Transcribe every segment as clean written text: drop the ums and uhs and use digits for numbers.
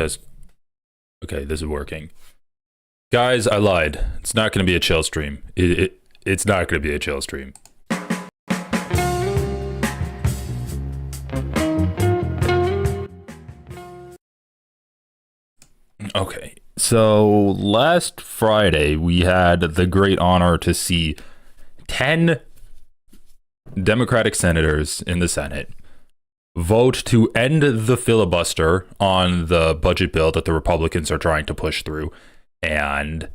test. Okay, this is working. Guys, I lied. It's not going to be a chill stream. It's not going to be a chill stream. Okay, so last Friday we had the great honor to see 10 Democratic senators in the Senate vote to end the filibuster on the budget bill that the Republicans are trying to push through. And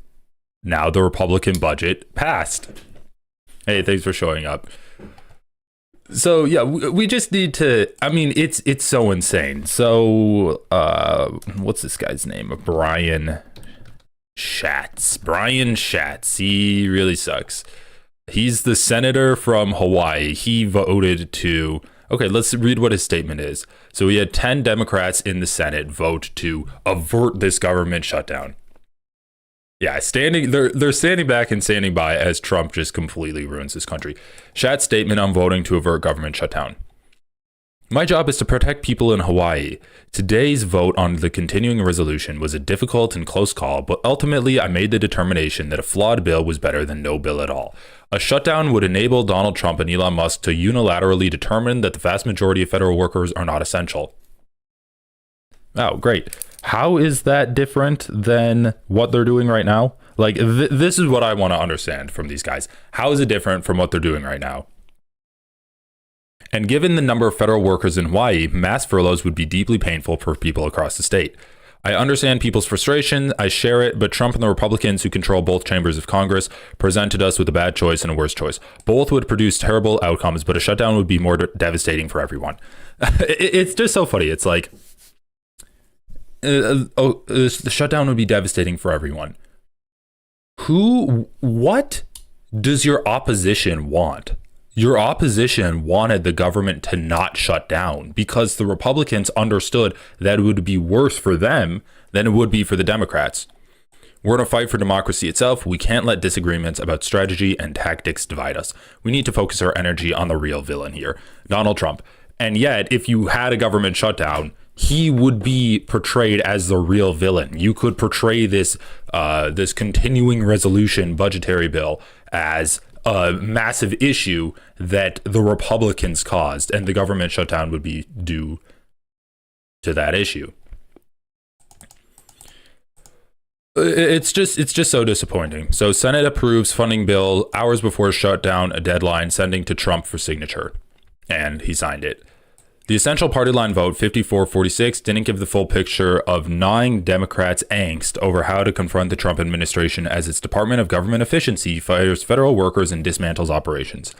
now the Republican budget passed. Hey, thanks for showing up. So yeah, we just need to, I mean, it's so insane. So what's this guy's name? Brian Schatz. He really sucks. He's the senator from Hawaii. He voted to, okay, let's read what his statement is. So we had 10 Democrats in the Senate vote to avert this government shutdown. Yeah, they're standing back and standing by as Trump just completely ruins this country. Schatz's statement on voting to avert government shutdown. My job is to protect people in Hawaii. Today's vote on the continuing resolution was a difficult and close call, but ultimately I made the determination that a flawed bill was better than no bill at all. A shutdown would enable Donald Trump and Elon Musk to unilaterally determine that the vast majority of federal workers are not essential. Oh, great. How is that different than what they're doing right now? Like, this is what I want to understand from these guys. How is it different from what they're doing right now? And given the number of federal workers in Hawaii, mass furloughs would be deeply painful for people across the state. I understand people's frustration, I share it, but Trump and the Republicans who control both chambers of Congress presented us with a bad choice and a worse choice. Both would produce terrible outcomes, but a shutdown would be more devastating for everyone. It's just so funny. It's like, the shutdown would be devastating for everyone. What does your opposition want? Your opposition wanted the government to not shut down because the Republicans understood that it would be worse for them than it would be for the Democrats. We're in a fight for democracy itself. We can't let disagreements about strategy and tactics divide us. We need to focus our energy on the real villain here, Donald Trump. And yet, if you had a government shutdown, he would be portrayed as the real villain. You could portray this continuing resolution budgetary bill as a massive issue that the Republicans caused, and the government shutdown would be due to that issue. It's just so disappointing. So Senate approves funding bill hours before shutdown, a deadline, sending to Trump for signature, and he signed it. The essential party line vote, 54-46, didn't give the full picture of gnawing Democrats' angst over how to confront the Trump administration as its Department of Government Efficiency fires federal workers and dismantles operations.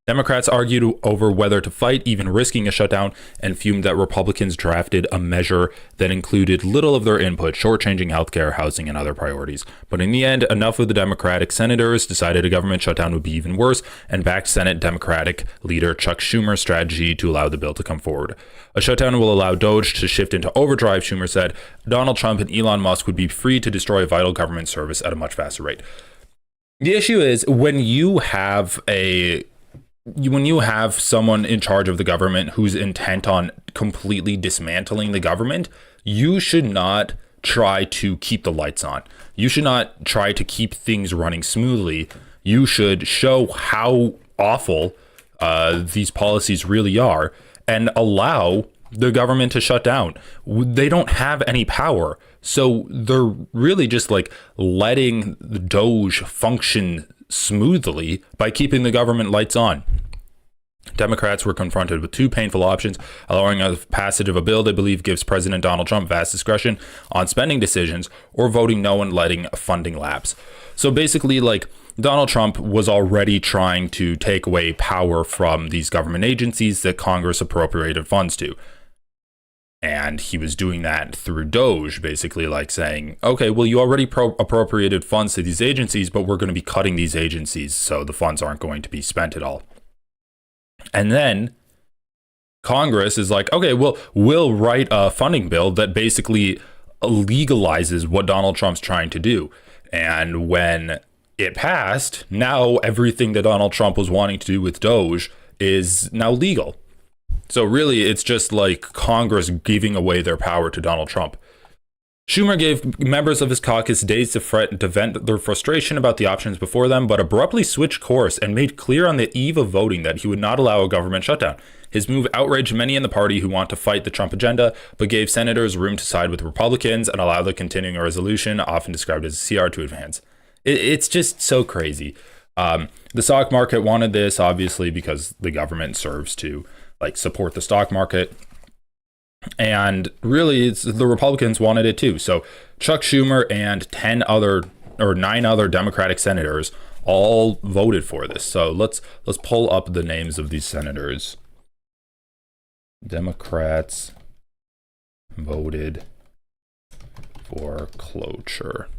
Democrats argued over whether to fight, even risking a shutdown, and fumed that Republicans drafted a measure that included little of their input, shortchanging healthcare, housing, and other priorities. But in the end, enough of the Democratic senators decided a government shutdown would be even worse and backed Senate Democratic leader Chuck Schumer's strategy to allow the bill to come forward. A shutdown will allow DOGE to shift into overdrive, Schumer said. Donald Trump and Elon Musk would be free to destroy vital government service at a much faster rate. The issue is when you have someone in charge of the government who's intent on completely dismantling the government, you should not try to keep the lights on. You should not try to keep things running smoothly. You should show how awful these policies really are and allow the government to shut down. They don't have any power. So they're really just like letting the DOGE function smoothly by keeping the government lights on. Democrats were confronted with two painful options: allowing a passage of a bill they believe gives President Donald Trump vast discretion on spending decisions, or voting no and letting funding lapse. So basically, like, Donald Trump was already trying to take away power from these government agencies that Congress appropriated funds to. And he was doing that through DOGE, basically like saying, okay, well, you already appropriated funds to these agencies, but we're going to be cutting these agencies, so the funds aren't going to be spent at all. And then Congress is like, okay, well, we'll write a funding bill that basically legalizes what Donald Trump's trying to do. And when it passed, now everything that Donald Trump was wanting to do with DOGE is now legal. So really, it's just like Congress giving away their power to Donald Trump. Schumer gave members of his caucus days to vent their frustration about the options before them, but abruptly switched course and made clear on the eve of voting that he would not allow a government shutdown. His move outraged many in the party who want to fight the Trump agenda, but gave senators room to side with Republicans and allow the continuing resolution, often described as a CR, to advance. It's just so crazy. The stock market wanted this, obviously, because the government serves to support the stock market. And really, the Republicans wanted it too. So Chuck Schumer and 9 other Democratic senators all voted for this. So let's pull up the names of these senators. Democrats voted for cloture.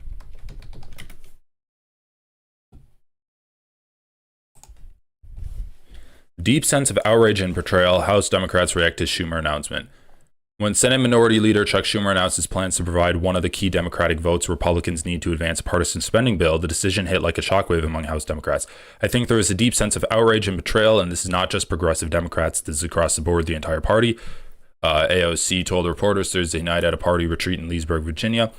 Deep sense of outrage and betrayal. House Democrats react to Schumer announcement. When Senate Minority Leader Chuck Schumer announced his plans to provide one of the key Democratic votes Republicans need to advance a partisan spending bill, the decision hit like a shockwave among House Democrats. I think there is a deep sense of outrage and betrayal, and this is not just progressive Democrats. This is across the board, the entire party. AOC told reporters Thursday night at a party retreat in Leesburg, Virginia.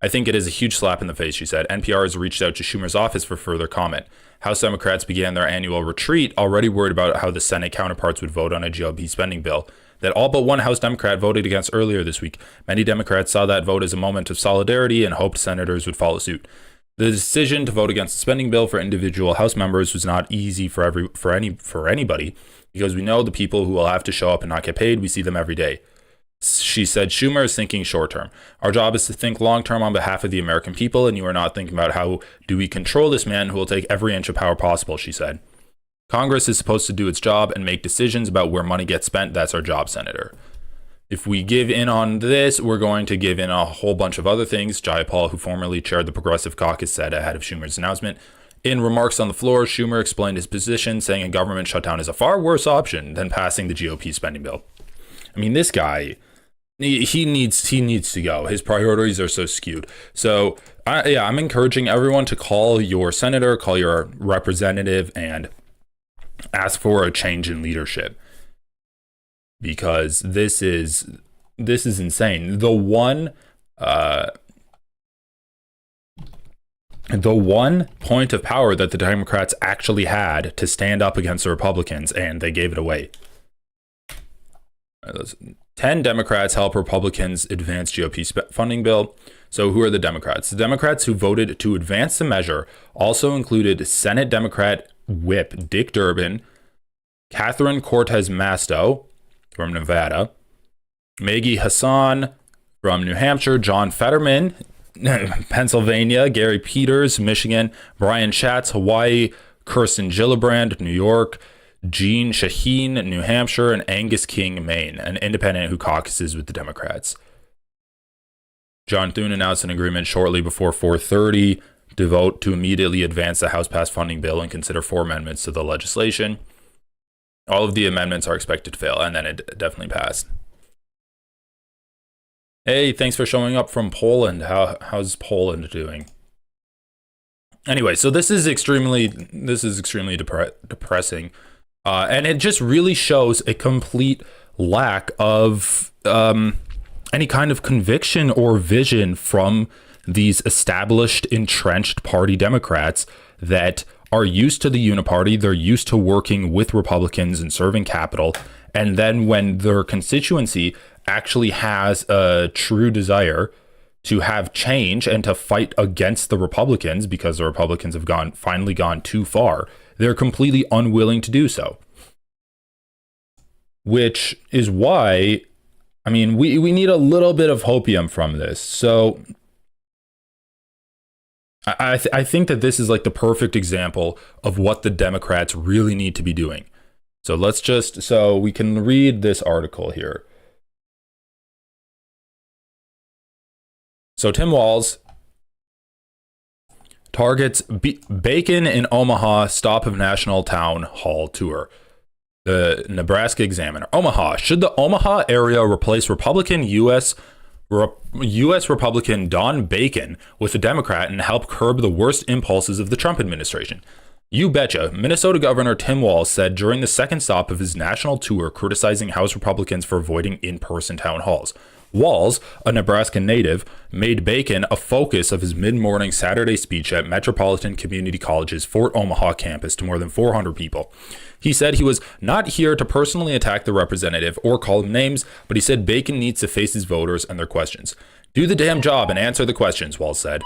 I think it is a huge slap in the face, she said. NPR has reached out to Schumer's office for further comment. House Democrats began their annual retreat, already worried about how the Senate counterparts would vote on a GOP spending bill that all but one House Democrat voted against earlier this week. Many Democrats saw that vote as a moment of solidarity and hoped senators would follow suit. The decision to vote against the spending bill for individual House members was not easy for anybody, because we know the people who will have to show up and not get paid. We see them every day. She said, Schumer is thinking short term. Our job is to think long term on behalf of the American people, and you are not thinking about how do we control this man who will take every inch of power possible, she said. Congress is supposed to do its job and make decisions about where money gets spent. That's our job, Senator. If we give in on this, we're going to give in a whole bunch of other things, Jayapal, who formerly chaired the Progressive Caucus, said ahead of Schumer's announcement. In remarks on the floor, Schumer explained his position, saying a government shutdown is a far worse option than passing the GOP spending bill. I mean, this guy, he needs to go. His priorities are so skewed. So, I'm encouraging everyone to call your senator, call your representative, and ask for a change in leadership, because this is insane. The one point of power that the Democrats actually had to stand up against the Republicans, and they gave it away. 10 Democrats help Republicans advance GOP funding bill. So who are the Democrats? The Democrats who voted to advance the measure also included Senate Democrat Whip Dick Durbin, Catherine Cortez Masto from Nevada, Maggie Hassan from New Hampshire, John Fetterman, Pennsylvania, Gary Peters, Michigan, Brian Schatz, Hawaii, Kirsten Gillibrand, New York, Jean Shaheen, New Hampshire, and Angus King, Maine, an independent who caucuses with the Democrats. John Thune announced an agreement shortly before 4:30 to vote to immediately advance the House-passed funding bill and consider 4 amendments to the legislation. All of the amendments are expected to fail, and then it definitely passed. Hey, thanks for showing up from Poland. How's Poland doing? Anyway, so this is extremely depressing, and it just really shows a complete lack of any kind of conviction or vision from these established, entrenched party Democrats that are used to the uniparty. They're used to working with Republicans and serving capital. And then when their constituency actually has a true desire to have change and to fight against the Republicans because the Republicans have finally gone too far, they're completely unwilling to do so. Which is why, I mean, we need a little bit of hopium from this. So I think that this is like the perfect example of what the Democrats really need to be doing. So so we can read this article here. So Tim Walz targets bacon in Omaha, stop of National Town Hall tour. The Nebraska Examiner. Omaha. Should the Omaha area replace Republican U.S. Republican Don Bacon with a Democrat and help curb the worst impulses of the Trump administration? You betcha. Minnesota Governor Tim Walz said during the second stop of his national tour criticizing House Republicans for avoiding in-person town halls. Walz, a Nebraska native, made Bacon a focus of his mid-morning Saturday speech at Metropolitan Community College's Fort Omaha campus to more than 400 people. He said he was not here to personally attack the representative or call him names, but he said Bacon needs to face his voters and their questions. Do the damn job and answer the questions, Walz said.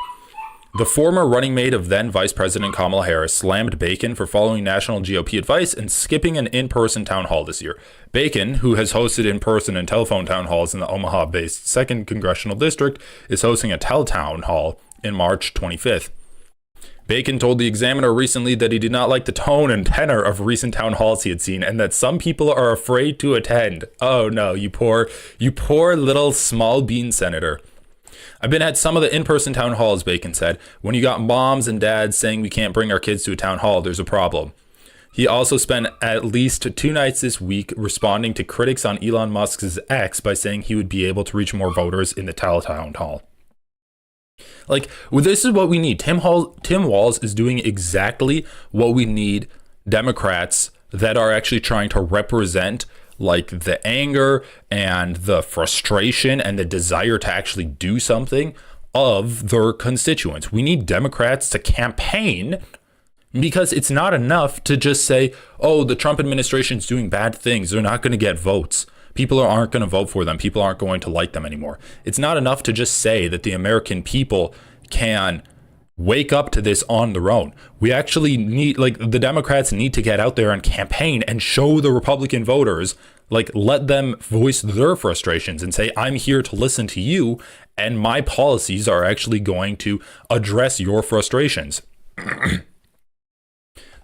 The former running mate of then Vice President Kamala Harris slammed Bacon for following national GOP advice and skipping an in-person town hall this year. Bacon, who has hosted in-person and telephone town halls in the Omaha-based 2nd Congressional District, is hosting a teletown hall in March 25th. Bacon told the Examiner recently that he did not like the tone and tenor of recent town halls he had seen and that some people are afraid to attend. Oh no, you poor little small bean senator. I've been at some of the in-person town halls, Bacon said. When you got moms and dads saying we can't bring our kids to a town hall, there's a problem. He also spent at least 2 nights this week responding to critics on Elon Musk's X by saying he would be able to reach more voters in the teletown hall. Like, well, this is what we need. Tim Walz is doing exactly what we need Democrats that are actually trying to represent like the anger and the frustration and the desire to actually do something of their constituents. We need Democrats to campaign because it's not enough to just say, oh, the Trump administration is doing bad things. They're not going to get votes. People aren't going to vote for them. People aren't going to like them anymore. It's not enough to just say that the American people can wake up to this on their own. We actually need, like, the Democrats need to get out there and campaign and show the Republican voters, like, let them voice their frustrations and say, I'm here to listen to you and my policies are actually going to address your frustrations.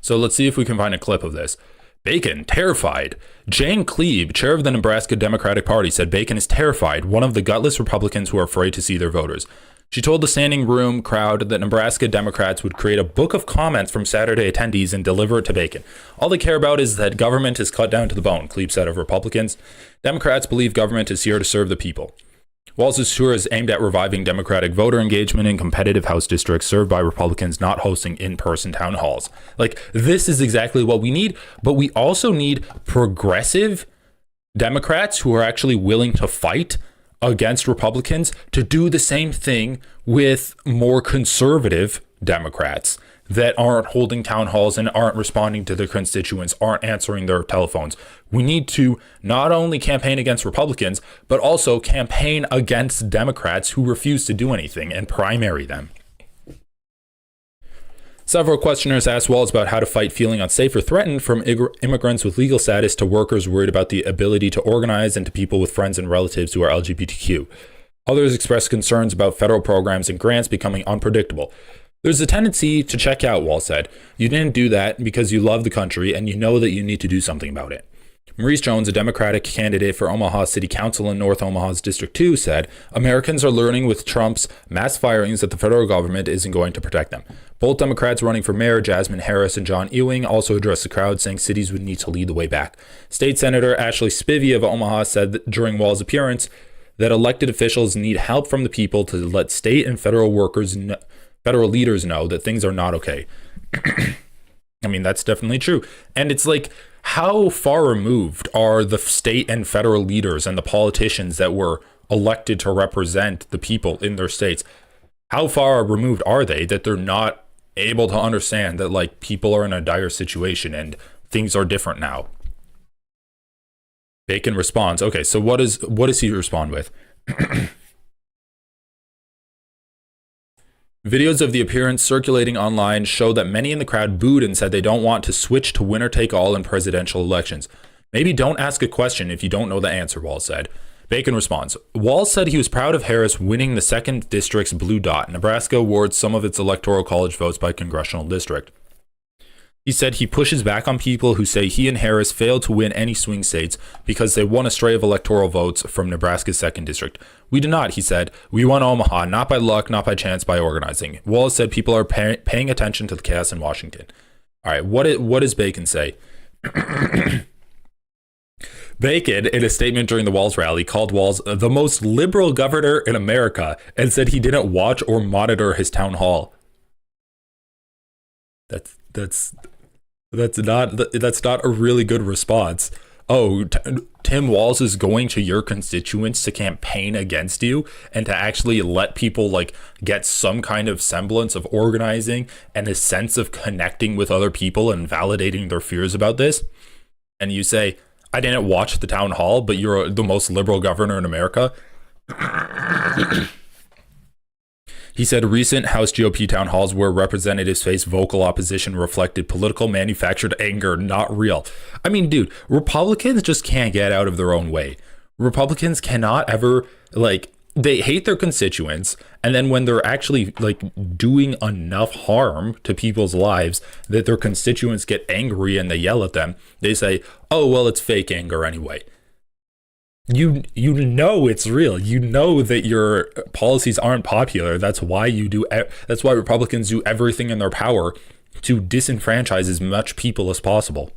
So let's see if we can find a clip of this. Bacon, terrified. Jane Cleave, chair of the Nebraska Democratic Party, said Bacon is terrified, one of the gutless Republicans who are afraid to see their voters. She told the standing room crowd that Nebraska Democrats would create a book of comments from Saturday attendees and deliver it to Bacon. All they care about is that government is cut down to the bone, Cleave said of Republicans. Democrats believe government is here to serve the people. Walz's tour is aimed at reviving Democratic voter engagement in competitive House districts served by Republicans not hosting in-person town halls. Like, this is exactly what we need, but we also need progressive Democrats who are actually willing to fight against Republicans to do the same thing with more conservative Democrats that aren't holding town halls and aren't responding to their constituents, aren't answering their telephones. We need to not only campaign against Republicans, but also campaign against Democrats who refuse to do anything and primary them. Several questioners asked Walz about how to fight feeling unsafe or threatened, from immigrants with legal status to workers worried about the ability to organize and to people with friends and relatives who are LGBTQ. Others expressed concerns about federal programs and grants becoming unpredictable. There's a tendency to check out, Walz said. You didn't do that because you love the country and you know that you need to do something about it. Maurice Jones, a Democratic candidate for Omaha City Council in North Omaha's District 2, said, Americans are learning with Trump's mass firings that the federal government isn't going to protect them. Both Democrats running for mayor, Jasmine Harris and John Ewing, also addressed the crowd, saying cities would need to lead the way back. State Senator Ashley Spivey of Omaha said that during Walz's appearance that elected officials need help from the people to let state and federal leaders know that things are not okay. I mean, that's definitely true. And it's like, how far removed are the state and federal leaders and the politicians that were elected to represent the people in their states? How far removed are they that they're not able to understand that, like, people are in a dire situation and things are different now? Bacon responds. Okay, so what does he respond with? Videos of the appearance circulating online show that many in the crowd booed and said they don't want to switch to winner-take-all in presidential elections. Maybe don't ask a question if you don't know the answer, Walz said. Bacon responds. Walz said he was proud of Harris winning the 2nd District's blue dot. Nebraska awards some of its electoral college votes by congressional district. He said he pushes back on people who say he and Harris failed to win any swing states because they won a stray of electoral votes from Nebraska's 2nd District. We did not, he said. We won Omaha, not by luck, not by chance, by organizing. Walz said people are paying attention to the chaos in Washington. All right, what does Bacon say? Bacon, in a statement during the Walz rally, called Walz the most liberal governor in America and said he didn't watch or monitor his town hall. That's not a really good response. oh, Tim Walz is going to your constituents to campaign against you and to actually let people like get some kind of semblance of organizing and a sense of connecting with other people and validating their fears about this. And you say, I didn't watch the town hall, but you're the most liberal governor in America. He said recent House GOP town halls where representatives faced vocal opposition reflected political manufactured anger, not real. I mean, dude, Republicans just can't get out of their own way. Republicans cannot ever, like, they hate their constituents, and then when they're actually like doing enough harm to people's lives that their constituents get angry and they yell at them, they say, oh, well, it's fake anger anyway. You know it's real. You know that your policies aren't popular. That's why that's why Republicans do everything in their power to disenfranchise as much people as possible.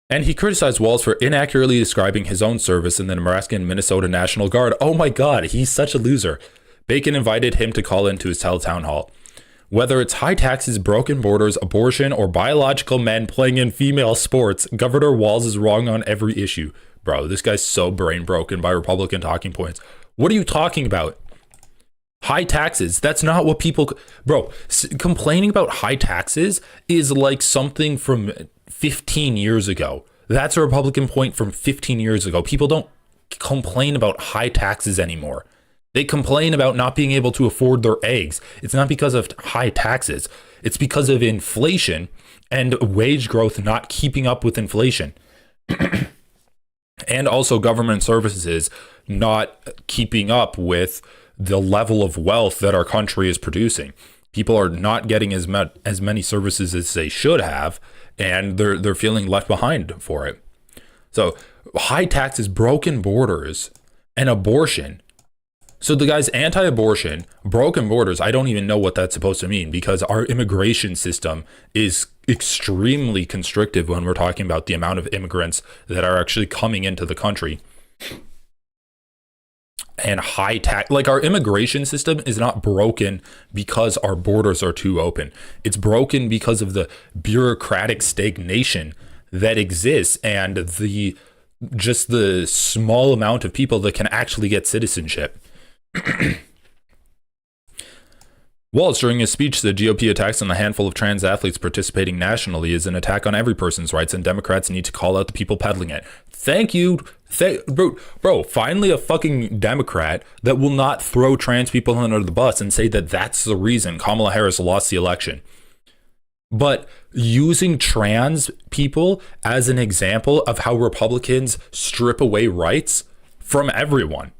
And he criticized Walz for inaccurately describing his own service in the Nebraska and Minnesota National Guard. Oh my God, he's such a loser. Bacon invited him to call into his town hall. Whether it's high taxes, broken borders, abortion, or biological men playing in female sports, Governor Walz is wrong on every issue. Bro, this guy's so brain broken by Republican talking points. What are you talking about? High taxes. That's not what people... Bro, complaining about high taxes is like something from 15 years ago. That's a Republican point from 15 years ago. People don't complain about high taxes anymore. They complain about not being able to afford their eggs. It's not because of high taxes. It's because of inflation and wage growth not keeping up with inflation. And also government services not keeping up with the level of wealth that our country is producing. People are not getting as many services as they should have, and they're feeling left behind for it. So high taxes, broken borders, and abortion. So the guy's anti-abortion, broken borders, I don't even know what that's supposed to mean, because our immigration system is extremely constrictive when we're talking about the amount of immigrants that are actually coming into the country. And high tax, like our immigration system is not broken because our borders are too open. It's broken because of the bureaucratic stagnation that exists and the small amount of people that can actually get citizenship. Walz, during his speech, the GOP attacks on the handful of trans athletes participating nationally is an attack on every person's rights, and Democrats need to call out the people peddling it. Thank you. Bro, finally a fucking Democrat that will not throw trans people under the bus and say that that's the reason Kamala Harris lost the election. But using trans people as an example of how Republicans strip away rights from everyone.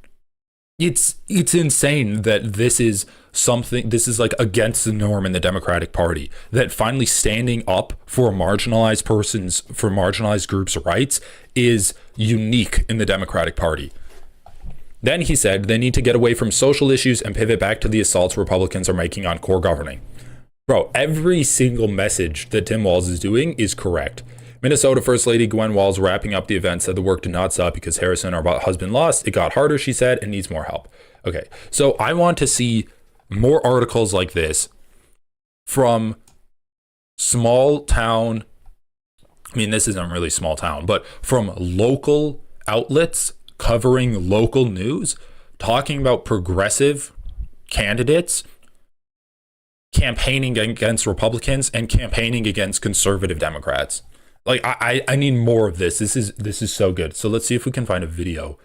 It's insane that this is like against the norm in the Democratic Party, that finally standing up for marginalized groups' rights is unique in the Democratic Party. Then he said they need to get away from social issues and pivot back to the assaults Republicans are making on core governing. Bro, every single message that Tim Walz is doing is correct. Minnesota First Lady Gwen Walz, wrapping up the event, said the work did not stop because Harrison, our husband, lost. It got harder, she said, and needs more help. Okay, so I want to see more articles like this from small town, I mean, this isn't really small town, but from local outlets covering local news, talking about progressive candidates campaigning against Republicans and campaigning against conservative Democrats. Like, I need more of this. This is so good. So let's see if we can find a video.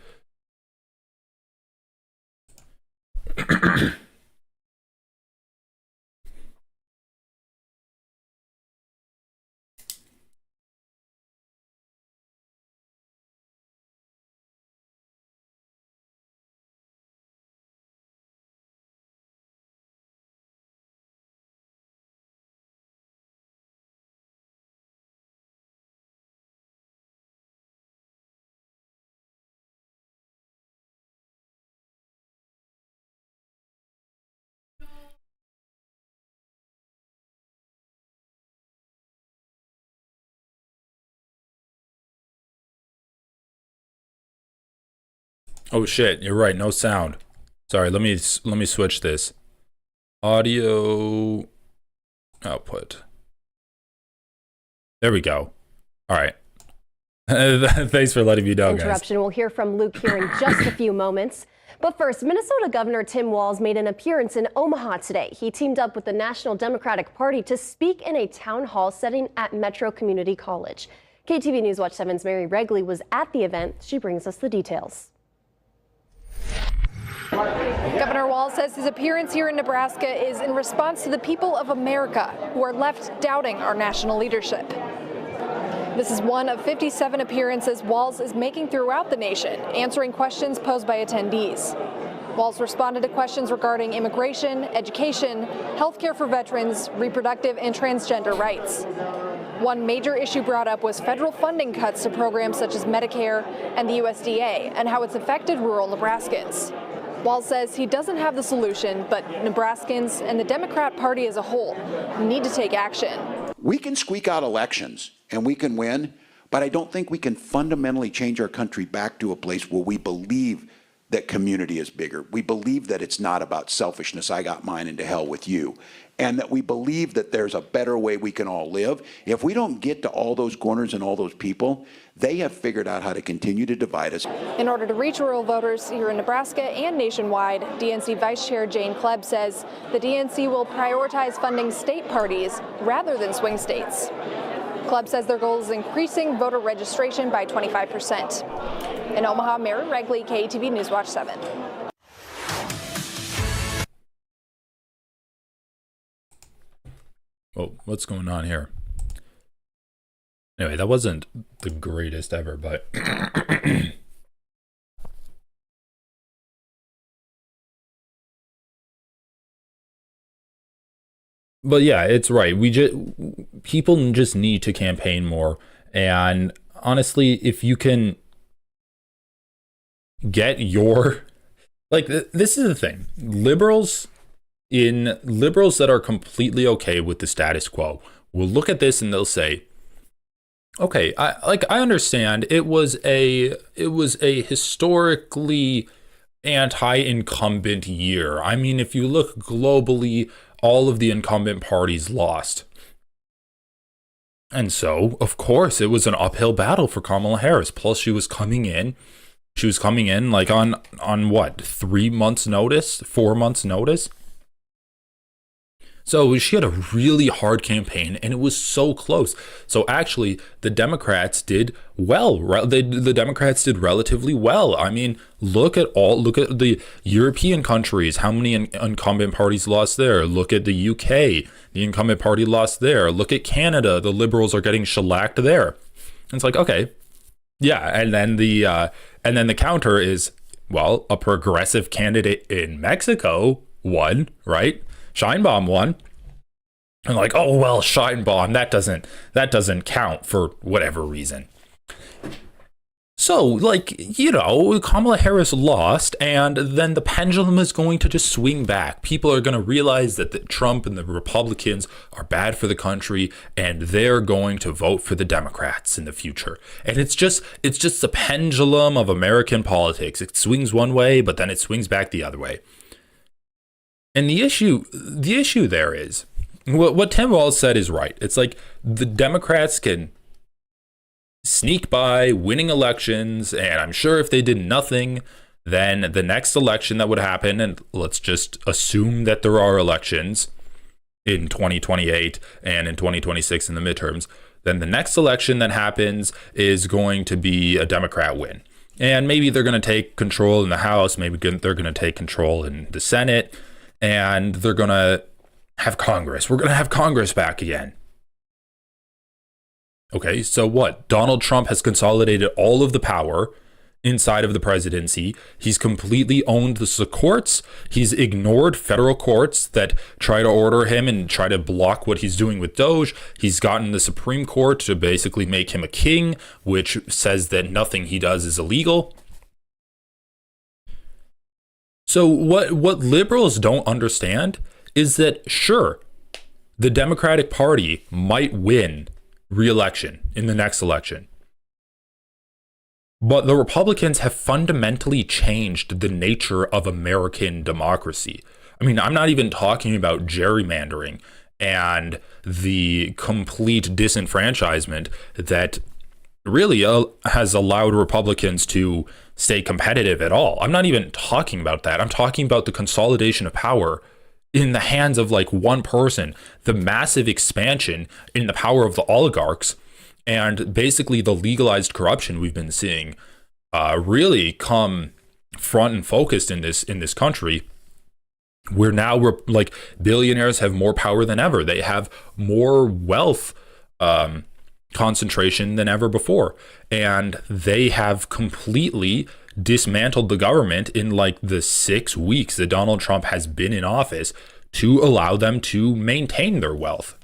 Oh shit, you're right, no sound. Sorry, let me switch this. Audio output. There we go. All right. Thanks for letting me know, guys. Interruption. We'll hear from Luke here in just a few moments. But first, Minnesota Governor Tim Walz made an appearance in Omaha today. He teamed up with the National Democratic Party to speak in a town hall setting at Metro Community College. KTV News Watch 7's Mary Regley was at the event. She brings us the details. Governor Walz says his appearance here in Nebraska is in response to the people of America who are left doubting our national leadership. This is one of 57 appearances Walz is making throughout the nation, answering questions posed by attendees. Walz responded to questions regarding immigration, education, health care for veterans, reproductive and transgender rights. One major issue brought up was federal funding cuts to programs such as Medicare and the USDA and how it's affected rural Nebraskans. Walz says he doesn't have the solution, but Nebraskans and the Democrat Party as a whole need to take action. We can squeak out elections and we can win, but I don't think we can fundamentally change our country back to a place where we believe that community is bigger. We believe that it's not about selfishness, I got mine and to hell with you, and that we believe that there's a better way we can all live. If we don't get to all those corners and all those people, they have figured out how to continue to divide us. In order to reach rural voters here in Nebraska and nationwide, DNC Vice Chair Jane Klebb says the DNC will prioritize funding state parties rather than swing states. Klebb says their goal is increasing voter registration by 25%. In Omaha, Mary Regley, KTV News Watch 7. Oh, what's going on here? Anyway, that wasn't the greatest ever, but but yeah, it's right. People just need to campaign more, and honestly, if you can get your this is the thing. Liberals that are completely okay with the status quo will look at this and they'll say, okay, I understand it was a historically anti-incumbent year. I mean, if you look globally, all of the incumbent parties lost. And so, of course, it was an uphill battle for Kamala Harris. Plus, she was coming in like on what, 3 months notice, 4 months notice. So she had a really hard campaign, and it was so close. So actually, the Democrats did well. The Democrats did relatively well. I mean, look at the European countries. How many incumbent parties lost there? Look at the UK. The incumbent party lost there. Look at Canada. The Liberals are getting shellacked there. And it's like, okay, yeah. And then the counter is, well, a progressive candidate in Mexico won, right? Sheinbaum won. And like, oh well, Sheinbaum, that doesn't count for whatever reason. So, Kamala Harris lost, and then the pendulum is going to just swing back. People are going to realize that Trump and the Republicans are bad for the country, and they're going to vote for the Democrats in the future. And it's just the pendulum of American politics. It swings one way, but then it swings back the other way. And the issue there is, what Tim Walz said is right. It's like the Democrats can sneak by winning elections, and I'm sure if they did nothing, then the next election that would happen, and let's just assume that there are elections in 2028 and in 2026 in the midterms, then the next election that happens is going to be a Democrat win. And maybe they're going to take control in the House, maybe they're going to take control in the Senate, and they're going to have Congress. We're going to have Congress back again. Okay, so what? Donald Trump has consolidated all of the power inside of the presidency. He's completely owned the courts. He's ignored federal courts that try to order him and try to block what he's doing with DOGE. He's gotten the Supreme Court to basically make him a king, which says that nothing he does is illegal. So what liberals don't understand is that, sure, the Democratic Party might win re-election in the next election, but the Republicans have fundamentally changed the nature of American democracy. I mean, I'm not even talking about gerrymandering and the complete disenfranchisement that really has allowed Republicans to stay competitive at all. I'm not even talking about that. I'm talking about the consolidation of power in the hands of like one person, the massive expansion in the power of the oligarchs, and basically the legalized corruption we've been seeing really come front and focused in this country. Where now we're like billionaires have more power than ever. They have more wealth concentration than ever before. And they have completely dismantled the government in like the 6 weeks that Donald Trump has been in office to allow them to maintain their wealth.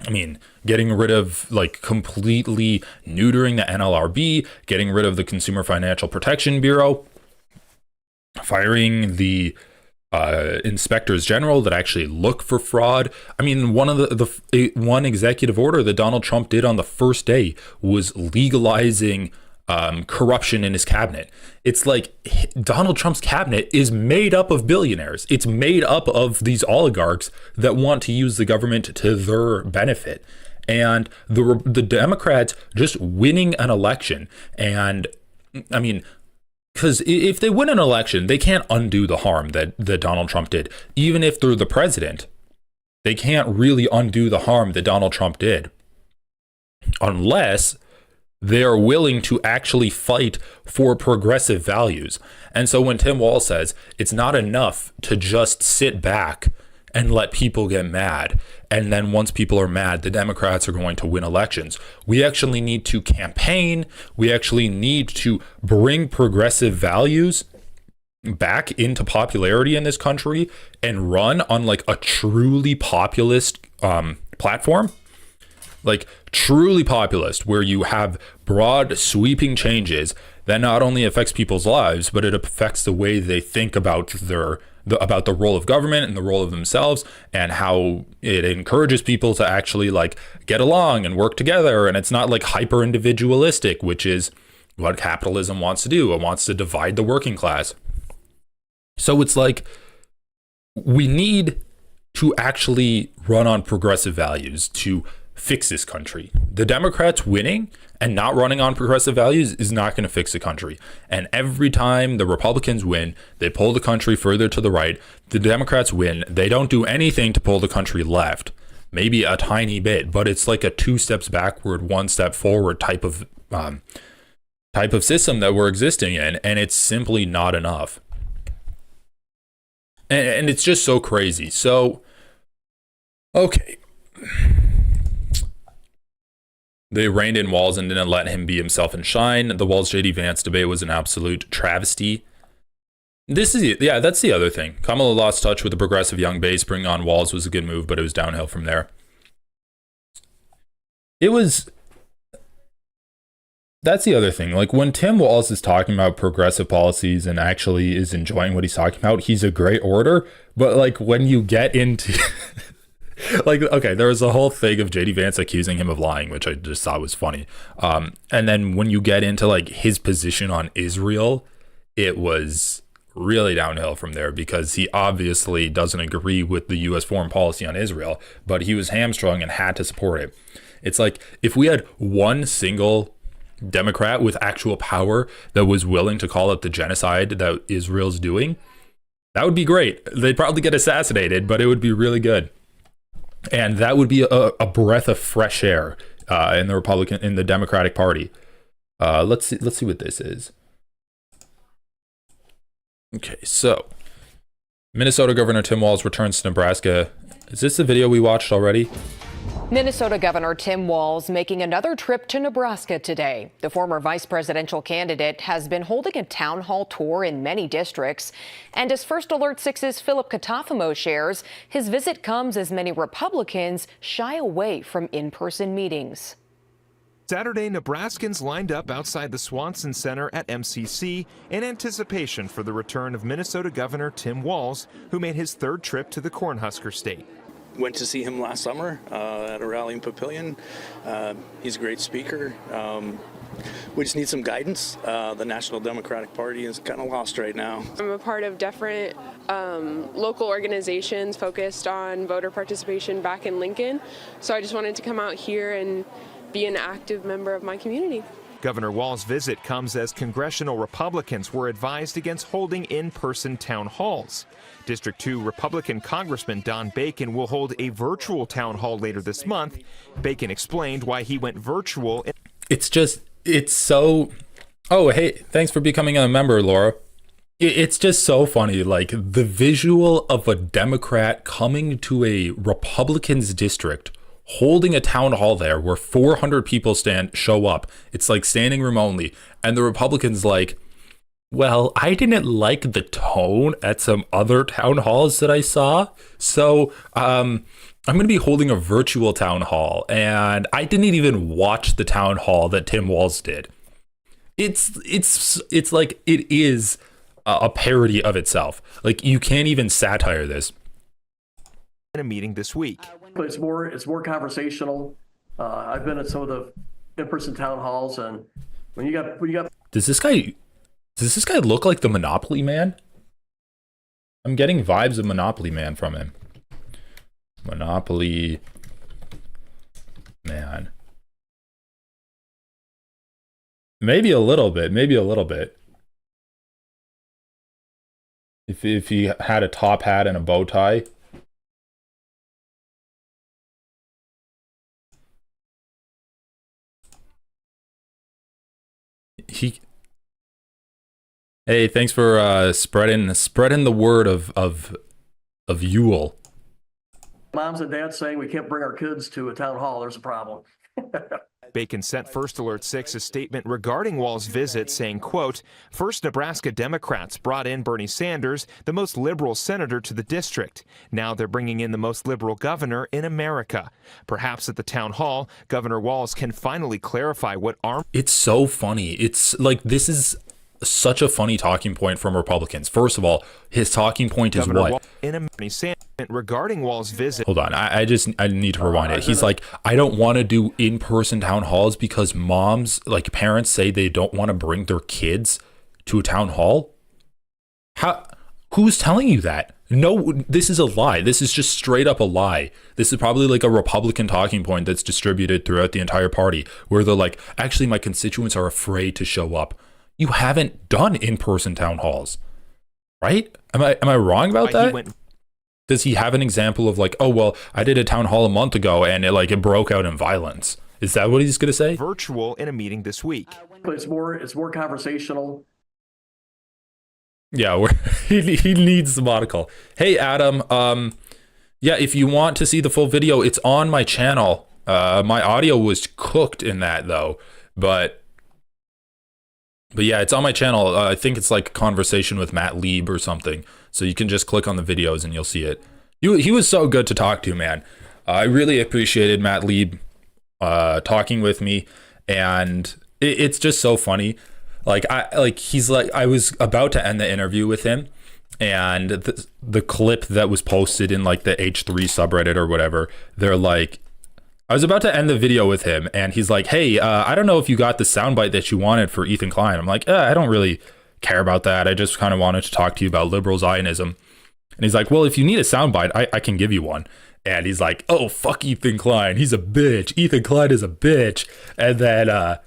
I mean, getting rid of, like, completely neutering the NLRB, getting rid of the Consumer Financial Protection Bureau, firing the inspectors general that actually look for fraud. I mean, one of one executive order that Donald Trump did on the first day was legalizing corruption in his cabinet. It's like Donald Trump's cabinet is made up of billionaires. It's made up of these oligarchs that want to use the government to their benefit. And the Democrats just winning an election. And I mean, because if they win an election, they can't undo the harm that Donald Trump did. Even if they're the president, they can't really undo the harm that Donald Trump did. Unless they are willing to actually fight for progressive values. And so when Tim Walz says it's not enough to just sit back and let people get mad, and then once people are mad, the Democrats are going to win elections, we actually need to campaign. We actually need to bring progressive values back into popularity in this country and run on like a truly populist platform. Like truly populist, where you have broad sweeping changes that not only affects people's lives, but it affects the way they think about about the role of government and the role of themselves, and how it encourages people to actually like get along and work together. And it's not like hyper individualistic, which is what capitalism wants to do. It wants to divide the working class. So it's like we need to actually run on progressive values to fix this country. The Democrats winning and not running on progressive values is not going to fix the country. And every time the Republicans win, they pull the country further to the right. The Democrats win, they don't do anything to pull the country left. Maybe a tiny bit, but it's like a 2 steps backward, 1 step forward type of system that we're existing in, and it's simply not enough. And it's just so crazy. So, okay. They reined in Walz and didn't let him be himself and shine. The Walz-JD Vance debate was an absolute travesty. That's the other thing. Kamala lost touch with the progressive young base. Bringing on Walz was a good move, but it was downhill from there. That's the other thing. Like when Tim Walz is talking about progressive policies and actually is enjoying what he's talking about, he's a great orator. But like when you get into... Like, okay, there was a whole thing of JD Vance accusing him of lying, which I just thought was funny. And then when you get into like his position on Israel, it was really downhill from there, because he obviously doesn't agree with the U.S. foreign policy on Israel, but he was hamstrung and had to support it. It's like if we had one single Democrat with actual power that was willing to call out the genocide that Israel's doing, that would be great. They'd probably get assassinated, but it would be really good. And that would be a breath of fresh air in the Democratic Party. Let's see what this is. Okay, so Minnesota Governor Tim Walz returns to Nebraska. Is this the video we watched already? Minnesota Governor Tim Walz making another trip to Nebraska today. The former vice presidential candidate has been holding a town hall tour in many districts. And as First Alert 6's Philip Katafamo shares, his visit comes as many Republicans shy away from in-person meetings. Saturday, Nebraskans lined up outside the Swanson Center at MCC in anticipation for the return of Minnesota Governor Tim Walz, who made his third trip to the Cornhusker State. Went to see him last summer at a rally in Papillion. He's a great speaker. We just need some guidance. The National Democratic Party is kind of lost right now. I'm a part of different local organizations focused on voter participation back in Lincoln. So I just wanted to come out here and be an active member of my community. Governor Walz's visit comes as congressional Republicans were advised against holding in-person town halls. District 2 Republican Congressman Don Bacon will hold a virtual town hall later this month. Bacon explained why he went virtual. It's so... Oh, hey, thanks for becoming a member, Laura. It's just so funny, like the visual of a Democrat coming to a Republican's district, holding a town hall there where 400 people show up. It's like standing room only. And the Republicans like, well, I didn't like the tone at some other town halls that I saw. So I'm going to be holding a virtual town hall. And I didn't even watch the town hall that Tim Walz did. It's like it is a parody of itself. Like you can't even satire this. In a meeting this week. It's more conversational. I've been at some of the in-person town halls, and when you got Does this guy look like the Monopoly Man? I'm getting vibes of Monopoly Man from him. Monopoly Man. Maybe a little bit. If he had a top hat and a bow tie. Hey, thanks for spreading the word of Yule. moms and dads saying we can't bring our kids to a town hall, there's a problem. Bacon sent First Alert 6 a statement regarding Walz's visit saying, quote, first Nebraska Democrats brought in Bernie Sanders, the most liberal senator to the district. Now they're bringing in the most liberal governor in America. Perhaps at the town hall, Governor Walz can finally clarify what arm. It's so funny. It's like, this is such a funny talking point from Republicans. First of all, his talking point is Governor what? Walz in a Bernie Sanders regarding Walz's visit. Hold on, I need to rewind it. He's like, I don't want to do in-person town halls because moms, like parents, say they don't want to bring their kids to a town hall. Who's telling you that? No, this is a lie. This is just straight up a lie. This is probably like a Republican talking point that's distributed throughout the entire party, where they're like, actually, my constituents are afraid to show up. You haven't done in-person town halls, right? Am I wrong about that? Does he have an example of like, oh, well, I did a town hall a month ago and it broke out in violence? Is that what he's going to say? Virtual in a meeting this week. It's more conversational. Yeah, he needs the monocle. Hey, Adam. Yeah, if you want to see the full video, it's on my channel. My audio was cooked in that though, but yeah, it's on my channel. I think it's like Conversation with Matt Lieb or something. So you can just click on the videos and you'll see it. He was so good to talk to, man. I really appreciated Matt Lieb talking with me, and it's just so funny. I was about to end the interview with him, and the clip that was posted in like the H3 subreddit or whatever, they're like, I was about to end the video with him, and he's like, hey, I don't know if you got the soundbite that you wanted for Ethan Klein. I'm like, I don't really care about that. I just kind of wanted to talk to you about liberal Zionism. And he's like, well, if you need a soundbite, I can give you one. And he's like, oh, fuck Ethan Klein. He's a bitch. Ethan Klein is a bitch. And then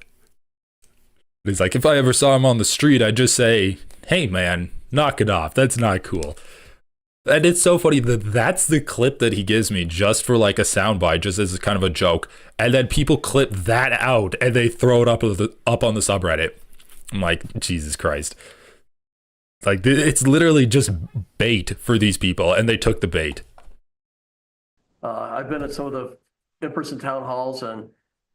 he's like, if I ever saw him on the street, I'd just say, hey, man, knock it off. That's not cool. And it's so funny that that's the clip that he gives me just for like a soundbite, just as kind of a joke. And then people clip that out and they throw it up on the subreddit. I'm like, Jesus Christ. Like, it's literally just bait for these people, and they took the bait. I've been at some of the in-person town halls, and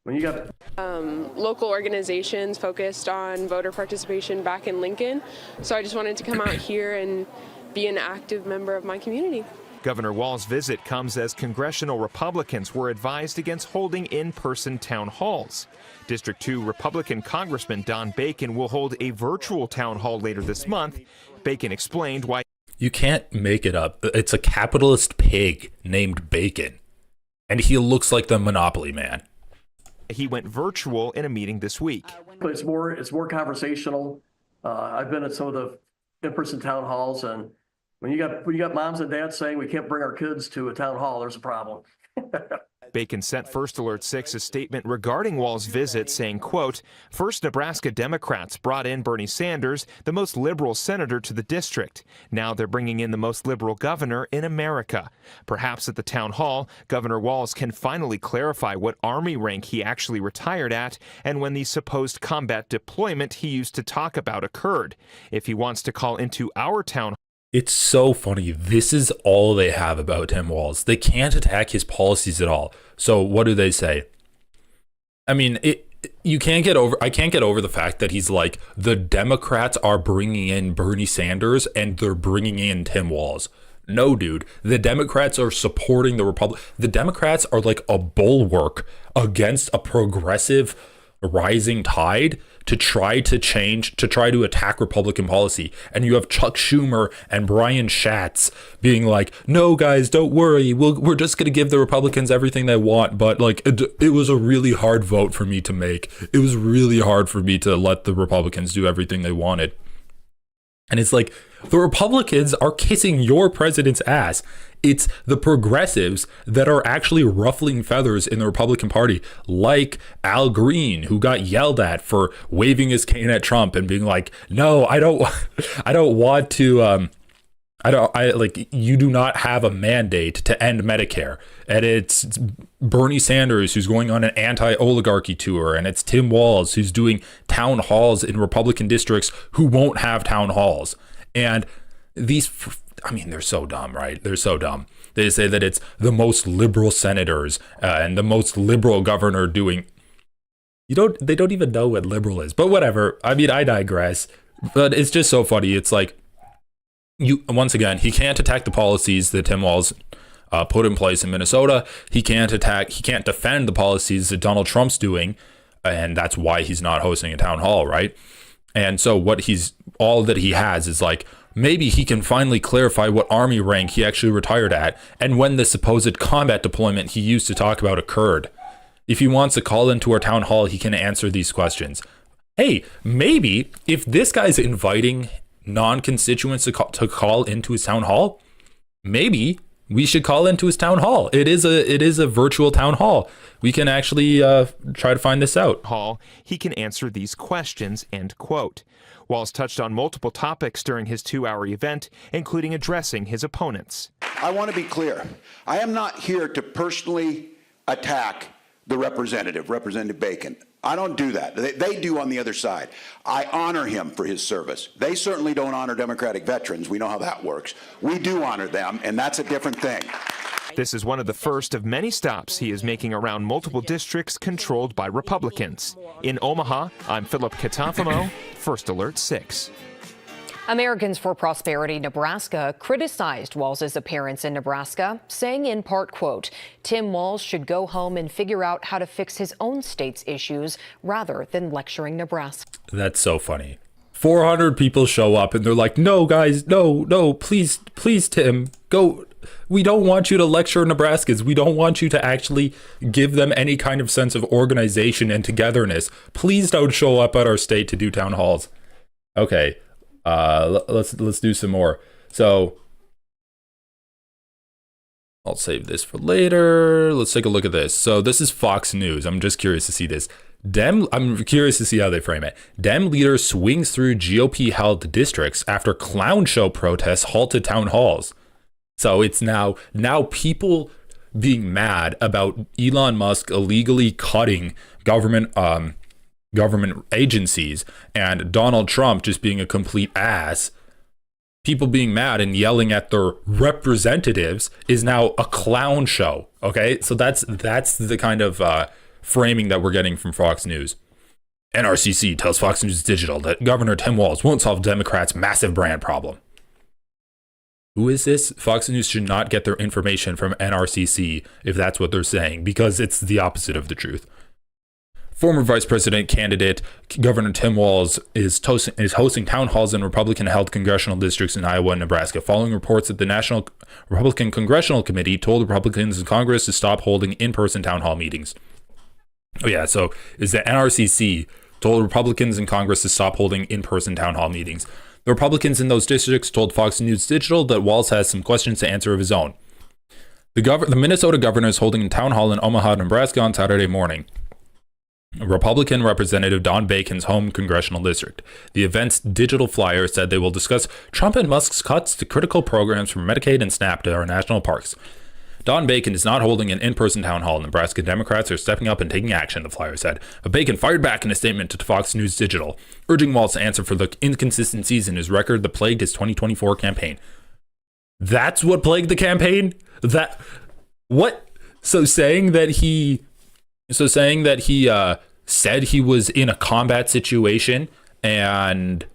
when you got local organizations focused on voter participation back in Lincoln, so I just wanted to come out here and be an active member of my community. Governor Walz's visit comes as congressional Republicans were advised against holding in-person town halls. District 2 Republican Congressman Don Bacon will hold a virtual town hall later this month. Bacon explained why. You can't make it up. It's a capitalist pig named Bacon, and he looks like the Monopoly Man. He went virtual in a meeting this week. It's more conversational. I've been at some of the in-person town halls, and when you got moms and dads saying we can't bring our kids to a town hall, there's a problem. Bacon sent First Alert 6 a statement regarding Walz' visit saying, quote, "First Nebraska Democrats brought in Bernie Sanders, the most liberal senator to the district. Now they're bringing in the most liberal governor in America. Perhaps at the town hall, Governor Walz can finally clarify what Army rank he actually retired at and when the supposed combat deployment he used to talk about occurred. If he wants to call into our town hall." It's so funny. This is all they have about Tim Walz. They can't attack his policies at all. So what do they say? I mean, I can't get over the fact that he's like, the Democrats are bringing in Bernie Sanders and they're bringing in Tim Walz. No, dude. The Democrats are supporting the Republic. The Democrats are like a bulwark against a progressive rising tide to try to attack Republican policy. And you have Chuck Schumer and Brian Schatz being like, no, guys, don't worry. We're just going to give the Republicans everything they want. But like, it was a really hard vote for me to make. It was really hard for me to let the Republicans do everything they wanted. And it's like, the Republicans are kissing your president's ass. It's the progressives that are actually ruffling feathers in the Republican Party, like Al Green, who got yelled at for waving his cane at Trump and being like, no, I don't want to, you do not have a mandate to end Medicare. And it's Bernie Sanders who's going on an anti-oligarchy tour, and it's Tim Walz who's doing town halls in Republican districts who won't have town halls. And these, I mean, they're so dumb, right? They're so dumb. They say that it's the most liberal senators and the most liberal governor doing. They don't even know what liberal is, but whatever. I mean, I digress. But it's just so funny. It's like, once again, he can't attack the policies that Tim Walz put in place in Minnesota. He can't defend the policies that Donald Trump's doing, and that's why he's not hosting a town hall, right? And so all that he has is like, maybe he can finally clarify what Army rank he actually retired at and when the supposed combat deployment he used to talk about occurred. If he wants to call into our town hall, he can answer these questions. Hey, maybe if this guy's inviting non-constituents to call into his town hall, maybe we should call into his town hall. It is a virtual town hall. We can actually try to find this out. Hall, he can answer these questions, end quote. Walz touched on multiple topics during his 2-hour event, including addressing his opponents. I want to be clear. I am not here to personally attack the Representative Bacon. I don't do that. They do on the other side. I honor him for his service. They certainly don't honor Democratic veterans. We know how that works. We do honor them, and that's a different thing. This is one of the first of many stops he is making around multiple districts controlled by Republicans. In Omaha, I'm Philip Catafamo, First Alert 6. Americans for Prosperity Nebraska criticized Walz's appearance in Nebraska, saying in part, quote, Tim Walz should go home and figure out how to fix his own state's issues rather than lecturing Nebraska. That's so funny. 400 people show up and they're like, no, guys, no, please, Tim, go. We don't want you to lecture Nebraskans. We don't want you to actually give them any kind of sense of organization and togetherness. Please don't show up at our state to do town halls. Okay. Let's do some more. So I'll save this for later. Let's take a look at this. So this is Fox News. I'm just curious to see this. I'm curious to see how they frame it. Dem leader swings through GOP held districts after clown show protests halted town halls. So it's now people being mad about Elon Musk illegally cutting government agencies and Donald Trump just being a complete ass. People being mad and yelling at their representatives is now a clown show. Okay, so that's the kind of framing that we're getting from Fox News. NRCC tells Fox News Digital that Governor Tim Walz won't solve Democrats' massive brand problem. Who is this? Fox News should not get their information from NRCC if that's what they're saying, because it's the opposite of the truth. Former vice president candidate Governor Tim Walz is hosting town halls in Republican-held congressional districts in Iowa and Nebraska, following reports that the National Republican Congressional Committee told Republicans in Congress to stop holding in-person town hall meetings. Oh yeah, so is the NRCC told Republicans in Congress to stop holding in-person town hall meetings. The Republicans in those districts told Fox News Digital that Walz has some questions to answer of his own. The Minnesota governor is holding a town hall in Omaha, Nebraska on Saturday morning. Republican Representative Don Bacon's home congressional district. The event's digital flyer said they will discuss Trump and Musk's cuts to critical programs from Medicaid and SNAP to our national parks. Don Bacon is not holding an in-person town hall. Nebraska Democrats are stepping up and taking action, the flyer said. But Bacon fired back in a statement to Fox News Digital, urging Walz to answer for the inconsistencies in his record that plagued his 2024 campaign. That's what plagued the campaign? Saying that he said he was in a combat situation and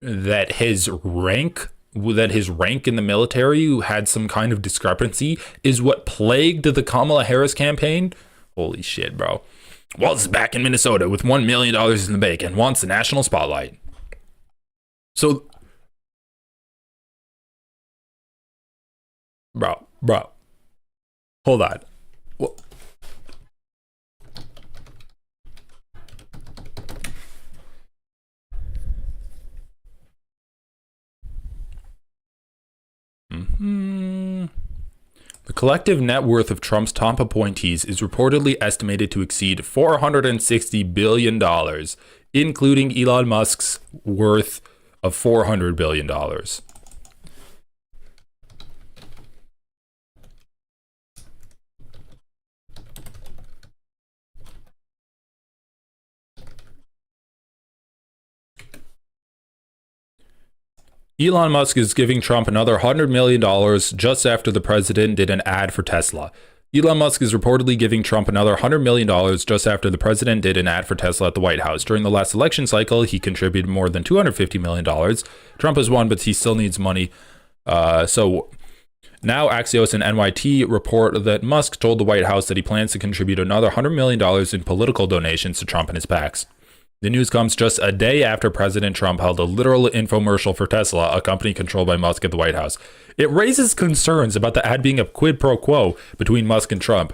that his rank in the military had some kind of discrepancy is what plagued the Kamala Harris campaign? Holy shit, bro. Walz is back in Minnesota with $1 million in the bank and wants the national spotlight. So, bro, hold on. Well, the collective net worth of Trump's top appointees is reportedly estimated to exceed $460 billion, including Elon Musk's worth of $400 billion. Elon Musk is giving Trump another $100 million just after the president did an ad for Tesla. Elon Musk is reportedly giving Trump another $100 million just after the president did an ad for Tesla at the White House. During the last election cycle, he contributed more than $250 million. Trump has won, but he still needs money. So now Axios and NYT report that Musk told the White House that he plans to contribute another $100 million in political donations to Trump and his PACs. The news comes just a day after President Trump held a literal infomercial for Tesla, a company controlled by Musk, at the White House. It raises concerns about the ad being a quid pro quo between Musk and Trump.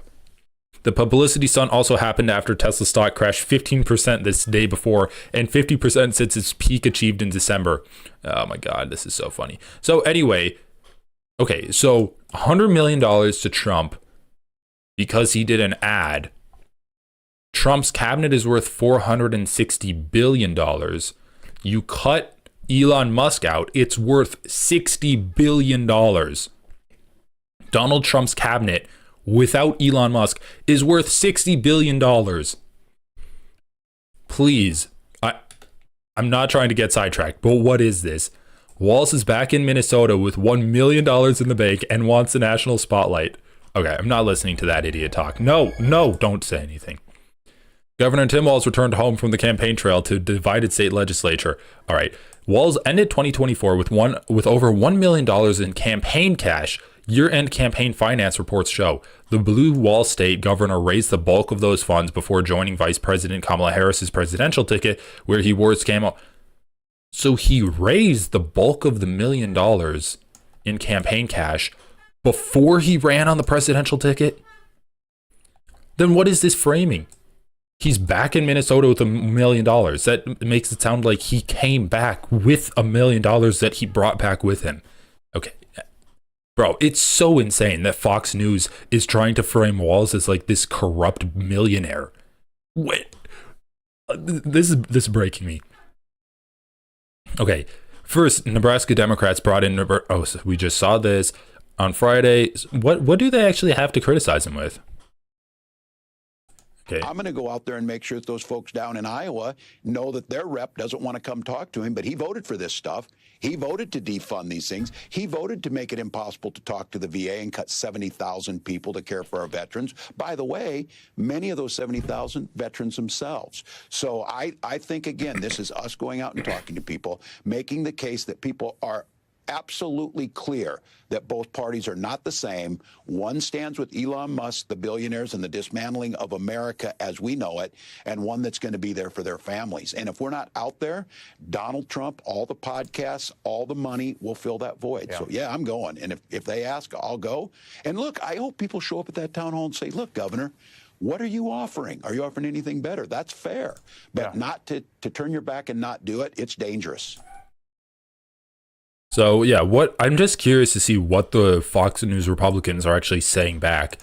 The publicity stunt also happened after Tesla stock crashed 15% this day before and 50% since its peak achieved in December. Oh my God, this is so funny. So anyway, okay, so $100 million to Trump because he did an ad. Trump's cabinet is worth $460 billion. You cut Elon Musk out, it's worth $60 billion. Donald Trump's cabinet without Elon Musk is worth $60 billion. Please, I'm not trying to get sidetracked, but what is this? Walz is back in Minnesota with $1 million in the bank and wants the national spotlight. Okay, I'm not listening to that idiot talk. No, don't say anything. Governor Tim Walz returned home from the campaign trail to divided state legislature. All right. Walz ended 2024 with over $1 million in campaign cash. Year-end campaign finance reports show the blue wall state governor raised the bulk of those funds before joining Vice President Kamala Harris's presidential ticket, where he wore his camo. So he raised the bulk of the $1 million in campaign cash before he ran on the presidential ticket? Then what is this framing? He's back in Minnesota with $1 million. That makes it sound like he came back with $1 million that he brought back with him. Okay. Bro, it's so insane that Fox News is trying to frame Walz as like this corrupt millionaire. Wait. This is breaking me. Okay. First, Nebraska Democrats brought in, so we just saw this on Friday. What do they actually have to criticize him with? Okay. I'm going to go out there and make sure that those folks down in Iowa know that their rep doesn't want to come talk to him, but he voted for this stuff. He voted to defund these things. He voted to make it impossible to talk to the VA and cut 70,000 people to care for our veterans. By the way, many of those 70,000 veterans themselves. So I think, again, this is us going out and talking to people, making the case that people are absolutely clear that both parties are not the same. One stands with Elon Musk, the billionaires, and the dismantling of America as we know it, and one that's going to be there for their families. And if we're not out there, Donald Trump, all the podcasts, all the money will fill that void. Yeah. So, yeah, I'm going. And if they ask, I'll go. And look, I hope people show up at that town hall and say, look, Governor, what are you offering? Are you offering anything better? That's fair. But not to turn your back and not do it, it's dangerous. So yeah, I'm just curious to see what the Fox News Republicans are actually saying back.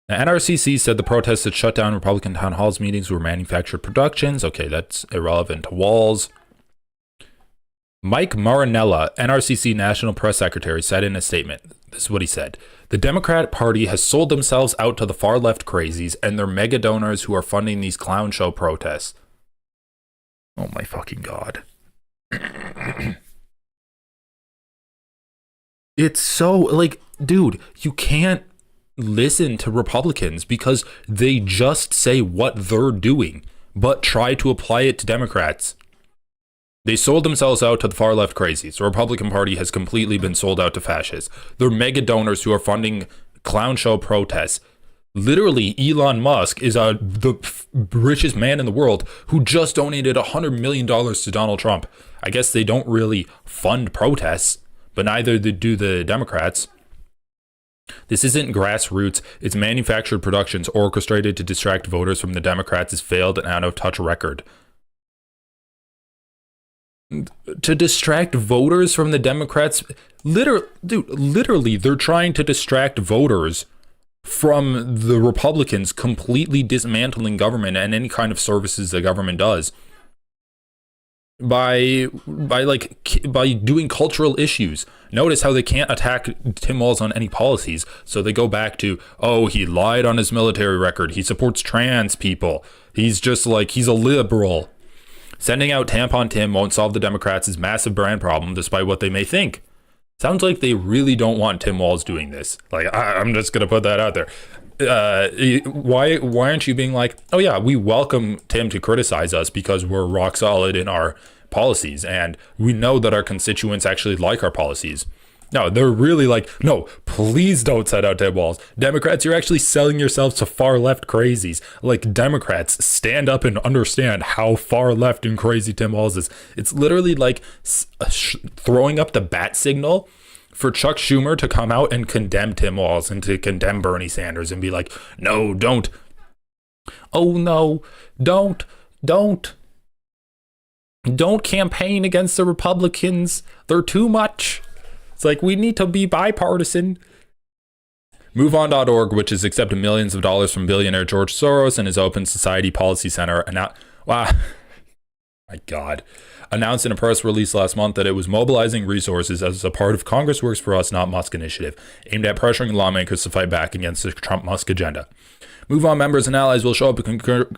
Now, NRCC said the protests that shut down Republican town halls meetings were manufactured productions. Okay, that's irrelevant to Walz. Mike Marinella, NRCC National Press Secretary, said in a statement, this is what he said: the Democrat Party has sold themselves out to the far left crazies and their mega donors who are funding these clown show protests. Oh my fucking God. It's so, like, dude, you can't listen to Republicans because they just say what they're doing, but try to apply it to Democrats. They sold themselves out to the far left crazies. The Republican Party has completely been sold out to fascists. They're mega donors who are funding clown show protests. Literally, Elon Musk is the richest man in the world who just donated $100 million to Donald Trump. I guess they don't really fund protests, but neither do the Democrats. This isn't grassroots. It's manufactured productions orchestrated to distract voters from the Democrats' failed and out-of-touch record. To distract voters from the Democrats? Literally, they're trying to distract voters from the Republicans completely dismantling government and any kind of services the government does by doing cultural issues. Notice how they can't attack Tim Walz on any policies, so they go back to, oh, he lied on his military record, he supports trans people, he's a liberal. Sending out Tampon Tim won't solve the Democrats' massive brand problem, despite what they may think. Sounds like they really don't want Tim Walz doing this. Like, I'm just going to put that out there. Why aren't you being like, oh yeah, we welcome Tim to criticize us because we're rock solid in our policies and we know that our constituents actually like our policies. No, they're really like, no, please don't send out Tim Walz. Democrats, you're actually selling yourselves to far left crazies. Like, Democrats, stand up and understand how far left and crazy Tim Walz is. It's literally like throwing up the bat signal for Chuck Schumer to come out and condemn Tim Walz and to condemn Bernie Sanders and be like, no, don't. Oh no, don't campaign against the Republicans. They're too much. It's like, we need to be bipartisan. MoveOn.org, which has accepted millions of dollars from billionaire George Soros and his Open Society Policy Center, my God, announced in a press release last month that it was mobilizing resources as a part of Congress Works for Us, Not Musk initiative, aimed at pressuring lawmakers to fight back against the Trump-Musk agenda. MoveOn members and allies will show up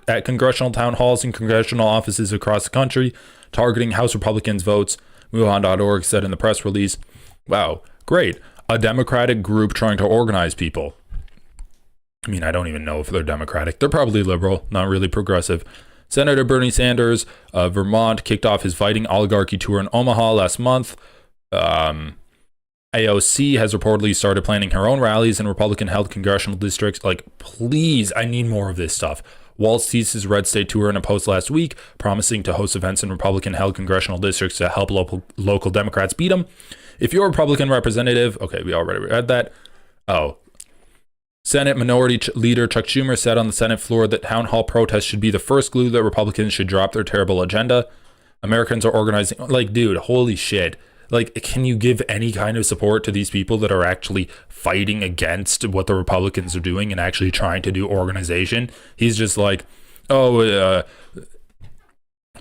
at congressional town halls and congressional offices across the country, targeting House Republicans' votes. MoveOn.org said in the press release, wow, great. A Democratic group trying to organize people. I mean, I don't even know if they're Democratic. They're probably liberal, not really progressive. Senator Bernie Sanders of Vermont kicked off his Fighting Oligarchy tour in Omaha last month. AOC has reportedly started planning her own rallies in Republican-held congressional districts. Like, please, I need more of this stuff. Walz teased his red state tour in a post last week, promising to host events in Republican-held congressional districts to help local Democrats beat him. If you're a Republican representative, okay, we already read that. Oh. Senate Minority Leader Chuck Schumer said on the Senate floor that town hall protests should be the first clue that Republicans should drop their terrible agenda. Americans are organizing. Like, dude, holy shit. Like, can you give any kind of support to these people that are actually fighting against what the Republicans are doing and actually trying to do organization? He's just like,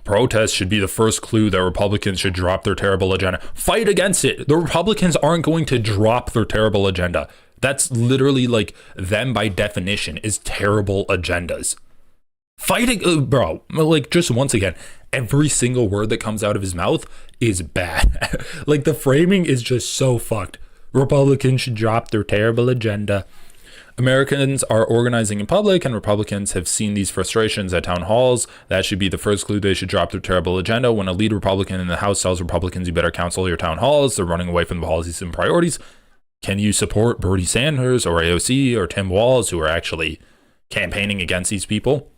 protests should be the first clue that Republicans should drop their terrible agenda. Fight against it. The Republicans aren't going to drop their terrible agenda. That's literally like them by definition is terrible agendas. Fighting, bro, like just once again, every single word that comes out of his mouth is bad. Like the framing is just so fucked. Republicans should drop their terrible agenda. Americans are organizing in public, and Republicans have seen these frustrations at town halls. That should be the first clue they should drop their terrible agenda. When a lead Republican in the House tells Republicans you better counsel your town halls, they're running away from the policies and priorities. Can you support Bernie Sanders or AOC or Tim Walz, who are actually campaigning against these people?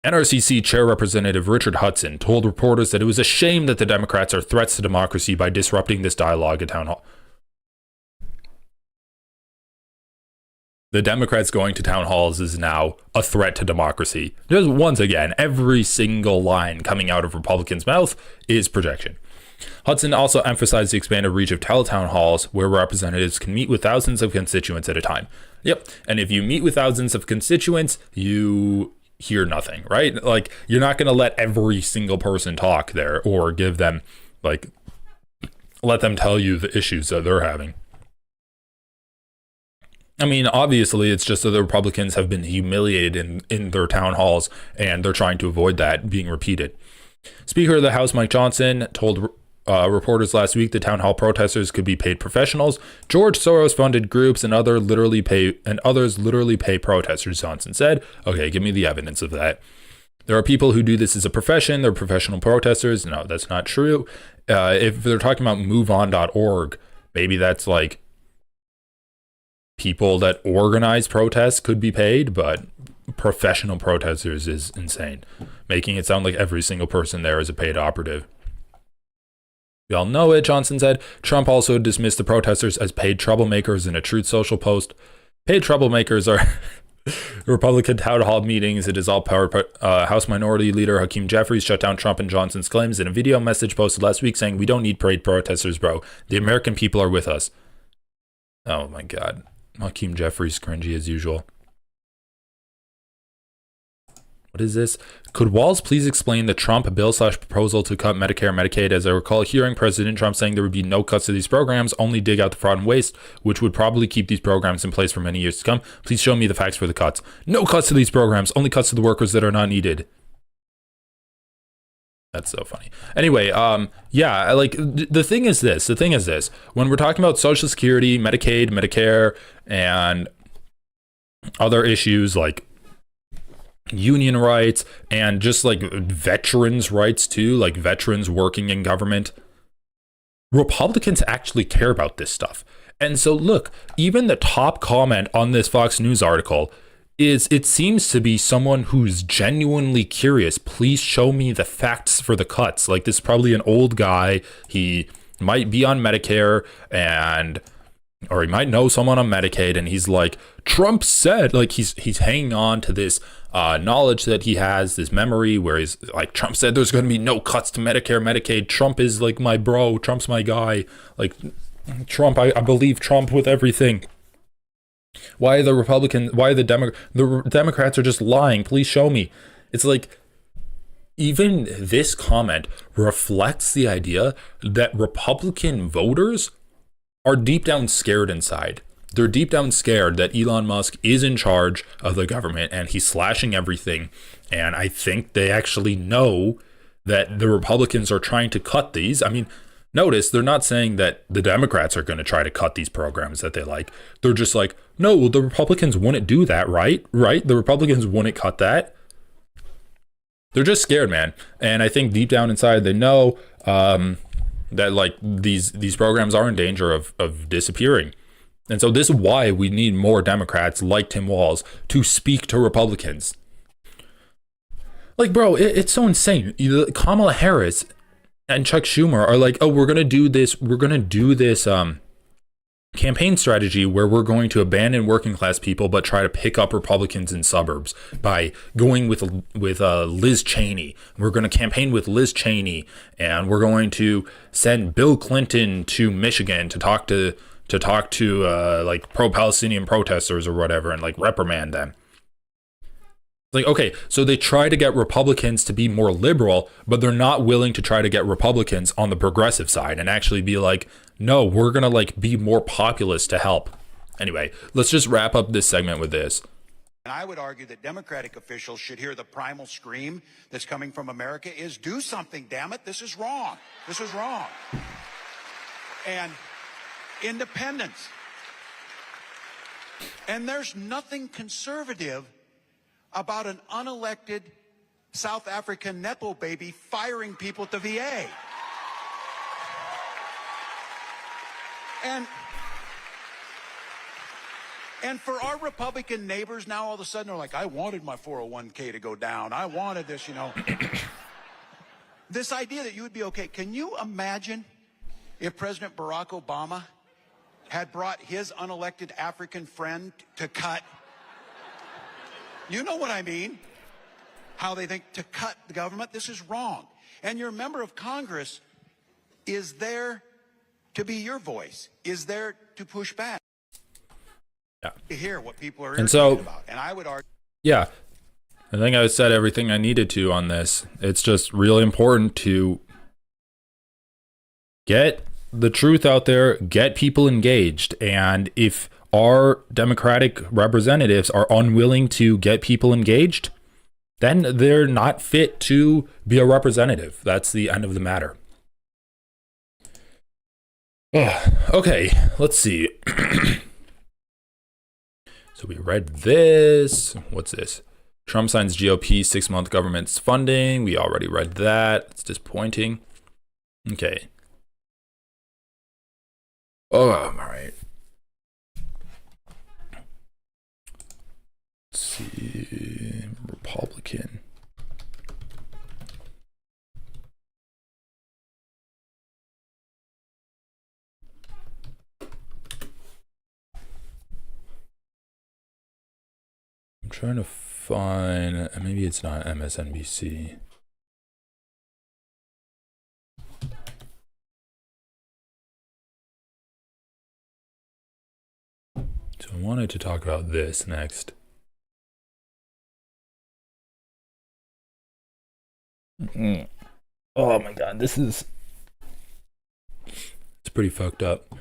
NRCC Chair Representative Richard Hudson told reporters that it was a shame that the Democrats are threats to democracy by disrupting this dialogue at town hall. The Democrats going to town halls is now a threat to democracy. Just once again, every single line coming out of Republicans' mouth is projection. Hudson also emphasized the expanded reach of teletown halls where representatives can meet with thousands of constituents at a time. Yep. And if you meet with thousands of constituents, you hear nothing, right? Like, you're not going to let every single person talk there or give them, like, let them tell you the issues that they're having. I mean, obviously, it's just that the Republicans have been humiliated in their town halls, and they're trying to avoid that being repeated. Speaker of the House Mike Johnson told reporters last week the town hall protesters could be paid professionals, George Soros-funded groups, and others literally pay protesters. Johnson said, "Okay, give me the evidence of that. There are people who do this as a profession. They're professional protesters." No, that's not true. If they're talking about MoveOn.org, maybe that's like people that organize protests could be paid, but professional protesters is insane, making it sound like every single person there is a paid operative. We all know it, Johnson said. Trump also dismissed the protesters as paid troublemakers in a Truth Social post. Paid troublemakers are Republican town hall meetings. It is all powered by House Minority Leader Hakeem Jeffries shut down Trump and Johnson's claims in a video message posted last week saying, "We don't need paid protesters, bro. The American people are with us." Oh my God. Hakeem Jeffries cringy as usual. What is this? Could Walz please explain the Trump bill/proposal to cut Medicare and Medicaid? As I recall hearing President Trump saying there would be no cuts to these programs, only dig out the fraud and waste, which would probably keep these programs in place for many years to come. Please show me the facts for the cuts. No cuts to these programs, only cuts to the workers that are not needed. That's so funny. Anyway, yeah, like the thing is this. When we're talking about Social Security, Medicaid, Medicare, and other issues like union rights and just like veterans' rights too, like veterans working in government, Republicans actually care about this stuff. And so look, even the top comment on this Fox News article is, it seems to be someone who's genuinely curious. Please show me the facts for the cuts. Like, this is probably an old guy. He might be on Medicare or he might know someone on Medicaid, and he's like, Trump said, like he's hanging on to this knowledge that he has, this memory where he's like, Trump said there's going to be no cuts to Medicare, Medicaid. Trump is like my bro. Trump's my guy. Like, Trump, I believe Trump with everything. Why are the Democrats are just lying? Please show me. It's like, even this comment reflects the idea that Republican voters are deep down scared inside. They're deep down scared that Elon Musk is in charge of the government and he's slashing everything. And I think they actually know that the Republicans are trying to cut these. I mean, notice they're not saying that the Democrats are going to try to cut these programs that they like. They're just like, no, well, the Republicans wouldn't do that, right? Right? The Republicans wouldn't cut that. They're just scared, man. And I think deep down inside they know that like these programs are in danger of disappearing. And so this is why we need more Democrats like Tim Walz to speak to Republicans. Like, bro, it's so insane. Kamala Harris and Chuck Schumer are like, oh, we're gonna do this campaign strategy where we're going to abandon working class people but try to pick up Republicans in suburbs by going with Liz Cheney. We're going to campaign with Liz Cheney, and we're going to send Bill Clinton to Michigan to talk to like pro-Palestinian protesters or whatever and like reprimand them. Like, okay, so they try to get Republicans to be more liberal, but they're not willing to try to get Republicans on the progressive side and actually be like, no, we're going to like be more populist to help. Anyway, let's just wrap up this segment with this. And I would argue that Democratic officials should hear the primal scream that's coming from America is, do something, damn it. This is wrong. This is wrong. And independence. And there's nothing conservative about an unelected South African Nepo baby firing people at the VA. And for our Republican neighbors now, all of a sudden they're like, I wanted my 401k to go down. I wanted this, you know. This idea that you would be okay. Can you imagine if President Barack Obama had brought his unelected African friend to cut? You know what I mean? How they think to cut the government. This is wrong. And you're a member of Congress. is there to be your voice, is there to push back. Yeah. To hear what people are And so, about. And I would argue. Yeah. I think I said everything I needed to on this. It's just really important to get the truth out there, get people engaged. And if our Democratic representatives are unwilling to get people engaged, then they're not fit to be a representative. That's the end of the matter. Okay, let's see. So we read this. What's this? Trump signs GOP 6-month government's funding. We already read that. It's disappointing. Okay. Oh, all right. Let's see. Republican. I'm trying to find, maybe it's not MSNBC. So I wanted to talk about this next. Oh my God, it's pretty fucked up.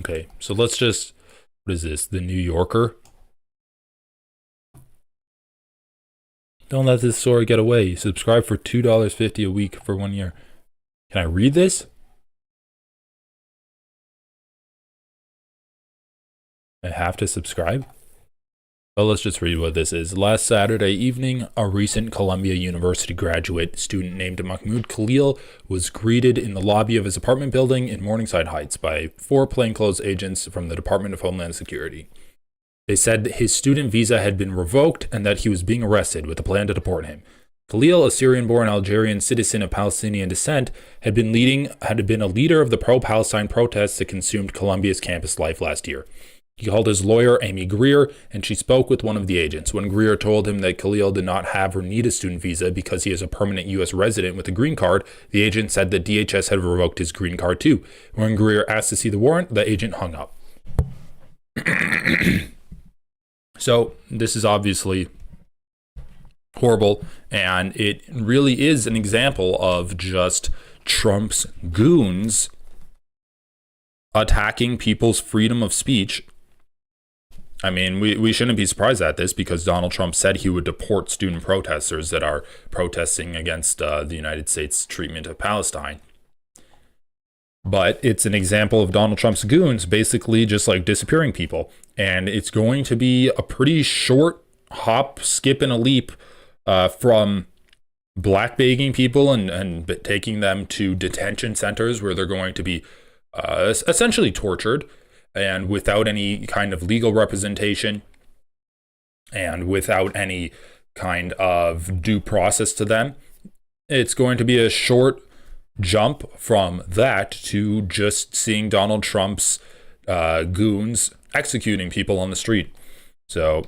Okay, so let's just, what is this? The New Yorker? Don't let this story get away. Subscribe for $2.50 a week for 1 year. Can I read this? I have to subscribe? Well, let's just read what this is. Last Saturday evening, a recent Columbia University graduate student named Mahmoud Khalil was greeted in the lobby of his apartment building in Morningside Heights by 4 plainclothes agents from the Department of Homeland Security. They said that his student visa had been revoked and that he was being arrested with a plan to deport him. Khalil, a Syrian-born Algerian citizen of Palestinian descent, had been a leader of the pro-Palestine protests that consumed Columbia's campus life last year. He called his lawyer, Amy Greer, and she spoke with one of the agents. When Greer told him that Khalil did not have or need a student visa because he is a permanent U.S. resident with a green card, the agent said that DHS had revoked his green card too. When Greer asked to see the warrant, the agent hung up. So this is obviously horrible, and it really is an example of just Trump's goons attacking people's freedom of speech. I mean, we shouldn't be surprised at this because Donald Trump said he would deport student protesters that are protesting against the United States treatment of Palestine. But it's an example of Donald Trump's goons basically just like disappearing people. And it's going to be a pretty short hop, skip, and a leap from blackbagging people and taking them to detention centers where they're going to be essentially tortured and without any kind of legal representation and without any kind of due process to them. It's going to be a short jump from that to just seeing Donald Trump's goons executing people on the street. So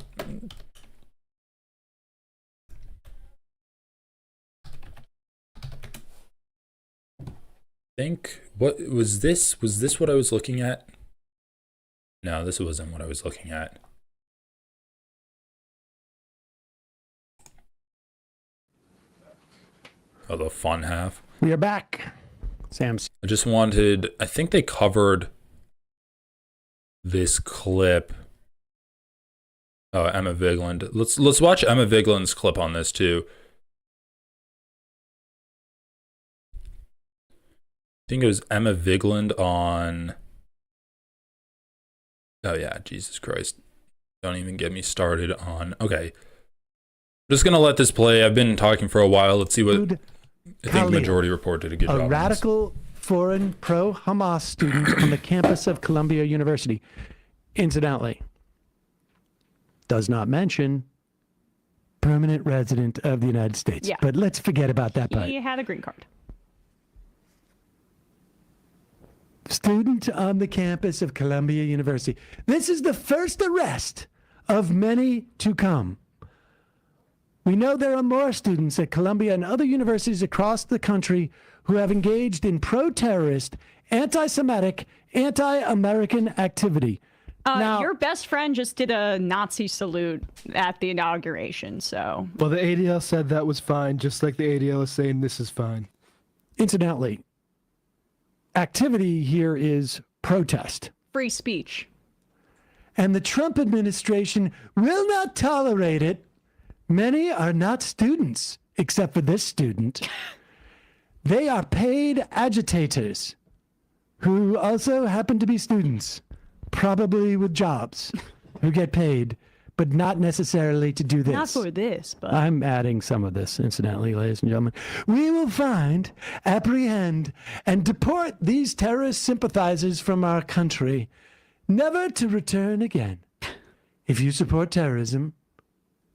think, what was this? Was this what I was looking at? No, this wasn't what I was looking at. Oh, the fun half. We are back. Sam's. I just wanted, I think they covered this clip. Oh, Emma Vigeland. Let's watch Emma Vigeland's clip on this too. I think it was Emma Vigeland on, oh yeah, Jesus Christ. Don't even get me started on, okay. I'm just gonna let this play. I've been talking for a while. Let's see what, I think Majority Report did a good job. A radical foreign pro-Hamas student on the campus of Columbia University. Incidentally, does not mention permanent resident of the United States. Yeah. But let's forget about that part. He had a green card. Student on the campus of Columbia University. This is the first arrest of many to come We know there are more students at Columbia and other universities across the country who have engaged in pro-terrorist, anti-Semitic, anti-American activity. Now, your best friend just did a Nazi salute at the inauguration, so. Well, the ADL said that was fine, just like the ADL is saying this is fine. incidentally, activity here is protest. Free speech. And the Trump administration will not tolerate it. Many are not students, except for this student. They are paid agitators who also happen to be students, probably with jobs, who get paid, but not necessarily to do this. Not for this, but... I'm adding some of this, incidentally, ladies and gentlemen. We will find, apprehend, and deport these terrorist sympathizers from our country, never to return again. If you support terrorism,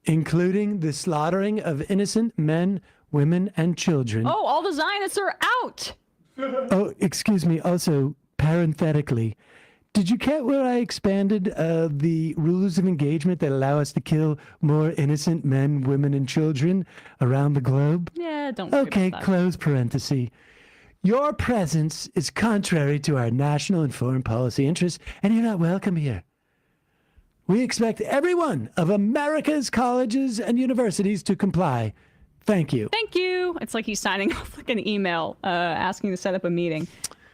including the slaughtering of innocent men, women, and children... Oh, all the Zionists are out! Oh, excuse me. Also, parenthetically, did you get where I expanded the rules of engagement that allow us to kill more innocent men, women, and children around the globe? Yeah, don't worry Okay, about that. close parenthesis. Your presence is contrary to our national and foreign policy interests, and you're not welcome here. We expect every one of America's colleges and universities to comply. Thank you. Thank you. It's like he's signing off like an email asking to set up a meeting.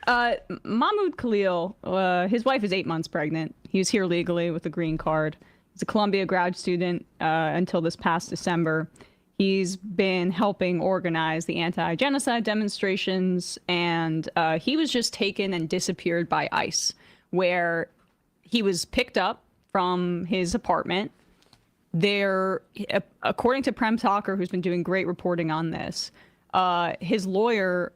Mahmoud Khalil, his wife is 8 months pregnant. He was here legally with a green card. He's a Columbia grad student until this past December. He's been helping organize the anti-genocide demonstrations, and he was just taken and disappeared by ICE, where he was picked up from his apartment. There, according to Prem Talker, who's been doing great reporting on this, his lawyer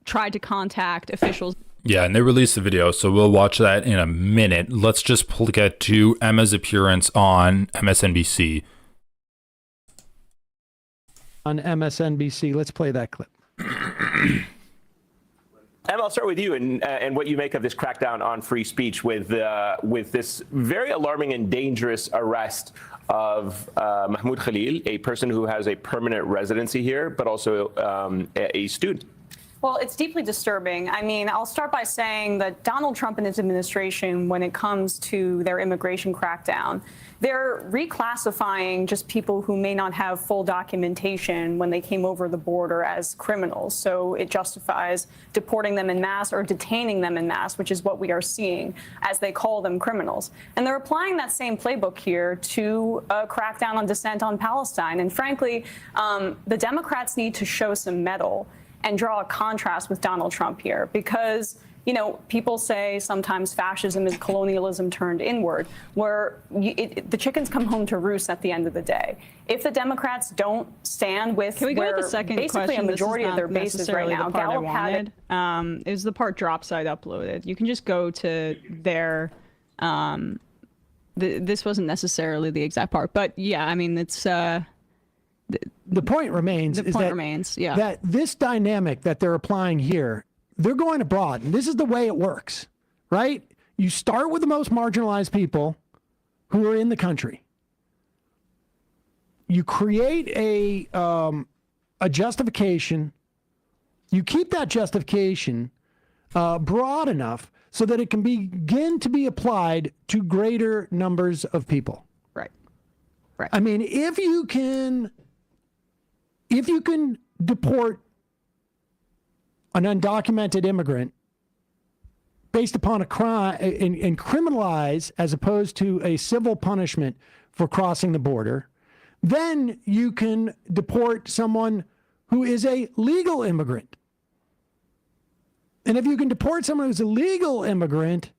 tried to contact officials. Yeah, and they released the video, so we'll watch that in a minute. Let's just get to Emma's appearance on MSNBC. On MSNBC, let's play that clip. Emma, I'll start with you and what you make of this crackdown on free speech with this very alarming and dangerous arrest of Mahmoud Khalil, a person who has a permanent residency here, but also a student. Well, it's deeply disturbing. I mean, I'll start by saying that Donald Trump and his administration, when it comes to their immigration crackdown, they're reclassifying just people who may not have full documentation when they came over the border as criminals. So it justifies deporting them en masse or detaining them en masse, which is what we are seeing as they call them criminals. And they're applying that same playbook here to a crackdown on dissent on Palestine. And frankly, the Democrats need to show some mettle and draw a contrast with Donald Trump here, because, you know, people say sometimes fascism is colonialism turned inward, where the chickens come home to roost at the end of the day. If the Democrats don't stand with Can we go to the second basically question? a majority of their bases right now, the part Gallup I had wanted. Is the part drop side uploaded? You can just go to their. This wasn't necessarily the exact part, but yeah, I mean it's. The point remains that this dynamic that they're applying here, they're going abroad, and this is the way it works, right? You start with the most marginalized people who are in the country. You create a justification. You keep that justification broad enough so that it can begin to be applied to greater numbers of people. Right. I mean, if you can deport an undocumented immigrant based upon a crime and criminalize as opposed to a civil punishment for crossing the border, then you can deport someone who is a legal immigrant. And if you can deport someone who's a legal immigrant,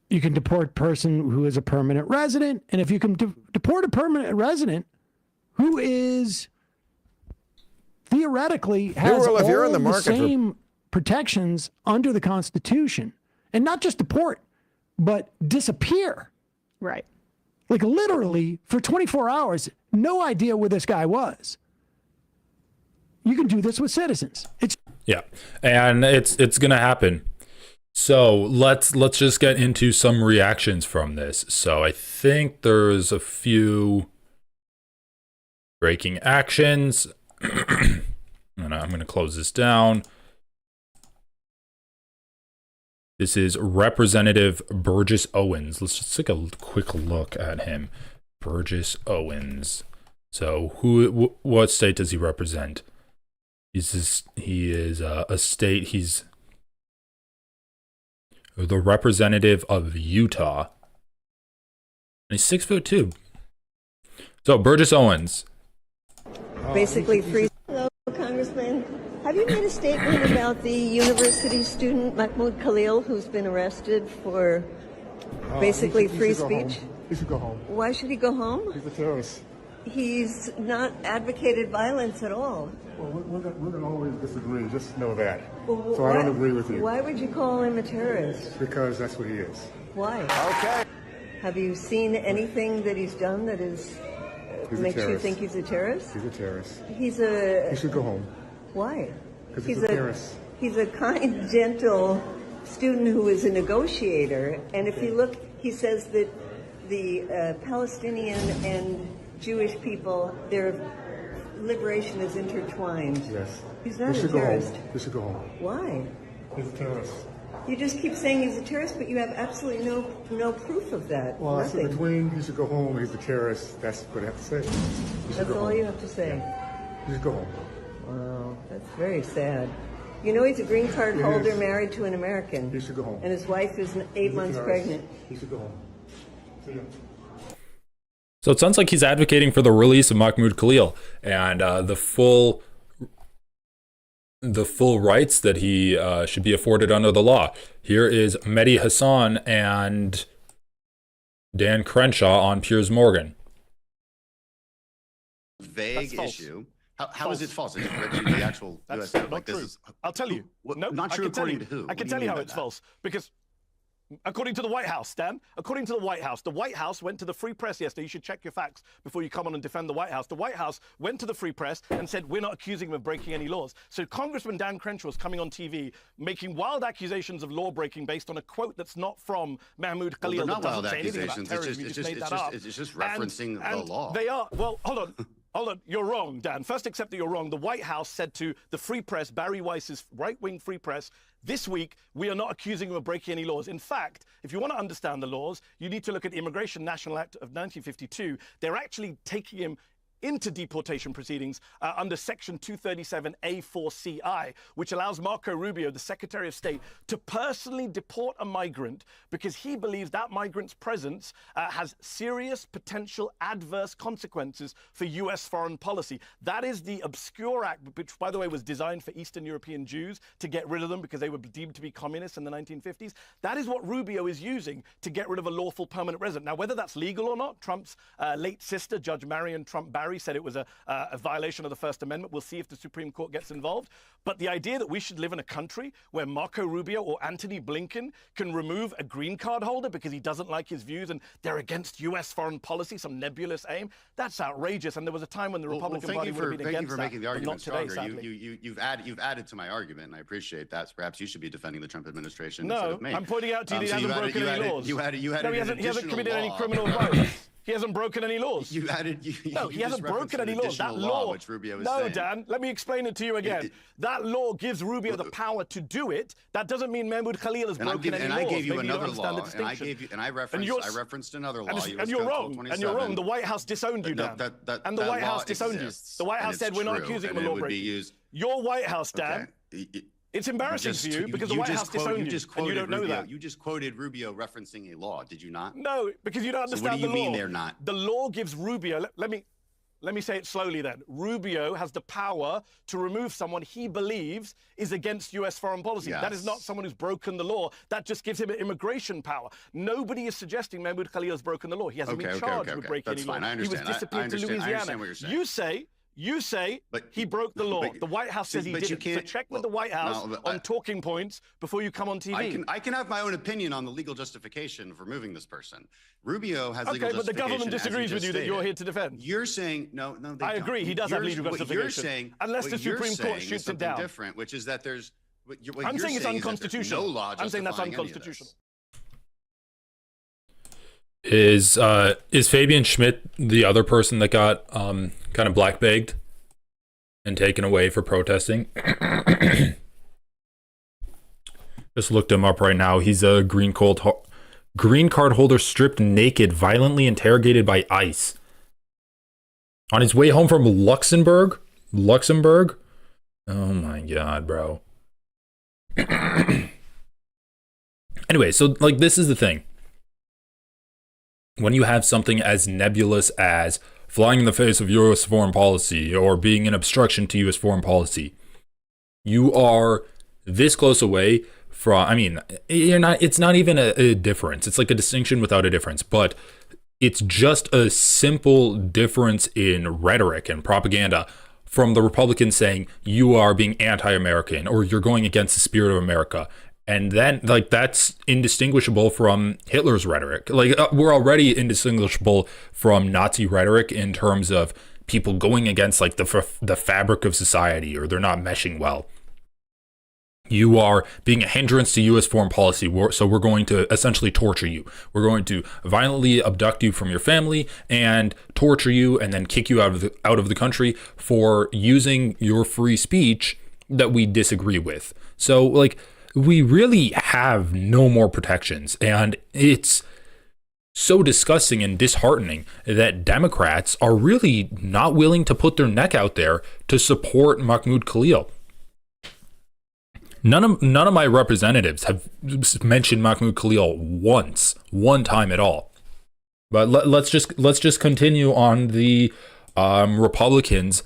you can deport a person who is a permanent resident. And if you can deport a permanent resident who is theoretically has all the same protections under the Constitution, and not just deport, but disappear. Right. Like literally for 24 hours, no idea where this guy was. You can do this with citizens. Yeah, and it's gonna happen. So let's just get into some reactions from this. So I think there's a few Breaking actions. And I'm going to close this down. This is Representative Burgess Owens. Let's just take a quick look at him. Burgess Owens. So what state does he represent? He is a state. He's the representative of Utah. And he's 6'2". So Burgess Owens. Basically free. Hello, Congressman. Have you made a statement about the university student Mahmoud Khalil, who's been arrested for basically free speech? He should go home. Why should he go home? He's a terrorist. He's not advocated violence at all. Well, we're going to always disagree. Just know that. Well, so I don't agree with you. Why would you call him a terrorist? Because that's what he is. Why? Okay. Have you seen anything that he's done that makes you think he's a terrorist? He's a terrorist. He should go home. Why? Because he's a terrorist. He's a kind, gentle student who is a negotiator. And if you look, he says that the Palestinian and Jewish people, their liberation is intertwined. Yes. He's not a terrorist. He should go home. Why? He's a terrorist. You just keep saying he's a terrorist, but you have absolutely no proof of that. Well, Nothing. between he should go home, he's a terrorist. That's what I have to say. That's all you have to say. He should go home. Wow, that's very sad. You know, he's a green card holder married to an American. He should go home. And his wife is 8 months pregnant. He should go home. See ya. So it sounds like he's advocating for the release of Mahmoud Khalil and the full rights that he should be afforded under the law. Here is Mehdi Hassan and Dan Crenshaw on Piers Morgan. Vague issue. How is it false? It's read to the actual U.S. Not true. I'll tell you. No, not true according to who? I can tell you how it's false. Because according to the White House, Dan, according to the White House went to the Free Press yesterday. You should check your facts before you come on and defend the White House. The White House went to the Free Press and said, we're not accusing him of breaking any laws. So Congressman Dan Crenshaw is coming on TV making wild accusations of law breaking based on a quote that's not from Mahmoud Khalil. Well, they're not wild accusations. It's just referencing the law. They are. Well, hold on. Hold on, you're wrong, Dan. First, accept that you're wrong. The White House said to the Free Press, Barry Weiss's right-wing Free Press, this week, we are not accusing him of breaking any laws. In fact, if you want to understand the laws, you need to look at the Immigration National Act of 1952. They're actually taking him into deportation proceedings under Section 237A4CI, which allows Marco Rubio, the Secretary of State, to personally deport a migrant because he believes that migrant's presence has serious potential adverse consequences for U.S. foreign policy. That is the obscure act, which, by the way, was designed for Eastern European Jews to get rid of them because they were deemed to be communists in the 1950s. That is what Rubio is using to get rid of a lawful permanent resident. Now, whether that's legal or not, Trump's late sister, Judge Marion Trump Barry, said it was a violation of the First Amendment. We'll see if the Supreme Court gets involved. But the idea that we should live in a country where Marco Rubio or Antony Blinken can remove a green card holder because he doesn't like his views and they're against U.S. foreign policy, some nebulous aim, that's outrageous. And there was a time when the Republican Party would have been against that. Thank you for making the argument today, stronger. You've added to my argument, and I appreciate that. Perhaps you should be defending the Trump administration instead of me. I'm pointing out to you that he hasn't broken any laws. You added he hasn't committed any criminal violence. He hasn't broken any laws. He hasn't broken any laws. That law, which Rubio is no, saying. Dan, let me explain it to you again. That law gives Rubio the power to do it. That doesn't mean Mahmoud Khalil has broken any laws. And I gave you Maybe another don't law, understand the distinction. I referenced another law. And you're wrong. And you're wrong. The White House disowned you, Dan. And the White House disowned you. The White House said we're not accusing him of law breaking. Your White House, Dan. It's embarrassing for you because the White House disowned you, and you don't know that. You just quoted Rubio referencing a law, did you not? No, because you don't understand the law. So what do you mean they're not? The law gives Rubio, let me say it slowly then. Rubio has the power to remove someone he believes is against U.S. foreign policy. Yes. That is not someone who's broken the law. That just gives him immigration power. Nobody is suggesting Mahmoud Khalil has broken the law. He hasn't been charged with breaking any law. I understand. He was disappeared to Louisiana. I understand what you're saying. You say he broke the law. The White House says he didn't. So check with the White House on talking points before you come on TV. I can have my own opinion on the legal justification for removing this person. Rubio has legal justification. Okay, but the government disagrees with you that you're here to defend. You're saying no. I agree. He does have legal justification. You're saying unless the Supreme Court shoots him down. Different, which is that there's. I'm saying it's unconstitutional. No law I'm saying that's justifying any of unconstitutional. this. Is Fabian Schmidt the other person that got kind of blackbagged and taken away for protesting? Just looked him up right now. He's a green card holder stripped naked, violently interrogated by ICE on his way home from Luxembourg. Oh my god, bro. Anyway, so like this is the thing. When you have something as nebulous as flying in the face of U.S. foreign policy or being an obstruction to U.S. foreign policy, you are this close away from, I mean, it's not even a difference. It's like a distinction without a difference, but it's just a simple difference in rhetoric and propaganda from the Republicans saying you are being anti-American or you're going against the spirit of America. And then, like, that's indistinguishable from Hitler's rhetoric. Like, we're already indistinguishable from Nazi rhetoric in terms of people going against, like, the fabric of society, or they're not meshing well. You are being a hindrance to U.S. foreign policy, so we're going to essentially torture you. We're going to violently abduct you from your family and torture you and then kick you out of the country for using your free speech that we disagree with. So, like, we really have no more protections, and it's so disgusting and disheartening that Democrats are really not willing to put their neck out there to support Mahmoud Khalil. None of my representatives have mentioned Mahmoud Khalil one time at all. But let's just continue on the Republicans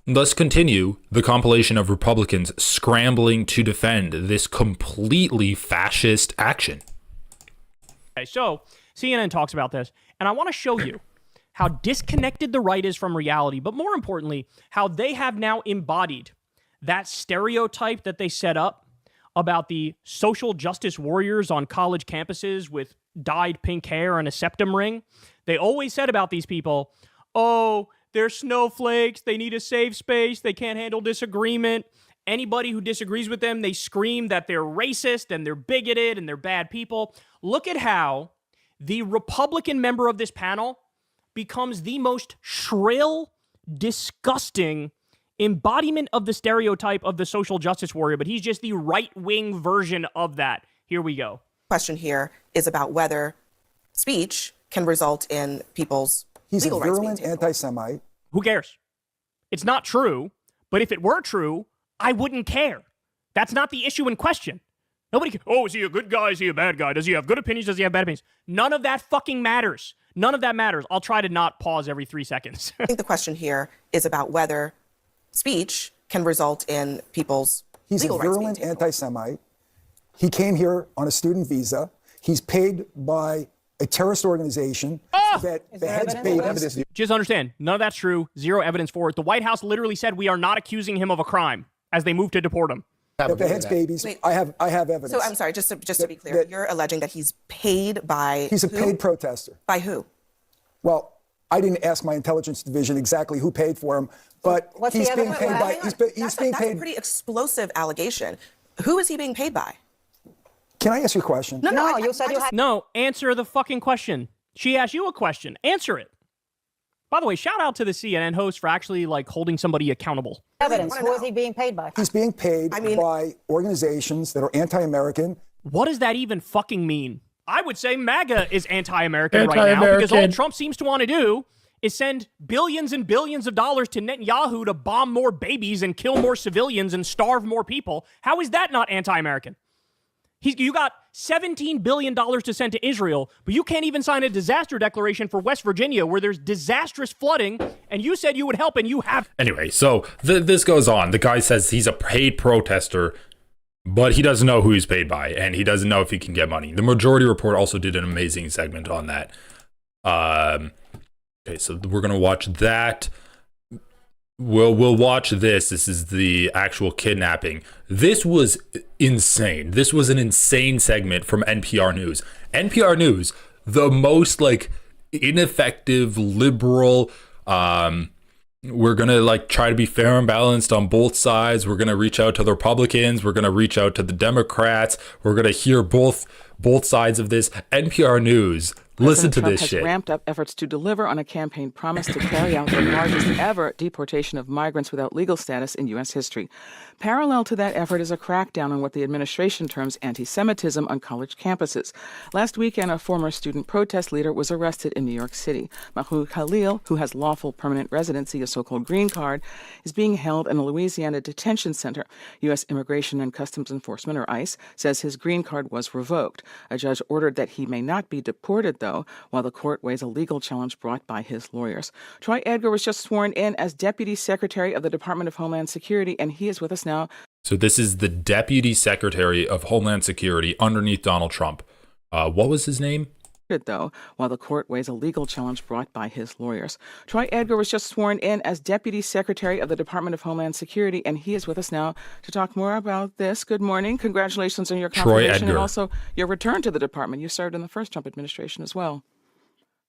let's continue the compilation of Republicans scrambling to defend this completely fascist action. Okay, so CNN talks about this, and I want to show you how disconnected the right is from reality, but more importantly, how they have now embodied that stereotype that they set up about the social justice warriors on college campuses with dyed pink hair and a septum ring. They always said about these people, oh, they're snowflakes, they need a safe space, they can't handle disagreement. Anybody who disagrees with them, they scream that they're racist and they're bigoted and they're bad people. Look at how the Republican member of this panel becomes the most shrill, disgusting embodiment of the stereotype of the social justice warrior, but he's just the right-wing version of that. Here we go. Question here is about whether speech can result in people's He's a legal rights being virulent taken. anti-Semite. Who cares? It's not true, but if it were true, I wouldn't care. That's not the issue in question. Nobody can, oh, is he a good guy? Is he a bad guy? Does he have good opinions? Does he have bad opinions? None of that fucking matters. None of that matters. I'll try to not pause every 3 seconds. I think the question here is about whether speech can result in people's He's legal a rights being virulent taken. anti-Semite. He came here on a student visa. He's paid by a terrorist organization that beheads babies. Just understand, none of that's true. Zero evidence for it. The White House literally said we are not accusing him of a crime as they move to deport him. That beheads babies. Wait. I have evidence. So I'm sorry, just to be clear, you're alleging that he's paid by He's a who? paid protester. By who? Well, I didn't ask my intelligence division exactly who paid for him, but What's he's the other being one? paid by. Hang on. He's being That's a paid. pretty explosive allegation. Who is he being paid by? Can I ask you a question? No, you said you had. No, answer the fucking question. She asked you a question. Answer it. By the way, shout out to the CNN host for actually like holding somebody accountable. Evidence. Who is he being paid by? He's being paid by organizations that are anti-American. What does that even fucking mean? I would say MAGA is anti-American right now because all Trump seems to want to do is send billions and billions of dollars to Netanyahu to bomb more babies and kill more civilians and starve more people. How is that not anti-American? You got $17 billion to send to Israel, but you can't even sign a disaster declaration for West Virginia where there's disastrous flooding, and you said you would help, and you have. Anyway, so this goes on. The guy says he's a paid protester, but he doesn't know who he's paid by, and he doesn't know if he can get money. The Majority Report also did an amazing segment on that. Okay, so we're going to watch that. We'll watch this. This is the actual kidnapping. This was insane. This was an insane segment from NPR News. NPR News, the most like ineffective liberal We're going to like try to be fair and balanced on both sides. We're going to reach out to the Republicans. We're going to reach out to the Democrats. We're going to hear both sides of this. NPR News. Listen to Trump this has shit. Ramped up efforts to deliver on a campaign promise to carry out the largest ever deportation of migrants without legal status in U.S. history. Parallel to that effort is a crackdown on what the administration terms anti-Semitism on college campuses. Last weekend, a former student protest leader was arrested in New York City. Mahmoud Khalil, who has lawful permanent residency, a so-called green card, is being held in a Louisiana detention center. U.S. Immigration and Customs Enforcement, or ICE, says his green card was revoked. A judge ordered that he may not be deported, though, while the court weighs a legal challenge brought by his lawyers. Troy Edgar was just sworn in as Deputy Secretary of the Department of Homeland Security, and he is with us now. So this is the Deputy Secretary of Homeland Security underneath Donald Trump. What was his name? Though, while the court weighs a legal challenge brought by his lawyers. Troy Edgar was just sworn in as Deputy Secretary of the Department of Homeland Security, and he is with us now to talk more about this. Good morning. Congratulations on your confirmation and also your return to the department. You served in the first Trump administration as well.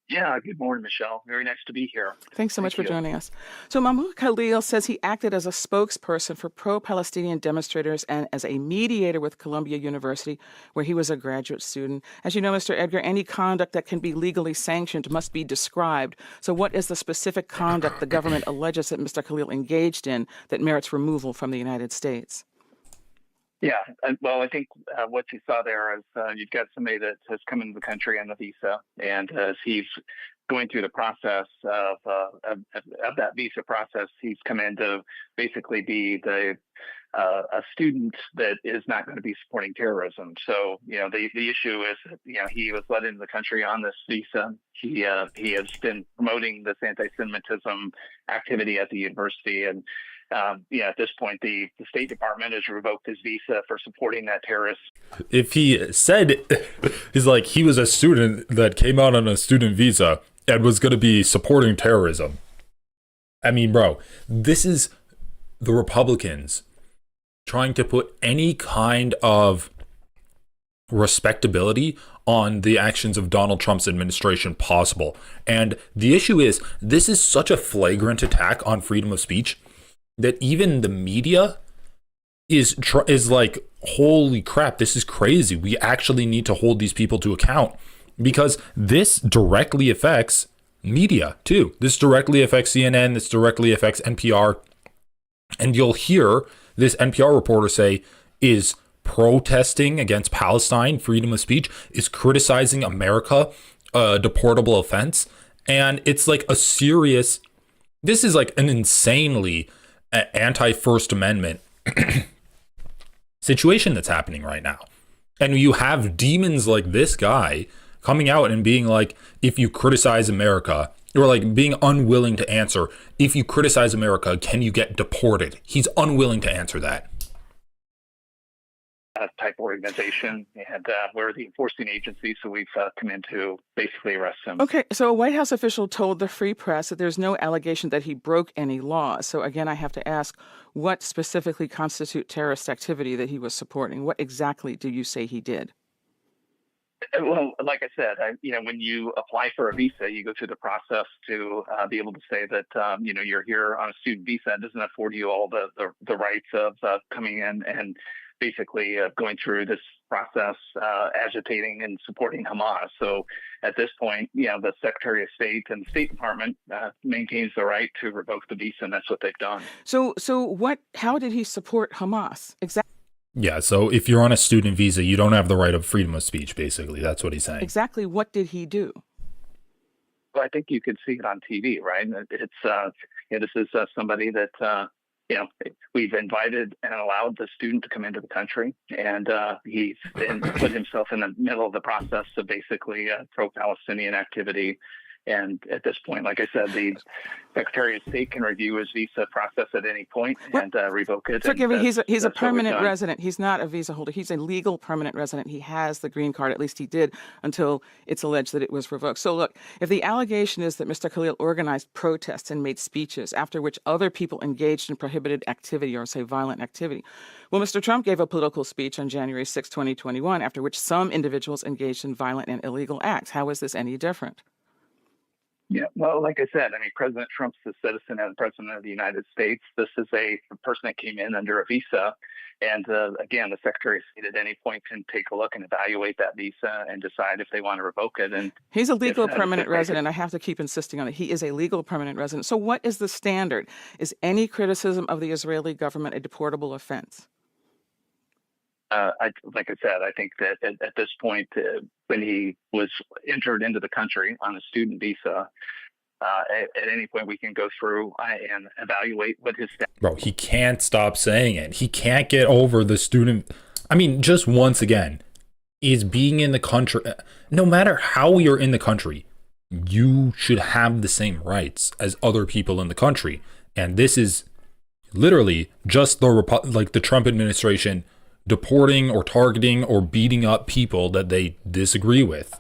Yeah, good morning, Michelle. Very nice to be here. Thanks so much for joining us. So Mahmoud Khalil says he acted as a spokesperson for pro-Palestinian demonstrators and as a mediator with Columbia University, where he was a graduate student. As you know, Mr. Edgar, any conduct that can be legally sanctioned must be described. So what is the specific conduct the government alleges that Mr. Khalil engaged in that merits removal from the United States? Yeah, well, I think what you saw there is you've got somebody that has come into the country on a visa, and as he's going through the process of that visa process, he's come in to basically be a student that is not going to be supporting terrorism. So, the issue is, he was let into the country on this visa. He has been promoting this anti-Semitism activity at the university, and at this point, the State Department has revoked his visa for supporting that terrorist. If he said he was a student that came out on a student visa and was going to be supporting terrorism. I mean, bro, this is the Republicans trying to put any kind of respectability on the actions of Donald Trump's administration possible. And the issue is, this is such a flagrant attack on freedom of speech that even the media is like, holy crap, this is crazy. We actually need to hold these people to account, because this directly affects media too. This directly affects CNN. This directly affects NPR. And you'll hear this NPR reporter say, is protesting against Palestine freedom of speech? Is criticizing America a deportable offense? And it's like a serious, this is like an insanely anti-First Amendment situation that's happening right now. And you have demons like this guy coming out and being like, if you criticize America, or like being unwilling to answer, if you criticize America, can you get deported? He's unwilling to answer that. Type organization, and we're the enforcing agency, so we've come in to basically arrest him. Okay, so a White House official told the Free Press that there's no allegation that he broke any laws. So again, I have to ask, what specifically constitute terrorist activity that he was supporting? What exactly do you say he did? Well, like I said, when you apply for a visa, you go through the process to be able to say that, you're here on a student visa. It doesn't afford you all the rights of coming in and basically going through this process, agitating and supporting Hamas. So at this point, the Secretary of State and the State Department maintains the right to revoke the visa, and that's what they've done. So how did he support Hamas? Exactly. Yeah, so if you're on a student visa, you don't have the right of freedom of speech, basically. That's what he's saying. Exactly what did he do? Well, I think you could see it on TV, right? It's this is somebody that we've invited and allowed the student to come into the country, and he's put himself in the middle of the process of basically pro-Palestinian activity. And at this point, like I said, the Secretary of State can review his visa process at any point and revoke it. Forgive me, he's a permanent resident. He's not a visa holder. He's a legal permanent resident. He has the green card, at least he did, until it's alleged that it was revoked. So look, if the allegation is that Mr. Khalil organized protests and made speeches after which other people engaged in prohibited activity, or say violent activity, well, Mr. Trump gave a political speech on January 6, 2021, after which some individuals engaged in violent and illegal acts. How is this any different? Yeah, well, like I said, I mean, President Trump's a citizen and president of the United States. This is a person that came in under a visa. And again, the Secretary of State at any point can take a look and evaluate that visa and decide if they want to revoke it. And he's a legal permanent resident. I have to keep insisting on it. He is a legal permanent resident. So what is the standard? Is any criticism of the Israeli government a deportable offense? Like I said, I think that at this point, when he was entered into the country on a student visa, at any point we can go through and evaluate what his status. Bro, he can't stop saying it. He can't get over the student. I mean, just once again, is being in the country, no matter how you're in the country, you should have the same rights as other people in the country. And this is literally just the Trump administration deporting or targeting or beating up people that they disagree with.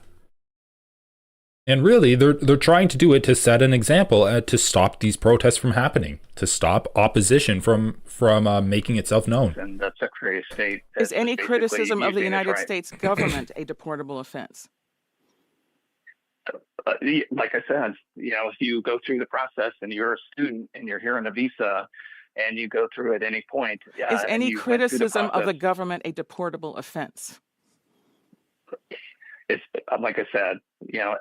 And really, they're trying to do it to set an example to stop these protests from happening, to stop opposition from making itself known. And the Secretary of State is any criticism of the United States government a deportable offense? Like I said, if you go through the process and you're a student and you're here on a visa, and you go through at any point. Is any criticism of the government a deportable offense? It's like I said,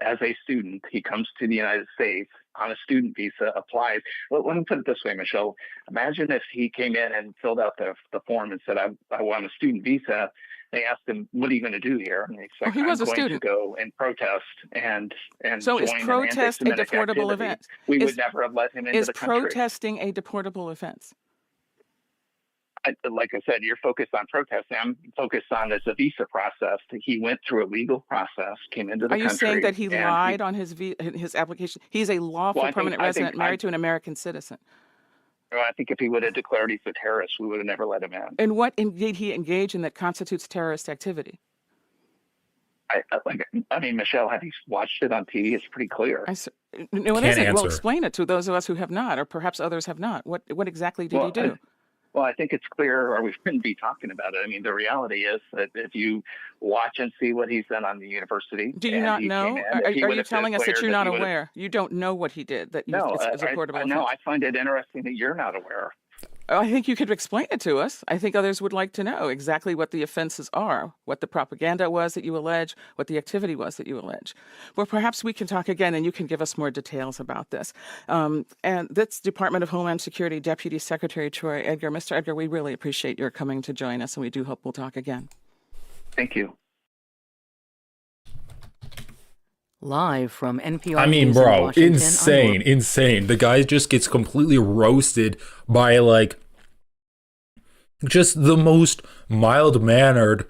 as a student, he comes to the United States on a student visa, applies. Well, let me put it this way, Michelle. Imagine if he came in and filled out the form and said, I want a student visa. They asked him, what are you going to do here? And he's like, he was I'm a going student. to go and protest and so join is protest a deportable activity. Event? We would never have let him into the country. Is protesting a deportable offense? Like I said, you're focused on protesting. I'm focused on this visa process. He went through a legal process, came into the country. Are you saying that he lied on his application? He's a lawful permanent resident married to an American citizen. I think if he would have declared he's a terrorist, we would have never let him in. And what did he engage in that constitutes terrorist activity? I mean, Michelle, have you watched it on TV? It's pretty clear. No, it isn't. Well, explain it to those of us who have not, or perhaps others have not. What exactly did he do? Well, I think it's clear, or we shouldn't be talking about it. I mean, the reality is that if you watch and see what he's done on the university. Do you not know? Are you telling us that you're not aware? You don't know what he did? It's a reportable offense? No, I find it interesting that you're not aware. I think you could explain it to us. I think others would like to know exactly what the offenses are, what the propaganda was that you allege, what the activity was that you allege. Well, perhaps we can talk again and you can give us more details about this. And that's Department of Homeland Security Deputy Secretary Troy Edgar. Mr. Edgar, we really appreciate your coming to join us, and we do hope we'll talk again. Thank you. Live from NPR. I mean, bro, insane. The guy just gets completely roasted by just the most mild-mannered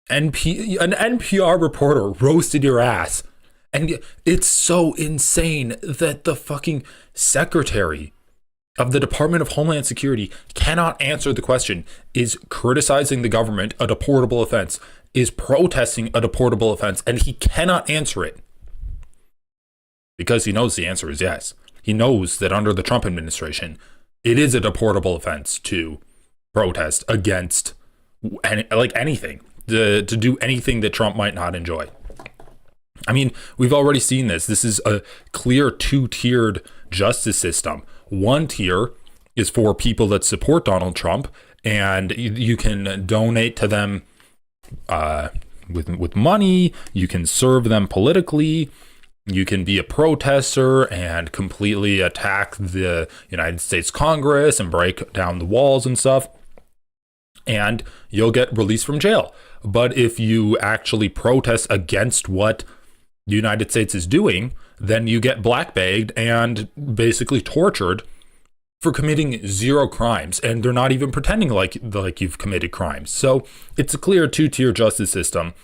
an NPR reporter roasted your ass. And it's so insane that the fucking secretary of the Department of Homeland Security cannot answer the question, is criticizing the government a deportable offense? Is protesting a deportable offense? And he cannot answer it because he knows the answer is yes. He knows that under the Trump administration, it is a deportable offense to protest against anything, to do anything that Trump might not enjoy. I mean, we've already seen this. This is a clear two-tiered justice system. One tier is for people that support Donald Trump, and you can donate to them with money. You can serve them politically. You can be a protester and completely attack the United States Congress and break down the walls and stuff, and you'll get released from jail. But if you actually protest against what the United States is doing, then you get blackbagged and basically tortured for committing zero crimes, and they're not even pretending like you've committed crimes. So it's a clear two-tier justice system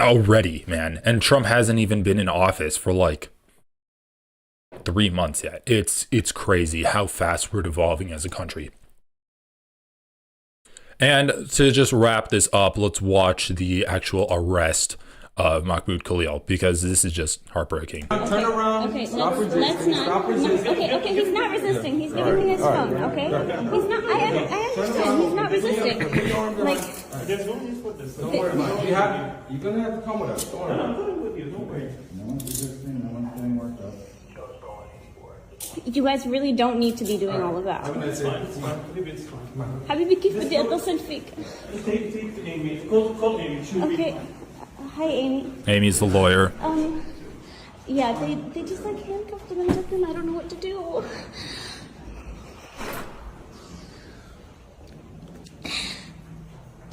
already, man. And Trump hasn't even been in office for 3 months yet. It's crazy how fast we're devolving as a country. And to just wrap this up, let's watch the actual arrest of Mahmoud Khalil, because this is just heartbreaking. Turn around. Okay, let's not. Stop resisting. Okay, he's not resisting. He's giving me his phone. Okay, he's not. I understand. He's not resisting. Like. There's no use for this. Don't worry about it. You're gonna have to come with us. Don't worry. I'm coming with you. Don't worry. No one's resisting. No one's getting worked up. You guys really don't need to be doing all of that. It's fine. حبيبي كيف بدي اتصل فيك؟ Take Amy. Call Amy. Okay. Hi, Amy. Amy's the lawyer. Yeah, they just like handcuffed him and took him. I don't know what to do.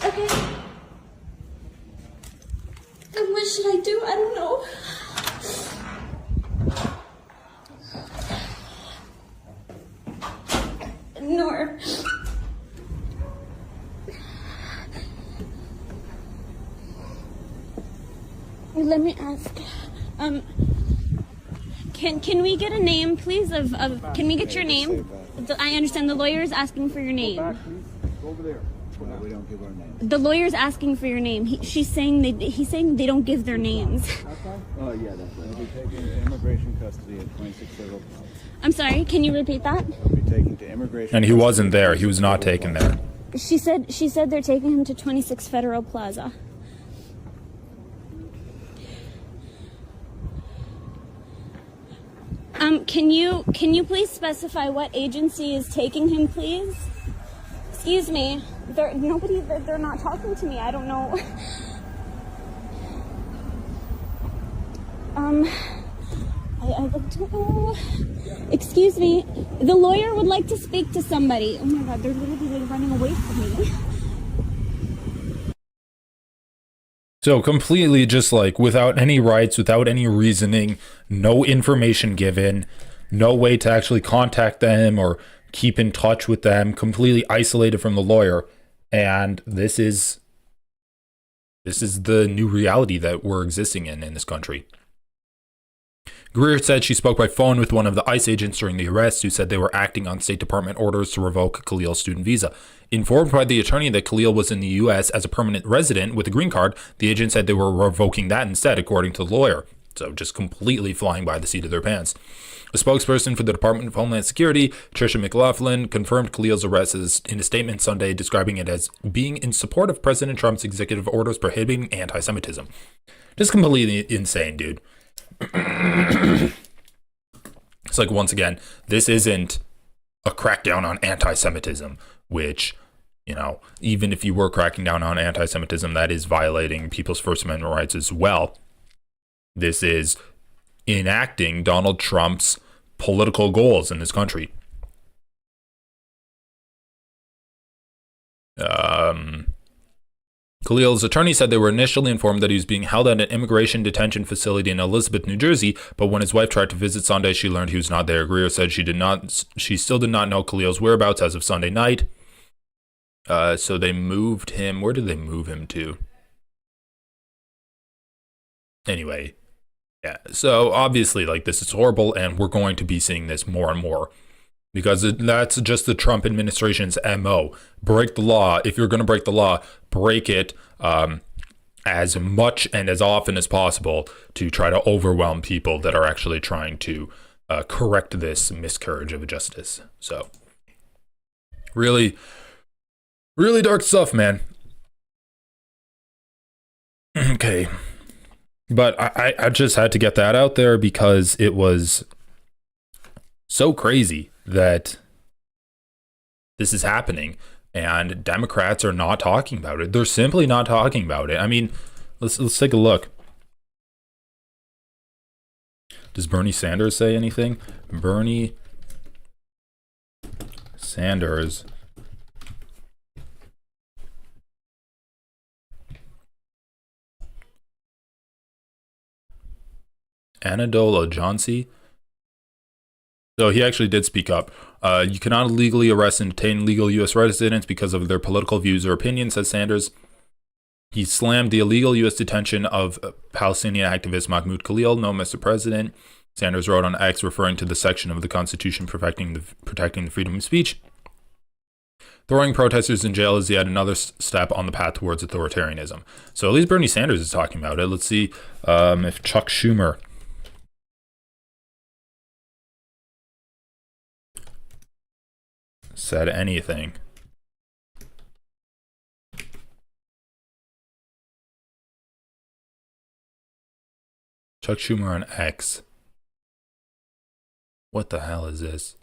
Okay. And what should I do? I don't know. Nor. Let me ask. Can we get a name, please? Can we get your name? I understand the lawyer is asking for your name. Go over there. No, we don't give our name. The lawyer's asking for your name. He's saying they don't give their names. Oh yeah, that's right. They'll be taken to immigration custody at 26 Federal Plaza. I'm sorry. Can you repeat that? They'll be taken to immigration. And he wasn't there. He was not taken there. She said they're taking him to 26 Federal Plaza. Can you please specify what agency is taking him, please? Excuse me. They're not talking to me. I don't know. I don't know. Excuse me. The lawyer would like to speak to somebody. Oh my God, they're literally running away from me. So completely just like without any rights, without any reasoning, no information given, no way to actually contact them or keep in touch with them, completely isolated from the lawyer. And this is the new reality that we're existing in this country. Greer said she spoke by phone with one of the ICE agents during the arrest, who said they were acting on State Department orders to revoke Khalil's student visa. Informed by the attorney that Khalil was in the U.S. as a permanent resident with a green card, the agent said they were revoking that instead, according to the lawyer. So just completely flying by the seat of their pants. A spokesperson for the Department of Homeland Security, Tricia McLaughlin, confirmed Khalil's arrest in a statement Sunday, describing it as being in support of President Trump's executive orders prohibiting anti-Semitism. Just completely insane, dude. It's like, once again, this isn't a crackdown on anti-Semitism, which, you know, even if you were cracking down on anti-Semitism, that is violating people's First Amendment rights as well. This is enacting Donald Trump's political goals in this country. Khalil's attorney said they were initially informed that he was being held at an immigration detention facility in Elizabeth, New Jersey, but when his wife tried to visit Sunday, she learned he was not there. Greer said she still did not know Khalil's whereabouts as of Sunday night. So they moved him. Where did they move him to? Anyway, yeah. So obviously, like, this is horrible, and we're going to be seeing this more and more. Because that's just the Trump administration's MO. Break the law. If you're going to break the law, break it as much and as often as possible to try to overwhelm people that are actually trying to correct this miscarriage of justice. So, really, really dark stuff, man. Okay. But I just had to get that out there because it was so crazy that this is happening, and Democrats are not talking about it. They're simply not talking about it. I mean, let's take a look. Does Bernie Sanders say anything? Bernie Sanders Anadol Ajansi. So he actually did speak up. You cannot illegally arrest and detain legal U.S. residents because of their political views or opinions, says Sanders. He slammed the illegal U.S. detention of Palestinian activist Mahmoud Khalil. No, Mr. President. Sanders wrote on X, referring to the section of the Constitution protecting the freedom of speech. Throwing protesters in jail is yet another step on the path towards authoritarianism. So at least Bernie Sanders is talking about it. Let's see if Chuck Schumer said anything. Chuck Schumer on X. What the hell is this?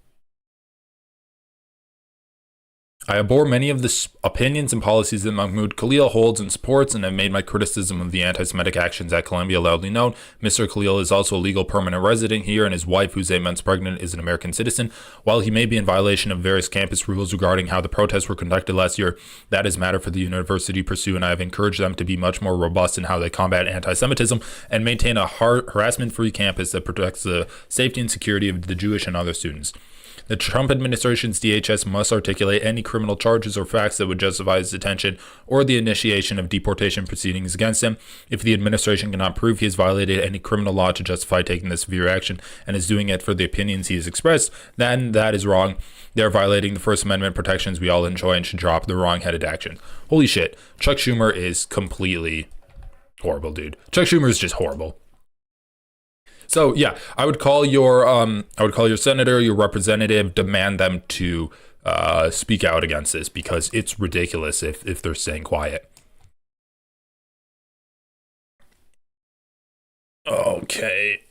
I abhor many of the opinions and policies that Mahmoud Khalil holds and supports, and have made my criticism of the anti-Semitic actions at Columbia loudly known. Mr. Khalil is also a legal permanent resident here, and his wife, who's 8 months pregnant, is an American citizen. While he may be in violation of various campus rules regarding how the protests were conducted last year, that is matter for the university to pursue, and I have encouraged them to be much more robust in how they combat anti-Semitism and maintain a harassment-free campus that protects the safety and security of the Jewish and other students. The Trump administration's DHS must articulate any criminal charges or facts that would justify his detention or the initiation of deportation proceedings against him. If the administration cannot prove he has violated any criminal law to justify taking this severe action and is doing it for the opinions he has expressed, then that is wrong. They're violating the First Amendment protections we all enjoy and should drop the wrong-headed actions. Holy shit, Chuck Schumer is completely horrible, dude. Chuck Schumer is just horrible. So yeah, I would call your senator, your representative, demand them to speak out against this, because it's ridiculous if they're staying quiet. Okay.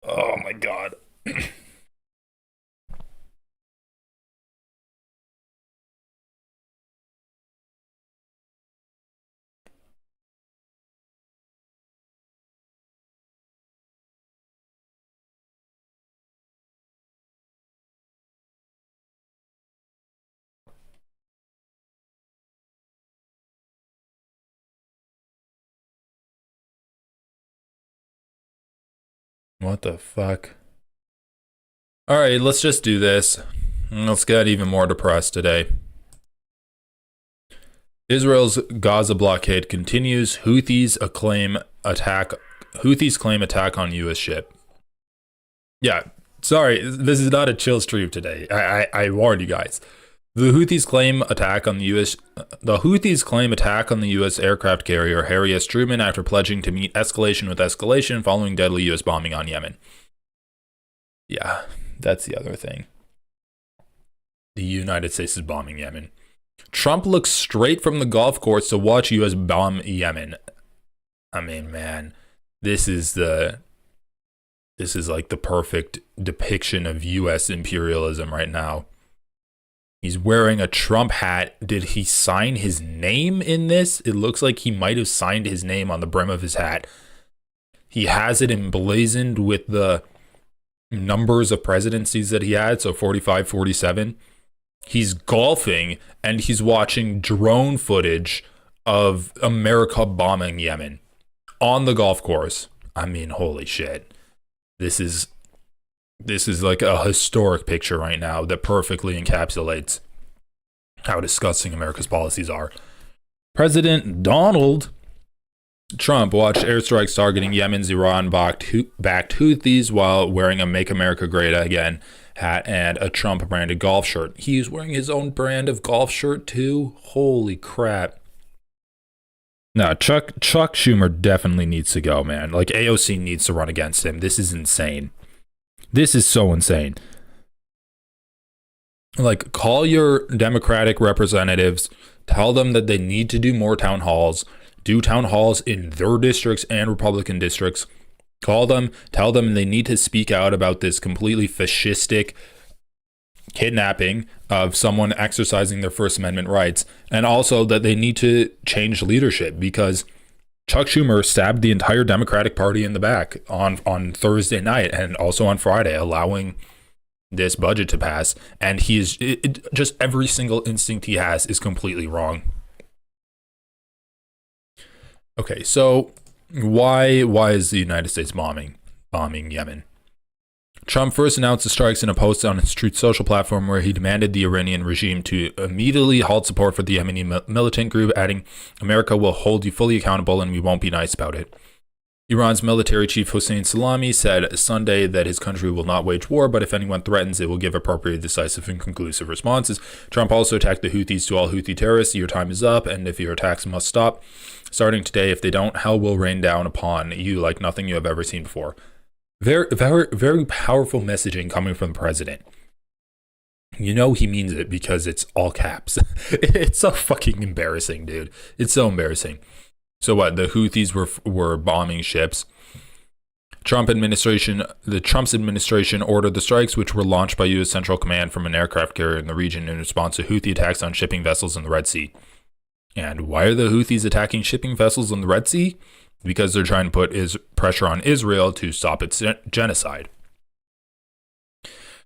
Oh my God. What the fuck? All right, let's just do this. Let's get even more depressed today. Israel's Gaza blockade continues. Houthis claim attack on U.S. ship. Yeah, sorry, this is not a chill stream today. I warned you guys. The Houthis claim attack on the U.S. aircraft carrier Harry S. Truman after pledging to meet escalation with escalation following deadly U.S. bombing on Yemen. Yeah, that's the other thing. The United States is bombing Yemen. Trump looks straight from the golf course to watch U.S. bomb Yemen. I mean, man, this is like the perfect depiction of U.S. imperialism right now. He's wearing a Trump hat. Did he sign his name in this? It looks like he might have signed his name on the brim of his hat. He has it emblazoned with the numbers of presidencies that he had, so 45, 47. He's golfing and he's watching drone footage of America bombing Yemen on the golf course. I mean, holy shit. This is like a historic picture right now that perfectly encapsulates how disgusting America's policies are. President Donald Trump watched airstrikes targeting Yemen's Iran-backed Houthis while wearing a Make America Great Again hat and a Trump-branded golf shirt. He's wearing his own brand of golf shirt too? Holy crap. No, Chuck Schumer definitely needs to go, man. Like, AOC needs to run against him. This is insane. This is so insane. Like, call your Democratic representatives, tell them that they need to do more town halls, do town halls in their districts and Republican districts. Call them, tell them they need to speak out about this completely fascistic kidnapping of someone exercising their First Amendment rights, and also that they need to change leadership, because Chuck Schumer stabbed the entire Democratic Party in the back on Thursday night and also on Friday, allowing this budget to pass. And he is just every single instinct he has is completely wrong. Okay, so why is the United States bombing Yemen? Trump first announced the strikes in a post on his Truth Social platform where he demanded the Iranian regime to immediately halt support for the Yemeni militant group, adding, "America will hold you fully accountable and we won't be nice about it." Iran's military chief Hossein Salami said Sunday that his country will not wage war, but if anyone threatens, it will give appropriate, decisive, and conclusive responses. Trump also attacked the Houthis. To all Houthi terrorists, your time is up, and if your attacks must stop, starting today, if they don't, hell will rain down upon you like nothing you have ever seen before. Very, very, very powerful messaging coming from the president. You know he means it because it's all caps. It's so fucking embarrassing, dude. It's so embarrassing. So what? The Houthis were bombing ships. The Trump's administration ordered the strikes, which were launched by U.S. Central Command from an aircraft carrier in the region in response to Houthi attacks on shipping vessels in the Red Sea. And why are the Houthis attacking shipping vessels in the Red Sea? Because they're trying to put pressure on Israel to stop its genocide.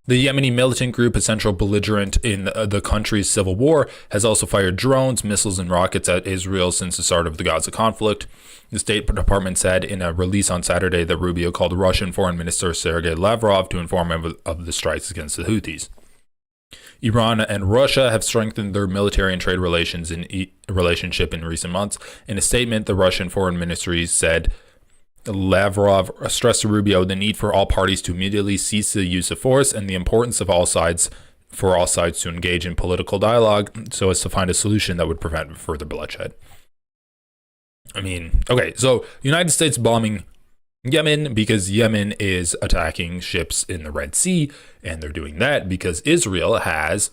The Yemeni militant group, a central belligerent in the country's civil war, has also fired drones, missiles, and rockets at Israel since the start of the Gaza conflict. The State Department said in a release on Saturday that Rubio called Russian Foreign Minister Sergei Lavrov to inform him of the strikes against the Houthis. Iran and Russia have strengthened their military and trade relationship in recent months. In a statement, the Russian Foreign Ministry said Lavrov stressed to Rubio the need for all parties to immediately cease the use of force and the importance of all sides to engage in political dialogue so as to find a solution that would prevent further bloodshed. I mean, okay, so United States bombing Yemen because Yemen is attacking ships in the Red Sea, and they're doing that because Israel has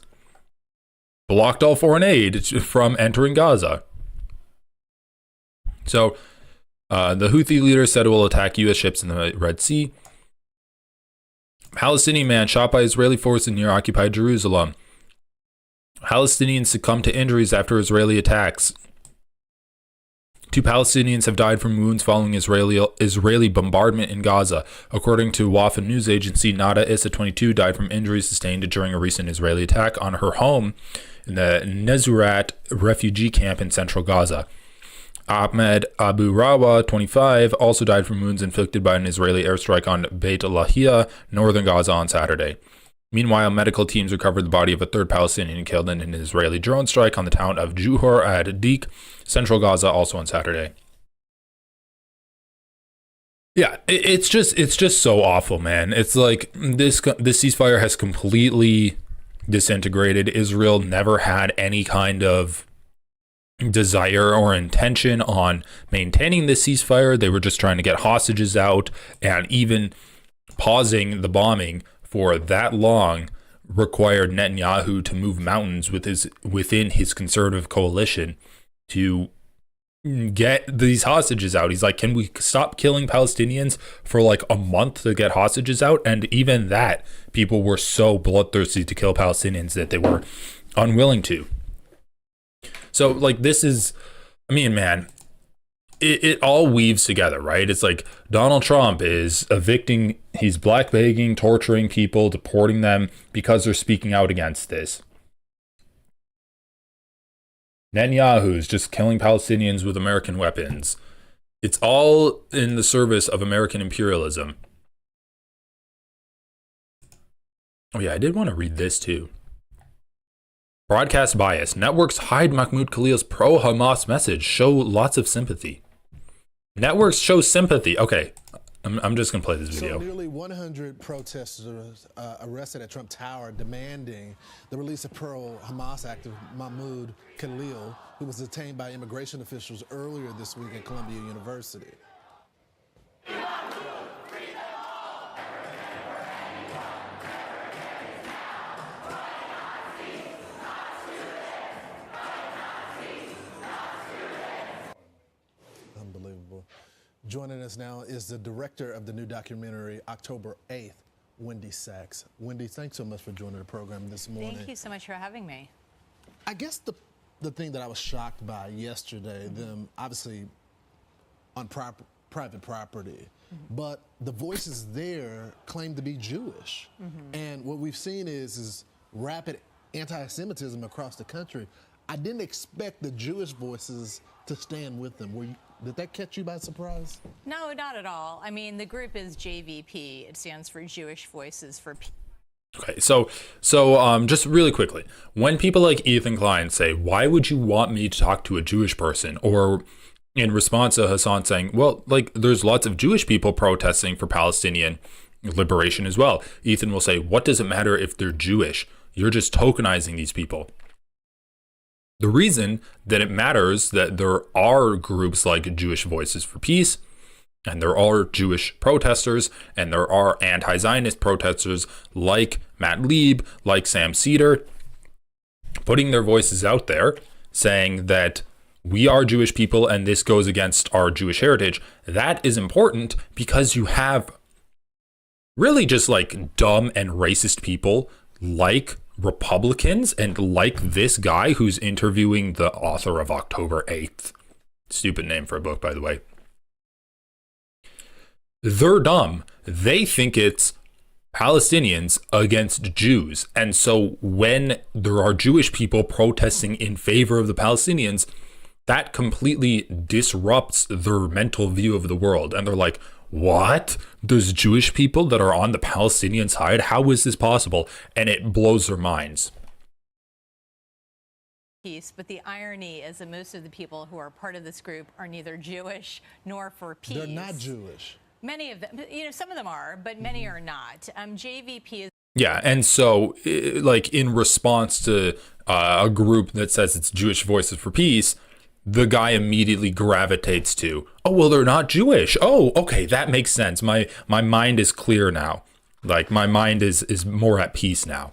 blocked all foreign aid from entering Gaza. So the Houthi leader said it will attack U.S. ships in the Red Sea. Palestinian man shot by Israeli forces near occupied Jerusalem. Palestinians succumbed to injuries after Israeli attacks. 2 Palestinians have died from wounds following Israeli bombardment in Gaza. According to Wafa news agency, Nada Issa, 22, died from injuries sustained during a recent Israeli attack on her home in the Nezurat refugee camp in central Gaza. Ahmed Abu Rawa, 25, also died from wounds inflicted by an Israeli airstrike on Beit Lahia, northern Gaza, on Saturday. Meanwhile, medical teams recovered the body of a 3rd Palestinian killed in an Israeli drone strike on the town of Juhur ad-Dik, central Gaza, also on Saturday. Yeah, it's just so awful, man. It's like this ceasefire has completely disintegrated. Israel never had any kind of desire or intention on maintaining this ceasefire. They were just trying to get hostages out, and even pausing the bombing for that long required Netanyahu to move mountains within his conservative coalition to get these hostages out. He's like, can we stop killing Palestinians for like a month to get hostages out? And even that, people were so bloodthirsty to kill Palestinians that they were unwilling to. So like this is, I mean, man, it all weaves together, right? It's like Donald Trump is evicting, he's blackbagging, torturing people, deporting them because they're speaking out against this. Netanyahu's just killing Palestinians with American weapons. It's all in the service of American imperialism. Oh yeah, I did want to read this too. Broadcast bias. Networks hide Mahmoud Khalil's pro-Hamas message. Show lots of sympathy. Networks show sympathy. Okay, I'm just going to play this video. So nearly 100 protesters arrested at Trump Tower demanding the release of pro-Hamas activist Mahmoud Khalil, who was detained by immigration officials earlier this week at Columbia University. Unbelievable. Joining us now is the director of the new documentary, October 8th, Wendy Sachs. Wendy, thanks so much for joining the program this morning. Thank you so much for having me. I guess the thing that I was shocked by yesterday, them obviously on private property, but the voices there claim to be Jewish. And what we've seen is rapid anti-Semitism across the country. I didn't expect the Jewish voices to stand with them. Did that catch you by surprise? No, not at all. I mean, the group is JVP. It stands for Jewish Voices for Peace. Okay, so just really quickly, when people like Ethan Klein say, why would you want me to talk to a Jewish person? Or In response to Hassan saying, well, like, there's lots of Jewish people protesting for Palestinian liberation as well. Ethan will say, what does it matter if they're Jewish? You're just tokenizing these people. The reason that it matters that there are groups like Jewish Voices for Peace, and there are Jewish protesters, and there are anti-Zionist protesters like Matt Lieb, like Sam Cedar, putting their voices out there, saying that we are Jewish people and this goes against our Jewish heritage. That is important because you have really just like dumb and racist people like Republicans and like this guy who's interviewing the author of October 8th. Stupid name for a book, by the way. They're dumb. They think it's Palestinians against Jews. And so when there are Jewish people protesting in favor of the Palestinians, that completely disrupts their mental view of the world. And they're like, what? There's Jewish people that are on the Palestinian side? How is this possible? And it blows their minds. Peace, but the irony is that most of the people who are part of this group are neither Jewish nor for peace. They're not Jewish. Many of them, some of them are, but many are not. JVP is. Yeah, and so, like, in response to a group that says it's Jewish Voices for Peace, the guy immediately gravitates to, oh, well, they're not Jewish. Oh, okay, that makes sense. My mind is clear now. Like, my mind is more at peace now.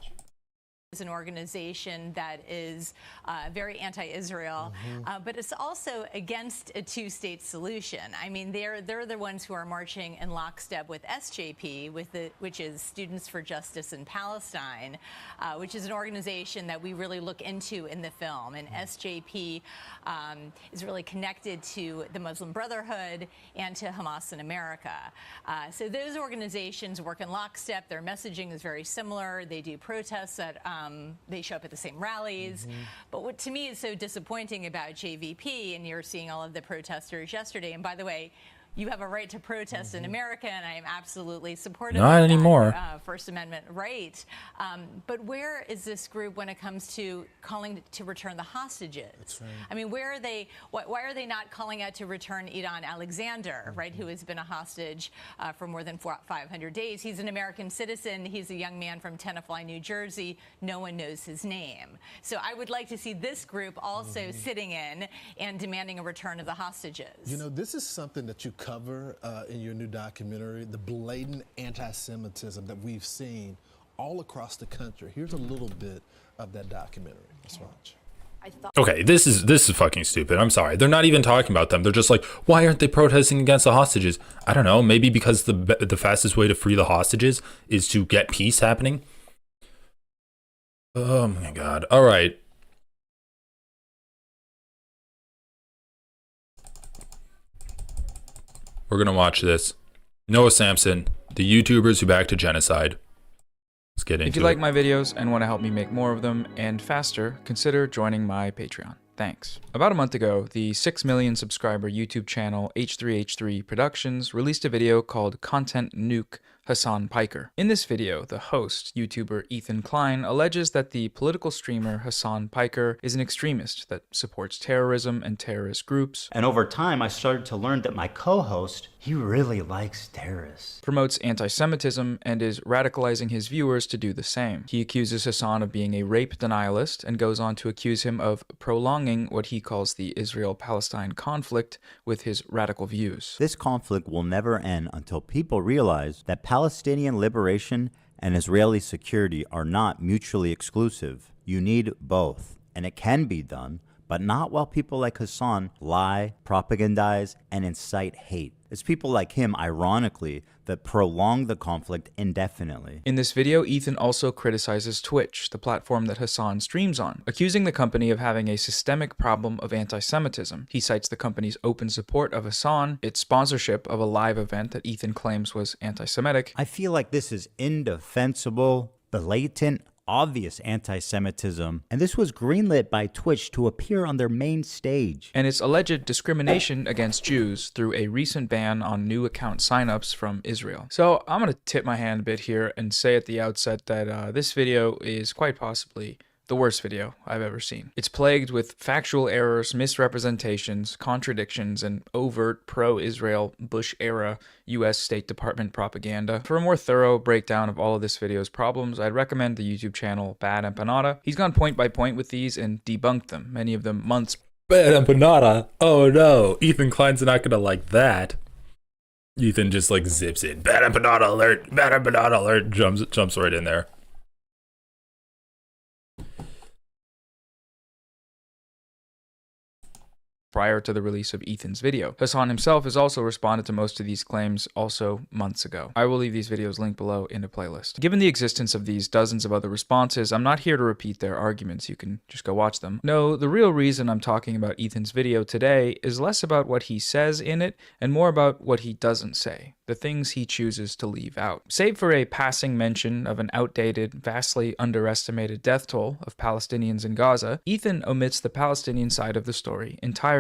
Is an organization that is very anti-Israel, but it's also against a two-state solution. I mean, they're the ones who are marching in lockstep with SJP, which is Students for Justice in Palestine, which is an organization that we really look into in the film. And SJP is really connected to the Muslim Brotherhood and to Hamas in America. So those organizations work in lockstep. Their messaging is very similar. They do protests that they show up at the same rallies. But what to me is so disappointing about JVP, and you're seeing all of the protesters yesterday, and by the way, you have a right to protest in America, and I am absolutely supportive Not of anymore. that First Amendment right. But where is this group when it comes to calling to return the hostages? That's right. I mean, where are they? Why are they not calling out to return Idan Alexander, right, who has been a hostage for more than 500 days? He's an American citizen. He's a young man from Tenafly, New Jersey. No one knows his name. So I would like to see this group also sitting in and demanding a return of the hostages. You know, this is something that you cover in your new documentary, the blatant anti-Semitism that we've seen all across the country. Here's a little bit of that documentary. Let's watch. Okay, this is fucking stupid. I'm sorry. They're not even talking about them. They're just like, why aren't they protesting against the hostages? I don't know. Maybe because the fastest way to free the hostages is to get peace happening. Oh my God. All right. We're going to watch this. Noah Samson, the YouTubers who backed a genocide. Let's get into it. If you like my videos and want to help me make more of them and faster, consider joining my Patreon. Thanks. About a month ago, the 6 million subscriber YouTube channel H3H3 Productions released a video called Content Nuke Hassan Piker. In this video, the host, YouTuber Ethan Klein, alleges that the political streamer Hassan Piker is an extremist that supports terrorism and terrorist groups. And over time, I started to learn that my co-host, he really likes terrorists. Promotes anti-Semitism and is radicalizing his viewers to do the same. He accuses Hassan of being a rape denialist and goes on to accuse him of prolonging what he calls the Israel-Palestine conflict with his radical views. This conflict will never end until people realize that Palestinian liberation and Israeli security are not mutually exclusive. You need both, and it can be done, but not while people like Hassan lie, propagandize, and incite hate. It's people like him, ironically, that prolong the conflict indefinitely. In this video, Ethan also criticizes Twitch, the platform that Hassan streams on, accusing the company of having a systemic problem of anti-Semitism. He cites the company's open support of Hassan, its sponsorship of a live event that Ethan claims was anti-Semitic. I feel like this is indefensible, blatant, obvious anti-Semitism, and this was greenlit by Twitch to appear on their main stage. And its alleged discrimination against Jews through a recent ban on new account signups from Israel. So I'm going to tip my hand a bit here and say at the outset that this video is quite possibly the worst video I've ever seen. It's plagued with factual errors, misrepresentations, contradictions, and overt pro-Israel Bush-era U.S. State Department propaganda. For a more thorough breakdown of all of this video's problems, I'd recommend the YouTube channel Bad Empanada. He's gone point by point with these and debunked them, many of them months. Bad Empanada? Oh no, Ethan Klein's not gonna like that. Ethan just like zips in. Bad Empanada alert! Bad Empanada alert! Jumps right in there. Prior to the release of Ethan's video. Hassan himself has also responded to most of these claims also months ago. I will leave these videos linked below in a playlist. Given the existence of these dozens of other responses, I'm not here to repeat their arguments. You can just go watch them. No, the real reason I'm talking about Ethan's video today is less about what he says in it and more about what he doesn't say. The things he chooses to leave out. Save for a passing mention of an outdated, vastly underestimated death toll of Palestinians in Gaza, Ethan omits the Palestinian side of the story entirely.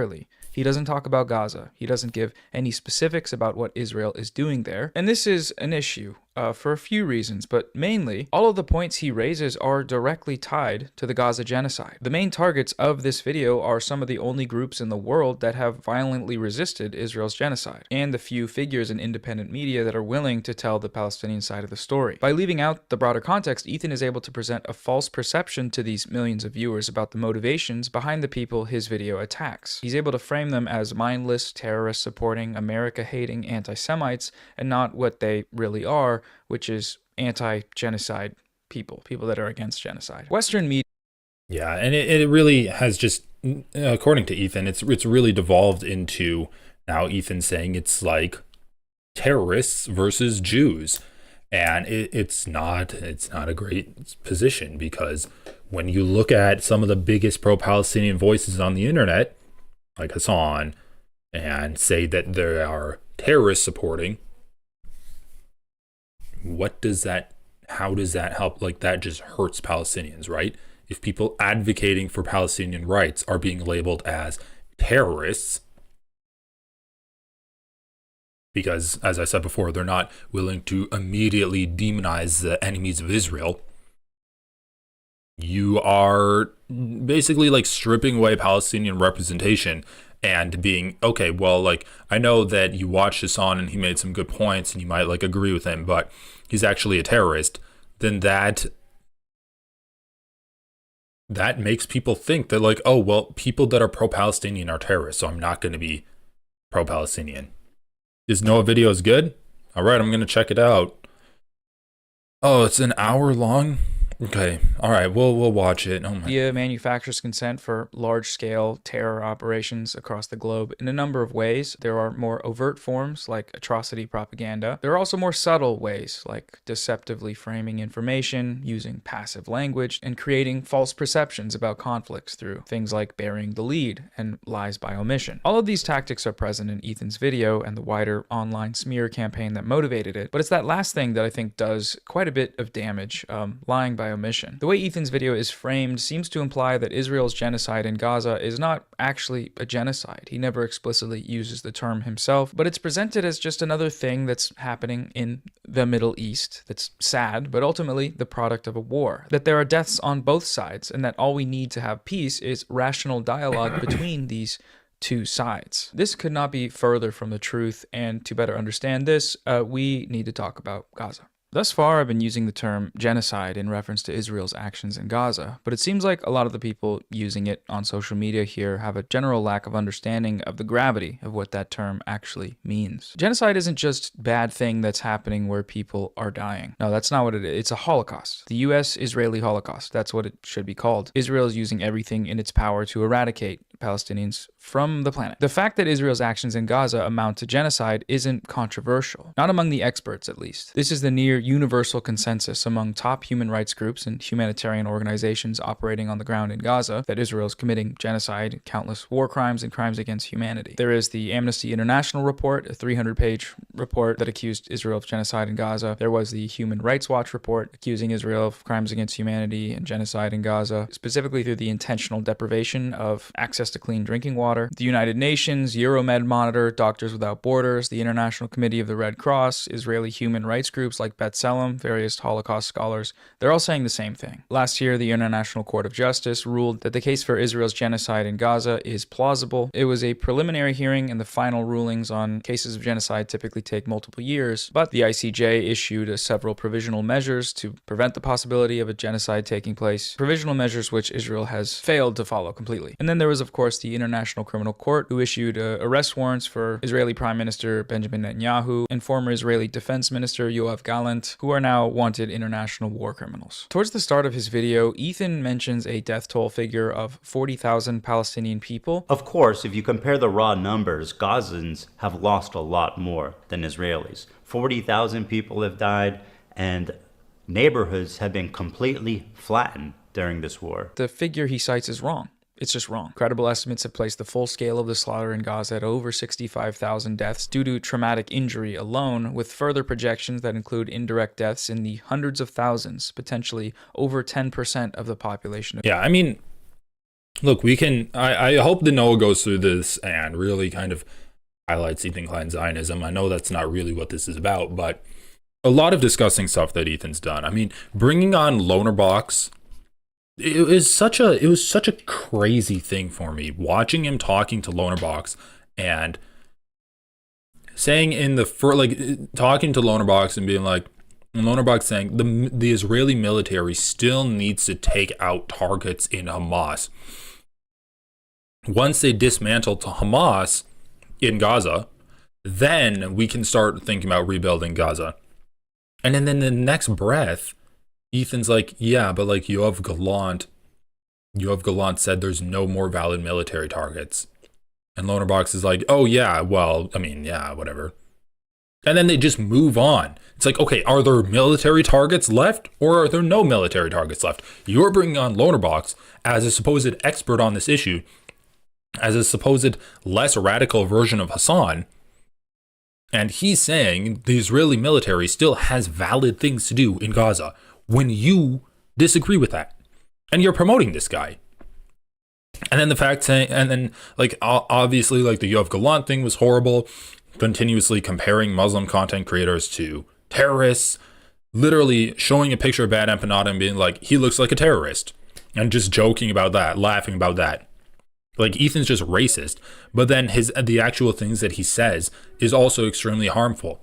He doesn't talk about Gaza. He doesn't give any specifics about what Israel is doing there. And this is an issue for a few reasons, but mainly, all of the points he raises are directly tied to the Gaza genocide. The main targets of this video are some of the only groups in the world that have violently resisted Israel's genocide, and the few figures in independent media that are willing to tell the Palestinian side of the story. By leaving out the broader context, Ethan is able to present a false perception to these millions of viewers about the motivations behind the people his video attacks. He's able to frame them as mindless, terrorist-supporting, America-hating anti-Semites, and not what they really are, which is anti-genocide people that are against genocide. Western media. Yeah, and it really has just, according to Ethan, it's really devolved into now Ethan saying it's like terrorists versus Jews, and it's not a great position, because when you look at some of the biggest pro-Palestinian voices on the internet, like Hassan, and say that they are terrorist supporting, how does that help? Like, that just hurts Palestinians, right? If people advocating for Palestinian rights are being labeled as terrorists, because, as I said before, they're not willing to immediately demonize the enemies of Israel, you are basically like stripping away Palestinian representation and being, okay, well, like, I know that you watched Hassan and he made some good points and you might like agree with him, but he's actually a terrorist. Then that makes people think that, like, oh, well, people that are pro-Palestinian are terrorists, so I'm not going to be pro-Palestinian. Is Noah videos good? All right, I'm going to check it out. Oh, it's an hour long? Okay, all right, we'll watch it. Oh my. Media manufactures consent for large-scale terror operations across the globe in a number of ways. There are more overt forms, like atrocity propaganda. There are also more subtle ways, like deceptively framing information, using passive language, and creating false perceptions about conflicts through things like burying the lead and lies by omission. All of these tactics are present in Ethan's video and the wider online smear campaign that motivated it, but it's that last thing that I think does quite a bit of damage, lying by omission. The way Ethan's video is framed seems to imply that Israel's genocide in Gaza is not actually a genocide. He never explicitly uses the term himself, but it's presented as just another thing that's happening in the Middle East that's sad, but ultimately the product of a war. That there are deaths on both sides, and that all we need to have peace is rational dialogue between these two sides. This could not be further from the truth, and to better understand this, we need to talk about Gaza. Thus far, I've been using the term genocide in reference to Israel's actions in Gaza, but it seems like a lot of the people using it on social media here have a general lack of understanding of the gravity of what that term actually means. Genocide isn't just bad thing that's happening where people are dying. No, that's not what it is. It's a Holocaust. The US-Israeli Holocaust. That's what it should be called. Israel is using everything in its power to eradicate Palestinians from the planet. The fact that Israel's actions in Gaza amount to genocide isn't controversial. Not among the experts, at least. This is the near universal consensus among top human rights groups and humanitarian organizations operating on the ground in Gaza that Israel is committing genocide, countless war crimes, and crimes against humanity. There is the Amnesty International report, a 300-page report that accused Israel of genocide in Gaza. There was the Human Rights Watch report accusing Israel of crimes against humanity and genocide in Gaza, specifically through the intentional deprivation of access access to clean drinking water. The United Nations, Euromed Monitor, Doctors Without Borders, the International Committee of the Red Cross, Israeli human rights groups like B'Tselem, various Holocaust scholars, they're all saying the same thing. Last year, the International Court of Justice ruled that the case for Israel's genocide in Gaza is plausible. It was a preliminary hearing, and the final rulings on cases of genocide typically take multiple years, but the ICJ issued several provisional measures to prevent the possibility of a genocide taking place, provisional measures which Israel has failed to follow completely. And then there was, of course, the International Criminal Court, who issued arrest warrants for Israeli Prime Minister Benjamin Netanyahu and former Israeli Defense Minister Yoav Gallant, who are now wanted international war criminals. Towards the start of his video, Ethan mentions a death toll figure of 40,000 Palestinian people. Of course, if you compare the raw numbers, Gazans have lost a lot more than Israelis. 40,000 people have died, and neighborhoods have been completely flattened during this war. The figure he cites is wrong. It's just wrong. Credible estimates have placed the full scale of the slaughter in Gaza at over 65,000 deaths due to traumatic injury alone, with further projections that include indirect deaths in the hundreds of thousands, potentially over 10% of the population. Yeah, I mean, look, we can, I hope the Noah goes through this and really kind of highlights Ethan Klein's Zionism. I know that's not really what this is about, but a lot of disgusting stuff that Ethan's done. I mean, bringing on Loanerbox, it was such a crazy thing for me, watching him talking to Loanerbox and saying talking to Loanerbox and being like, and Loanerbox saying the Israeli military still needs to take out targets in Hamas. Once they dismantle to Hamas in Gaza, then we can start thinking about rebuilding Gaza. And then in the next breath, Ethan's like, yeah, but like Yoav Gallant said there's no more valid military targets. And Loanerbox is like, oh yeah, well, I mean, yeah, whatever. And then they just move on. It's like, okay, are there military targets left or are there no military targets left? You're bringing on Loanerbox as a supposed expert on this issue, as a supposed less radical version of Hassan. And he's saying the Israeli military still has valid things to do in Gaza when you disagree with that. And you're promoting this guy. And then the fact saying, and then like obviously like the Yoav Gallant thing was horrible, continuously comparing Muslim content creators to terrorists, literally showing a picture of Bad Empanada and being like, he looks like a terrorist, and just joking about that, laughing about that. Like Ethan's just racist, but then the actual things that he says is also extremely harmful.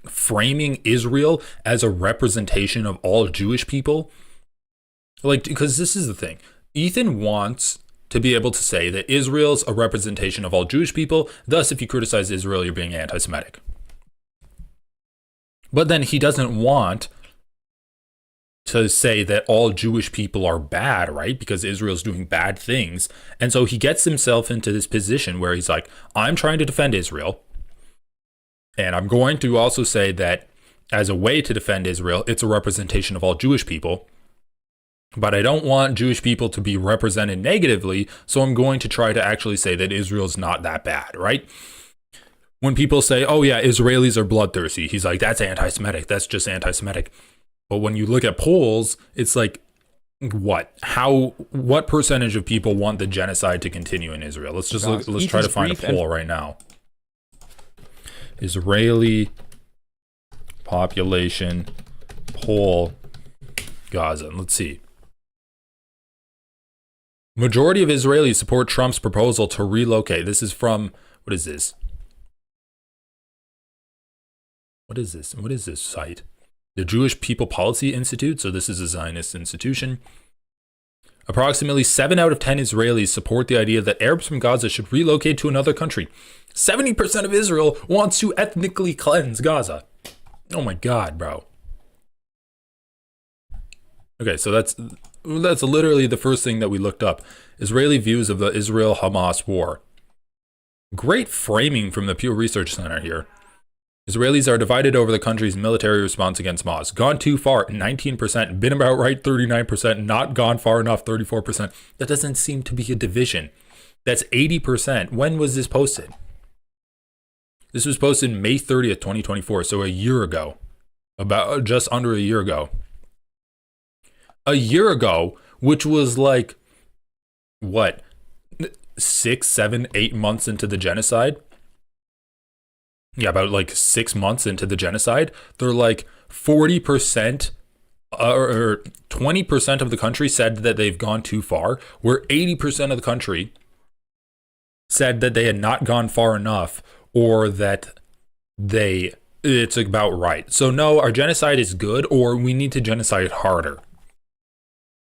Framing Israel as a representation of all Jewish people, like, because this is the thing. Ethan wants to be able to say that Israel's a representation of all Jewish people, thus if you criticize Israel, you're being anti-Semitic. But then he doesn't want to say that all Jewish people are bad, right? Because Israel's doing bad things. And so he gets himself into this position where he's like, I'm trying to defend Israel. And I'm going to also say that as a way to defend Israel, it's a representation of all Jewish people. But I don't want Jewish people to be represented negatively, so I'm going to try to actually say that Israel's not that bad, right? When people say, oh yeah, Israelis are bloodthirsty, he's like, that's anti-Semitic, that's just anti-Semitic. But when you look at polls, it's like, what percentage of people want the genocide to continue in Israel? Let's just let's try to find a poll right now. Israeli population poll Gaza. Let's see. Majority of Israelis support Trump's proposal to relocate. This is from, what is this? What is this? What is this site? The Jewish People Policy Institute. So this is a Zionist institution. Approximately 7 out of 10 Israelis support the idea that Arabs from Gaza should relocate to another country. 70% of Israel wants to ethnically cleanse Gaza. Oh my God, bro. Okay, so that's literally the first thing that we looked up. Israeli views of the Israel-Hamas war. Great framing from the Pew Research Center here. Israelis are divided over the country's military response against Hamas. Gone too far, 19%. Been about right, 39%. Not gone far enough, 34%. That doesn't seem to be a division. That's 80%. When was this posted? This was posted May 30th, 2024, so a year ago. About just under a year ago. A year ago, which was like, what? 6, 7, 8 months into the genocide. Yeah, about like 6 months into the genocide, they're like 40% or 20% of the country said that they've gone too far, where 80% of the country said that they had not gone far enough, or that it's about right. So no, our genocide is good, or we need to genocide harder.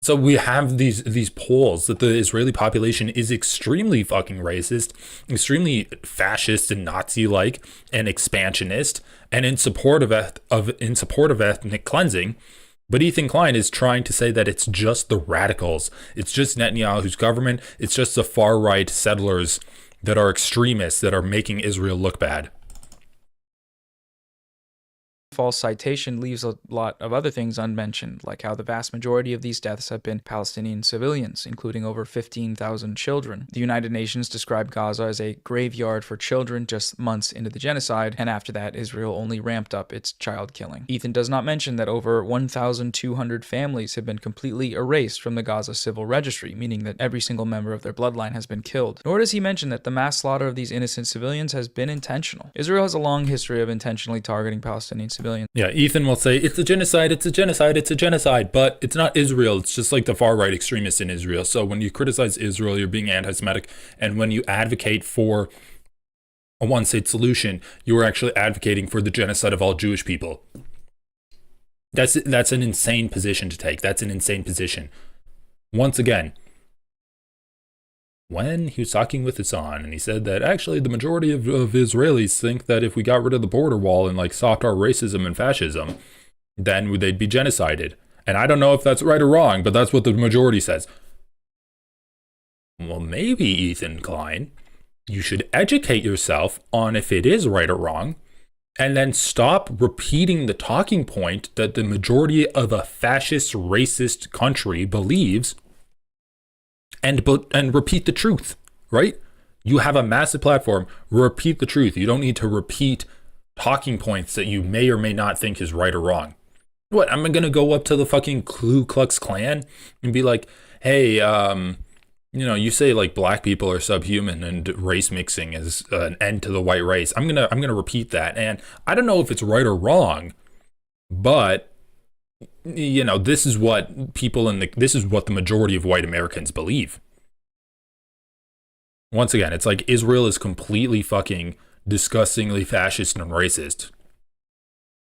So we have these polls that the Israeli population is extremely fucking racist, extremely fascist and Nazi-like, and expansionist, and in support of ethnic cleansing. But Ethan Klein is trying to say that it's just the radicals, it's just Netanyahu's government, it's just the far-right settlers that are extremists that are making Israel look bad. False citation leaves a lot of other things unmentioned, like how the vast majority of these deaths have been Palestinian civilians, including over 15,000 children. The United Nations described Gaza as a graveyard for children just months into the genocide, and after that, Israel only ramped up its child killing. Ethan does not mention that over 1,200 families have been completely erased from the Gaza civil registry, meaning that every single member of their bloodline has been killed. Nor does he mention that the mass slaughter of these innocent civilians has been intentional. Israel has a long history of intentionally targeting Palestinian civilians. Yeah, Ethan will say, it's a genocide, it's a genocide, it's a genocide, but it's not Israel. It's just like the far-right extremists in Israel. So when you criticize Israel, you're being anti-Semitic. And when you advocate for a one-state solution, you are actually advocating for the genocide of all Jewish people. That's an insane position to take. That's an insane position. Once again, when he was talking with Hassan, and he said that actually the majority of Israelis think that if we got rid of the border wall and like stopped our racism and fascism, then they'd be genocided. And I don't know if that's right or wrong, but that's what the majority says. Well, maybe, Ethan Klein, you should educate yourself on if it is right or wrong, and then stop repeating the talking point that the majority of a fascist, racist country believes, and repeat the truth, right? You have a massive platform. Repeat the truth. You don't need to repeat talking points that you may or may not think is right or wrong. What, I'm going to go up to the fucking Ku Klux Klan and be like, hey, you say like black people are subhuman and race mixing is an end to the white race. I'm going to repeat that. And I don't know if it's right or wrong, but this is what this is what the majority of white Americans believe. Once again, it's like Israel is completely fucking disgustingly fascist and racist.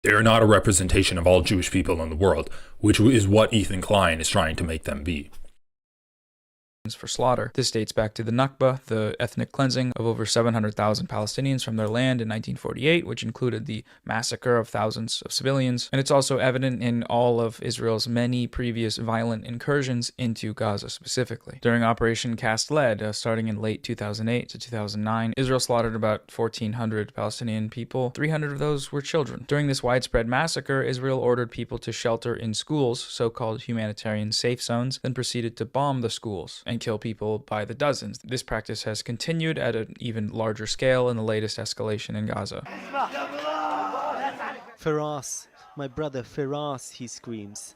They're not a representation of all Jewish people in the world, which is what Ethan Klein is trying to make them be. For slaughter. This dates back to the Nakba, the ethnic cleansing of over 700,000 Palestinians from their land in 1948, which included the massacre of thousands of civilians. And it's also evident in all of Israel's many previous violent incursions into Gaza specifically. During Operation Cast Lead, starting in late 2008 to 2009, Israel slaughtered about 1,400 Palestinian people. 300 of those were children. During this widespread massacre, Israel ordered people to shelter in schools, so-called humanitarian safe zones, then proceeded to bomb the schools and kill people by the dozens. This practice has continued at an even larger scale in the latest escalation in Gaza. Firas, my brother Firas, he screams.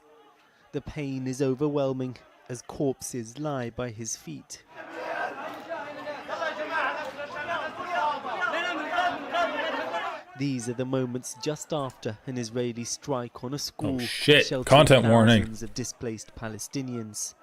The pain is overwhelming as corpses lie by his feet. These are the moments just after an Israeli strike on a school. Oh shit, sheltering content warning. thousands of displaced Palestinians.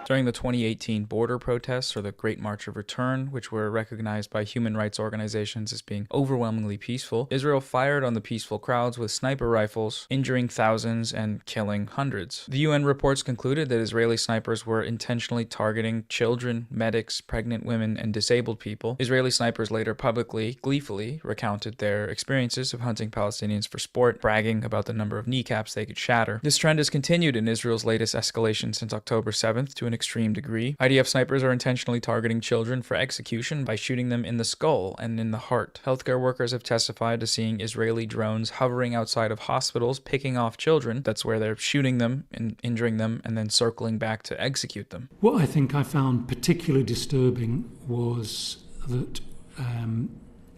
During the 2018 border protests, or the Great March of Return, which were recognized by human rights organizations as being overwhelmingly peaceful, Israel fired on the peaceful crowds with sniper rifles, injuring thousands and killing hundreds. The UN reports concluded that Israeli snipers were intentionally targeting children, medics, pregnant women, and disabled people. Israeli snipers later publicly, gleefully, recounted their experiences of hunting Palestinians for sport, bragging about the number of kneecaps they could shatter. This trend has continued in Israel's latest escalation since October 7th to an extreme degree. IDF snipers are intentionally targeting children for execution by shooting them in the skull and in the heart. Healthcare workers have testified to seeing Israeli drones hovering outside of hospitals, picking off children. That's where they're shooting them and injuring them and then circling back to execute them. What I think I found particularly disturbing was that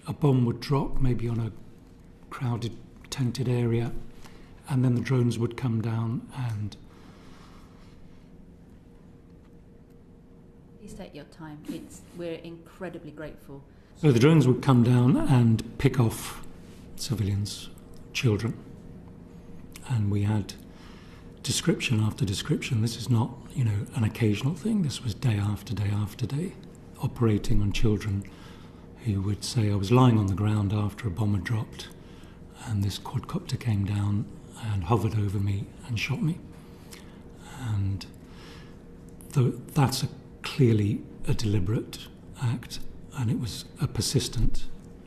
a bomb would drop maybe on a crowded, tented area, and then the drones would come down and appreciate your time. We're incredibly grateful. So the drones would come down and pick off civilians, children. And we had description after description. This is not, an occasional thing. This was day after day after day, operating on children who would say, I was lying on the ground after a bomb had dropped, and this quadcopter came down and hovered over me and shot me. And that's clearly a deliberate act, and it was a persistent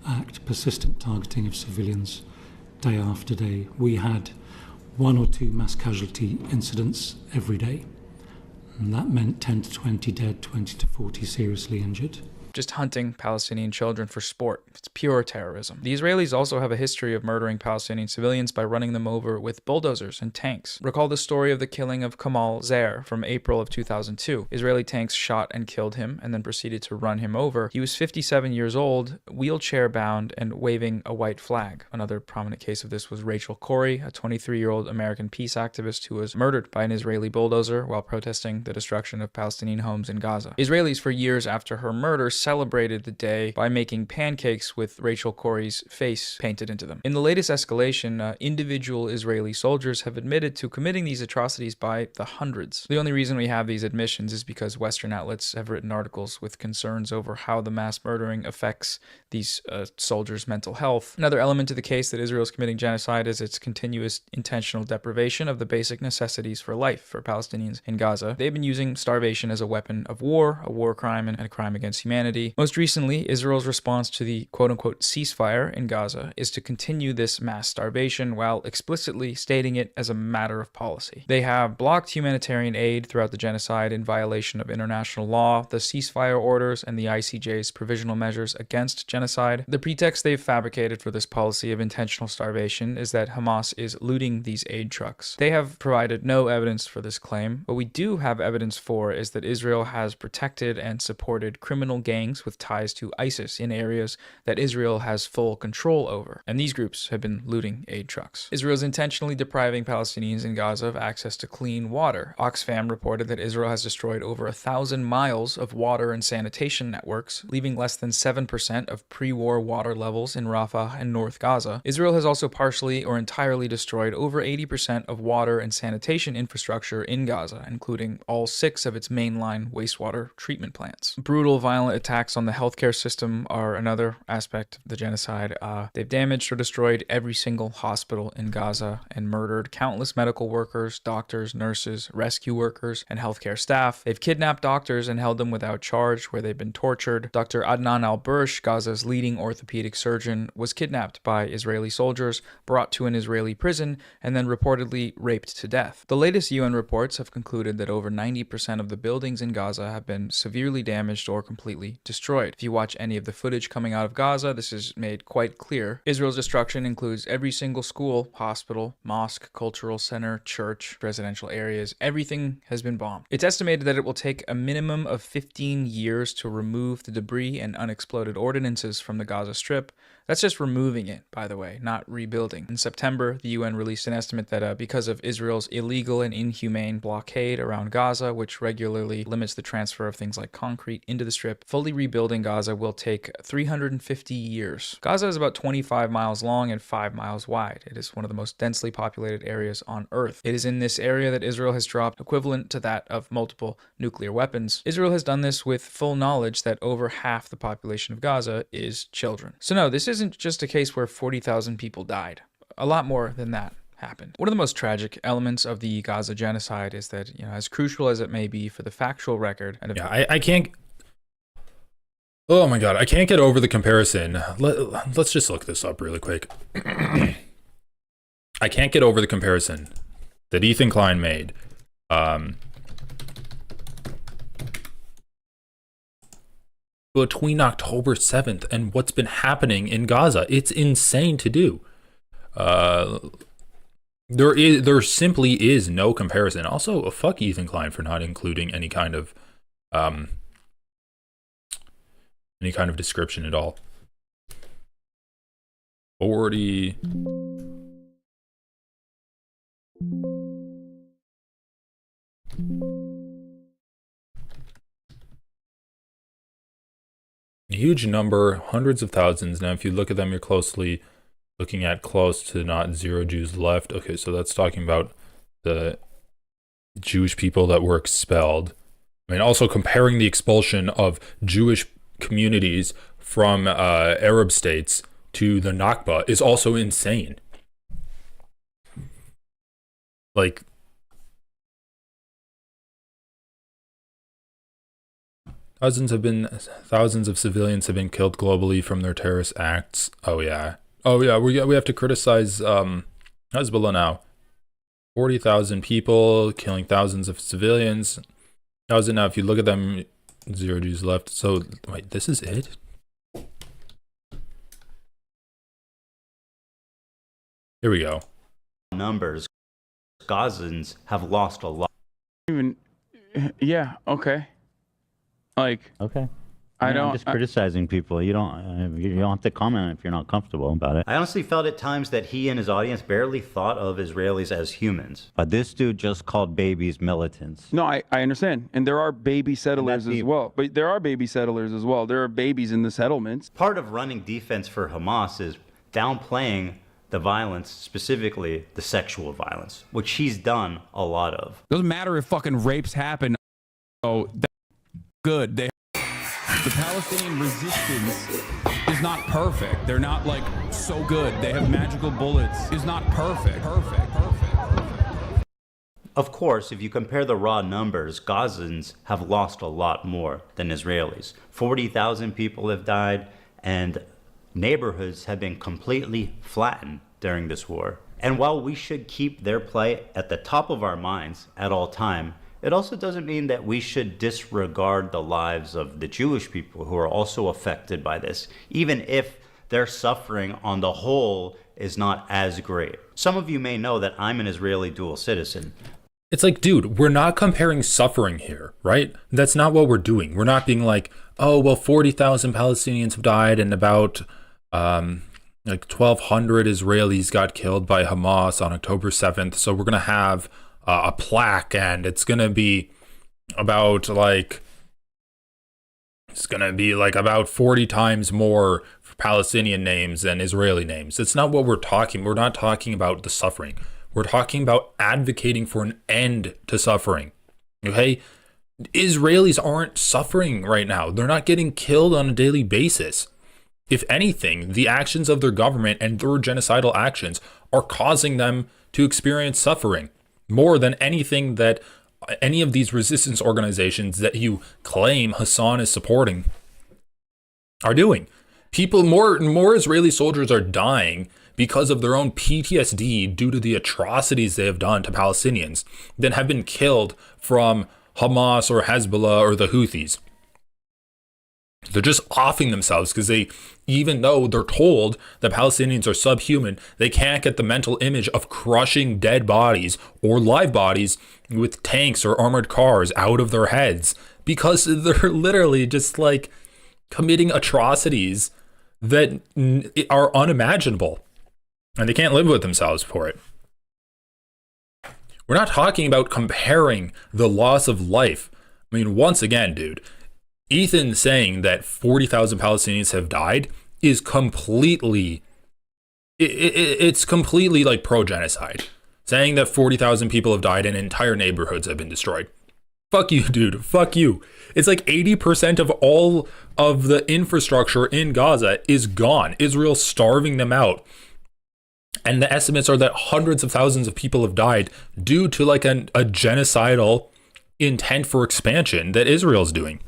act, persistent targeting of civilians day after day. We had 1 or 2 mass casualty incidents every day, and that meant 10 to 20 dead, 20 to 40 seriously injured. Just hunting Palestinian children for sport. It's pure terrorism. The Israelis also have a history of murdering Palestinian civilians by running them over with bulldozers and tanks. Recall the story of the killing of Kamal Zair from April of 2002. Israeli tanks shot and killed him and then proceeded to run him over. He was 57 years old, wheelchair-bound, and waving a white flag. Another prominent case of this was Rachel Corrie, a 23-year-old American peace activist who was murdered by an Israeli bulldozer while protesting the destruction of Palestinian homes in Gaza. Israelis, for years after her murder, celebrated the day by making pancakes with Rachel Corrie's face painted into them. In the latest escalation, individual Israeli soldiers have admitted to committing these atrocities by the hundreds. The only reason we have these admissions is because Western outlets have written articles with concerns over how the mass murdering affects these soldiers' mental health. Another element to the case that Israel is committing genocide is its continuous intentional deprivation of the basic necessities for life for Palestinians in Gaza. They've been using starvation as a weapon of war, a war crime, and a crime against humanity. Most recently, Israel's response to the quote-unquote ceasefire in Gaza is to continue this mass starvation while explicitly stating it as a matter of policy. They have blocked humanitarian aid throughout the genocide in violation of international law, the ceasefire orders, and the ICJ's provisional measures against genocide. The pretext they've fabricated for this policy of intentional starvation is that Hamas is looting these aid trucks. They have provided no evidence for this claim. What we do have evidence for is that Israel has protected and supported criminal gangs with ties to ISIS in areas that Israel has full control over, and these groups have been looting aid trucks. Israel is intentionally depriving Palestinians in Gaza of access to clean water. Oxfam reported that Israel has destroyed over 1,000 miles of water and sanitation networks, leaving less than 7% of pre-war water levels in Rafah and North Gaza. Israel has also partially or entirely destroyed over 80% of water and sanitation infrastructure in Gaza, including all 6 of its mainline wastewater treatment plants. Brutal, violent attacks on the healthcare system are another aspect of the genocide. They've damaged or destroyed every single hospital in Gaza and murdered countless medical workers, doctors, nurses, rescue workers, and healthcare staff. They've kidnapped doctors and held them without charge, where they've been tortured. Dr. Adnan al-Bursh, Gaza's leading orthopedic surgeon, was kidnapped by Israeli soldiers, brought to an Israeli prison, and then reportedly raped to death. The latest UN reports have concluded that over 90% of the buildings in Gaza have been severely damaged or completely destroyed. If you watch any of the footage coming out of Gaza, this is made quite clear. Israel's destruction includes every single school, hospital, mosque, cultural center, church, residential areas. Everything has been bombed. It's estimated that it will take a minimum of 15 years to remove the debris and unexploded ordinances from the Gaza Strip. That's just removing it, by the way, not rebuilding. In September, the UN released an estimate that because of Israel's illegal and inhumane blockade around Gaza, which regularly limits the transfer of things like concrete into the Strip, fully rebuilding Gaza will take 350 years. Gaza is about 25 miles long and 5 miles wide. It is one of the most densely populated areas on Earth. It is in this area that Israel has dropped equivalent to that of multiple nuclear weapons. Israel has done this with full knowledge that over half the population of Gaza is children. So no, this isn't just a case where 40,000 people died. A lot more than that happened. One of the most tragic elements of the Gaza genocide is that, as crucial as it may be for the factual record, and I can't. Oh my God, I can't get over the comparison. Let's just look this up really quick. I can't get over the comparison that Ethan Klein made. Between October 7th and what's been happening in Gaza. It's insane to do. There simply is no comparison. Also, fuck Ethan Klein for not including any kind of description at all. 40. huge number, hundreds of thousands. Now, if you look at them, you're closely looking at close to not 0 Jews left. Okay, so that's talking about the Jewish people that were expelled. I mean, also comparing the expulsion of Jewish communities from Arab states to the Nakba is also insane. Like, thousands of civilians have been killed globally from their terrorist acts. Oh yeah, we have to criticize Hezbollah now. 40,000 people killing thousands of civilians. Thousand now. If you look at them, 0 Jews left. So wait, this is it? Here we go. Numbers. Gazans have lost a lot. Yeah. Okay. Like. Okay. I'm just criticizing people. You don't have to comment if you're not comfortable about it. I honestly felt at times that he and his audience barely thought of Israelis as humans. But this dude just called babies militants. No, I understand. And there are baby settlers as well. But there are baby settlers as well. There are babies in the settlements. Part of running defense for Hamas is downplaying the violence, specifically the sexual violence, which he's done a lot of. Doesn't matter if fucking rapes happen. Oh, that's good. The Palestinian resistance is not perfect. They're not like so good. They have magical bullets. It's not perfect. Of course, if you compare the raw numbers, Gazans have lost a lot more than Israelis. 40,000 people have died, and neighborhoods have been completely flattened during this war. And while we should keep their plight at the top of our minds at all time, it also doesn't mean that we should disregard the lives of the Jewish people who are also affected by this, even if their suffering on the whole is not as great. Some of you may know that I'm an Israeli dual citizen. It's like, dude, we're not comparing suffering here, right? That's not what we're doing. We're not being like, oh, well, 40,000 Palestinians have died and about 1,200 Israelis got killed by Hamas on October 7th. So we're going to have a plaque, and it's going to be about about 40 times more for Palestinian names than Israeli names. It's not what we're not talking about the suffering. We're talking about advocating for an end to suffering. Okay? Israelis aren't suffering right now. They're not getting killed on a daily basis. If anything, the actions of their government and their genocidal actions are causing them to experience suffering more than anything that any of these resistance organizations that you claim Hassan is supporting are doing. More Israeli soldiers are dying because of their own PTSD due to the atrocities they have done to Palestinians than have been killed from Hamas or Hezbollah or the Houthis. They're just offing themselves because even though they're told that Palestinians are subhuman, they can't get the mental image of crushing dead bodies or live bodies with tanks or armored cars out of their heads because they're literally just like committing atrocities that are unimaginable and they can't live with themselves for it. We're not talking about comparing the loss of life. I mean, once again, dude, Ethan saying that 40,000 Palestinians have died is completely, it's completely like pro-genocide. Saying that 40,000 people have died and entire neighborhoods have been destroyed. Fuck you, dude. Fuck you. It's like 80% of all of the infrastructure in Gaza is gone. Israel's starving them out. And the estimates are that hundreds of thousands of people have died due to like a genocidal intent for expansion that Israel's doing.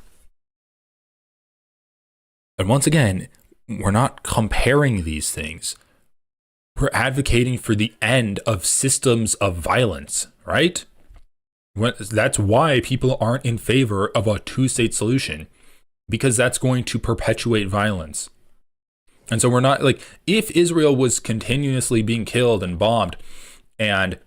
And once again, we're not comparing these things. We're advocating for the end of systems of violence, right? That's why people aren't in favor of a two-state solution, because that's going to perpetuate violence. And so we're not like, if Israel was continuously being killed and bombed and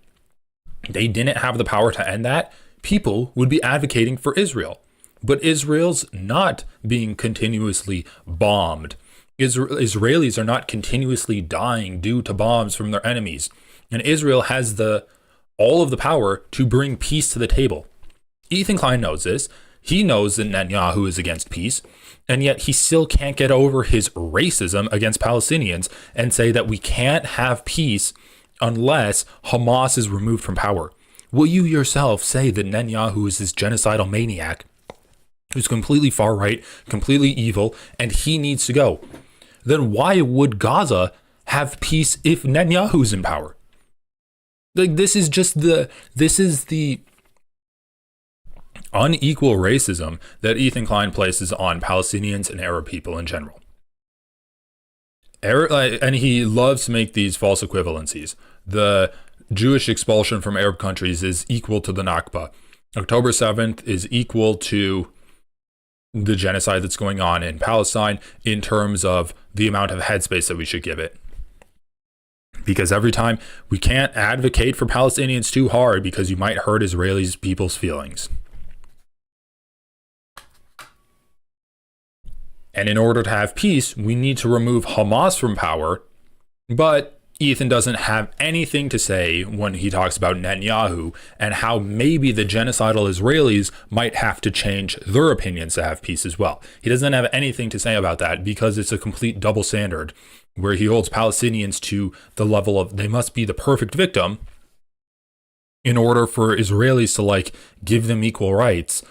they didn't have the power to end that, people would be advocating for Israel. But Israel's not being continuously bombed. Israelis are not continuously dying due to bombs from their enemies. And Israel has all of the power to bring peace to the table. Ethan Klein knows this. He knows that Netanyahu is against peace, and yet he still can't get over his racism against Palestinians and say that we can't have peace unless Hamas is removed from power. Will you yourself say that Netanyahu is this genocidal maniac who's completely far right, completely evil, and he needs to go? Then why would Gaza have peace if Netanyahu's in power? Like, this is the unequal racism that Ethan Klein places on Palestinians and Arab people in general. And he loves to make these false equivalencies. The Jewish expulsion from Arab countries is equal to the Nakba. October 7th is equal to the genocide that's going on in Palestine in terms of the amount of headspace that we should give it. Because every time we can't advocate for Palestinians too hard because you might hurt Israelis people's feelings. And in order to have peace, we need to remove Hamas from power. But Ethan doesn't have anything to say when he talks about Netanyahu and how maybe the genocidal Israelis might have to change their opinions to have peace as well. He doesn't have anything to say about that because it's a complete double standard where he holds Palestinians to the level of they must be the perfect victim in order for Israelis to give them equal rights.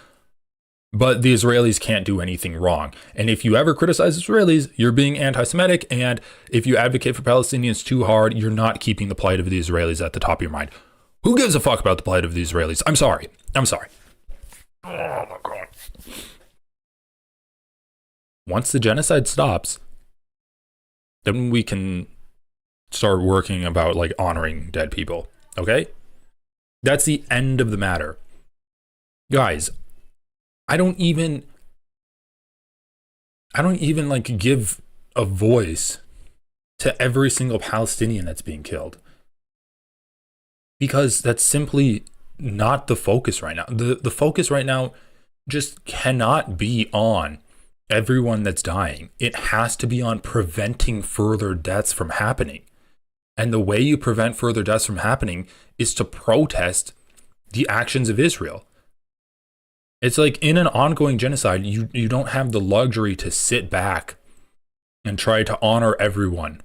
But the Israelis can't do anything wrong. And if you ever criticize Israelis, you're being anti-Semitic. And if you advocate for Palestinians too hard, you're not keeping the plight of the Israelis at the top of your mind. Who gives a fuck about the plight of the Israelis? I'm sorry. Oh my God. Once the genocide stops, then we can start working about honoring dead people. Okay? That's the end of the matter. Guys, I don't even give a voice to every single Palestinian that's being killed. Because that's simply not the focus right now. The focus right now just cannot be on everyone that's dying. It has to be on preventing further deaths from happening. And the way you prevent further deaths from happening is to protest the actions of Israel. It's like in an ongoing genocide, you don't have the luxury to sit back and try to honor everyone.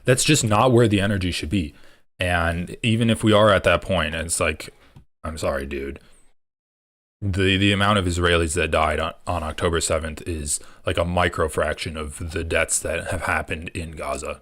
That's just not where the energy should be. And even if we are at that point, it's I'm sorry, dude. The amount of Israelis that died on October 7th is a micro fraction of the deaths that have happened in Gaza.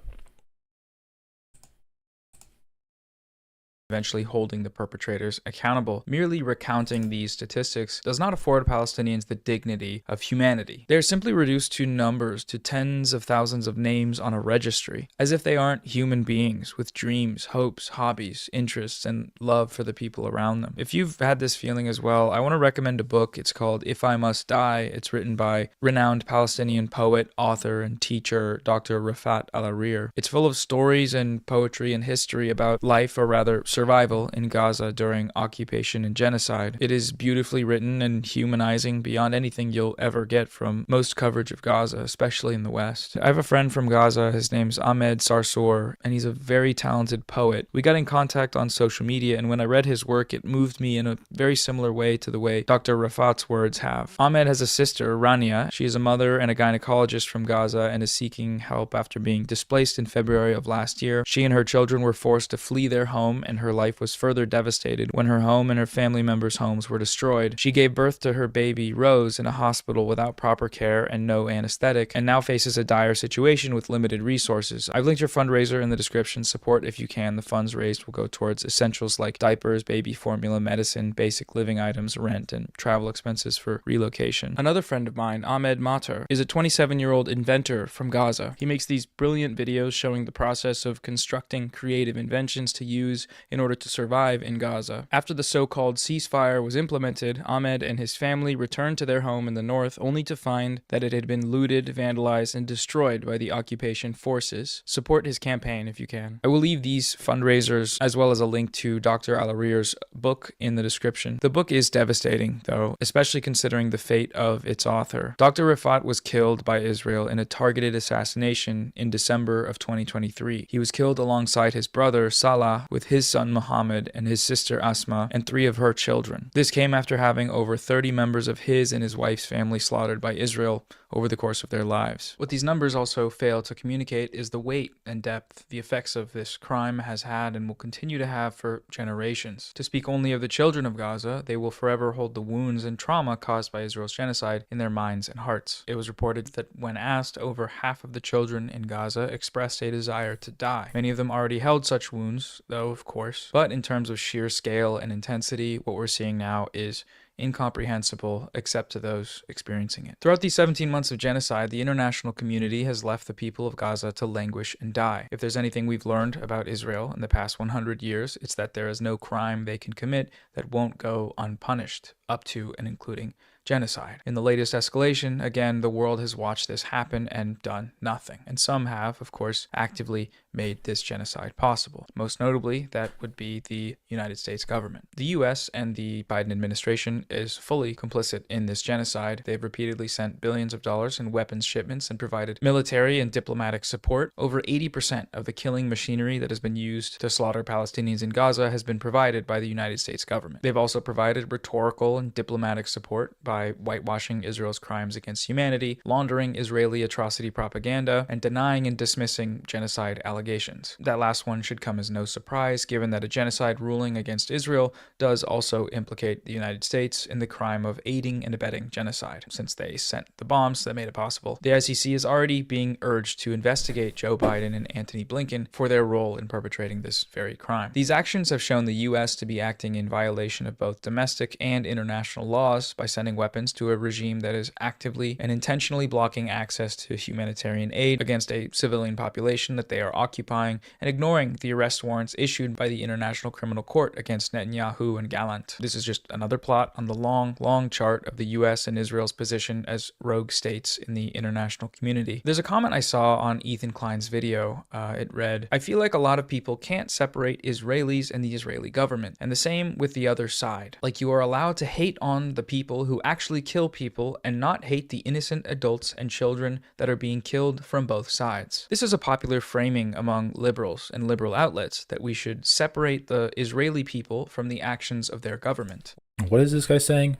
Eventually holding the perpetrators accountable. Merely recounting these statistics does not afford Palestinians the dignity of humanity. They are simply reduced to numbers, to tens of thousands of names on a registry, as if they aren't human beings with dreams, hopes, hobbies, interests, and love for the people around them. If you've had this feeling as well, I want to recommend a book. It's called If I Must Die. It's written by renowned Palestinian poet, author, and teacher Dr. Rafat Al-Arir. It's full of stories and poetry and history about life, or rather survival, in Gaza during occupation and genocide. It is beautifully written and humanizing beyond anything you'll ever get from most coverage of Gaza, especially in the West. I have a friend from Gaza. His name's Ahmed Sarsour, and he's a very talented poet. We got in contact on social media, and when I read his work, it moved me in a very similar way to the way Dr. Rafat's words have. Ahmed has a sister, Rania. She is a mother and a gynecologist from Gaza and is seeking help after being displaced in February of last year. She and her children were forced to flee their home, and her life was further devastated when her home and her family members' homes were destroyed. She gave birth to her baby, Rose, in a hospital without proper care and no anesthetic, and now faces a dire situation with limited resources. I've linked her fundraiser in the description. Support if you can. The funds raised will go towards essentials like diapers, baby formula, medicine, basic living items, rent, and travel expenses for relocation. Another friend of mine, Ahmed Matar, is a 27-year-old inventor from Gaza. He makes these brilliant videos showing the process of constructing creative inventions to use in order to survive in Gaza. After the so-called ceasefire was implemented, Ahmed and his family returned to their home in the north only to find that it had been looted, vandalized, and destroyed by the occupation forces. Support his campaign if you can. I will leave these fundraisers as well as a link to Dr. Al-Arir's book in the description. The book is devastating, though, especially considering the fate of its author. Dr. Rafat was killed by Israel in a targeted assassination in December of 2023. He was killed alongside his brother, Salah, with his son son Muhammad and his sister Asma and 3 of her children. This came after having over 30 members of his and his wife's family slaughtered by Israel over the course of their lives. What these numbers also fail to communicate is the weight and depth the effects of this crime has had and will continue to have for generations. To speak only of the children of Gaza, they will forever hold the wounds and trauma caused by Israel's genocide in their minds and hearts. It was reported that when asked, over half of the children in Gaza expressed a desire to die. Many of them already held such wounds, though, of course, but in terms of sheer scale and intensity, what we're seeing now is incomprehensible except to those experiencing it. Throughout these 17 months of genocide, the international community has left the people of Gaza to languish and die. If there's anything we've learned about Israel in the past 100 years, it's that there is no crime they can commit that won't go unpunished, up to and including genocide. In the latest escalation, again, the world has watched this happen and done nothing. And some have, of course, actively made this genocide possible. Most notably, that would be the United States government. The US and the Biden administration is fully complicit in this genocide. They've repeatedly sent billions of dollars in weapons shipments and provided military and diplomatic support. Over 80% of the killing machinery that has been used to slaughter Palestinians in Gaza has been provided by the United States government. They've also provided rhetorical and diplomatic support by whitewashing Israel's crimes against humanity, laundering Israeli atrocity propaganda, and denying and dismissing genocide allegations. That last one should come as no surprise, given that a genocide ruling against Israel does also implicate the United States in the crime of aiding and abetting genocide, since they sent the bombs that made it possible. The ICC is already being urged to investigate Joe Biden and Antony Blinken for their role in perpetrating this very crime. These actions have shown the US to be acting in violation of both domestic and international laws by sending weapons to a regime that is actively and intentionally blocking access to humanitarian aid against a civilian population that they are occupying, and ignoring the arrest warrants issued by the International Criminal Court against Netanyahu and Gallant. This is just another plot on the long chart of the US and Israel's position as rogue states in the international community. There's a comment I saw on Ethan Klein's video. It read, "I feel like a lot of people can't separate Israelis and the Israeli government, and the same with the other side. Like, you are allowed to hate on the people who actually kill people and not hate the innocent adults and children that are being killed from both sides." This is a popular framing among liberals and liberal outlets, that we should separate the Israeli people from the actions of their government. What is this guy saying?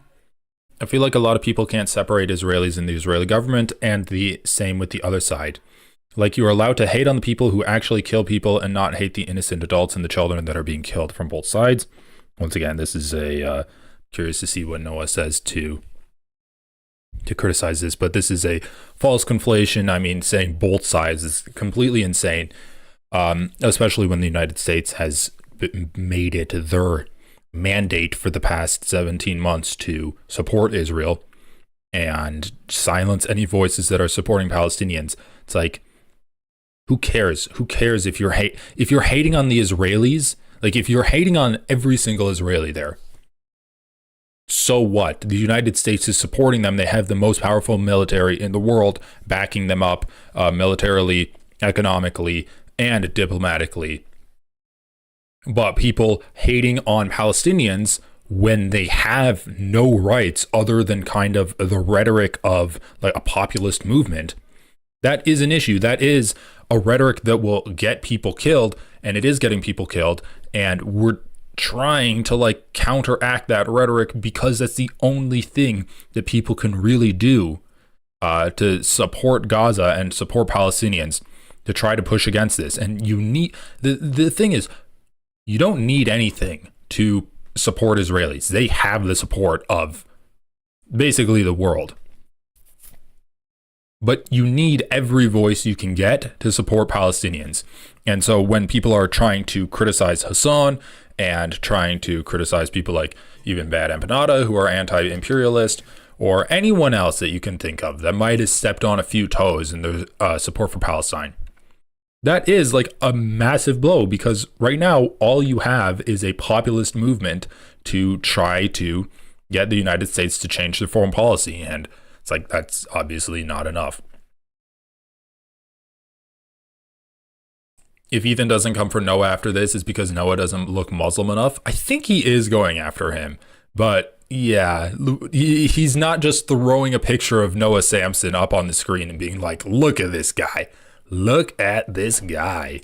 I feel like a lot of people can't separate Israelis and the Israeli government, and the same with the other side. Like, you are allowed to hate on the people who actually kill people and not hate the innocent adults and the children that are being killed from both sides. Once again, this is a curious to see what Noah says to criticize this, but this is a false conflation. I mean, saying both sides is completely insane, especially when the United States has made it their mandate for the past 17 months to support Israel and silence any voices that are supporting Palestinians. It's like, who cares? Who cares if you're hating on the Israelis? Like, if you're hating on every single Israeli there, so what? The United States is supporting them. They have the most powerful military in the world, backing them up militarily, economically, and diplomatically. But people hating on Palestinians when they have no rights other than kind of the rhetoric of like a populist movement, that is an issue. That is a rhetoric that will get people killed, and it is getting people killed, and we're trying to like counteract that rhetoric because that's the only thing that people can really do to support Gaza and support Palestinians, to try to push against this. And you need, the thing is, you don't need anything to support Israelis. They have the support of basically the world. But you need every voice you can get to support Palestinians. And so when people are trying to criticize Hassan and trying to criticize people like even Bad Empanada, who are anti-imperialist, or anyone else that you can think of that might have stepped on a few toes in their support for Palestine, that is like a massive blow, because right now all you have is a populist movement to try to get the United States to change their foreign policy, and it's like, that's obviously not enough. If Ethan doesn't come for Noah after this, it's because Noah doesn't look Muslim enough. I think he is going after him, but yeah, he's not just throwing a picture of Noah Samson up on the screen and being like, look at this guy. Look at this guy.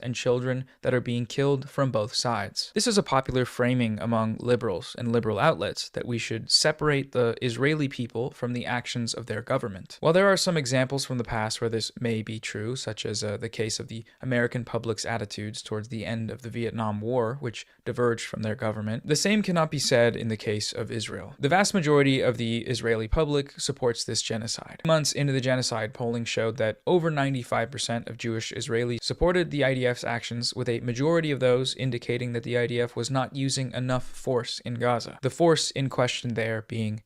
and children that are being killed from both sides. This is a popular framing among liberals and liberal outlets that we should separate the Israeli people from the actions of their government. While there are some examples from the past where this may be true, such as the case of the American public's attitudes towards the end of the Vietnam War, which diverged from their government, the same cannot be said in the case of Israel. The vast majority of the Israeli public supports this genocide. Months into the genocide, polling showed that over 95% of Jewish Israelis supported the IDF's actions, with a majority of those indicating that the IDF was not using enough force in Gaza. The force in question there being,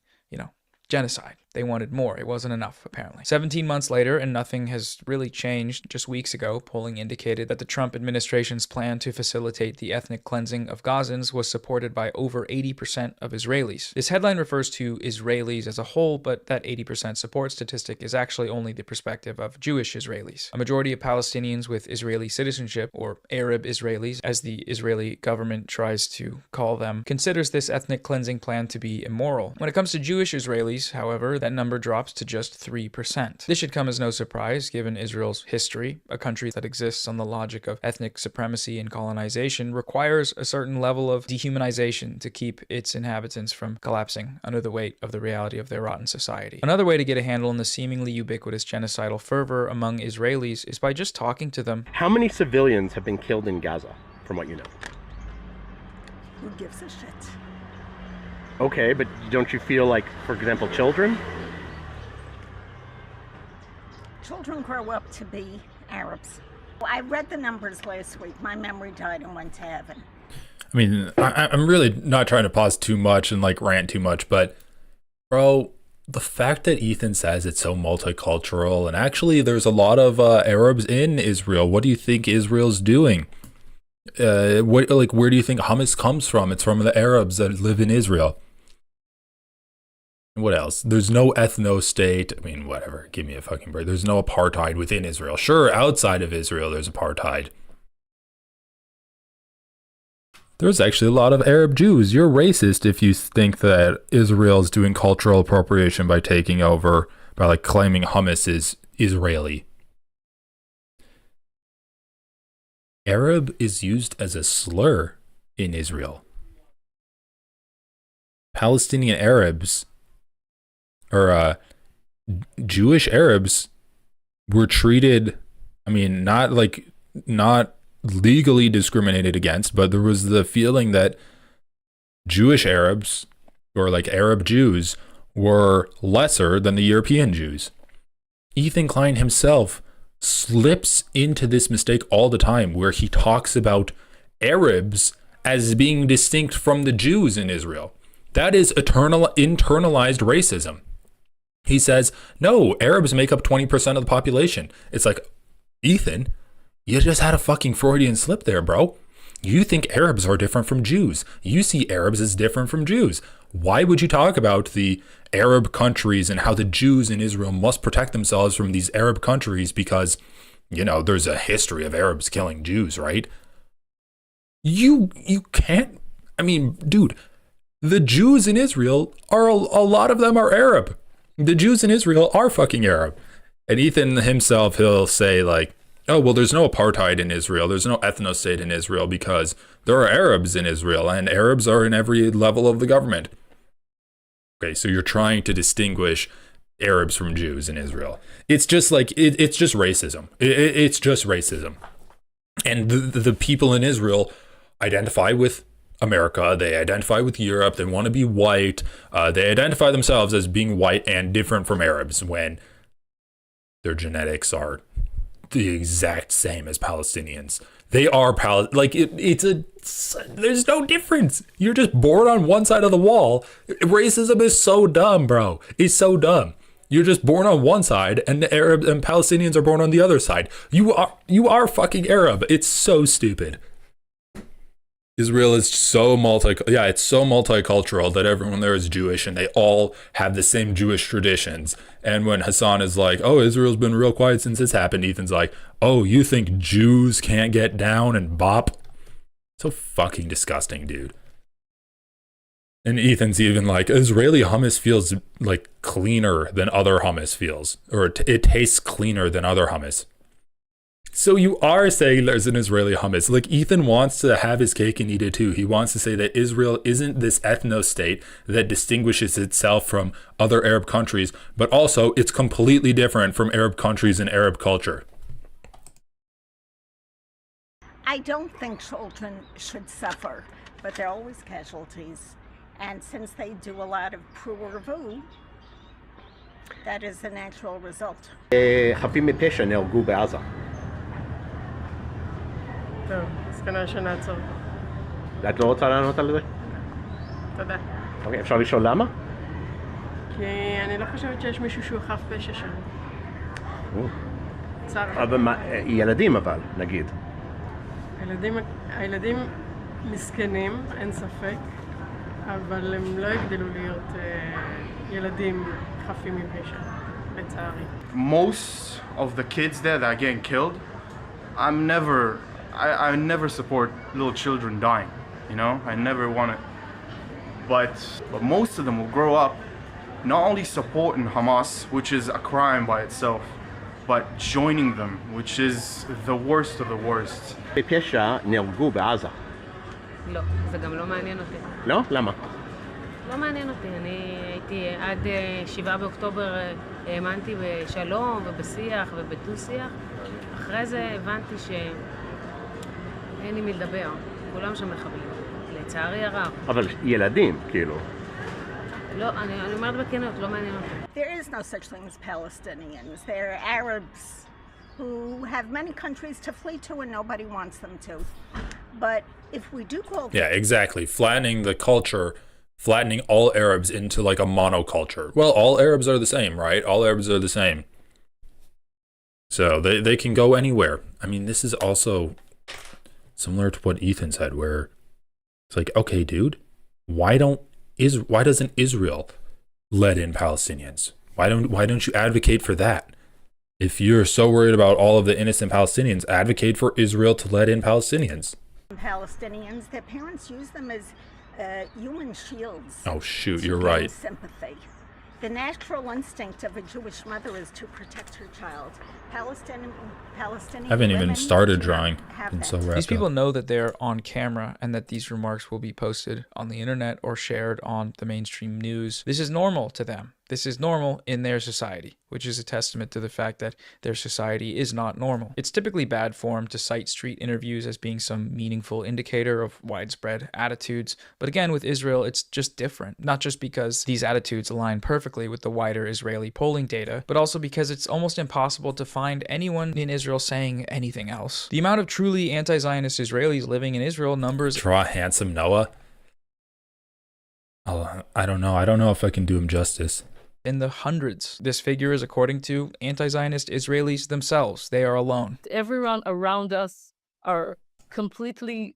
genocide. They wanted more. It wasn't enough, apparently. 17 months later, and nothing has really changed. Just weeks ago, polling indicated that the Trump administration's plan to facilitate the ethnic cleansing of Gazans was supported by over 80% of Israelis. This headline refers to Israelis as a whole, but that 80% support statistic is actually only the perspective of Jewish Israelis. A majority of Palestinians with Israeli citizenship, or Arab Israelis, as the Israeli government tries to call them, considers this ethnic cleansing plan to be immoral. When it comes to Jewish Israelis, however, that number drops to just 3%. This should come as no surprise, given Israel's history. A country that exists on the logic of ethnic supremacy and colonization requires a certain level of dehumanization to keep its inhabitants from collapsing under the weight of the reality of their rotten society. Another way to get a handle on the seemingly ubiquitous genocidal fervor among Israelis is by just talking to them. How many civilians have been killed in Gaza, from what you know? Who gives a shit? Okay, but don't you feel like, for example, children? Children grow up to be Arabs. I read the numbers last week. My memory died and went to heaven. I mean, I'm really not trying to pause too much and rant too much, but bro, the fact that Ethan says it's so multicultural, and actually there's a lot of Arabs in Israel. What do you think Israel's doing? Where do you think hummus comes from? It's from the Arabs that live in Israel. What else? There's no ethno-state. I mean, whatever. Give me a fucking break. There's no apartheid within Israel. Sure, outside of Israel, there's apartheid. There's actually a lot of Arab Jews. You're racist if you think that Israel's doing cultural appropriation by taking over, by claiming hummus is Israeli. Arab is used as a slur in Israel. Palestinian Arabs, or Jewish Arabs, were treated, not legally discriminated against, but there was the feeling that Jewish Arabs, or Arab Jews, were lesser than the European Jews. Ethan Klein himself slips into this mistake all the time, where he talks about Arabs as being distinct from the Jews in Israel. That is internalized racism. He says, no, Arabs make up 20% of the population. It's like, Ethan, you just had a fucking Freudian slip there, bro. You think Arabs are different from Jews. You see Arabs as different from Jews. Why would you talk about the Arab countries and how the Jews in Israel must protect themselves from these Arab countries because, there's a history of Arabs killing Jews, right? You can't, dude, the Jews in Israel a lot of them are Arab. The Jews in Israel are fucking Arab. And Ethan himself, he'll say oh, well, there's no apartheid in Israel. There's no ethno-state in Israel because there are Arabs in Israel, and Arabs are in every level of the government. Okay, so you're trying to distinguish Arabs from Jews in Israel. It's just it's just racism. It's just racism. And the people in Israel identify with America, they identify with Europe, they want to be white, they identify themselves as being white and different from Arabs when their genetics are the exact same as Palestinians. They are there's no difference. You're just born on one side of the wall. Racism is so dumb, bro. It's so dumb. You're just born on one side and the Arabs and Palestinians are born on the other side. You are fucking Arab. It's so stupid. Israel is so it's so multicultural that everyone there is Jewish and they all have the same Jewish traditions. And when Hassan is like, oh, Israel's been real quiet since this happened, Ethan's like, oh, you think Jews can't get down and bop? So fucking disgusting, dude. And Ethan's even like, Israeli hummus feels cleaner than other hummus feels, or it tastes cleaner than other hummus. So you are saying there's an Israeli hummus. Like, Ethan wants to have his cake and eat it too. He wants to say that Israel isn't this ethno-state that distinguishes itself from other Arab countries, but also it's completely different from Arab countries and Arab culture. I don't think children should suffer, but they're always casualties. And since they do a lot of pruervu, that is the natural result. חפים מפשע נהרגו בעזה. טוב, אז כנראה שנעצור. את לא רוצה לענות על זה? תודה. אוקיי, אפשר לשאול למה? כי אני לא חושבת שיש מישהו שהוא חף פשע שם. צער. אבל ילדים אבל, נגיד. הילדים מסכנים, אין ספק, אבל הם לא יגדלו להיות ילדים חפים מפשע, לצערי. Most of the kids there that are getting killed, I never support little children dying, you know? I never want it. But most of them will grow up not only supporting Hamas, which is a crime by itself, but joining them, which is the worst of the worst. בפשע נהרגו בעזה. לא, זה גם לא מעניין אותי. לא? למה? לא מעניין אותי. אני הייתי עד 7 באוקטובר האמנתי בשלום ובשיח ובדו-שיח. אחרי זה הבנתי שאין לי מי לדבר. כולם שם מחבלים. לצערי הרב. אבל ילדים, כאילו. לא, אני אומרת בכנות, לא מעניין אותי. There is no such thing as Palestinians. They're Arabs who have many countries to flee to and nobody wants them to. But if we do call... Yeah, exactly. Flattening the culture, flattening all Arabs into like a monoculture. Well, all Arabs are the same, right? All Arabs are the same. So they can go anywhere. I mean, this is also similar to what Ethan said, where it's like, okay, dude, why doesn't Israel let in Palestinians? Why don't you advocate for that? If you're so worried about all of the innocent Palestinians, advocate for Israel to let in Palestinians. Palestinians, their parents use them as human shields. Oh shoot, you're right. Sympathy. The natural instinct of a Jewish mother is to protect her child. Palestinian I haven't even started drawing. These people know that they're on camera and that these remarks will be posted on the internet or shared on the mainstream news. This is normal to them. This is normal in their society, which is a testament to the fact that their society is not normal. It's typically bad form to cite street interviews as being some meaningful indicator of widespread attitudes. But again, with Israel, it's just different. Not just because these attitudes align perfectly with the wider Israeli polling data, but also because it's almost impossible to find anyone in Israel saying anything else. The amount of truly anti-Zionist Israelis living in Israel numbers... Draw handsome Noah? I don't know. I don't know if I can do him justice. In the hundreds. This figure is according to anti-Zionist Israelis themselves. They are alone. Everyone around us are completely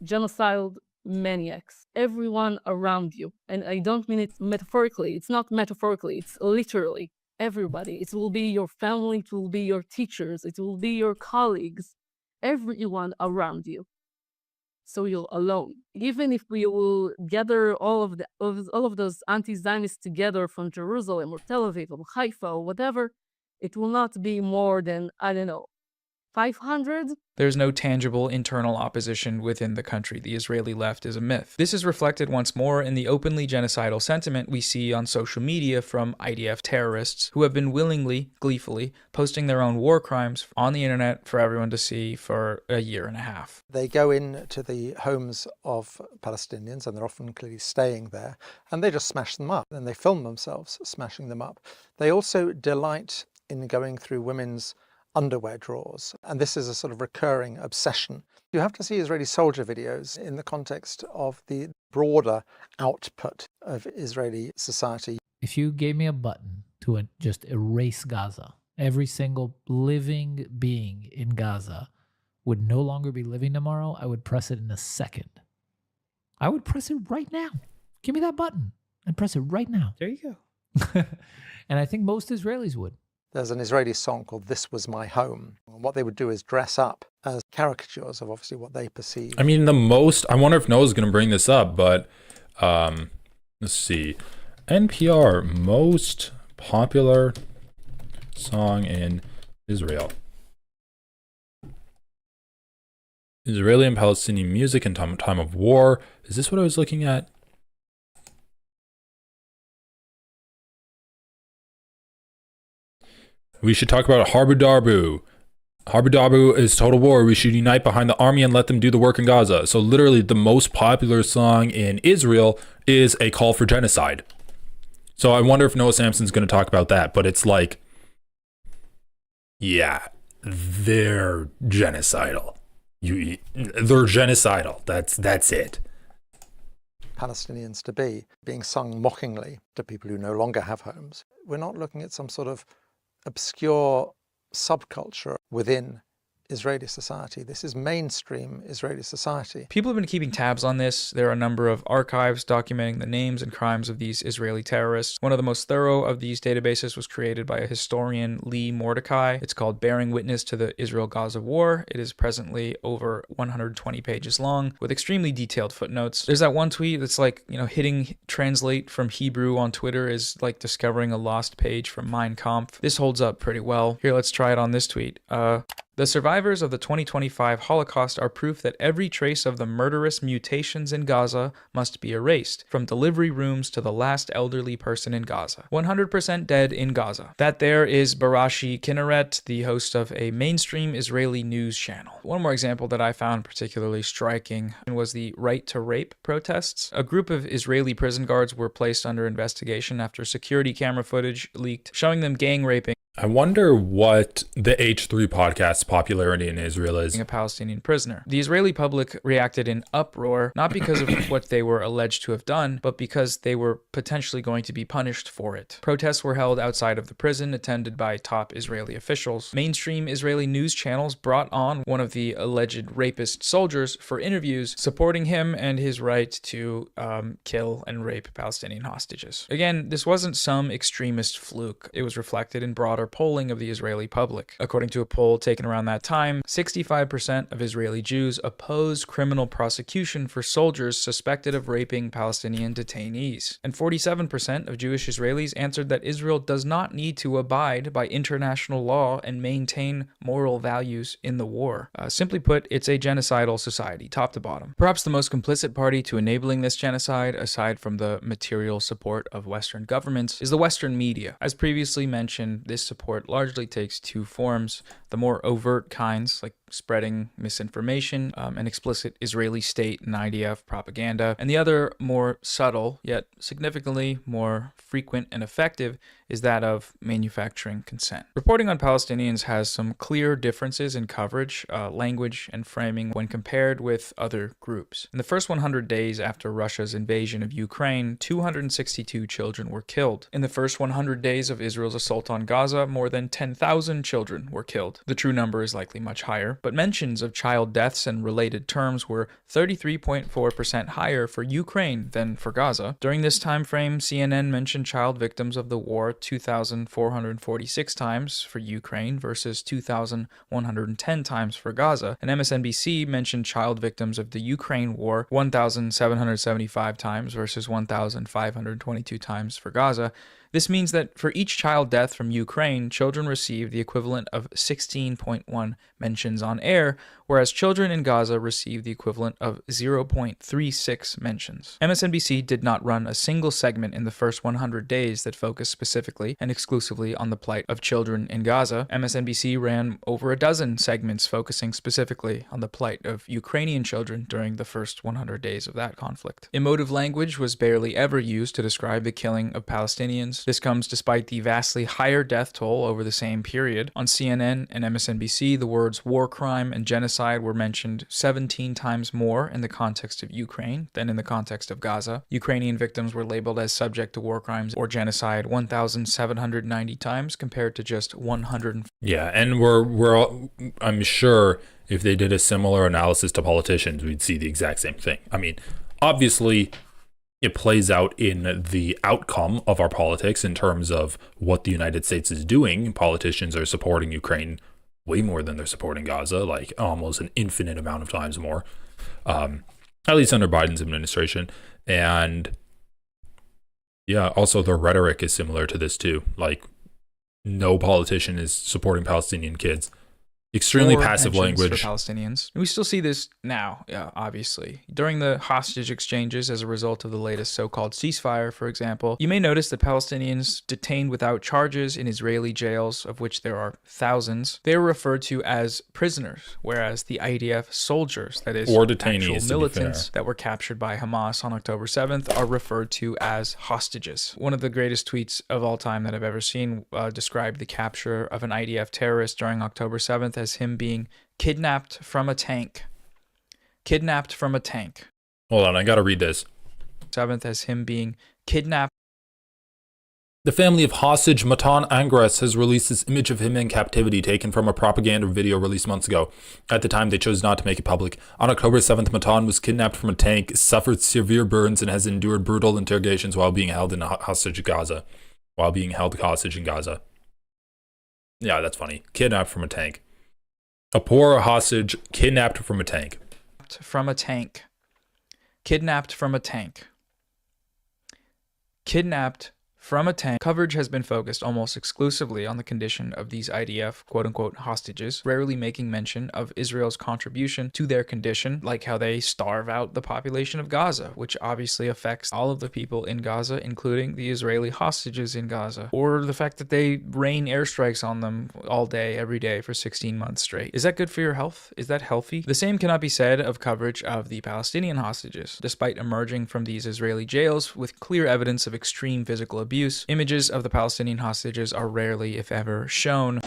genocidal maniacs. Everyone around you. And I don't mean it metaphorically. It's not metaphorically. It's literally everybody. It will be your family. It will be your teachers. It will be your colleagues. Everyone around you. So you're alone. Even if we will gather all of those anti-Zionists together from Jerusalem or Tel Aviv or Haifa or whatever, it will not be more than, I don't know, 500? There's no tangible internal opposition within the country. The Israeli left is a myth. This is reflected once more in the openly genocidal sentiment we see on social media from IDF terrorists who have been willingly, gleefully, posting their own war crimes on the internet for everyone to see for a year and a half. They go into the homes of Palestinians, and they're often clearly staying there, and they just smash them up, and they film themselves smashing them up. They also delight in going through women's underwear drawers, and this is a sort of recurring obsession. You have to see Israeli soldier videos in the context of the broader output of Israeli society. If you gave me a button to just erase Gaza, every single living being in Gaza would no longer be living tomorrow, I would press it in a second. I would press it right now. Give me that button and press it right now. There you go. And I think most Israelis would. There's an Israeli song called This Was My Home. And what they would do is dress up as caricatures of obviously what they perceive. I mean, I wonder if Noah's going to bring this up, but let's see. NPR, most popular song in Israel. Israeli and Palestinian music in time of war. Is this what I was looking at? We should talk about Harbu Darbu. Harbu Darbu is total war. We should unite behind the army and let them do the work in Gaza. So literally the most popular song in Israel is a call for genocide. So I wonder if Noah Samson's going to talk about that. But it's like, yeah, they're genocidal. They're genocidal. That's it. Palestinians to be being sung mockingly to people who no longer have homes. We're not looking at some sort of obscure subculture within Israeli society. This is mainstream Israeli society. People have been keeping tabs on this. There are a number of archives documenting the names and crimes of these Israeli terrorists. One of the most thorough of these databases was created by a historian, Lee Mordecai. It's called Bearing Witness to the Israel-Gaza War. It is presently over 120 pages long with extremely detailed footnotes. There's that one tweet that's like, hitting translate from Hebrew on Twitter is like discovering a lost page from Mein Kampf. This holds up pretty well. Here, let's try it on this tweet. The survivors of the 2025 Holocaust are proof that every trace of the murderous mutations in Gaza must be erased, from delivery rooms to the last elderly person in Gaza. 100% dead in Gaza. That there is Barashi Kinneret, the host of a mainstream Israeli news channel. One more example that I found particularly striking was the Right to Rape protests. A group of Israeli prison guards were placed under investigation after security camera footage leaked showing them gang raping I wonder what the H3 podcast's popularity in Israel is. A Palestinian prisoner. The Israeli public reacted in uproar, not because of what they were alleged to have done, but because they were potentially going to be punished for it. Protests were held outside of the prison, attended by top Israeli officials. Mainstream Israeli news channels brought on one of the alleged rapist soldiers for interviews, supporting him and his right to kill and rape Palestinian hostages. Again, this wasn't some extremist fluke. It was reflected in broader polling of the Israeli public. According to a poll taken around that time, 65% of Israeli Jews opposed criminal prosecution for soldiers suspected of raping Palestinian detainees. And 47% of Jewish Israelis answered that Israel does not need to abide by international law and maintain moral values in the war. Simply put, it's a genocidal society, top to bottom. Perhaps the most complicit party to enabling this genocide, aside from the material support of Western governments, is the Western media. As previously mentioned, this support largely takes two forms: the more overt kinds, like spreading misinformation and explicit Israeli state and IDF propaganda, and the other, more subtle, yet significantly more frequent and effective, is that of manufacturing consent. Reporting on Palestinians has some clear differences in coverage, language, and framing when compared with other groups. In the first 100 days after Russia's invasion of Ukraine, 262 children were killed. In the first 100 days of Israel's assault on Gaza, more than 10,000 children were killed. The true number is likely much higher, but mentions of child deaths and related terms were 33.4% higher for Ukraine than for Gaza. During this time frame, CNN mentioned child victims of the war 2,446 times for Ukraine versus 2,110 times for Gaza, and MSNBC mentioned child victims of the Ukraine war 1,775 times versus 1,522 times for Gaza. This means that for each child death from Ukraine, children received the equivalent of 16.1 mentions on air, whereas children in Gaza received the equivalent of 0.36 mentions. MSNBC did not run a single segment in the first 100 days that focused specifically and exclusively on the plight of children in Gaza. MSNBC ran over a dozen segments focusing specifically on the plight of Ukrainian children during the first 100 days of that conflict. Emotive language was barely ever used to describe the killing of Palestinians. This comes despite the vastly higher death toll over the same period. On CNN and MSNBC, the words war crime and genocide were mentioned 17 times more in the context of Ukraine than in the context of Gaza. Ukrainian victims were labeled as subject to war crimes or genocide 1,790 times compared to just 100. Yeah, and we're I'm sure if they did a similar analysis to politicians, we'd see the exact same thing. I mean, obviously, it plays out in the outcome of our politics in terms of what the United States is doing. Politicians are supporting Ukraine way more than they're supporting Gaza, like almost an infinite amount of times more, at least under Biden's administration. And yeah, also the rhetoric is similar to this too. Like, no politician is supporting Palestinian kids. Extremely or passive pensions language. for Palestinians. And we still see this now, obviously. During the hostage exchanges as a result of the latest so-called ceasefire, for example, you may notice that Palestinians detained without charges in Israeli jails, of which there are thousands, they are referred to as prisoners, whereas the IDF soldiers, that is, Or detainees, actual to be militants fair. that were captured by Hamas on October 7th, are referred to as hostages. One of the greatest tweets of all time that I've ever seen described the capture of an IDF terrorist during October 7th as him being kidnapped from a tank. Kidnapped from a tank. Hold on, I gotta read this. 7th as him being kidnapped. The family of hostage Matan Angras has released this image of him in captivity taken from a propaganda video released months ago. At the time, they chose not to make it public. On October 7th, Matan was kidnapped from a tank, suffered severe burns, and has endured brutal interrogations while being held in hostage Gaza. While being held hostage in Gaza. Yeah, that's funny. Kidnapped from a tank. A poor hostage kidnapped from a tank. From a tank. Kidnapped from a tank. Kidnapped from a tank. Coverage has been focused almost exclusively on the condition of these IDF quote-unquote hostages, rarely making mention of Israel's contribution to their condition, like how they starve out the population of Gaza, which obviously affects all of the people in Gaza, including the Israeli hostages in Gaza, or the fact that they rain airstrikes on them all day, every day for 16 months straight. Is that good for your health? Is that healthy? The same cannot be said of coverage of the Palestinian hostages. Despite emerging from these Israeli jails with clear evidence of extreme physical abuse, images of the Palestinian hostages are rarely, if ever, shown.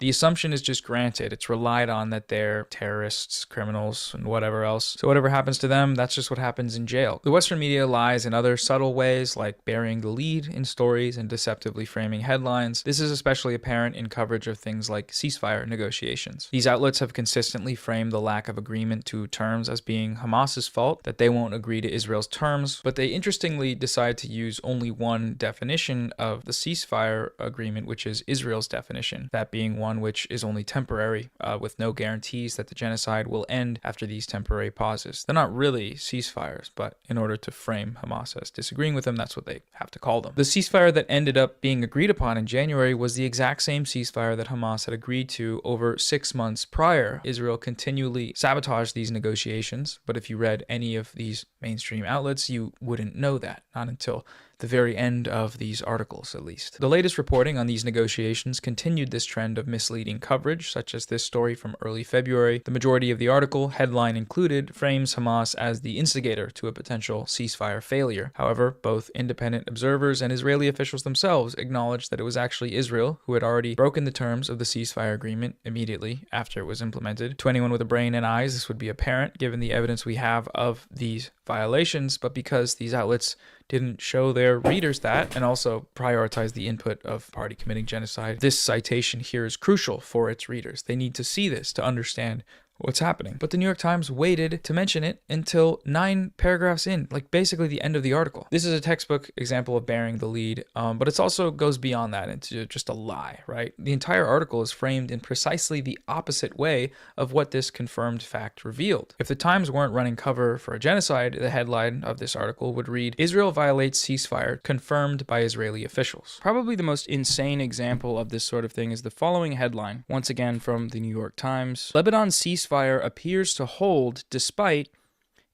The assumption is just granted. It's relied on that they're terrorists, criminals, and whatever else. So whatever happens to them, that's just what happens in jail. The Western media lies in other subtle ways, like burying the lead in stories and deceptively framing headlines. This is especially apparent in coverage of things like ceasefire negotiations. These outlets have consistently framed the lack of agreement to terms as being Hamas's fault, that they won't agree to Israel's terms, but they interestingly decide to use only one definition of the ceasefire agreement, which is Israel's definition, that being one which is only temporary, with no guarantees that the genocide will end after these temporary pauses. They're not really ceasefires, but in order to frame Hamas as disagreeing with them, that's what they have to call them. The ceasefire that ended up being agreed upon in January was the exact same ceasefire that Hamas had agreed to over 6 months prior. Israel continually sabotaged these negotiations, but if you read any of these mainstream outlets, you wouldn't know that, not until the very end of these articles, at least. The latest reporting on these negotiations continued this trend of misleading coverage, such as this story from early February. The majority of the article, headline included, frames Hamas as the instigator to a potential ceasefire failure. However, both independent observers and Israeli officials themselves acknowledged that it was actually Israel who had already broken the terms of the ceasefire agreement immediately after it was implemented. To anyone with a brain and eyes, this would be apparent given the evidence we have of these violations, but because these outlets didn't show their readers that and also prioritize the input of party committing genocide, this citation here is crucial for its readers. They need to see this to understand what's happening. But the New York Times waited to mention it until 9 paragraphs in, like basically the end of the article. This is a textbook example of bearing the lead, but it also goes beyond that into just a lie, right? The entire article is framed in precisely the opposite way of what this confirmed fact revealed. If the Times weren't running cover for a genocide, the headline of this article would read, "Israel violates ceasefire, confirmed by Israeli officials." Probably the most insane example of this sort of thing is the following headline, once again from the New York Times. Lebanon's ceasefire appears to hold despite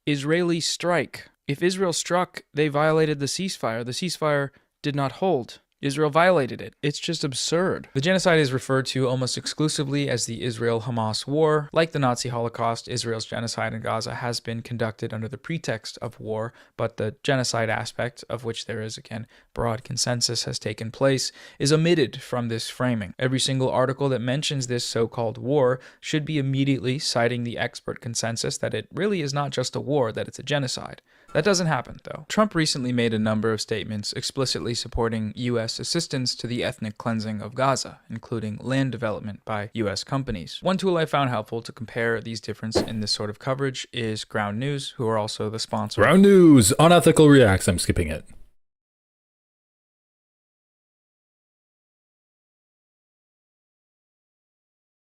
Israeli strike. If Israel struck, they violated the ceasefire. The ceasefire did not hold. Israel violated it. It's just absurd. The genocide is referred to almost exclusively as the Israel-Hamas war. Like the Nazi Holocaust, Israel's genocide in Gaza has been conducted under the pretext of war, but the genocide aspect, of which there is, again, broad consensus has taken place, is omitted from this framing. Every single article that mentions this so-called war should be immediately citing the expert consensus that it really is not just a war, that it's a genocide. That doesn't happen, though. Trump recently made a number of statements explicitly supporting U.S. assistance to the ethnic cleansing of Gaza, including land development by U.S. companies. One tool I found helpful to compare these differences in this sort of coverage is Ground News, who are also the sponsor. Ground News, Unethical Reacts. I'm skipping it.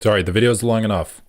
Sorry, the video's long enough.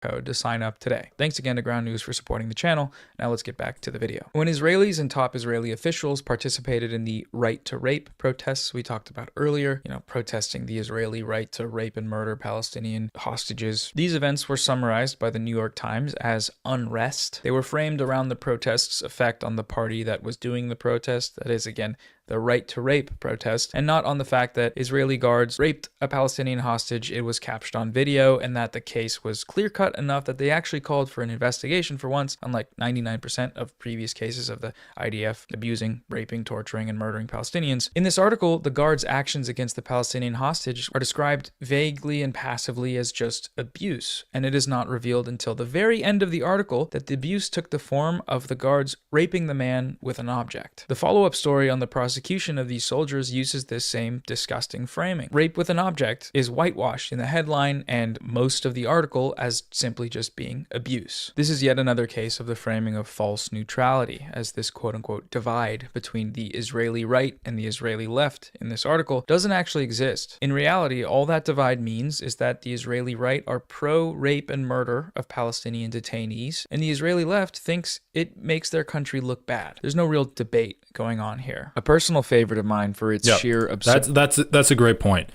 code to sign up today. Thanks again to Ground News for supporting the channel. Now let's get back to the video. When Israelis and top Israeli officials participated in the right to rape protests we talked about earlier, protesting the Israeli right to rape and murder Palestinian hostages, these events were summarized by the New York Times as unrest. They were framed around the protests' effect on the party that was doing the protest, that is, again, the right to rape protest, and not on the fact that Israeli guards raped a Palestinian hostage, it was captured on video, and that the case was clear-cut enough that they actually called for an investigation for once, unlike 99% of previous cases of the IDF abusing, raping, torturing, and murdering Palestinians. In this article, the guards' actions against the Palestinian hostage are described vaguely and passively as just abuse, and it is not revealed until the very end of the article that the abuse took the form of the guards raping the man with an object. The follow-up story on the prosecution of these soldiers uses this same disgusting framing. Rape with an object is whitewashed in the headline and most of the article as simply just being abuse. This is yet another case of the framing of false neutrality, as this quote-unquote divide between the Israeli right and the Israeli left in this article doesn't actually exist. In reality, all that divide means is that the Israeli right are pro-rape and murder of Palestinian detainees, and the Israeli left thinks it makes their country look bad. There's no real debate going on here. A personal favorite of mine for its sheer absurdity. That's a great point.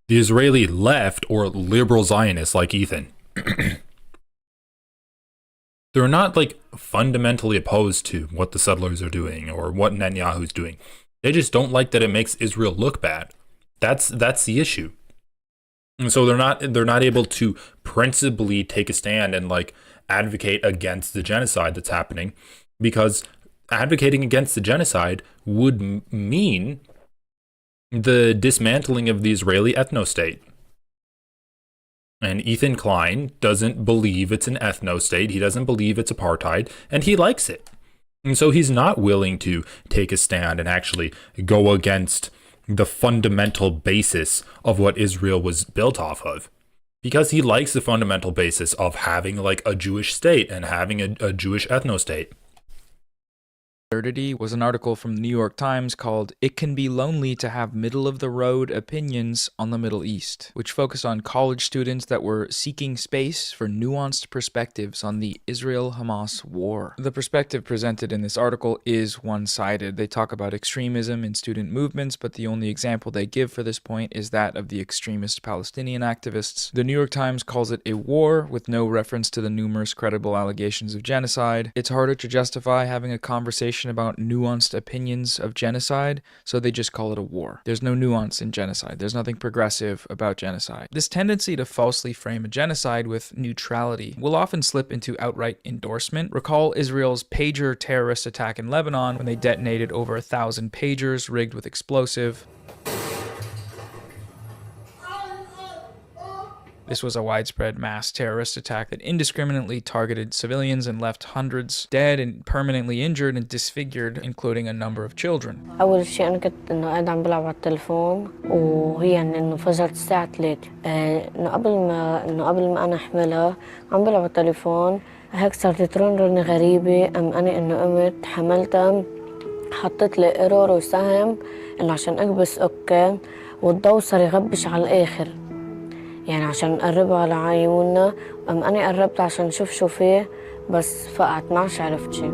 The Israeli left, or liberal Zionists like Ethan, they're not like fundamentally opposed to what the settlers are doing or what Netanyahu's doing. They just don't like that it makes Israel look bad. That's the issue. And so they're not able to principally take a stand and like advocate against the genocide that's happening, because advocating against the genocide would mean the dismantling of the Israeli ethno-state. And Ethan Klein doesn't believe it's an ethno-state. He doesn't believe it's apartheid, and he likes it. And so he's not willing to take a stand and actually go against the fundamental basis of what Israel was built off of, because he likes the fundamental basis of having like a Jewish state and having a Jewish ethno-state. Absurdity was an article from the New York Times called "It Can Be Lonely to Have Middle-of-the-Road Opinions on the Middle East," which focused on college students that were seeking space for nuanced perspectives on the Israel-Hamas war. The perspective presented in this article is one-sided. They talk about extremism in student movements, but the only example they give for this point is that of the extremist Palestinian activists. The New York Times calls it a war with no reference to the numerous credible allegations of genocide. It's harder to justify having a conversation about nuanced opinions of genocide, so they just call it a war. There's no nuance in genocide. There's nothing progressive about genocide. This tendency to falsely frame a genocide with neutrality will often slip into outright endorsement. Recall Israel's pager terrorist attack in Lebanon when they detonated over 1,000 pagers rigged with explosive. This was a widespread mass terrorist attack that indiscriminately targeted civilians and left hundreds dead and permanently injured and disfigured, including a number of children. أول شيء أنا كنت إنه قاعد عم بلعب على التليفون وهي إنه فجرت الساعة 3 إنه قبل ما أنا أحملها عم بلعب على التليفون هيك صارت ترن غريبة أنا إنه قمت حملتها حطيت لي إيرور وسهم إنه عشان أكبس أوكي والضوء صار يغبش على الآخر يعني عشان نقربها على عيوننا أنا قربت عشان نشوف شو فيه بس فقعت ما عرفت شي.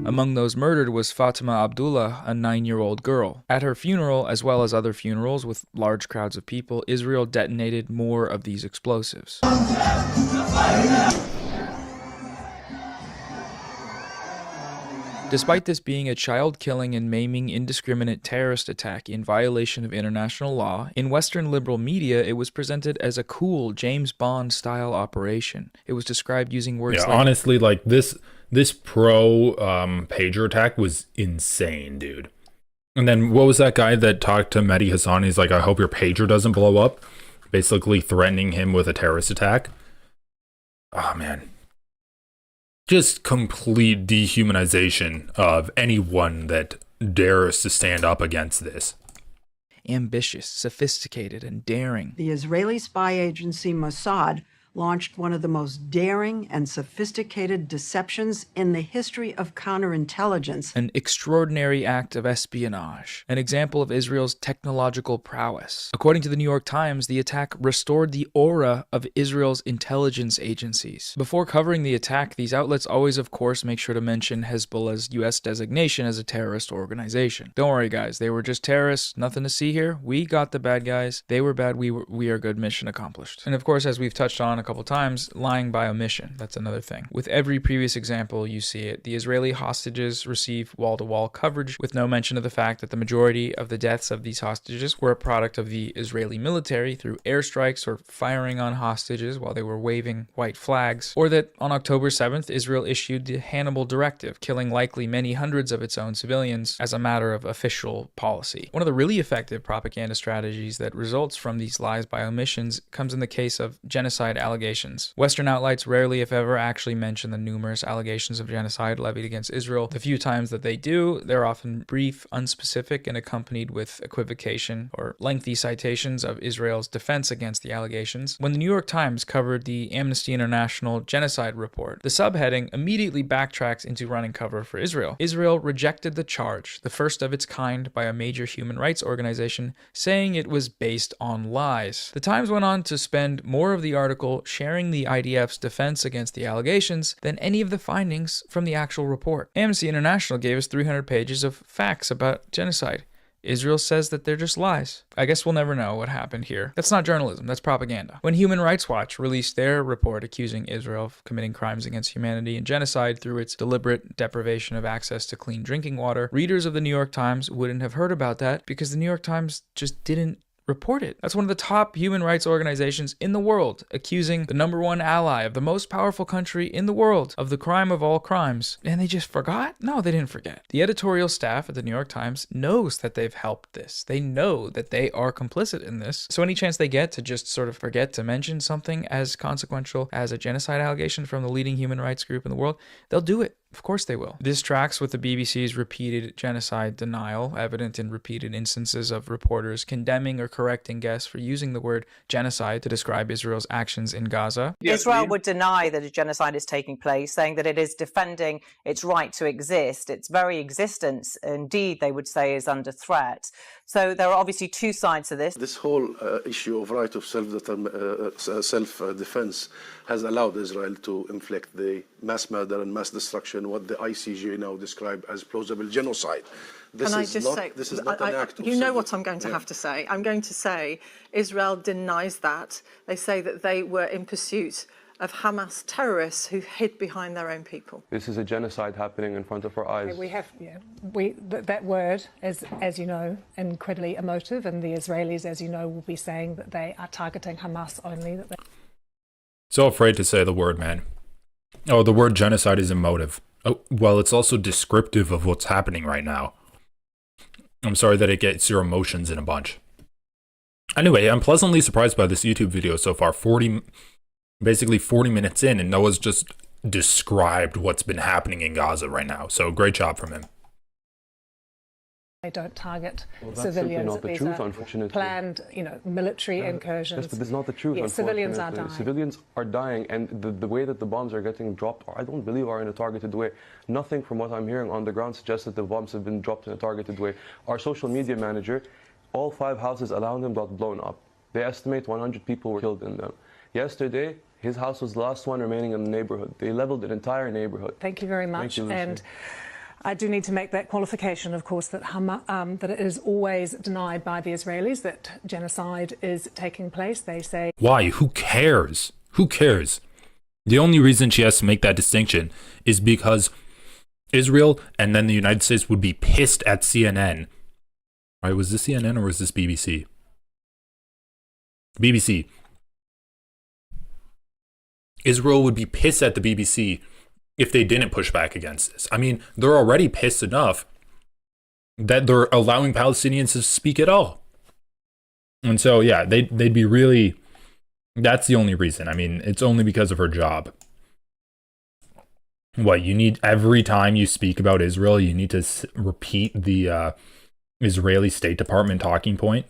Among those murdered was Fatima Abdullah, a 9-year-old girl. At her funeral, as well as other funerals with large crowds of people, Israel detonated more of these explosives. Despite this being a child-killing and maiming indiscriminate terrorist attack in violation of international law, in Western liberal media it was presented as a cool James Bond-style operation. It was described using words like... honestly, like this pager attack was insane, dude. And then what was that guy that talked to Mehdi Hassani? He's like, I hope your pager doesn't blow up, basically threatening him with a terrorist attack. Oh, man. Just complete dehumanization of anyone that dares to stand up against this. Ambitious, sophisticated, and daring. The Israeli spy agency Mossad launched one of the most daring and sophisticated deceptions in the history of counterintelligence. An extraordinary act of espionage, an example of Israel's technological prowess. According to the New York Times, the attack restored the aura of Israel's intelligence agencies. Before covering the attack, these outlets always, of course, make sure to mention Hezbollah's U.S. designation as a terrorist organization. Don't worry, guys, they were just terrorists, nothing to see here. We got the bad guys. They were bad, we are good, mission accomplished. And of course, as we've touched on a couple times, lying by omission, that's another thing. With every previous example, you see it. The Israeli hostages receive wall-to-wall coverage with no mention of the fact that the majority of the deaths of these hostages were a product of the Israeli military through airstrikes or firing on hostages while they were waving white flags, or that on October 7th, Israel issued the Hannibal Directive, killing likely many hundreds of its own civilians as a matter of official policy. One of the really effective propaganda strategies that results from these lies by omissions comes in the case of genocide allegations. Western outlets rarely, if ever, actually mention the numerous allegations of genocide levied against Israel. The few times that they do, they're often brief, unspecific, and accompanied with equivocation or lengthy citations of Israel's defense against the allegations. When the New York Times covered the Amnesty International genocide report, the subheading immediately backtracks into running cover for Israel. Israel rejected the charge, the first of its kind by a major human rights organization, saying it was based on lies. The Times went on to spend more of the article sharing the IDF's defense against the allegations than any of the findings from the actual report. Amnesty International gave us 300 pages of facts about genocide. Israel says that they're just lies. I guess we'll never know what happened here. That's not journalism, that's propaganda. When Human Rights Watch released their report accusing Israel of committing crimes against humanity and genocide through its deliberate deprivation of access to clean drinking water, readers of the New York Times wouldn't have heard about that because the New York Times just didn't report it. That's one of the top human rights organizations in the world, accusing the #1 ally of the most powerful country in the world of the crime of all crimes. And they just forgot? No, they didn't forget. The editorial staff at the New York Times knows that they've helped this. They know that they are complicit in this. So any chance they get to just sort of forget to mention something as consequential as a genocide allegation from the leading human rights group in the world, they'll do it. Of course they will. This tracks with the BBC's repeated genocide denial, evident in repeated instances of reporters condemning or correcting guests for using the word genocide to describe Israel's actions in Gaza. Israel would deny that a genocide is taking place, saying that it is defending its right to exist. Its very existence, indeed, they would say, is under threat. So there are obviously two sides to this. This whole issue of right of self-defense has allowed Israel to inflict the mass murder and mass destruction, what the ICJ now describe as plausible genocide. Can I just say, this is not an act of you know what I'm going to have to say. I'm going to say Israel denies that. They say that they were in pursuit of Hamas terrorists who hid behind their own people. This is a genocide happening in front of our eyes. We have, that word is, as you know, incredibly emotive, and the Israelis, as you know, will be saying that they are targeting Hamas only. So afraid to say the word, man. Oh, the word genocide is emotive. Oh, well, it's also descriptive of what's happening right now. I'm sorry that it gets your emotions in a bunch. Anyway, I'm pleasantly surprised by this YouTube video so far. Basically 40 minutes in, and Noah's just described what's been happening in Gaza right now. So great job from him. They don't target civilians. civilians. Not the These truth, are unfortunately. planned, military incursions. Yes, but it's not the truth. Yes, civilians are dying. Civilians are dying, and the way that the bombs are getting dropped, I don't believe are in a targeted way. Nothing from what I'm hearing on the ground suggests that the bombs have been dropped in a targeted way. Our social media manager, all 5 houses around him got blown up. They estimate 100 people were killed in them. Yesterday, his house was the last one remaining in the neighborhood. They leveled an entire neighborhood. Thank you very much. And I do need to make that qualification, of course, that that it is always denied by the Israelis that genocide is taking place. They say... Why? Who cares? Who cares? The only reason she has to make that distinction is because Israel and then the United States would be pissed at CNN. Right? Was this CNN or was this BBC? BBC. Israel would be pissed at the BBC if they didn't push back against this. I mean, they're already pissed enough that they're allowing Palestinians to speak at all. And so, yeah, they'd be really... That's the only reason. I mean, it's only because of her job. What, you need... Every time you speak about Israel, you need to repeat the Israeli State Department talking point?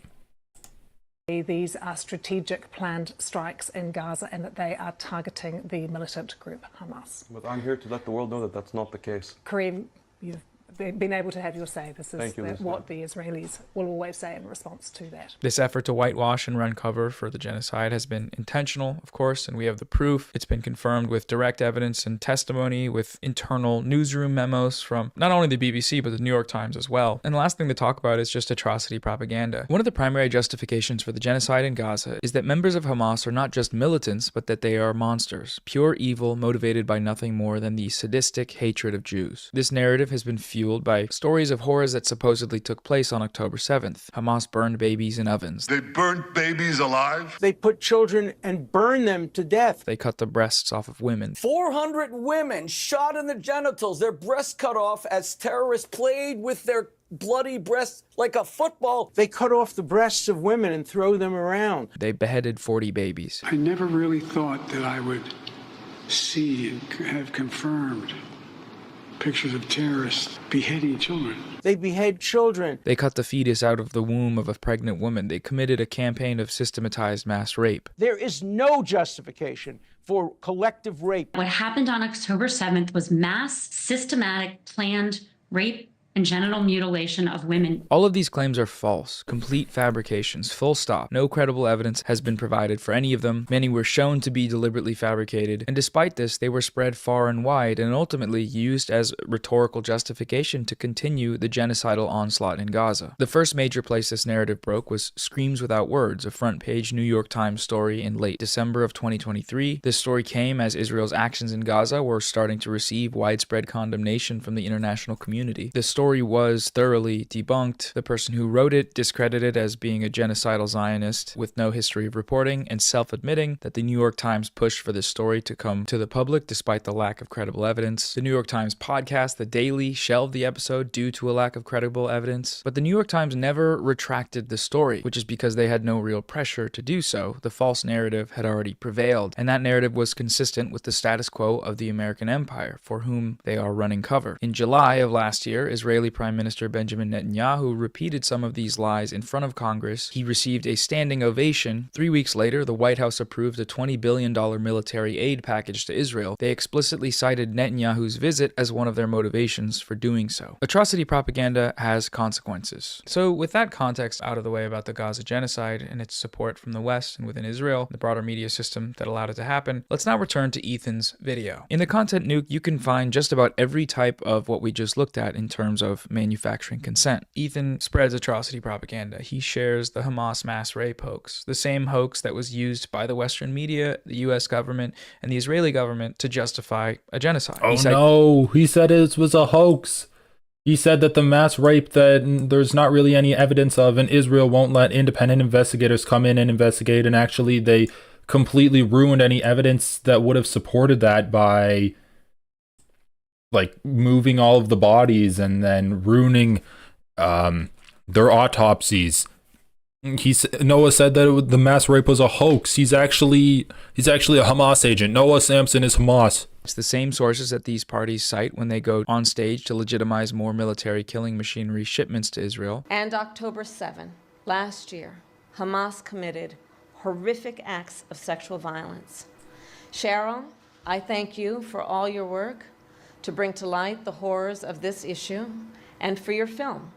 These are strategic planned strikes in Gaza and that they are targeting the militant group Hamas. But I'm here to let the world know that that's not the case. Kareem, you've been able to have your say. This is Thank you, what the Israelis will always say in response to that. This effort to whitewash and run cover for the genocide has been intentional, of course, and we have the proof. It's been confirmed with direct evidence and testimony, with internal newsroom memos from not only the BBC, but the New York Times as well. And the last thing to talk about is just atrocity propaganda. One of the primary justifications for the genocide in Gaza is that members of Hamas are not just militants, but that they are monsters, pure evil motivated by nothing more than the sadistic hatred of Jews. This narrative has been fueled by stories of horrors that supposedly took place on October 7th. Hamas burned babies in ovens. They burnt babies alive. They put children and burned them to death. They cut the breasts off of women. 400 women shot in the genitals, their breasts cut off as terrorists played with their bloody breasts like a football. They cut off the breasts of women and throw them around. They beheaded 40 babies. I never really thought that I would see and have confirmed pictures of terrorists beheading children. They behead children. They cut the fetus out of the womb of a pregnant woman. They committed a campaign of systematized mass rape. There is no justification for collective rape. What happened on October 7th was mass, systematic, planned rape and genital mutilation of women. All of these claims are false, complete fabrications, full stop. No credible evidence has been provided for any of them. Many were shown to be deliberately fabricated, and despite this, they were spread far and wide and ultimately used as rhetorical justification to continue the genocidal onslaught in Gaza. The first major place this narrative broke was Screams Without Words, a front-page New York Times story in late December of 2023. This story came as Israel's actions in Gaza were starting to receive widespread condemnation from the international community. The story was thoroughly debunked. The person who wrote it discredited as being a genocidal Zionist with no history of reporting and self-admitting that the New York Times pushed for this story to come to the public despite the lack of credible evidence. The New York Times podcast, The Daily, shelved the episode due to a lack of credible evidence, but the New York Times never retracted the story, which is because they had no real pressure to do so. The false narrative had already prevailed, and that narrative was consistent with the status quo of the American empire, for whom they are running cover. In July of last year, Israeli Prime Minister Benjamin Netanyahu repeated some of these lies in front of Congress. He received a standing ovation. 3 weeks later, the White House approved a $20 billion military aid package to Israel. They explicitly cited Netanyahu's visit as one of their motivations for doing so. Atrocity propaganda has consequences. So with that context out of the way about the Gaza genocide and its support from the West and within Israel, the broader media system that allowed it to happen, let's now return to Ethan's video. In the content nuke, you can find just about every type of what we just looked at in terms of manufacturing consent. Ethan spreads atrocity propaganda. He shares the Hamas mass rape hoax, the same hoax that was used by the Western media, the US government, and the Israeli government to justify a genocide. He said it was a hoax. He said that the mass rape that there's not really any evidence of, and Israel won't let independent investigators come in and investigate, and actually they completely ruined any evidence that would have supported that by moving all of the bodies and then ruining their autopsies. Noah said that the mass rape was a hoax. He's actually a Hamas agent. Noah Samson is Hamas. It's the same sources that these parties cite when they go on stage to legitimize more military killing machinery shipments to Israel. And October 7, last year, Hamas committed horrific acts of sexual violence. Cheryl, I thank you for all your work to bring to light the horrors of this issue and for your film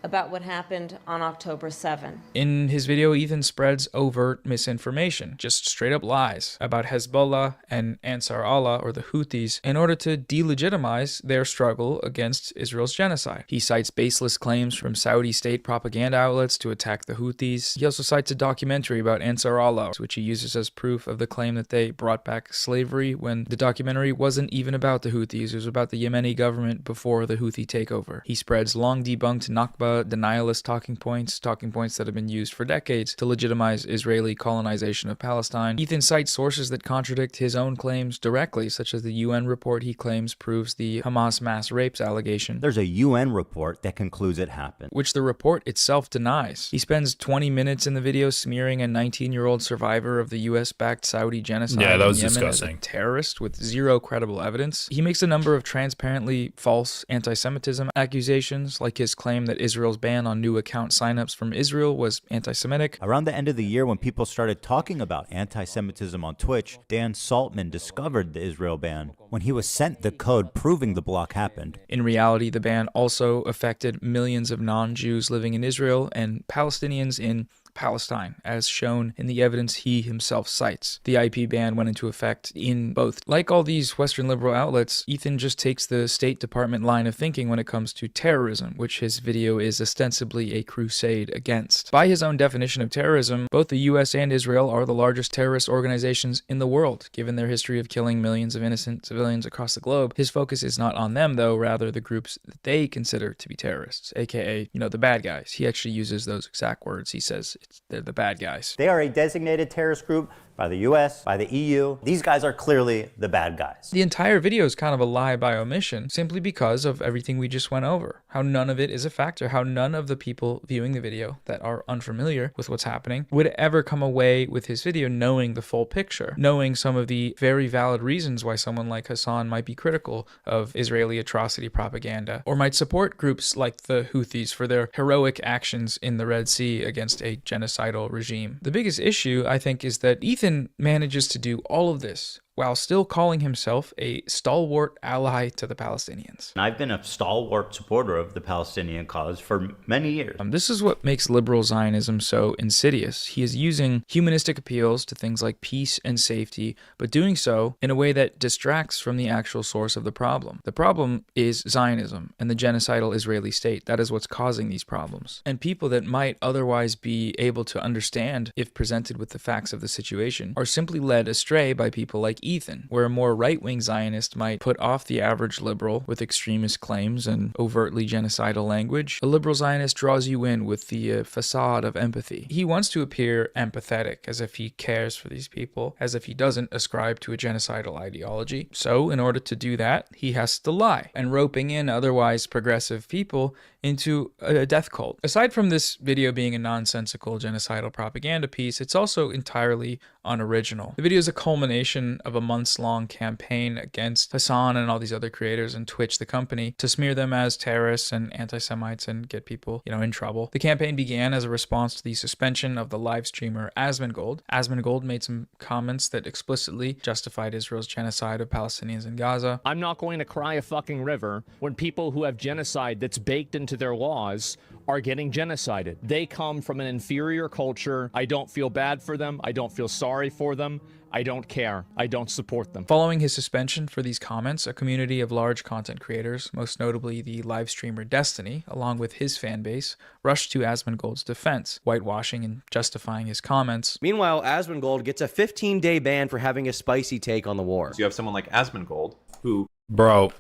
about what happened on October 7. In his video, Ethan spreads overt misinformation, just straight up lies about Hezbollah and Ansar Allah, or the Houthis, in order to delegitimize their struggle against Israel's genocide. He cites baseless claims from Saudi state propaganda outlets to attack the Houthis. He also cites a documentary about Ansar Allah, which he uses as proof of the claim that they brought back slavery, when the documentary wasn't even about the Houthis. It was about the Yemeni government before the Houthi takeover. He spreads long debunked Nakba denialist talking points that have been used for decades to legitimize Israeli colonization of Palestine. Ethan cites sources that contradict his own claims directly, such as the UN report he claims proves the Hamas mass rapes allegation. There's a UN report that concludes it happened, which the report itself denies. He spends 20 minutes in the video smearing a 19-year-old survivor of the US-backed Saudi genocide in Yemen disgusting. as a terrorist with zero credible evidence. He makes a number of transparently false anti-Semitism accusations, like his claim that Israel Israel's ban on new account signups from Israel was anti-Semitic. Around the end of the year, when people started talking about anti-Semitism on Twitch, Dan Saltman discovered the Israel ban when he was sent the code proving the block happened. In reality, the ban also affected millions of non-Jews living in Israel and Palestinians in Palestine, as shown in the evidence he himself cites. The IP ban went into effect in both. Like all these Western liberal outlets, Ethan just takes the State Department line of thinking when it comes to terrorism, which his video is ostensibly a crusade against. By his own definition of terrorism, both the US and Israel are the largest terrorist organizations in the world, given their history of killing millions of innocent civilians across the globe. His focus is not on them, though, rather the groups that they consider to be terrorists, aka, the bad guys. He actually uses those exact words. He says they're the bad guys. They are a designated terrorist group by the US, by the EU. These guys are clearly the bad guys. The entire video is kind of a lie by omission, simply because of everything we just went over. How none of it is a factor, how none of the people viewing the video that are unfamiliar with what's happening would ever come away with his video knowing the full picture, knowing some of the very valid reasons why someone like Hassan might be critical of Israeli atrocity propaganda, or might support groups like the Houthis for their heroic actions in the Red Sea against a genocidal regime. The biggest issue, I think, is that Ethan manages to do all of this while still calling himself a stalwart ally to the Palestinians. I've been a stalwart supporter of the Palestinian cause for many years. This is what makes liberal Zionism so insidious. He is using humanistic appeals to things like peace and safety, but doing so in a way that distracts from the actual source of the problem. The problem is Zionism and the genocidal Israeli state. That is what's causing these problems. And people that might otherwise be able to understand if presented with the facts of the situation are simply led astray by people like Ethan, where a more right-wing Zionist might put off the average liberal with extremist claims and overtly genocidal language. A liberal Zionist draws you in with the facade of empathy. He wants to appear empathetic, as if he cares for these people, as if he doesn't ascribe to a genocidal ideology. So, in order to do that, he has to lie, and roping in otherwise progressive people into a death cult. Aside from this video being a nonsensical genocidal propaganda piece, it's also entirely unoriginal. The video is a culmination of a months-long campaign against Hassan and all these other creators and Twitch, the company, to smear them as terrorists and anti-Semites and get people, in trouble. The campaign began as a response to the suspension of the live streamer Asmongold. Asmongold made some comments that explicitly justified Israel's genocide of Palestinians in Gaza. I'm not going to cry a fucking river when people who have genocide that's baked into their laws are getting genocided. They come from an inferior culture. I don't feel bad for them. I don't feel sorry for them. I don't care. I don't support them. Following his suspension for these comments, a community of large content creators, most notably the live streamer Destiny, along with his fan base, rushed to Asmongold's defense, whitewashing and justifying his comments. Meanwhile, Asmongold gets a 15-day ban for having a spicy take on the war. So you have someone like Asmongold, who... Bro,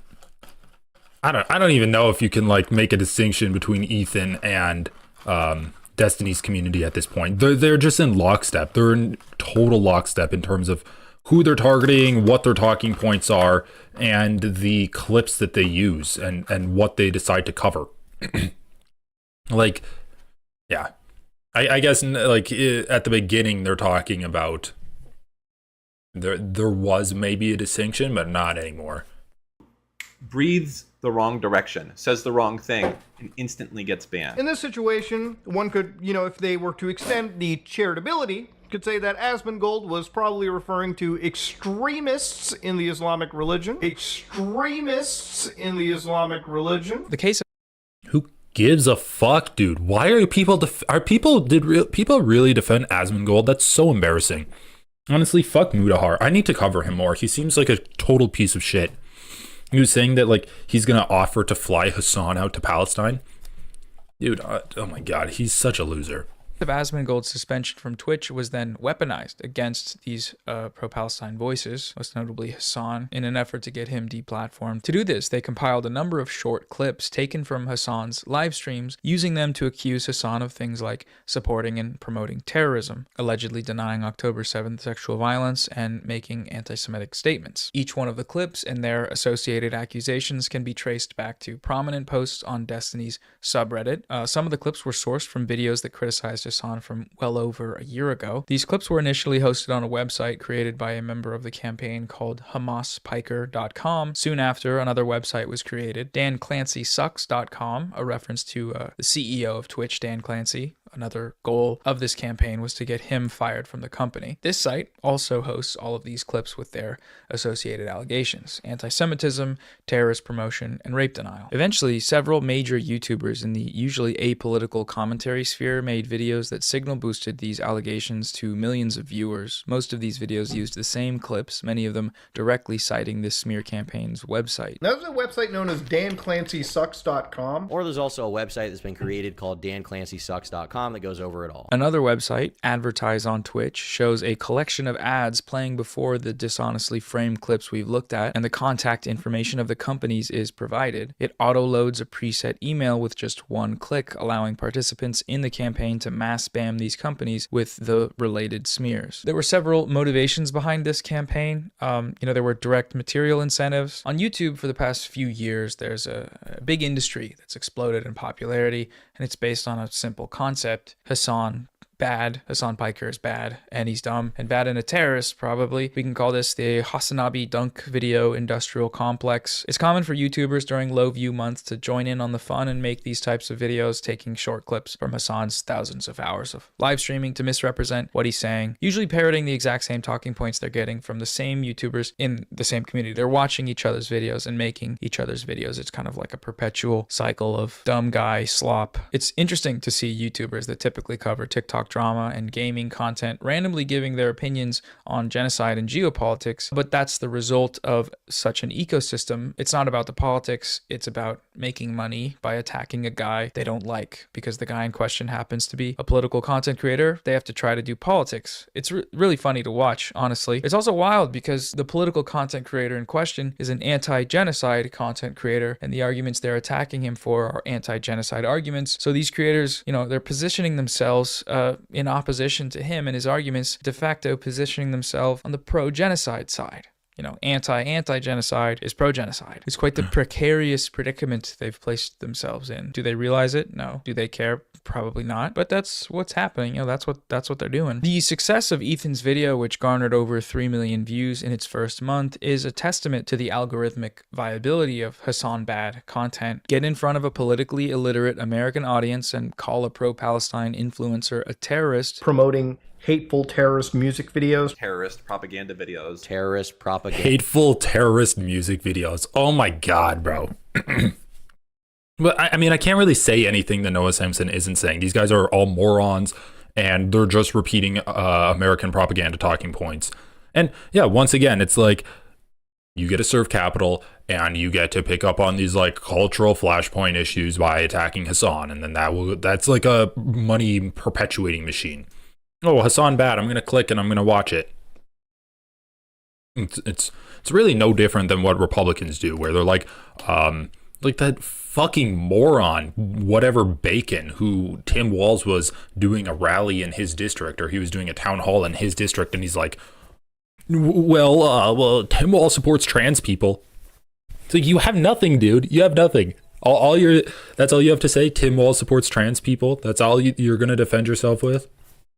I don't even know if you can make a distinction between Ethan and Destiny's community at this point. They're just in lockstep. They're in total lockstep in terms of who they're targeting, what their talking points are, and the clips that they use and what they decide to cover. Yeah. I guess at the beginning they're talking about there was maybe a distinction, but not anymore. Breathes the wrong direction, says the wrong thing, and instantly gets banned. In this situation, one could, if they were to extend the charitability, could say that Asmongold was probably referring to extremists in the Islamic religion. Extremists in the Islamic religion. The case of... Who gives a fuck, dude? Why are people people really defend Asmongold? That's so embarrassing. Honestly, fuck Mudahar. I need to cover him more. He seems like a total piece of shit. He was saying that he's gonna offer to fly Hassan out to Palestine. Dude, oh my god, he's such a loser. of Asmongold's suspension from Twitch was then weaponized against these pro-Palestine voices, most notably Hassan, in an effort to get him deplatformed. To do this, they compiled a number of short clips taken from Hassan's live streams, using them to accuse Hassan of things like supporting and promoting terrorism, allegedly denying October 7th sexual violence, and making anti-Semitic statements. Each one of the clips and their associated accusations can be traced back to prominent posts on Destiny's subreddit. Some of the clips were sourced from videos that criticized Hassan from well over a year ago. These clips were initially hosted on a website created by a member of the campaign called HamasPiker.com. Soon after, another website was created, DanClancySucks.com, a reference to the CEO of Twitch, Dan Clancy. Another goal of this campaign was to get him fired from the company. This site also hosts all of these clips with their associated allegations: anti-Semitism, terrorist promotion, and rape denial. Eventually, several major YouTubers in the usually apolitical commentary sphere made videos that signal boosted these allegations to millions of viewers. Most of these videos used the same clips, many of them directly citing this smear campaign's website. There's a website known as DanClancySucks.com. Or there's also a website that's been created called DanClancySucks.com that goes over it all. Another website, Advertise on Twitch, shows a collection of ads playing before the dishonestly framed clips we've looked at, and the contact information of the companies is provided. It auto-loads a preset email with just one click, allowing participants in the campaign to mass spam these companies with the related smears. There were several motivations behind this campaign. There were direct material incentives. On YouTube for the past few years, there's a big industry that's exploded in popularity, and it's based on a simple concept. Hassan bad, Hassan Piker is bad, and he's dumb and bad and a terrorist, probably. We can call this the Hassanabi Dunk Video Industrial Complex. It's common for YouTubers during low view months to join in on the fun and make these types of videos, taking short clips from Hassan's thousands of hours of live streaming to misrepresent what he's saying, usually parroting the exact same talking points they're getting from the same YouTubers in the same community. They're watching each other's videos and making each other's videos. It's kind of like a perpetual cycle of dumb guy slop. It's interesting to see YouTubers that typically cover TikTok drama and gaming content randomly giving their opinions on genocide and geopolitics, but that's the result of such an ecosystem. It's not about the politics, it's about making money by attacking a guy they don't like. Because the guy in question happens to be a political content creator, they have to try to do politics. It's really funny to watch, honestly. It's also wild because the political content creator in question is an anti-genocide content creator, and the arguments they're attacking him for are anti-genocide arguments. So these creators, they're positioning themselves in opposition to him and his arguments, de facto positioning themselves on the pro-genocide side. Anti-genocide is pro-genocide. It's quite the precarious predicament they've placed themselves in. Do they realize it? No. Do they care? Probably not. But that's what's happening. That's what they're doing. The success of Ethan's video, which garnered over 3 million views in its first month, is a testament to the algorithmic viability of Hassan bad content. Get in front of a politically illiterate American audience and call a pro-Palestine influencer a terrorist. Promoting hateful terrorist music videos. Terrorist propaganda videos. Terrorist propaganda. Hateful terrorist music videos. Oh my God, bro. But I can't really say anything that Noah Samson isn't saying. These guys are all morons, and they're just repeating American propaganda talking points. And yeah, once again, it's like you get to serve capital, and you get to pick up on these like cultural flashpoint issues by attacking Hassan, and then that's like a money perpetuating machine. Oh, Hassan bad, I'm gonna click and I'm gonna watch it. It's really no different than what Republicans do, where they're like that fucking moron, whatever Bacon, who Tim Walz was doing a rally in his district, or he was doing a town hall in his district, and he's like, well, Tim Walz supports trans people. So you have nothing, dude. You have nothing. That's all you have to say. Tim Walz supports trans people. That's all you're gonna defend yourself with.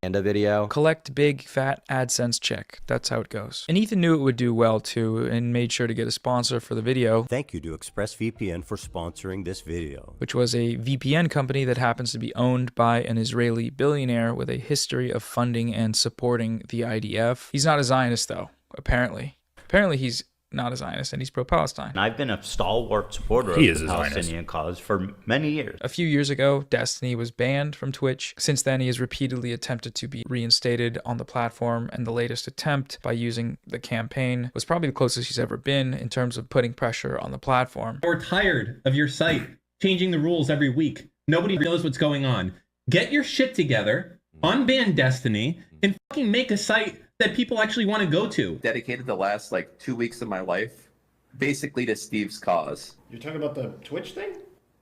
And a video. Collect big fat AdSense check. That's how it goes. And Ethan knew it would do well too, and made sure to get a sponsor for the video. Thank you to ExpressVPN for sponsoring this video. Which was a VPN company that happens to be owned by an Israeli billionaire with a history of funding and supporting the IDF. He's not a Zionist though, apparently. Apparently he's not a Zionist, and he's pro-Palestine. And I've been a stalwart supporter of the Palestinian cause for many years. A few years ago, Destiny was banned from Twitch. Since then, he has repeatedly attempted to be reinstated on the platform, and the latest attempt by using the campaign was probably the closest he's ever been in terms of putting pressure on the platform. We're tired of your site changing the rules every week. Nobody knows what's going on. Get your shit together, unban Destiny, and fucking make a site that people actually want to go to. Dedicated the last 2 weeks of my life basically to Steve's cause. You're talking about the Twitch thing?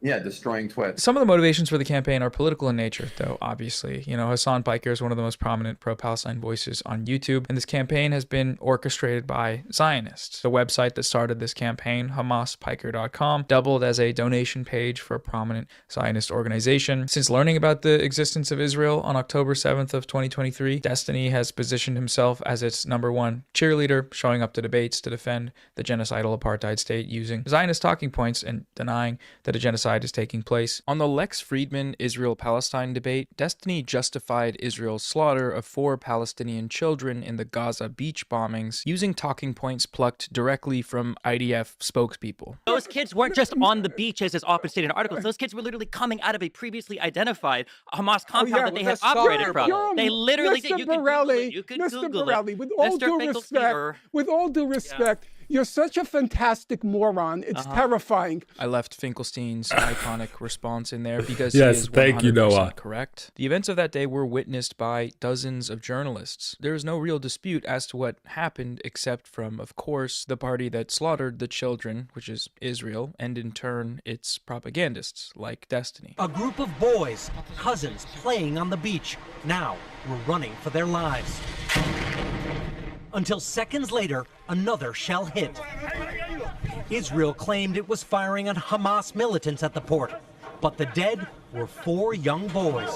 Yeah, destroying Twitch. Some of the motivations for the campaign are political in nature, though, obviously. You know, Hassan Piker is one of the most prominent pro-Palestine voices on YouTube, and this campaign has been orchestrated by Zionists. The website that started this campaign, HamasPiker.com, doubled as a donation page for a prominent Zionist organization. Since learning about the existence of Israel on October 7th of 2023, Destiny has positioned himself as its #1 cheerleader, showing up to debates to defend the genocidal apartheid state using Zionist talking points and denying that a genocide is taking place. On the Lex Friedman Israel-Palestine debate, Destiny justified Israel's slaughter of 4 Palestinian children in the Gaza beach bombings using talking points plucked directly from IDF spokespeople. Those kids weren't just on the beaches, as often stated in articles. Those kids were literally coming out of a previously identified Hamas compound that they had operated from. They literally did. You can Google it. You can Google it. With all due respect, you're such a fantastic moron. It's terrifying. I left Finkelstein's iconic response in there because yes, he is 100% thank you, Noah. correct. The events of that day were witnessed by dozens of journalists. There is no real dispute as to what happened, except from, of course, the party that slaughtered the children, which is Israel, and in turn, its propagandists, like Destiny. A group of boys, cousins, playing on the beach. Now, we're running for their lives. Until seconds later, another shell hit. Israel claimed it was firing on Hamas militants at the port, but the dead were 4 young boys.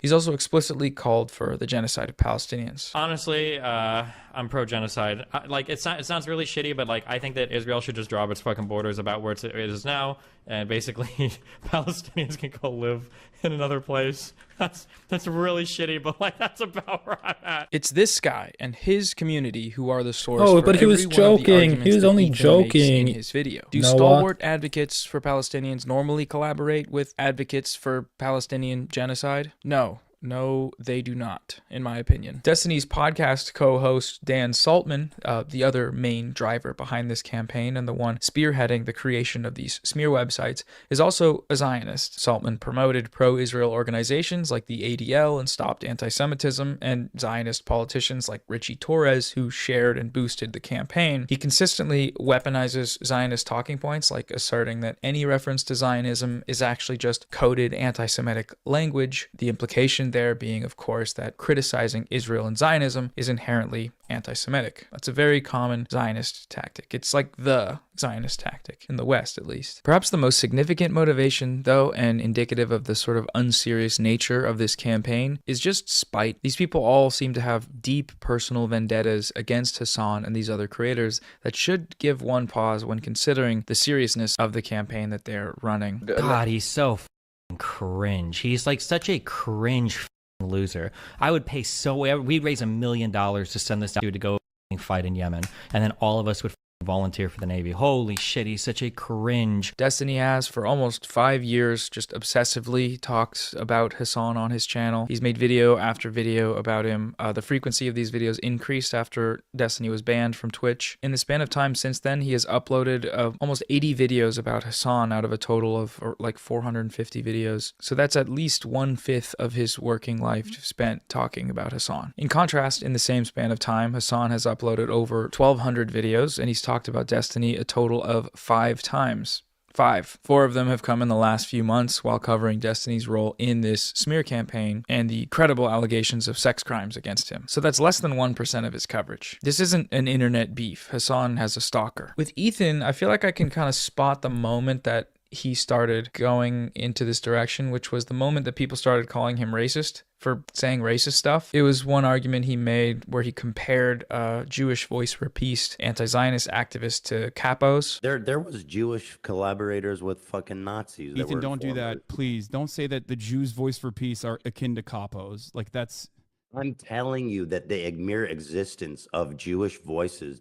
He's also explicitly called for the genocide of Palestinians. Honestly, I'm pro-genocide. It sounds really shitty, but I think that Israel should just draw up its fucking borders about where it is now, and basically Palestinians can go live in another place. That's really shitty, but that's about where I'm at. It's this guy and his community who are the source. Oh, for but he was joking. He was only joking. In his video. Do Noah. stalwart advocates for Palestinians normally collaborate with advocates for Palestinian genocide? No, they do not, in my opinion. Destiny's podcast co-host Dan Saltman, the other main driver behind this campaign and the one spearheading the creation of these smear websites, is also a Zionist. Saltman promoted pro-Israel organizations like the ADL and stopped anti-Semitism, and Zionist politicians like Richie Torres, who shared and boosted the campaign. He consistently weaponizes Zionist talking points, like asserting that any reference to Zionism is actually just coded anti-Semitic language, the implication there being, of course, that criticizing Israel and Zionism is inherently anti-Semitic. That's a very common Zionist tactic. It's like the Zionist tactic, in the West at least. Perhaps the most significant motivation, though, and indicative of the sort of unserious nature of this campaign, is just spite. These people all seem to have deep personal vendettas against Hassan and these other creators that should give one pause when considering the seriousness of the campaign that they're running. God, he's so cringe. He's such a cringe loser. I would pay we'd raise $1 million to send this dude to go fight in Yemen, and then all of us would volunteer for the Navy. Holy shit, he's such a cringe. Destiny has for almost 5 years just obsessively talked about Hassan on his channel. He's made video after video about him. The frequency of these videos increased after Destiny was banned from Twitch. In the span of time since then, he has uploaded almost 80 videos about Hassan out of a total of 450 videos. So that's at least 1/5 of his working life spent talking about Hassan. In contrast, in the same span of time, Hassan has uploaded over 1,200 videos, and he's talked about Destiny a total of 5 times. 5. 4 of them have come in the last few months while covering Destiny's role in this smear campaign and the credible allegations of sex crimes against him. So that's less than 1% of his coverage. This isn't an internet beef. Hassan has a stalker. With Ethan, I feel like I can kind of spot the moment that he started going into this direction, which was the moment that people started calling him racist for saying racist stuff. It was one argument he made where he compared Jewish Voice for Peace anti-Zionist activists to capos. There was Jewish collaborators with fucking Nazis. Ethan, don't do that, please. Don't say that the Jews' Voice for Peace are akin to capos. That's... I'm telling you that the mere existence of Jewish voices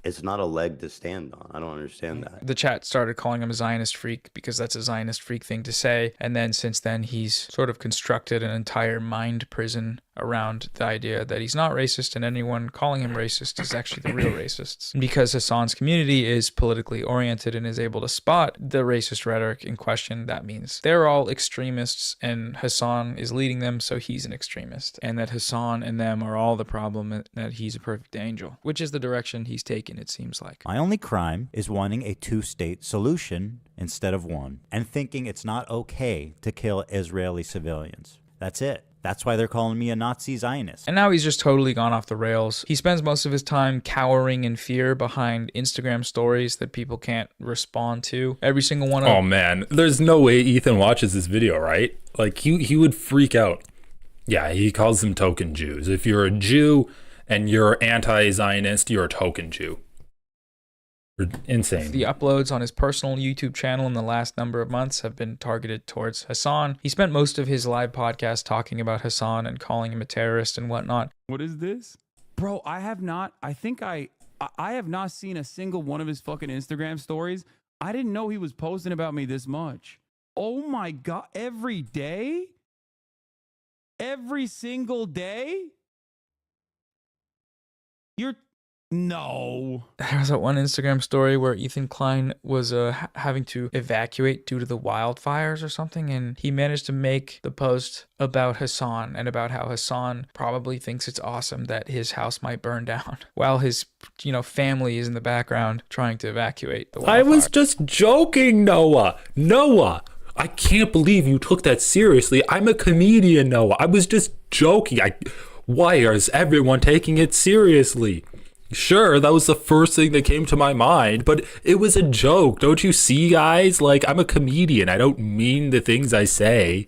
it's not a leg to stand on. I don't understand that. The chat started calling him a Zionist freak because that's a Zionist freak thing to say. And then since then, he's sort of constructed an entire mind prison around the idea that he's not racist, and anyone calling him racist is actually the real racists. And because Hassan's community is politically oriented and is able to spot the racist rhetoric in question, that means they're all extremists and Hassan is leading them, so he's an extremist. And that Hassan and them are all the problem, that he's a perfect angel, which is the direction he's taken weaken, it seems like. My only crime is wanting a two-state solution instead of one, and thinking it's not okay to kill Israeli civilians. That's it. That's why they're calling me a Nazi Zionist. And now he's just totally gone off the rails. He spends most of his time cowering in fear behind Instagram stories that people can't respond to. Every single one of them. Oh man, there's no way Ethan watches this video, right? Like he would freak out. Yeah, he calls them token Jews. If you're a Jew and you're anti-Zionist, you're a token Jew. Insane. The uploads on his personal YouTube channel in the last number of months have been targeted towards Hassan. He spent most of his live podcast talking about Hassan and calling him a terrorist and whatnot. What is this? Bro, I have not seen a single one of his fucking Instagram stories. I didn't know he was posting about me this much. Oh my God, every day? Every single day? No. There was that one Instagram story where Ethan Klein was having to evacuate due to the wildfires or something, and he managed to make the post about Hassan and about how Hassan probably thinks it's awesome that his house might burn down while his family is in the background trying to evacuate the wildfire. I was just joking, Noah. I can't believe you took that seriously. I'm a comedian, Noah. I was just joking. Why is everyone taking it seriously? Sure, that was the first thing that came to my mind, but it was a joke. Don't you see, guys? Like, I'm a comedian. I don't mean the things I say.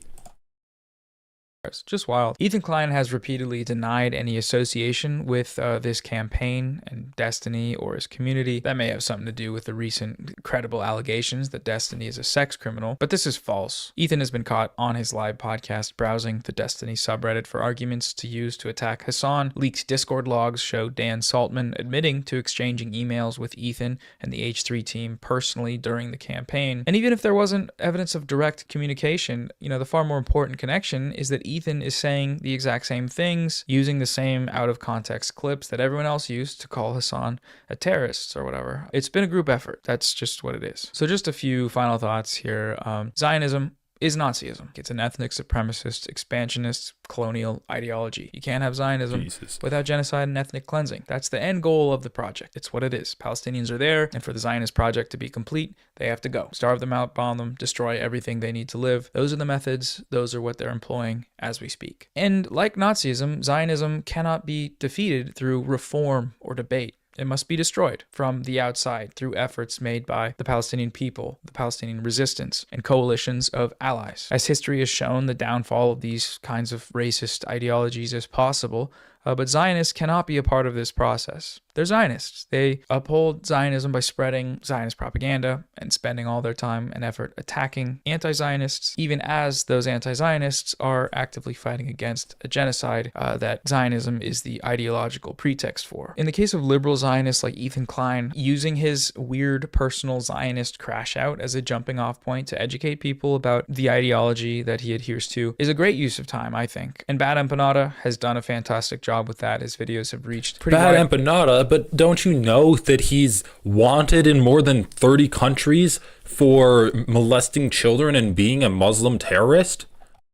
It's just wild. Ethan Klein has repeatedly denied any association with this campaign and Destiny or his community. That may have something to do with the recent credible allegations that Destiny is a sex criminal, but this is false. Ethan has been caught on his live podcast browsing the Destiny subreddit for arguments to use to attack Hassan. Leaked Discord logs show Dan Saltman admitting to exchanging emails with Ethan and the H3 team personally during the campaign. And even if there wasn't evidence of direct communication, the far more important connection is that Ethan is saying the exact same things, using the same out-of-context clips that everyone else used to call Hassan a terrorist or whatever. It's been a group effort. That's just what it is. So just a few final thoughts here. Zionism is Nazism. It's an ethnic supremacist, expansionist, colonial ideology. You can't have Zionism without genocide and ethnic cleansing. That's the end goal of the project. It's what it is. Palestinians are there, and for the Zionist project to be complete, they have to go. Starve them out, bomb them, destroy everything they need to live. Those are the methods. Those are what they're employing as we speak. And like Nazism, Zionism cannot be defeated through reform or debate. It must be destroyed from the outside through efforts made by the Palestinian people, the Palestinian resistance, and coalitions of allies. As history has shown, the downfall of these kinds of racist ideologies is possible, but Zionists cannot be a part of this process. They're Zionists. They uphold Zionism by spreading Zionist propaganda and spending all their time and effort attacking anti-Zionists, even as those anti-Zionists are actively fighting against a genocide that Zionism is the ideological pretext for. In the case of liberal Zionists like Ethan Klein, using his weird personal Zionist crash out as a jumping off point to educate people about the ideology that he adheres to is a great use of time, I think. And Bad Empanada has done a fantastic job with that. His videos have reached pretty Bad wide. Empanada, but don't you know that he's wanted in more than 30 countries for molesting children and being a Muslim terrorist?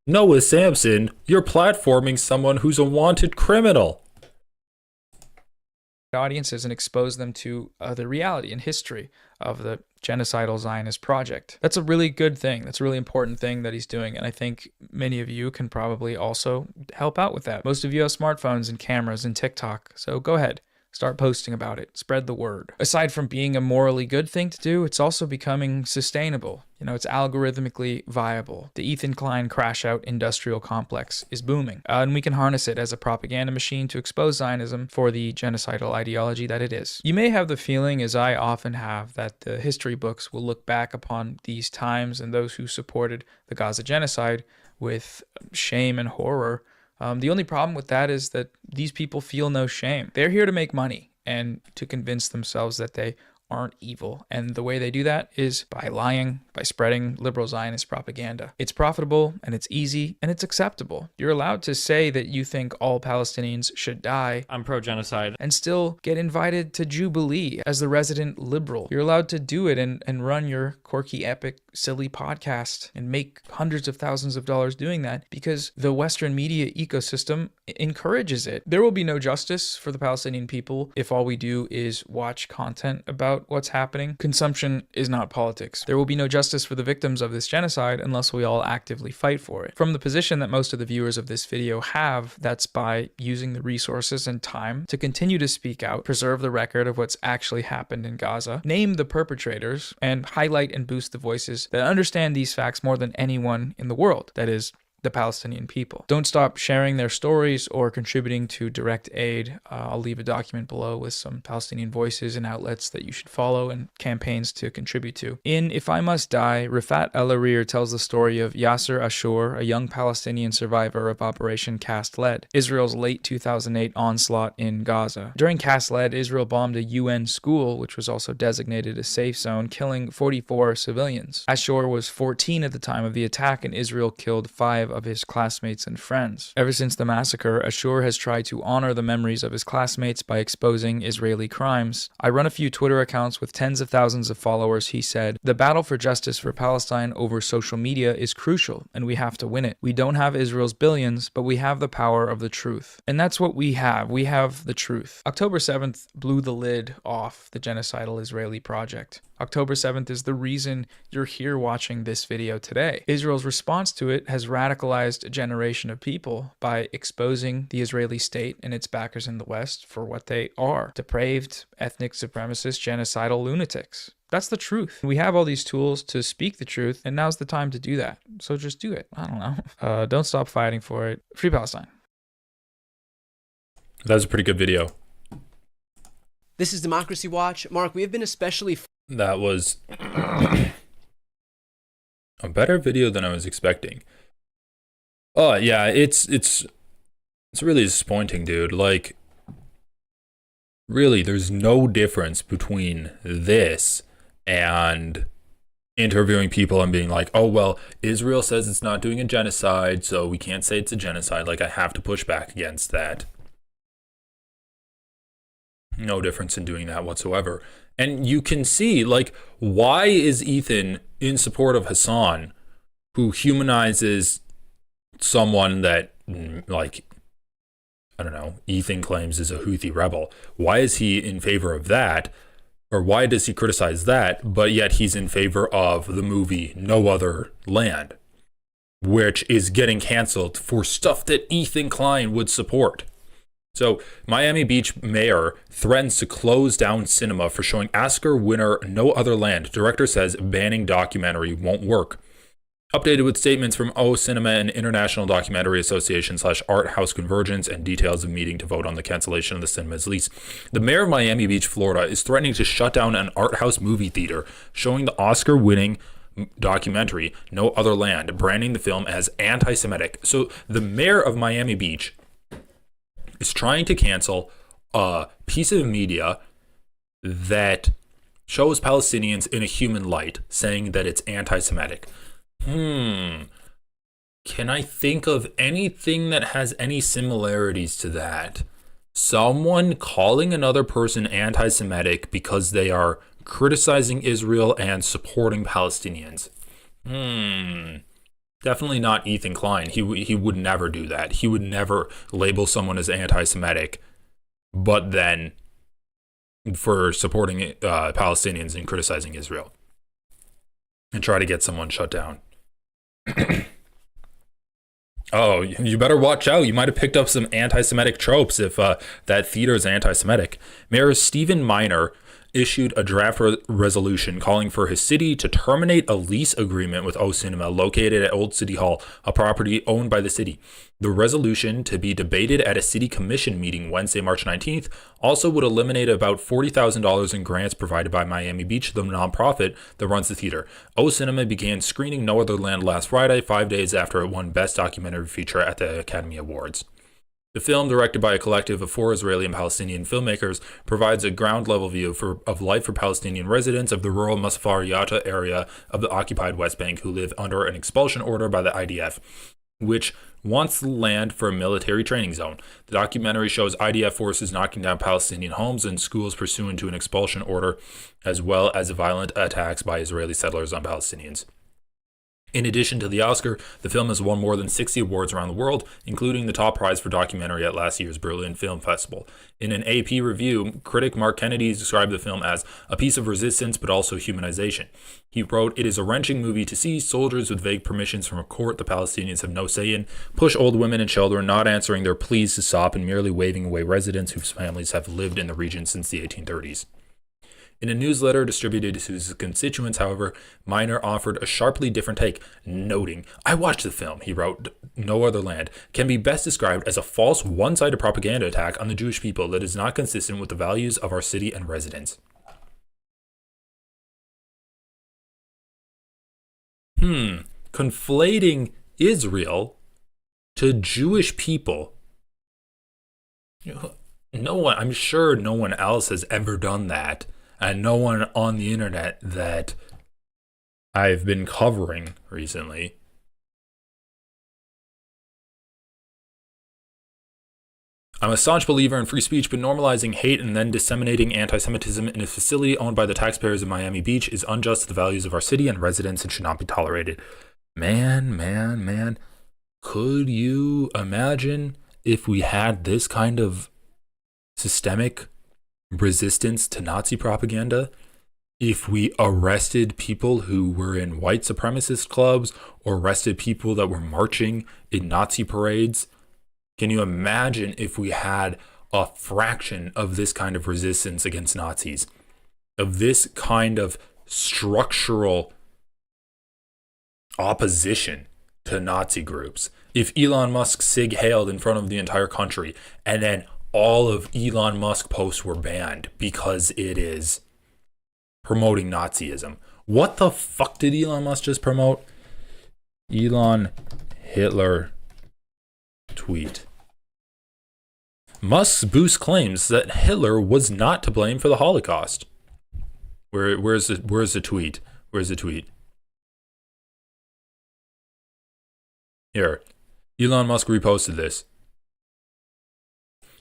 Noah Sampson, you're platforming someone who's a wanted criminal. Audiences and expose them to the reality and history of the genocidal Zionist project. That's a really good thing. That's a really important thing that he's doing, and I think many of you can probably also help out with that. Most of you have smartphones and cameras and TikTok, so go ahead. Start posting about it. Spread the word. Aside from being a morally good thing to do, it's also becoming sustainable. It's algorithmically viable. The Ethan Klein crash out industrial complex is booming, and we can harness it as a propaganda machine to expose Zionism for the genocidal ideology that it is. You may have the feeling, as I often have, that the history books will look back upon these times and those who supported the Gaza genocide with shame and horror. The only problem with that is that these people feel no shame. They're here to make money and to convince themselves that they aren't evil. And the way they do that is by lying, by spreading liberal Zionist propaganda. It's profitable and it's easy and it's acceptable. You're allowed to say that you think all Palestinians should die. I'm pro-genocide. And still get invited to Jubilee as the resident liberal. You're allowed to do it and run your quirky, epic, silly podcast and make hundreds of thousands of dollars doing that because the Western media ecosystem encourages it. There will be no justice for the Palestinian people if all we do is watch content about what's happening. Consumption is not politics. There will be no justice for the victims of this genocide unless we all actively fight for it. From the position that most of the viewers of this video have, that's by using the resources and time to continue to speak out, preserve the record of what's actually happened in Gaza, name the perpetrators, and highlight and boost the voices that understand these facts more than anyone in the world. That is, the Palestinian people. Don't stop sharing their stories or contributing to direct aid. I'll leave a document below with some Palestinian voices and outlets that you should follow and campaigns to contribute to. In If I Must Die, Rifat El-Arir tells the story of Yasser Ashur, a young Palestinian survivor of Operation Cast Lead, Israel's late 2008 onslaught in Gaza. During Cast Lead, Israel bombed a UN school, which was also designated a safe zone, killing 44 civilians. Ashur was 14 at the time of the attack, and Israel killed 5 of his classmates and friends. Ever since the massacre, Ashur has tried to honor the memories of his classmates by exposing Israeli crimes. I run a few Twitter accounts with tens of thousands of followers. He said, "The battle for justice for Palestine over social media is crucial, and we have to win it. We don't have Israel's billions, but we have the power of the truth." And that's what we have. We have the truth. October 7th blew the lid off the genocidal Israeli project. October 7th is the reason you're here watching this video today. Israel's response to it has radicalized a generation of people by exposing the Israeli state and its backers in the West for what they are: depraved, ethnic supremacist, genocidal lunatics. That's the truth. We have all these tools to speak the truth, and now's the time to do that. So just do it. I don't know. Don't stop fighting for it. Free Palestine. That was a pretty good video. This is Democracy Watch. Mark, we have been especially... That was a better video than I was expecting. Oh yeah, it's really disappointing, dude. Like, really, there's no difference between this and interviewing people and being like, oh well, Israel says it's not doing a genocide, so we can't say it's a genocide. Like, I have to push back against that. No difference in doing that whatsoever. And you can see, like, why is Ethan in support of Hassan, who humanizes someone that, like, I don't know, Ethan claims is a Houthi rebel? Why is he in favor of that? Or why does he criticize that, but yet he's in favor of the movie No Other Land, which is getting canceled for stuff that Ethan Klein would support? So, Miami Beach mayor threatens to close down cinema for showing Oscar winner No Other Land. Director says banning documentary won't work. Updated with statements from O Cinema and International Documentary Association / Art House Convergence and details of meeting to vote on the cancellation of the cinema's lease. The mayor of Miami Beach, Florida, is threatening to shut down an art house movie theater showing the Oscar-winning documentary No Other Land, branding the film as anti-Semitic. So, the mayor of Miami Beach is trying to cancel a piece of media that shows Palestinians in a human light, saying that it's anti-Semitic. Can I think of anything that has any similarities to that? Someone calling another person anti-Semitic because they are criticizing Israel and supporting Palestinians. Definitely not Ethan Klein. He would never do that. He would never label someone as anti-Semitic, but then for supporting Palestinians and criticizing Israel, and try to get someone shut down. Oh, you better watch out. You might have picked up some anti-Semitic tropes if that theater is anti-Semitic. Mayor Stephen Miner issued a draft resolution calling for his city to terminate a lease agreement with O Cinema located at Old City Hall, a property owned by the city. The resolution, to be debated at a city commission meeting Wednesday, March 19th, also would eliminate about $40,000 in grants provided by Miami Beach, the nonprofit that runs the theater. O Cinema began screening No Other Land last Friday, 5 days after it won Best Documentary Feature at the Academy Awards. The film, directed by a collective of 4 Israeli and Palestinian filmmakers, provides a ground-level view of life for Palestinian residents of the rural Masfar Yatta area of the occupied West Bank who live under an expulsion order by the IDF, which wants the land for a military training zone. The documentary shows IDF forces knocking down Palestinian homes and schools pursuant to an expulsion order, as well as violent attacks by Israeli settlers on Palestinians. In addition to the Oscar, the film has won more than 60 awards around the world, including the top prize for documentary at last year's Berlin Film Festival. In an AP review, critic Mark Kennedy described the film as a piece of resistance but also humanization. He wrote, "It is a wrenching movie to see soldiers with vague permissions from a court the Palestinians have no say in, push old women and children, not answering their pleas to stop and merely waving away residents whose families have lived in the region since the 1830s. In a newsletter distributed to his constituents, however, Miner offered a sharply different take, noting, "I watched the film," he wrote, "No Other Land, can be best described as a false, one-sided propaganda attack on the Jewish people that is not consistent with the values of our city and residents." Conflating Israel to Jewish people. No one, I'm sure no one else has ever done that. And no one on the internet that I've been covering recently. I'm a staunch believer in free speech, but normalizing hate and then disseminating anti-Semitism in a facility owned by the taxpayers of Miami Beach is unjust to the values of our city and residents and should not be tolerated. Man. Could you imagine if we had this kind of systemic resistance to Nazi propaganda? If we arrested people who were in white supremacist clubs or arrested people that were marching in Nazi parades? Can you imagine if we had a fraction of this kind of resistance against Nazis, of this kind of structural opposition to Nazi groups? If Elon Musk sig hailed in front of the entire country and then all of Elon Musk posts were banned because it is promoting Nazism. What the fuck did Elon Musk just promote? Elon Hitler tweet. Musk's boost claims that Hitler was not to blame for the Holocaust. Where's the tweet? Where's the tweet? Here. Elon Musk reposted this.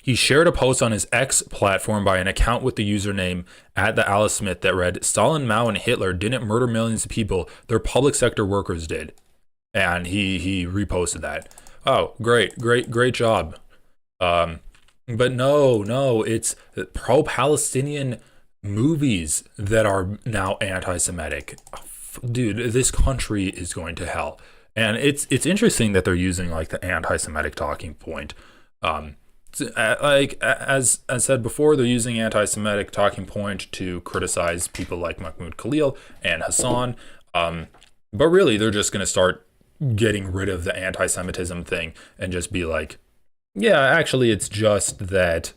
He shared a post on his X platform by an account with the username @theAliceSmith that read, "Stalin, Mao, and Hitler didn't murder millions of people. Their public sector workers did." And he reposted that. Oh, great job. But no, it's pro-Palestinian movies that are now anti-Semitic. Dude, this country is going to hell. And it's interesting that they're using like the anti-Semitic talking point. Like as said before, they're using anti-Semitic talking point to criticize people like Mahmoud Khalil and Hassan. But really, they're just going to start getting rid of the anti-Semitism thing and just be like, yeah, actually, it's just that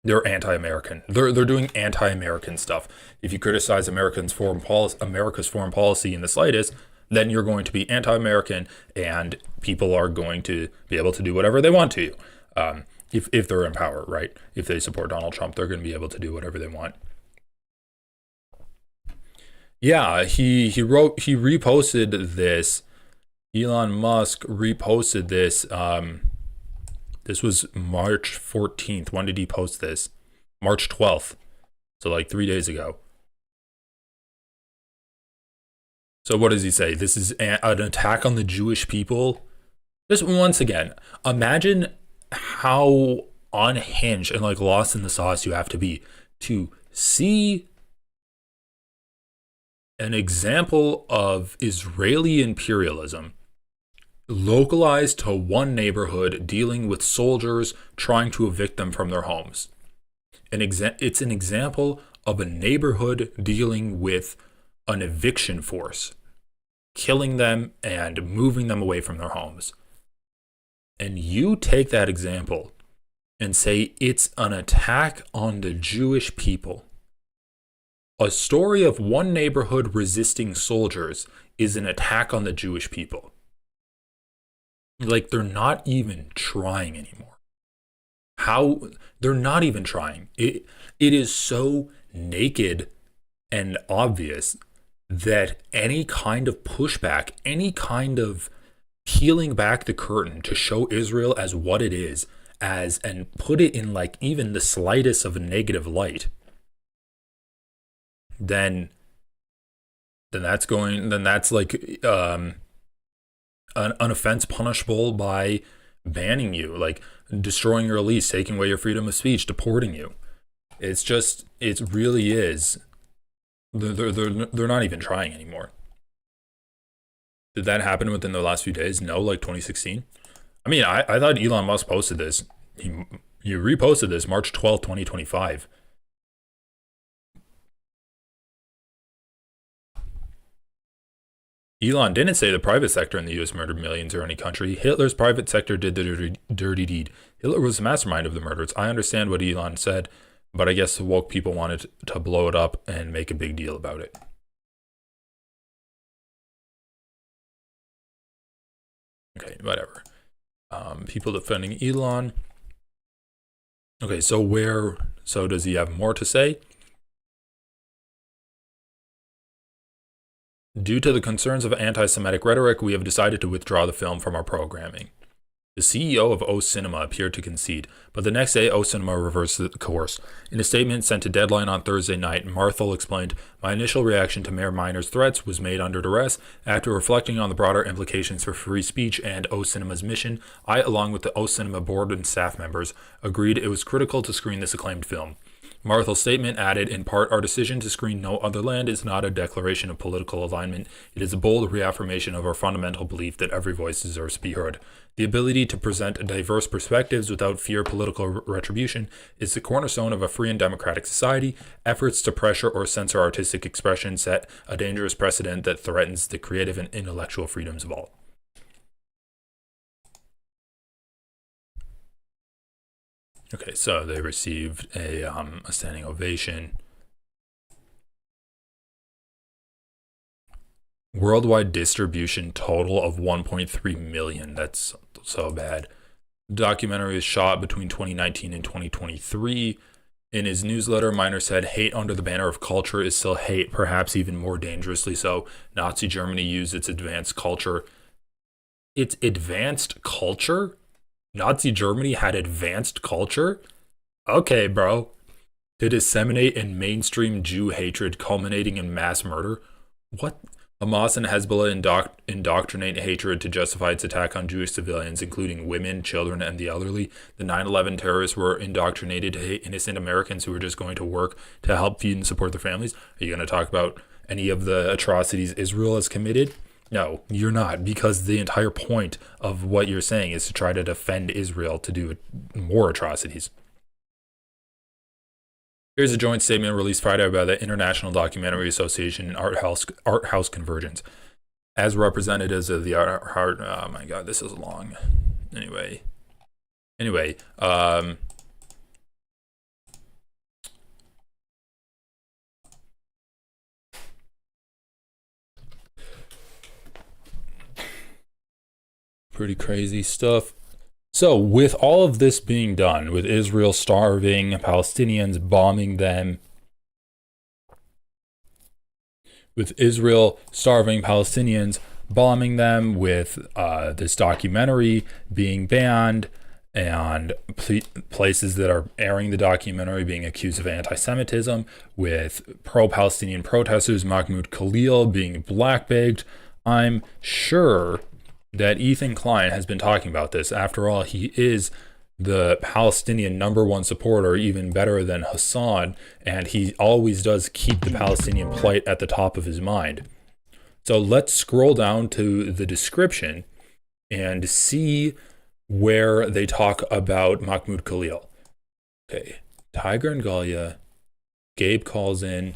they're anti-American. They're doing anti-American stuff. If you criticize America's foreign policy in the slightest, then you're going to be anti-American, and people are going to be able to do whatever they want to you. If they're in power, right? If they support Donald Trump, they're going to be able to do whatever they want. Yeah, he reposted this. Elon Musk reposted this. This was March 14th. When did he post this? March 12th. So like 3 days ago. So what does he say? This is an attack on the Jewish people. Just once again, imagine how unhinged and like lost in the sauce you have to be to see an example of Israeli imperialism localized to one neighborhood dealing with soldiers trying to evict them from their homes. It's an example of a neighborhood dealing with an eviction force, killing them and moving them away from their homes. And you take that example and say it's an attack on the Jewish people. A story of one neighborhood resisting soldiers is an attack on the Jewish people. Like, they're not even trying anymore. They're not even trying. It is so naked and obvious that any kind of pushback, any kind of peeling back the curtain to show Israel as what it is, and put it in like even the slightest of a negative light, then then that's like an offense punishable by banning you, like destroying your lease, taking away your freedom of speech, deporting you. It really is. They're not even trying anymore. Did that happen within the last few days? No, like 2016. I mean, I thought Elon Musk posted this. He reposted this March 12th, 2025. Elon didn't say the private sector in the US murdered millions or any country. Hitler's private sector did the dirty deed. Hitler was the mastermind of the murders. I understand what Elon said, but I guess the woke people wanted to blow it up and make a big deal about it. Okay, whatever. People defending Elon. Okay, so does he have more to say? Due to the concerns of anti-Semitic rhetoric, we have decided to withdraw the film from our programming. The CEO of O Cinema appeared to concede, but the next day O Cinema reversed the course. In a statement sent to Deadline on Thursday night, Marthel explained, "My initial reaction to Mayor Miner's threats was made under duress. After reflecting on the broader implications for free speech and O Cinema's mission, I, along with the O Cinema board and staff members, agreed it was critical to screen this acclaimed film." Marthel's statement added, "In part, our decision to screen No Other Land is not a declaration of political alignment. It is a bold reaffirmation of our fundamental belief that every voice deserves to be heard. The ability to present diverse perspectives without fear of political retribution is the cornerstone of a free and democratic society. Efforts to pressure or censor artistic expression set a dangerous precedent that threatens the creative and intellectual freedoms of all." Okay, so they received a standing ovation. Worldwide distribution total of 1.3 million. That's so bad. The documentary was shot between 2019 and 2023. In his newsletter, Miner said, "Hate under the banner of culture is still hate, perhaps even more dangerously so. Nazi Germany used its advanced culture." Its advanced culture? Nazi Germany had advanced culture? Okay, bro. To disseminate in mainstream Jew hatred culminating in mass murder? What? Hamas and Hezbollah indoctrinate hatred to justify its attack on Jewish civilians, including women, children, and the elderly. The 9/11 terrorists were indoctrinated to hate innocent Americans who were just going to work to help feed and support their families. Are you going to talk about any of the atrocities Israel has committed? No, you're not, because the entire point of what you're saying is to try to defend Israel to do more atrocities. Here's a joint statement released Friday by the International Documentary Association and Art House Convergence. As representatives of the art, oh my god, this is long. Anyway, pretty crazy stuff. So with all of this being done, with Israel starving, Palestinians bombing them, with this documentary being banned, and places that are airing the documentary being accused of anti-Semitism, with pro-Palestinian protesters, Mahmoud Khalil, being blackbagged, I'm sure that Ethan Klein has been talking about this. After all, he is the Palestinian #1 supporter, even better than Hassan, and he always does keep the Palestinian plight at the top of his mind. So let's scroll down to the description and see where they talk about Mahmoud Khalil. Okay, Tiger and Galia, Gabe calls in.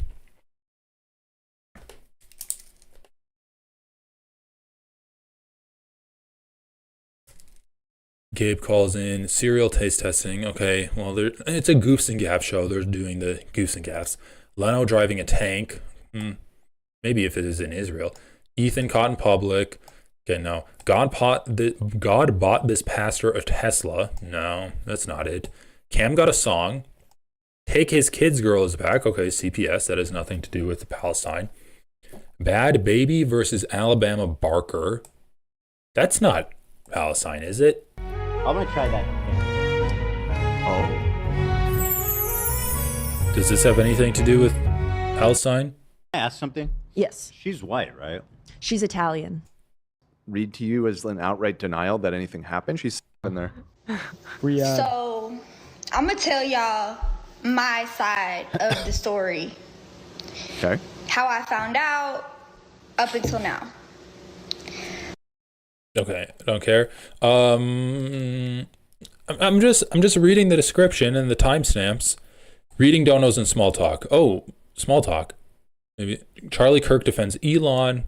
Gabe calls in, serial taste testing. Okay, well, it's a Goofs and Gaffs show. They're doing the Goofs and Gaffs. Leno driving a tank. Maybe if it is in Israel. Ethan caught in public. Okay, no. God bought this pastor a Tesla. No, that's not it. Cam got a song. Take his kid's girl is back. Okay, CPS. That has nothing to do with Palestine. Bad Baby versus Alabama Barker. That's not Palestine, is it? I'm gonna try that. Oh. Does this have anything to do with Palestine? Can I ask something? Yes. She's white, right? She's Italian. Read to you as an outright denial that anything happened. She's in there. So, I'm gonna tell y'all my side of the story. Okay. How I found out up until now. Okay, I don't care. I'm just reading the description and the timestamps. Reading donos and small talk. Oh, small talk. Maybe Charlie Kirk defends Elon.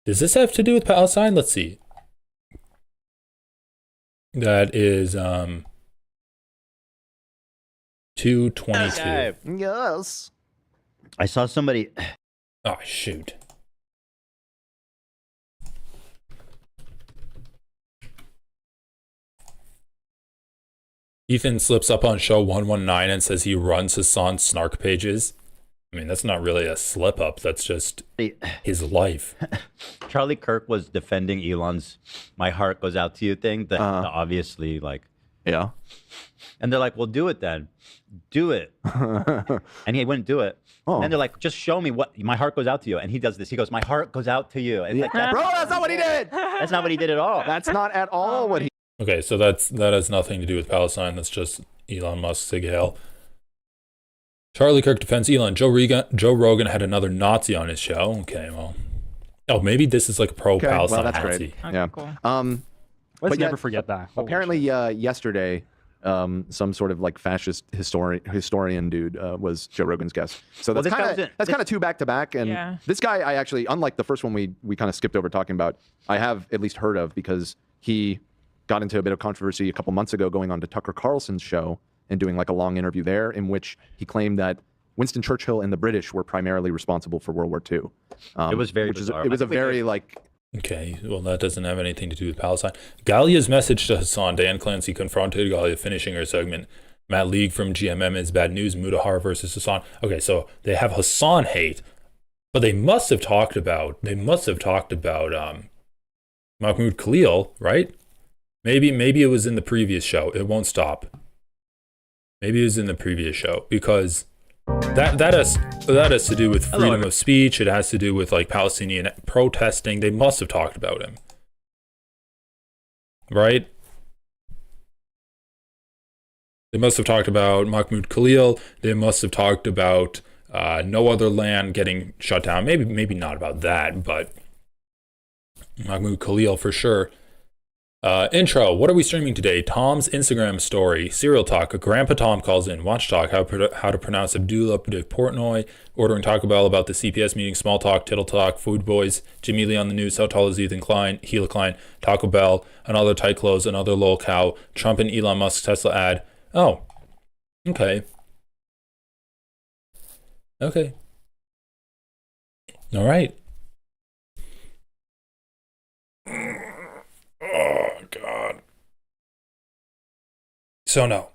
Does this have to do with Palestine? Let's see. That is 222. Yes. I saw somebody. Oh shoot. Ethan slips up on show 119 and says he runs Hassan's snark pages. I mean, that's not really a slip up. That's just his life. Charlie Kirk was defending Elon's "My heart goes out to you" thing. The obviously, like, yeah. And they're like, "Well, do it then, do it." And he wouldn't do it. And they're like, "Just show me what my heart goes out to you." And he does this. He goes, "My heart goes out to you." And like, Bro, that's not what he did. That's not what he did at all. That's not at all what he. Okay, so that has nothing to do with Palestine. That's just Elon Musk's Sig Hail. Charlie Kirk defends Elon. Joe Rogan had another Nazi on his show. Okay, well. Oh, maybe this is like a pro-Palestine well, that's Nazi. great. Yeah. Cool. Let's never forget that. Apparently, yesterday, some sort of like fascist historian dude was Joe Rogan's guest. So that's kind of two back to back. And this guy, I actually, unlike the first one we kind of skipped over talking about, I have at least heard of because he got into a bit of controversy a couple months ago going on to Tucker Carlson's show and doing like a long interview there in which he claimed that Winston Churchill and the British were primarily responsible for World War II. It was very bizarre. It was a very like. Okay, well, that doesn't have anything to do with Palestine. Galia's message to Hassan. Dan Clancy confronted Galia, finishing her segment. Matt League from GMM is bad news. Mudahar versus Hassan. Okay, so they have Hassan hate, but they must have talked about Mahmoud Khalil, right? Maybe it was in the previous show. It won't stop. Maybe it was in the previous show because that has to do with freedom of speech. It has to do with like Palestinian protesting. They must have talked about him, right? They must have talked about Mahmoud Khalil. They must have talked about no other land getting shut down. Maybe not about that, but Mahmoud Khalil for sure. Intro, what are we streaming today? Tom's Instagram story, Serial Talk, Grandpa Tom calls in, Watch Talk, how to pronounce Abdullah de Portnoy, ordering Taco Bell about the CPS meeting, Small Talk, Tittle Talk, Food Boys, Jimmy Lee on the news, how tall is Ethan Klein, Gila Klein, Taco Bell, another tight clothes, another lol cow, Trump and Elon Musk's Tesla ad. Oh, okay. Okay. All right. Oh, God. So, no.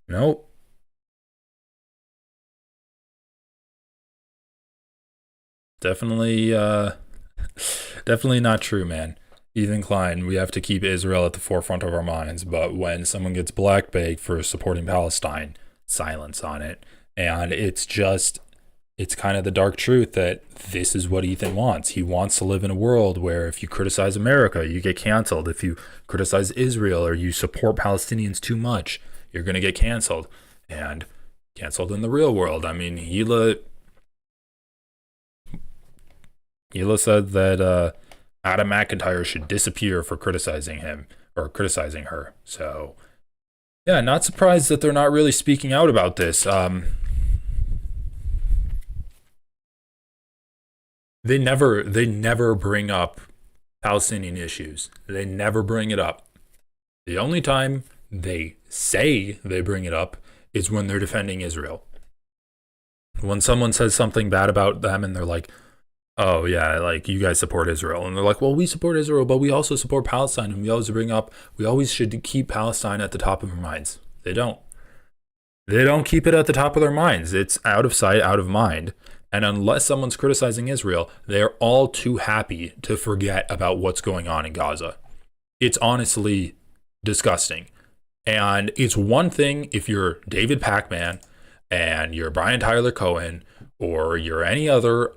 Nope. Definitely not true, man. Ethan Klein, we have to keep Israel at the forefront of our minds, but when someone gets blackballed for supporting Palestine, silence on it. And it's kind of the dark truth that this is what Ethan wants. He wants to live in a world where if you criticize America, you get canceled. If you criticize Israel or you support Palestinians too much, you're going to get canceled. And canceled in the real world. I mean, Gila said that Adam McIntyre should disappear for criticizing him or criticizing her. So, yeah, not surprised that they're not really speaking out about this. They never bring up Palestinian issues. They never bring it up. The only time they say they bring it up is when they're defending Israel. When someone says something bad about them and they're like, oh yeah, like you guys support Israel. And they're like, well, we support Israel, but we also support Palestine. And we always should keep Palestine at the top of our minds. They don't keep it at the top of their minds. It's out of sight, out of mind. And unless someone's criticizing Israel, they're all too happy to forget about what's going on in Gaza. It's honestly disgusting. And it's one thing if you're David Pacman and you're Brian Tyler Cohen or you're any other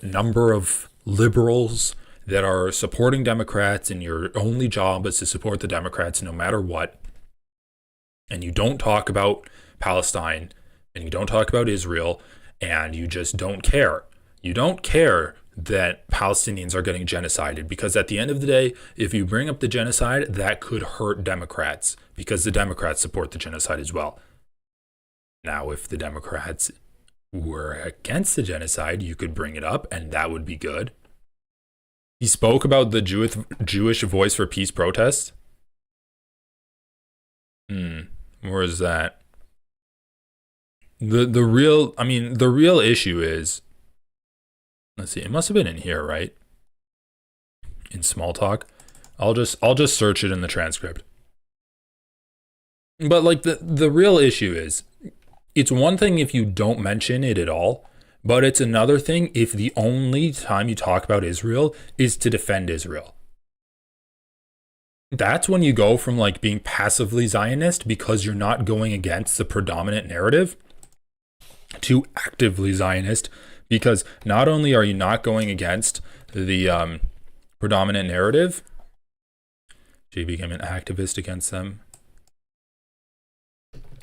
number of liberals that are supporting Democrats and your only job is to support the Democrats no matter what. And you don't talk about Palestine and you don't talk about Israel and you just don't care. You don't care that Palestinians are getting genocided, because at the end of the day, if you bring up the genocide, that could hurt Democrats because the Democrats support the genocide as well. Now, if the Democrats were against the genocide, you could bring it up and that would be good. He spoke about the Jewish Voice for Peace protest. Where is that? The real issue is, let's see, it must have been in here, right? In small talk. I'll just search it in the transcript. But like the real issue is, it's one thing if you don't mention it at all, but it's another thing if the only time you talk about Israel is to defend Israel. That's when you go from like being passively Zionist because you're not going against the predominant narrative to actively Zionist, because not only are you not going against the predominant narrative, she became an activist against them.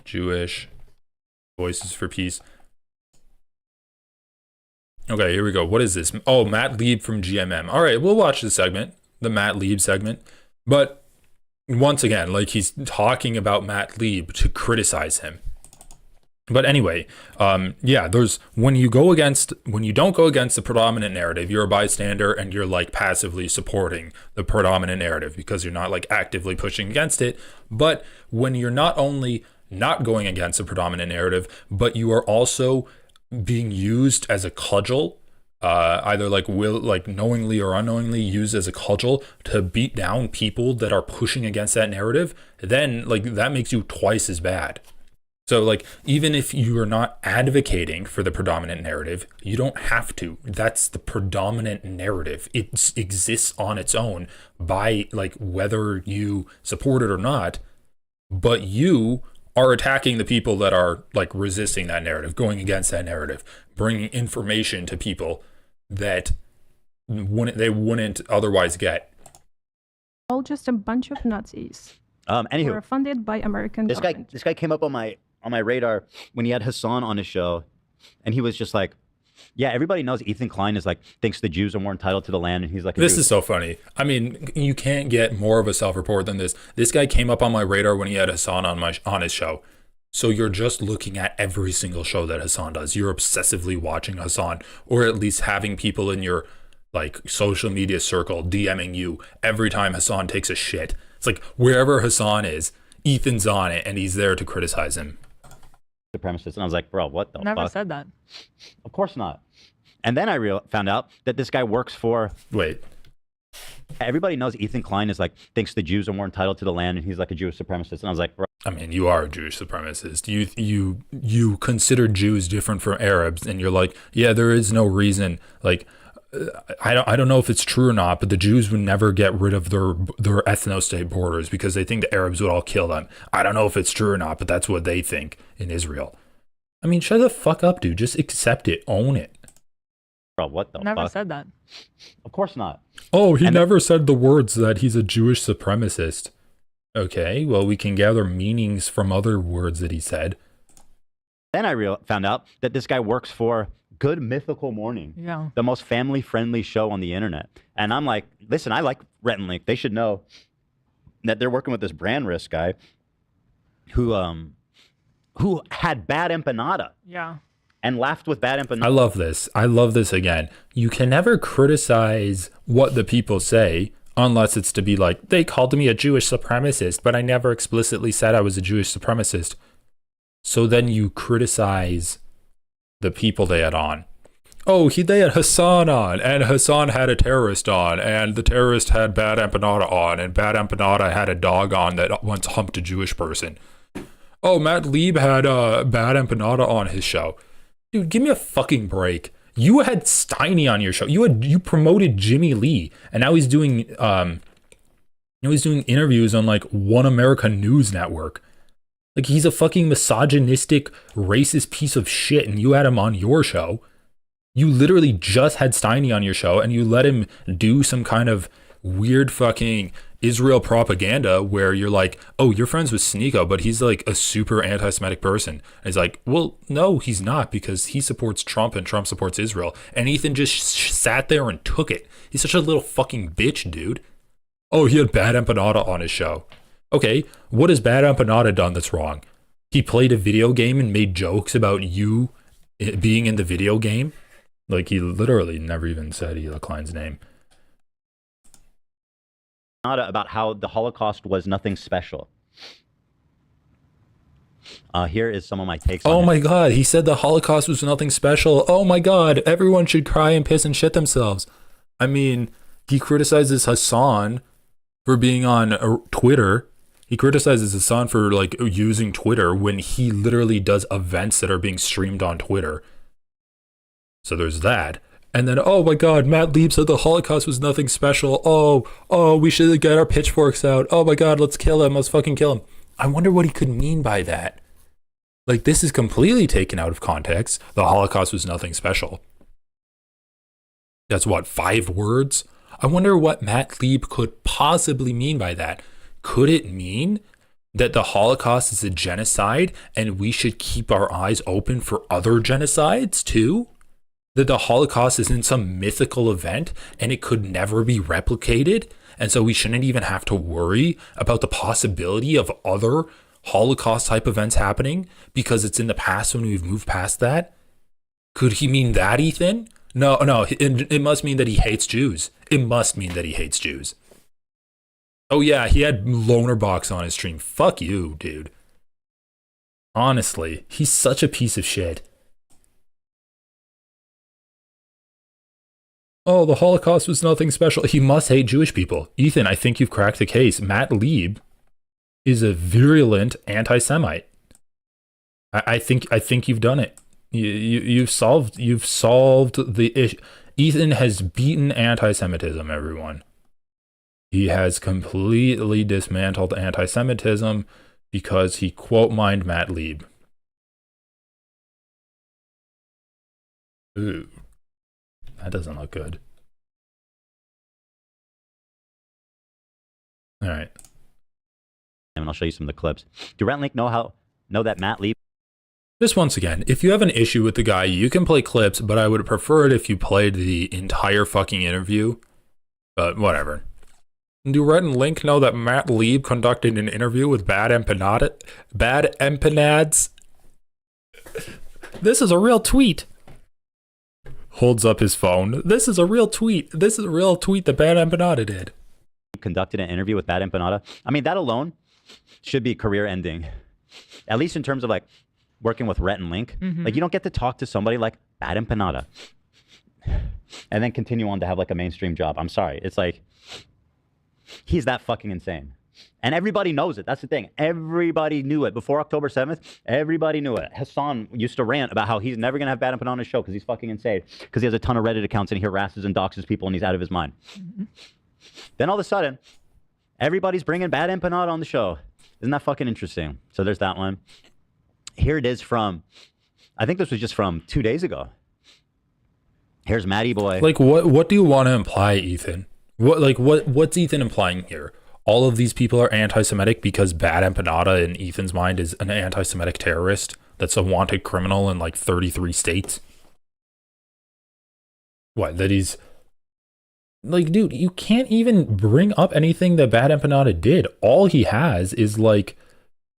Jewish Voices for Peace. Okay, here we go. What is this? Oh, Matt Lieb from GMM. All right, we'll watch the segment, the Matt Lieb segment. But once again, like, he's talking about Matt Lieb to criticize him. But anyway, yeah, there's when you don't go against the predominant narrative, you're a bystander and you're like passively supporting the predominant narrative because you're not like actively pushing against it. But when you're not only not going against the predominant narrative, but you are also being used as a cudgel, either like knowingly or unknowingly used as a cudgel to beat down people that are pushing against that narrative, then like that makes you twice as bad. So like, even if you are not advocating for the predominant narrative, you don't have to. That's the predominant narrative. It exists on its own by like whether you support it or not, but you are attacking the people that are like resisting that narrative, going against that narrative, bringing information to people that they wouldn't otherwise get. All just a bunch of Nazis. Anywho, who are funded by American government. This guy came up on my radar when he had Hassan on his show, and he was just like, yeah, everybody knows Ethan Klein is like, thinks the Jews are more entitled to the land, and he's like, this is so funny. I mean, you can't get more of a self-report than this. This guy came up on my radar when he had Hassan on his show. So you're just looking at every single show that Hassan does. You're obsessively watching Hassan, or at least having people in your like social media circle DMing you every time Hassan takes a shit. It's like wherever Hassan is, Ethan's on it, and he's there to criticize him. Supremacist, and I was like, bro, what the Never fuck? said that. Of course not. And then I found out that this guy works for. Wait. Everybody knows Ethan Klein is like, thinks the Jews are more entitled to the land, and he's like a Jewish supremacist. And I was like, bro. I mean, you are a Jewish supremacist. You consider Jews different from Arabs, and you're like, yeah, there is no reason. Like, I don't know if it's true or not, but the Jews would never get rid of their ethno-state borders because they think the Arabs would all kill them. I don't know if it's true or not, but that's what they think in Israel. I mean, shut the fuck up, dude. Just accept it. Own it. Bro, what the Never fuck? said that. Of course not. Oh, he never said the words that he's a Jewish supremacist. Okay, well, we can gather meanings from other words that he said. Then I found out that this guy works for Good Mythical Morning, Yeah. the most family-friendly show on the internet. And I'm like, listen, I like Rhett and Link. They should know that they're working with this brand risk guy who had bad empanada. Yeah. And laughed with bad empanada. I love this. I love this again. You can never criticize what the people say unless it's to be like, they called me a Jewish supremacist, but I never explicitly said I was a Jewish supremacist. So then you criticize the people they had on. Oh, they had Hassan on, and Hassan had a terrorist on, and the terrorist had bad empanada on, and bad empanada had a dog on that once humped a Jewish person. Oh, Matt Lieb had bad empanada on his show. Dude, give me a fucking break. You had Steiny on your show. You promoted Jimmy Lee, and now he's doing You know, he's doing interviews on like One America News Network. Like, he's a fucking misogynistic, racist piece of shit, and you had him on your show. You literally just had Steiny on your show, and you let him do some kind of weird fucking Israel propaganda where you're like, oh, you're friends with Sneeko, but he's like a super anti-Semitic person. And he's like, well, no, he's not, because he supports Trump and Trump supports Israel. And Ethan just sat there and took it. He's such a little fucking bitch, dude. Oh, he had Bad Empanada on his show. Okay, what has Bad Empanada done that's wrong? He played a video game and made jokes about you being in the video game? Like, he literally never even said Ethan Klein's name. About how the Holocaust was nothing special. Here is some of my takes. Oh my God, he said the Holocaust was nothing special. Oh my God, everyone should cry and piss and shit themselves. I mean, he criticizes Hassan for being on Twitter. He criticizes Hassan for like using Twitter when he literally does events that are being streamed on Twitter. So there's that. And then, oh my God, Matt Lieb said the Holocaust was nothing special. Oh, we should get our pitchforks out. Oh my God, let's kill him. Let's fucking kill him. I wonder what he could mean by that. Like, this is completely taken out of context. The Holocaust was nothing special. That's what, 5 words? I wonder what Matt Lieb could possibly mean by that. Could it mean that the Holocaust is a genocide and we should keep our eyes open for other genocides too? That the Holocaust isn't some mythical event and it could never be replicated, and so we shouldn't even have to worry about the possibility of other Holocaust type events happening because it's in the past when we've moved past that? Could he mean that, Ethan? No, it must mean that he hates Jews. It must mean that he hates Jews. Oh yeah, he had Lonerbox on his stream. Fuck you, dude. Honestly, he's such a piece of shit. Oh, the Holocaust was nothing special. He must hate Jewish people. Ethan, I think you've cracked the case. Matt Lieb is a virulent anti-Semite. I think you've done it. You've solved the issue. Ethan has beaten anti-Semitism, everyone. He has completely dismantled anti-Semitism because he quote mined Matt Lieb. Ooh. That doesn't look good. All right. And I'll show you some of the clips. Do Rent Link know that Matt Lieb? Just once again, if you have an issue with the guy, you can play clips, but I would prefer it if you played the entire fucking interview. But whatever. Do Rhett and Link know that Matt Lieb conducted an interview with Bad Empanads? This is a real tweet. Holds up his phone. This is a real tweet. This is a real tweet that Bad Empanada did. Conducted an interview with Bad Empanada. I mean, that alone should be career ending. At least in terms of like working with Rhett and Link. Mhm. Like, you don't get to talk to somebody like Bad Empanada and then continue on to have like a mainstream job. I'm sorry. It's like, he's that fucking insane. And everybody knows it. That's the thing. Everybody knew it. Before October 7th, everybody knew it. Hassan used to rant about how he's never going to have Bad Empanada on his show because he's fucking insane. Because he has a ton of Reddit accounts and he harasses and doxes people and he's out of his mind. Then all of a sudden, everybody's bringing Bad Empanada on the show. Isn't that fucking interesting? So there's that one. Here it is from, I think this was just from 2 days ago. Here's Matty Boy. Like, what do you want to imply, Ethan? What's Ethan implying here? All of these people are anti-Semitic because Bad Empanada in Ethan's mind is an anti-Semitic terrorist that's a wanted criminal in like 33 states? What, that he's... Like, dude, you can't even bring up anything that Bad Empanada did. All he has is like,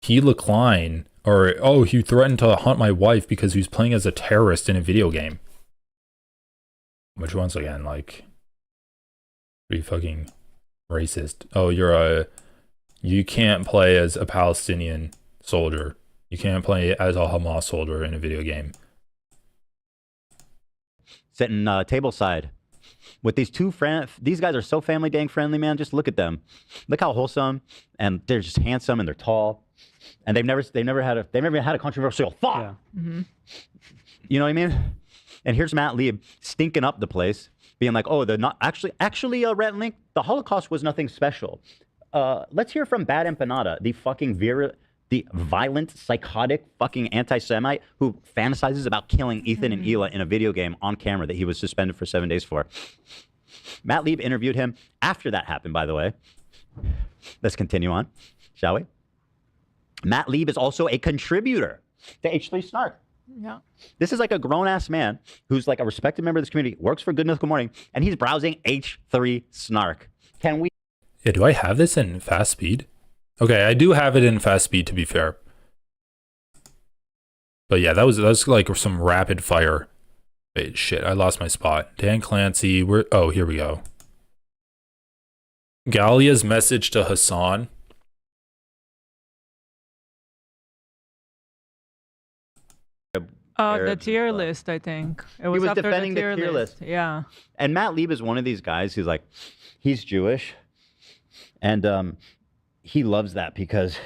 Gila Klein, or, oh, he threatened to hunt my wife because he was playing as a terrorist in a video game. Which, once again, like, pretty fucking racist. Oh, you can't play as a Palestinian soldier. You can't play as a Hamas soldier in a video game. Sitting tableside with these two friends. These guys are so family dang friendly, man. Just look at them. Look how wholesome, and they're just handsome and they're tall, and they've never had a controversial thought. Yeah. Mm-hmm. You know what I mean? And here's Matt Lieb stinking up the place, being like, "Oh, they're not actually Rhett and Link. The Holocaust was nothing special. let's hear from Bad Empanada, the violent, psychotic, fucking anti-Semite who fantasizes about killing Ethan and Hila in a video game on camera that he was suspended for 7 days for. Matt Lieb interviewed him after that happened, by the way. Let's continue on, shall we? Matt Lieb is also a contributor to H3 Snark. Yeah. This is like a grown-ass man who's like a respected member of this community, works for Good Mythical Morning, and he's browsing H3 Snark. Can we... Yeah, do I have this in fast speed? Okay, I do have it in fast speed, to be fair. But yeah, that was like some rapid fire. Wait, shit, I lost my spot. Dan Clancy, oh, here we go. Galia's message to Hassan. The tier list, I think. It was, he was after defending the tier list. Yeah. And Matt Lieb is one of these guys who's like, he's Jewish. And he loves that because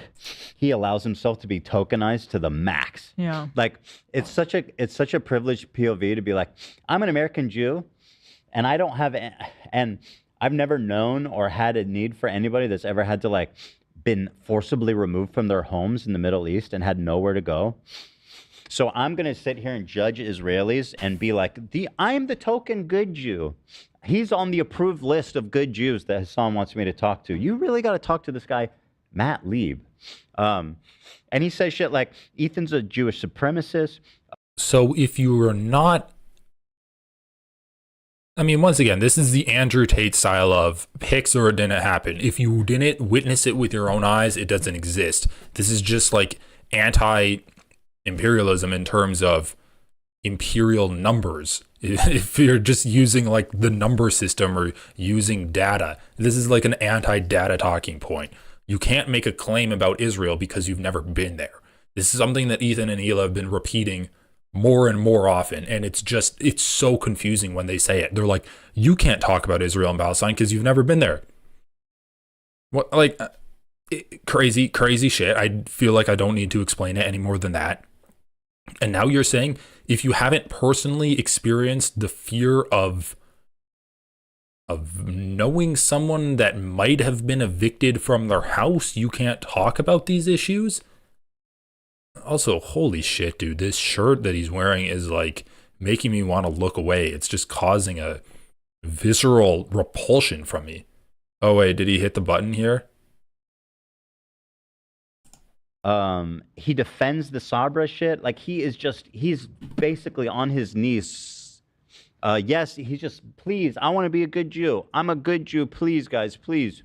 he allows himself to be tokenized to the max. Yeah. Like it's such a privileged POV to be like, I'm an American Jew and I don't have, and I've never known or had a need for anybody that's ever had to like been forcibly removed from their homes in the Middle East and had nowhere to go. So I'm going to sit here and judge Israelis and be like, I'm the token good Jew. He's on the approved list of good Jews that Hassan wants me to talk to. You really got to talk to this guy, Matt Lieb. And he says shit like, Ethan's a Jewish supremacist. So if you were not... I mean, once again, this is the Andrew Tate style of pics or it didn't happen. If you didn't witness it with your own eyes, it doesn't exist. This is just like anti-imperialism in terms of imperial numbers. If you're just using like the number system or using data, this is like an anti-data talking point. You can't make a claim about Israel because you've never been there. This is something that Ethan and Hila have been repeating more and more often, and it's so confusing when they say it. They're like, you can't talk about Israel and Palestine because you've never been there. What, like, crazy shit. I feel like I don't need to explain it any more than that. And now you're saying if you haven't personally experienced the fear of knowing someone that might have been evicted from their house, you can't talk about these issues? Also, holy shit, dude, this shirt that he's wearing is like making me want to look away. It's just causing a visceral repulsion from me. Oh wait, did he hit the button here? He defends the Sabra shit. Like he's basically on his knees. Yes, he's just, please, I want to be a good Jew. I'm a good Jew. Please, guys, please.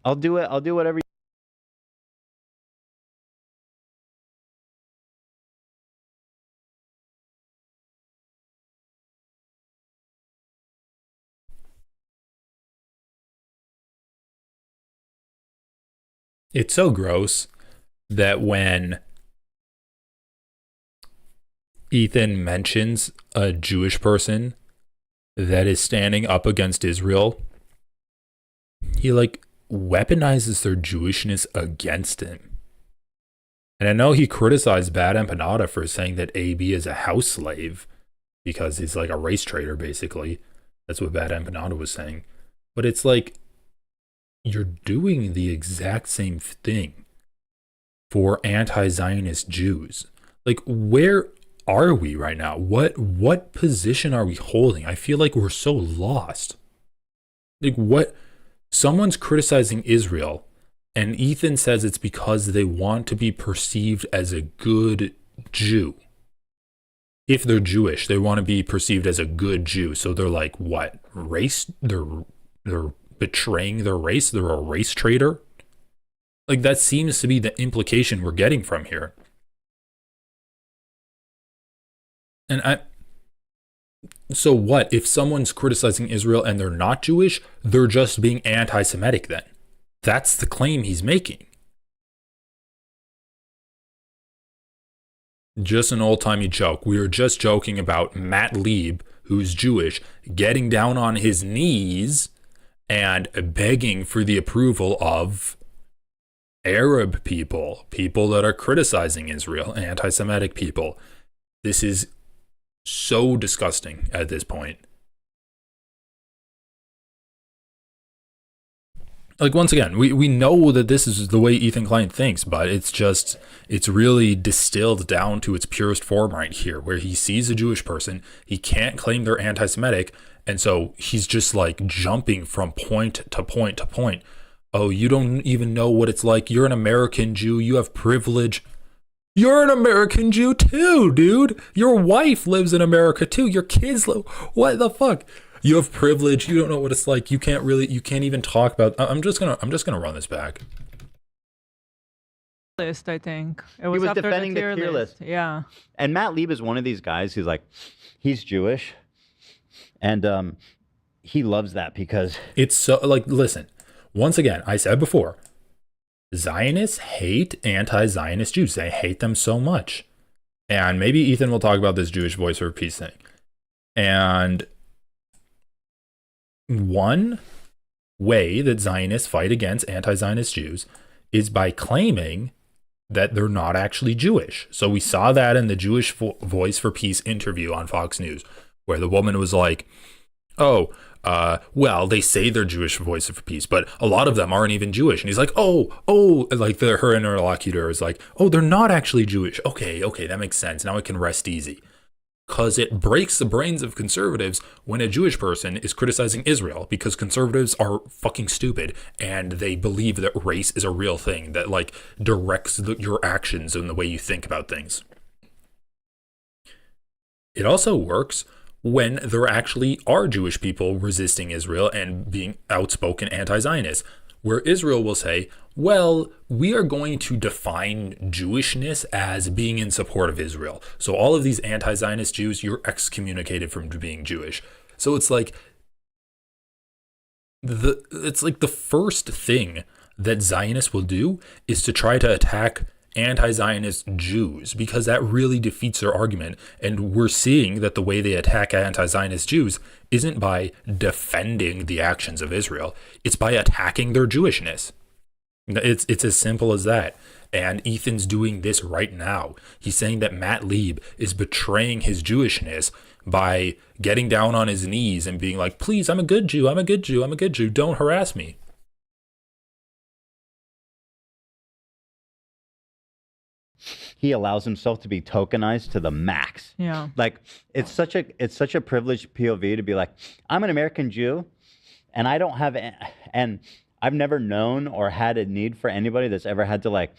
I'll do it. I'll do whatever. It's so gross that when Ethan mentions a Jewish person that is standing up against Israel, he like weaponizes their Jewishness against him. And I know he criticized Bad Empanada for saying that AB is a house slave because he's like a race traitor, basically. That's what Bad Empanada was saying. But it's like, you're doing the exact same thing for anti-Zionist Jews. Like, where are we right now? What position are we holding? I feel like we're so lost. Like, what? Someone's criticizing Israel, and Ethan says it's because they want to be perceived as a good Jew. If they're Jewish, they want to be perceived as a good Jew. So they're like, what? Race? They're betraying their race? They're a race traitor? Like, that seems to be the implication we're getting from here. And so what? If someone's criticizing Israel and they're not Jewish, they're just being anti-Semitic then. That's the claim he's making. Just an old-timey joke. We were just joking about Matt Lieb, who's Jewish, getting down on his knees and begging for the approval of Arab people that are criticizing Israel, anti-Semitic people. This is so disgusting at this point. Like, once again, we know that this is the way Ethan Klein thinks, but it's really distilled down to its purest form right here, where he sees a Jewish person, he can't claim they're anti-Semitic, and so he's just like jumping from point to point to point. Oh, you don't even know what it's like. You're an American Jew. You have privilege. You're an American Jew too, dude. Your wife lives in America too. Your kids live. What the fuck? You have privilege. You don't know what it's like. You can't even talk about. I'm just gonna run this back. List, I think He was after defending the tier list. Yeah. And Matt Lieb is one of these guys who's like, he's Jewish, and he loves that because it's so like. Listen, once again, I said before, Zionists hate anti-Zionist Jews. They hate them so much, and maybe Ethan will talk about this Jewish Voice for Peace thing, and one way that Zionists fight against anti-Zionist Jews is by claiming that they're not actually Jewish. So we saw that in the Jewish Voice for Peace interview on Fox News, where the woman was like, oh, well, they say they're Jewish Voice for Peace, but a lot of them aren't even Jewish. And he's like, like her interlocutor is like, oh, they're not actually Jewish. Okay, that makes sense. Now I can rest easy. Because it breaks the brains of conservatives when a Jewish person is criticizing Israel, because conservatives are fucking stupid and they believe that race is a real thing that like directs your actions and the way you think about things. It also works when there actually are Jewish people resisting Israel and being outspoken anti-Zionists, where Israel will say, well, we are going to define Jewishness as being in support of Israel. So all of these anti-Zionist Jews, you're excommunicated from being Jewish. So it's like the first thing that Zionists will do is to try to attack anti-Zionist Jews, because that really defeats their argument. And we're seeing that the way they attack anti-Zionist Jews isn't by defending the actions of Israel. It's by attacking their Jewishness. It's as simple as that. And Ethan's doing this right now. He's saying that Matt Lieb is betraying his Jewishness by getting down on his knees and being like, please, I'm a good Jew, I'm a good Jew, I'm a good Jew, don't harass me. he allows himself to be tokenized to the max. Yeah. Like it's such a privileged POV to be like, I'm an American Jew, and I don't have, and I've never known or had a need for anybody that's ever had to like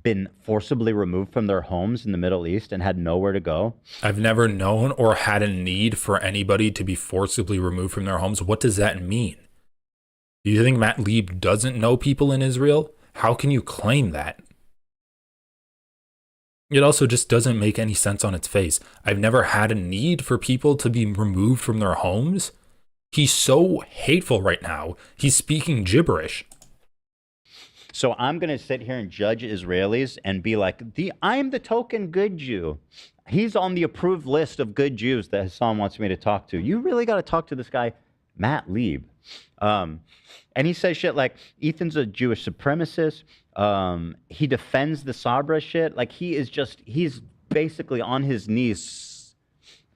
been forcibly removed from their homes in the Middle East and had nowhere to go. I've never known or had a need for anybody to be forcibly removed from their homes. What does that mean? Do you think Matt Lieb doesn't know people in Israel? How can you claim that? It also just doesn't make any sense on its face. I've never had a need for people to be removed from their homes. He's so hateful right now. He's speaking gibberish. So I'm going to sit here and judge Israelis and be like, I'm the token good Jew. He's on the approved list of good Jews that Hassan wants me to talk to. You really got to talk to this guy, Matt Lieb. And he says shit like, Ethan's a Jewish supremacist. He defends the Sabra shit. Like he's basically on his knees.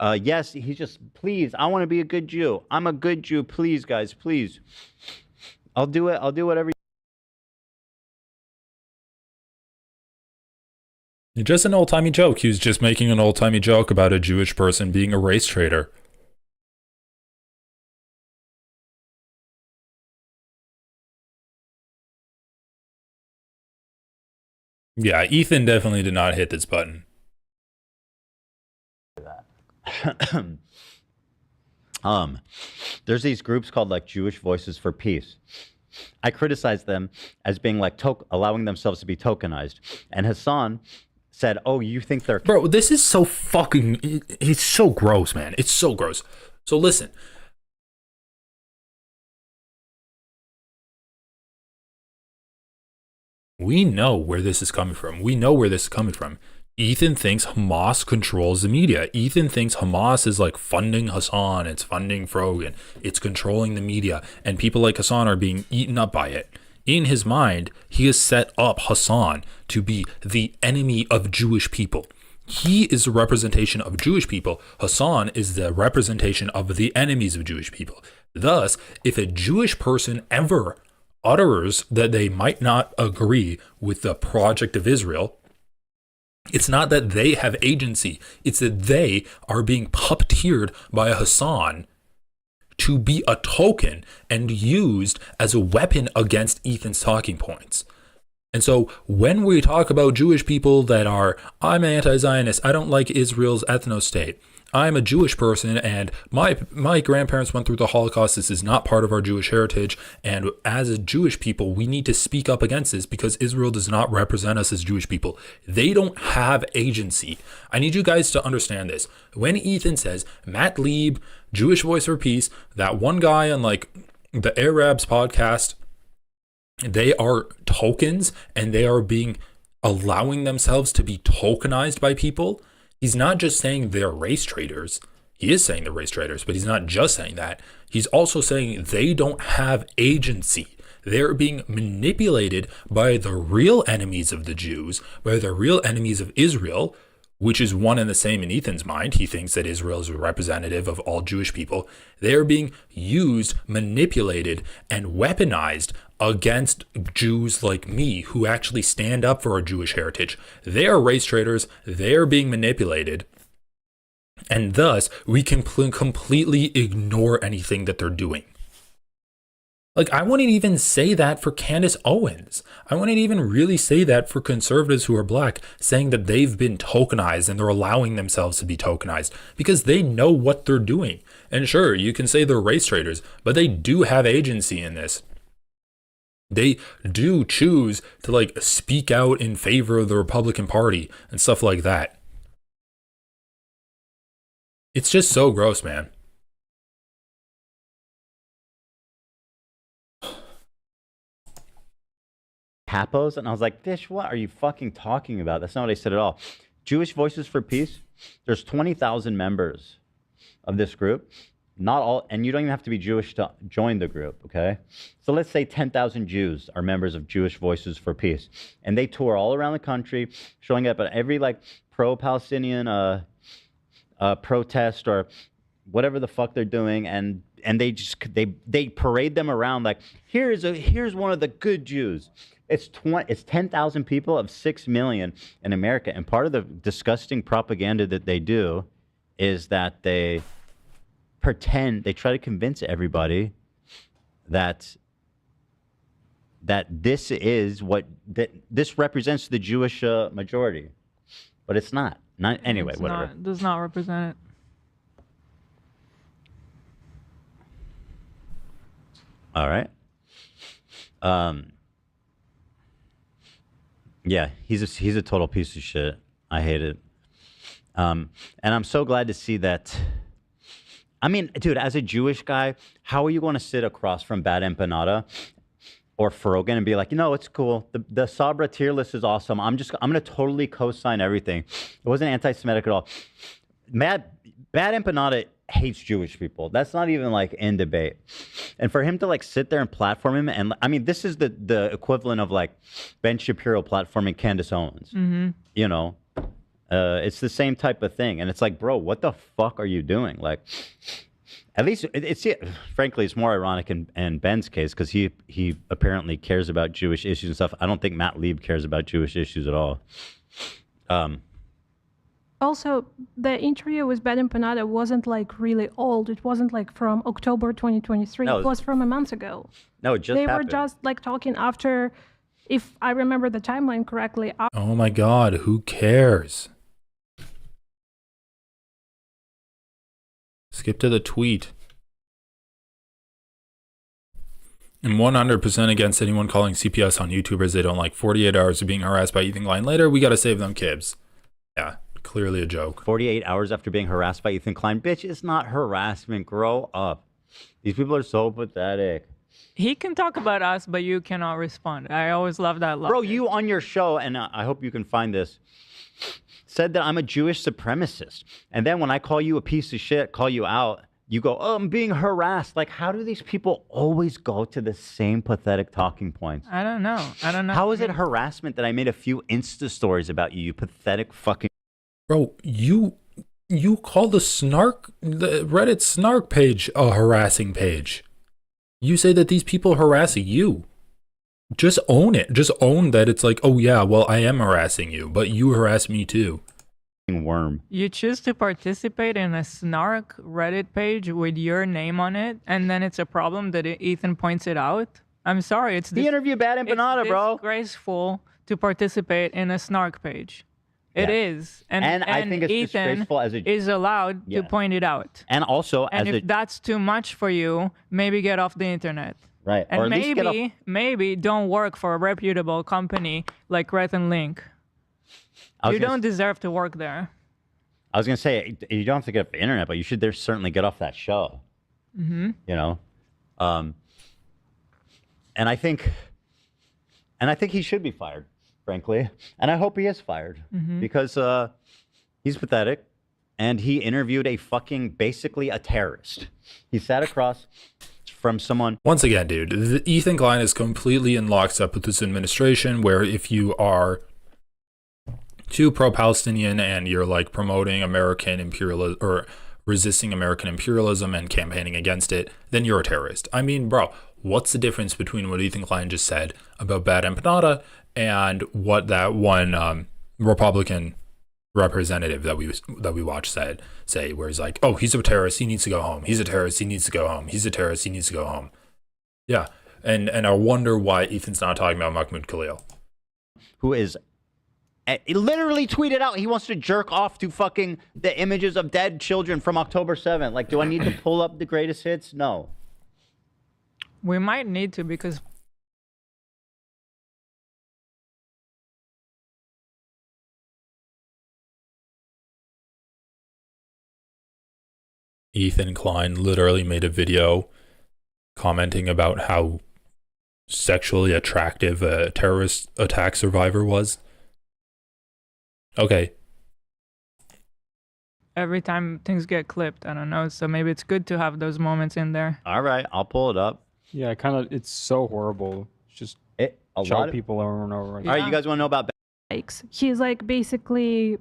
Yes, he's just, please, I want to be a good Jew. I'm a good Jew. Please, guys, please. I'll do it. I'll do whatever. Just an old-timey joke. He was just making an old-timey joke about a Jewish person being a race traitor. Yeah, Ethan definitely did not hit this button. There's these groups called like Jewish Voices for Peace. I criticize them as being like allowing themselves to be tokenized. And Hassan said, oh, you think they're... Bro, this is so fucking... It's so gross, man. It's so gross. So listen. We know where this is coming from. We know where this is coming from. Ethan thinks Hamas controls the media. Ethan thinks Hamas is like funding Hassan. It's funding Frogan. It's controlling the media. And people like Hassan are being eaten up by it. In his mind, he has set up Hassan to be the enemy of Jewish people. He is the representation of Jewish people. Hassan is the representation of the enemies of Jewish people. Thus, if a Jewish person ever utterers that they might not agree with the project of Israel, it's not that they have agency. It's that they are being puppeteered by Hassan to be a token and used as a weapon against Ethan's talking points. And so when we talk about Jewish people that are, I'm anti-Zionist, I don't like Israel's ethno-state, I'm a Jewish person and my grandparents went through the Holocaust, this is not part of our Jewish heritage, and as a Jewish people, we need to speak up against this because Israel does not represent us as Jewish people. They don't have agency. I need you guys to understand this. When Ethan says, Matt Lieb, Jewish Voice for Peace, that one guy on like the Arabs podcast, they are tokens and they are allowing themselves to be tokenized by people. He's not just saying they're race traitors. He is saying they're race traitors, but he's not just saying that. He's also saying they don't have agency. They're being manipulated by the real enemies of the Jews, by the real enemies of Israel, which is one and the same in Ethan's mind. He thinks that Israel is a representative of all Jewish people. They're being used, manipulated, and weaponized against Jews like me who actually stand up for our Jewish heritage. They are race traitors. They're being manipulated. And thus, we can completely ignore anything that they're doing. Like, I wouldn't even say that for Candace Owens. I wouldn't even really say that for conservatives who are black, saying that they've been tokenized and they're allowing themselves to be tokenized because they know what they're doing. And sure, you can say they're race traitors, but they do have agency in this. They do choose to like speak out in favor of the Republican Party and stuff like that. It's just so gross, man. Papos, and I was like, Fish, what are you fucking talking about? That's not what I said at all. Jewish Voices for Peace, there's 20,000 members of this group. Not all, and you don't even have to be Jewish to join the group, okay? So let's say 10,000 Jews are members of Jewish Voices for Peace, and they tour all around the country, showing up at every like pro-Palestinian protest or whatever the fuck they're doing, and they just they parade them around like here's one of the good Jews. It's 10,000 people of 6 million in America, and part of the disgusting propaganda that they do is that they try to convince everybody that this represents the Jewish majority, but it's not. Not anyway. It's whatever. Not, does not represent it. All right. Yeah, he's a total piece of shit. I hate it. And I'm so glad to see that. I mean, dude, as a Jewish guy, how are you going to sit across from Bad Empanada or Ferogan and be like, it's cool. The Sabra tier list is awesome. I'm going to totally co-sign everything. It wasn't anti-Semitic at all. Bad Empanada hates Jewish people. That's not even like in debate. And for him to like sit there and platform him, and I mean, this is the equivalent of like Ben Shapiro platforming Candace Owens. Mm-hmm. It's the same type of thing. And it's like, bro, what the fuck are you doing? Like, at least frankly, it's more ironic in Ben's case because he apparently cares about Jewish issues and stuff. I don't think Matt Lieb cares about Jewish issues at all. Also, the interview with Bad Empanada wasn't like really old. It wasn't like from October 2023. No, it was from a month ago. No, it just They happened. were just like talking after, if I remember the timeline correctly. Oh my God, who cares? Skip to the tweet. I'm 100% against anyone calling CPS on YouTubers they don't like. 48 hours of being harassed by Ethan Klein. Later, we gotta save them kibs. Yeah, clearly a joke. 48 hours after being harassed by Ethan Klein. Bitch, it's not harassment. Grow up. These people are so pathetic. He can talk about us, but you cannot respond. I always love that. Bro, you on your show, and I hope you can find this, said that I'm a Jewish supremacist. And then when I call you a piece of shit, call you out, you go, I'm being harassed. Like, how do these people always go to the same pathetic talking points? I don't know. How is it harassment that I made a few Insta stories about you, you pathetic fucking... Bro, you call the Reddit snark page a harassing page. You say that these people harass you. Just own it. Just own that it's like, oh yeah, well, I am harassing you, but you harass me too. Worm. You choose to participate in a snark Reddit page with your name on it, and then it's a problem that Ethan points it out. I'm sorry, it's he interviewed Bad Empanada, bro. It's disgraceful to participate in a snark page. It is, and I think it's Ethan disgraceful as a is allowed to point it out. And also, and if that's too much for you, maybe get off the internet. Right, and or at least get off. maybe don't work for a reputable company like Red and Link. You don't deserve to work there. I was gonna say you don't have to get off the internet, but you should certainly get off that show. Mm-hmm. You know, and I think he should be fired, frankly, and I hope he is fired because he's pathetic, and he interviewed basically a terrorist. He sat across from someone. Once again, dude, Ethan Klein is completely in lockstep with this administration, where if you are too pro-Palestinian and you're like promoting American imperialism or resisting American imperialism and campaigning against it, then you're a terrorist. I mean, bro, what's the difference between what Ethan Klein just said about Bad Empanada and what that one Republican representative that we watched say, where he's like, oh, he's a terrorist, he needs to go home. He's a terrorist, he needs to go home. He's a terrorist, he needs to go home. Yeah, and I wonder why Ethan's not talking about Mahmoud Khalil, who is. He literally tweeted out he wants to jerk off to fucking the images of dead children from October 7th. Like, do I need to pull up the greatest hits? No. We might need to because Ethan Klein literally made a video commenting about how sexually attractive a terrorist attack survivor was. Okay. Every time things get clipped, I don't know, so maybe it's good to have those moments in there. All right, I'll pull it up. Yeah, it's so horrible. It's just shot people over and over again. All right, you guys want to know about he's like basically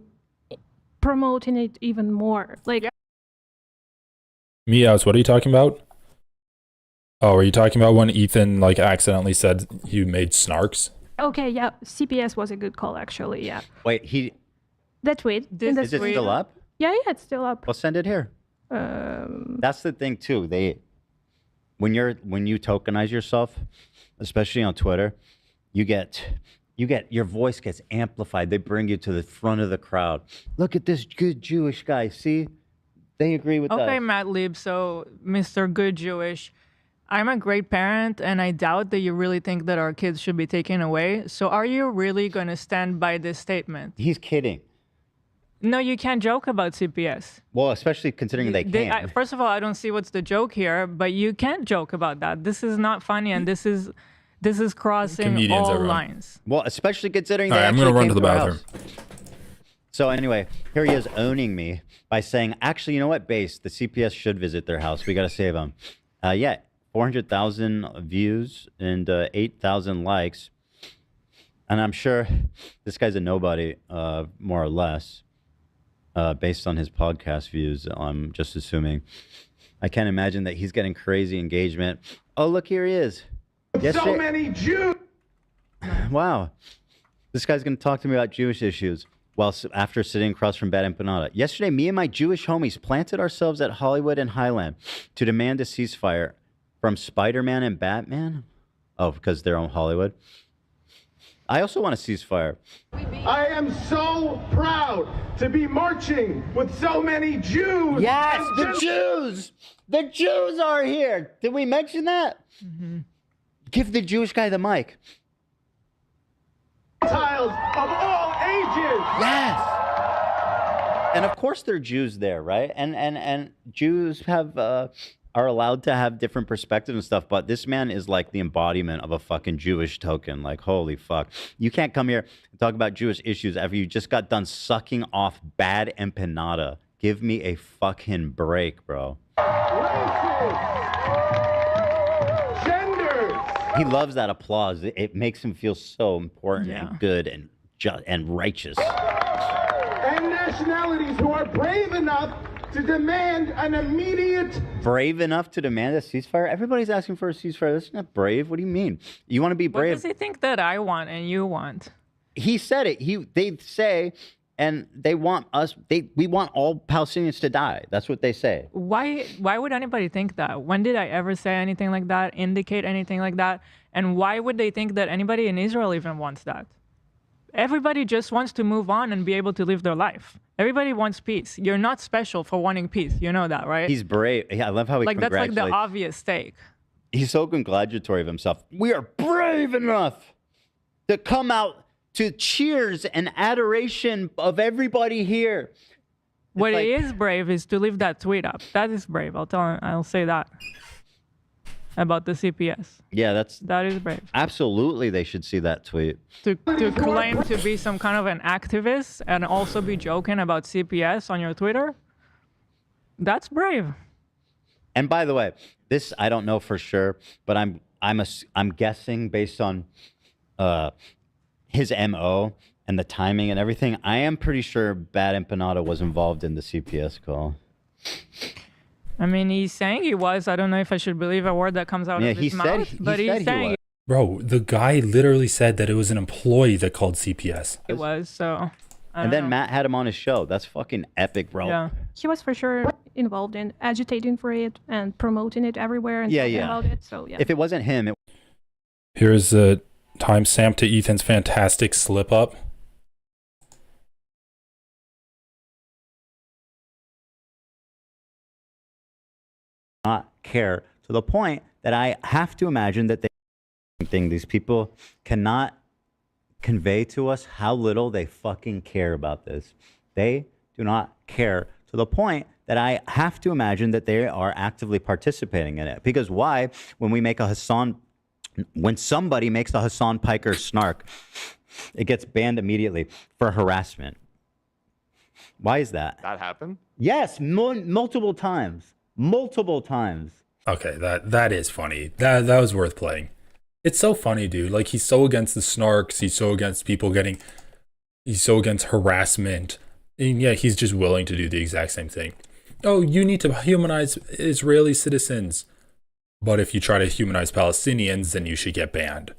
promoting it even more. Like Meows, what are you talking about? Oh, are you talking about when Ethan like accidentally said you made snarks? Okay, yeah, CPS was a good call actually, yeah. Wait, that tweet. Is it still up? Yeah, it's still up. Well, send it here. That's the thing too. When you tokenize yourself, especially on Twitter, you get your voice gets amplified. They bring you to the front of the crowd. Look at this good Jewish guy. See, they agree with us. Okay, Matt Lieb. So, Mr. Good Jewish, I'm a great parent, and I doubt that you really think that our kids should be taken away. So, are you really going to stand by this statement? He's kidding. No, you can't joke about CPS. Well, especially considering they can. First of all, I don't see what's the joke here, but you can't joke about that. This is not funny, and this is crossing Comedians, all everyone. lines. Well, especially considering. All right, I'm going to run to the bathroom. So anyway, here he is owning me by saying, actually, you know what, Base, the CPS should visit their house. We got to save them. Yeah, 400,000 views and 8,000 likes. And I'm sure this guy's a nobody, more or less. Based on his podcast views, I'm just assuming. I can't imagine that he's getting crazy engagement. Oh, look, here he is. So many Jews. Wow. This guy's going to talk to me about Jewish issues after sitting across from Bad Empanada. Yesterday, me and my Jewish homies planted ourselves at Hollywood and Highland to demand a ceasefire from Spider-Man and Batman. Oh, because they're on Hollywood. I also want a ceasefire. I am so proud to be marching with so many Jews. Yes, the Jews! The Jews are here. Did we mention that? Mm-hmm. Give the Jewish guy the mic. Gentiles of all ages. Yes. And of course they're Jews there, right? And Jews are allowed to have different perspectives and stuff, but this man is like the embodiment of a fucking Jewish token. Like, holy fuck. You can't come here and talk about Jewish issues after you just got done sucking off Bad Empanada. Give me a fucking break, bro. Genders. He loves that applause. It makes him feel so important and good and righteous. And nationalities who are brave enough to demand an immediate... Brave enough to demand a ceasefire? Everybody's asking for a ceasefire. That's not brave. What do you mean? You want to be brave? What does he think that I want and you want? He said it. They say, and they want us. We want all Palestinians to die. That's what they say. Why would anybody think that? When did I ever say anything like that? Indicate anything like that? And why would they think that anybody in Israel even wants that? Everybody just wants to move on and be able to live their life. Everybody wants peace. You're not special for wanting peace. You know that, right? He's brave. Yeah, I love how he that's like the congratulates. obvious take. He's so congratulatory of himself. We are brave enough to come out to cheers and adoration of everybody here. What is brave is to leave that tweet up. That is brave. I'll say that about the CPS. Yeah, that is brave. Absolutely, they should see that tweet. To claim to be some kind of an activist and also be joking about CPS on your Twitter, that's brave. And by the way, this I don't know for sure, but I'm guessing based on his MO and the timing and everything. I am pretty sure Bad Empanada was involved in the CPS call. I mean, he's saying he was. I don't know if I should believe a word that comes out of his mouth, but he's saying Bro, the guy literally said that it was an employee that called CPS. it was. So, And then Matt had him on his show. That's fucking epic, bro. Yeah. He was for sure involved in agitating for it and promoting it everywhere and talking about it. So yeah. If it wasn't him, Here's a timestamp to Ethan's fantastic slip up. not care to the point that I have to imagine that these people cannot convey to us how little they fucking care about this. They do not care to the point that I have to imagine that they are actively participating in it. Because why, when somebody makes the Hassan Piker snark, it gets banned immediately for harassment. Why is that? That happened? Yes, multiple times. Multiple times. Okay, that is funny. That was worth playing. It's so funny, dude. Like, he's so against the snarks. He's so against people he's so against harassment. And yeah, he's just willing to do the exact same thing. Oh, you need to humanize Israeli citizens. But if you try to humanize Palestinians, then you should get banned.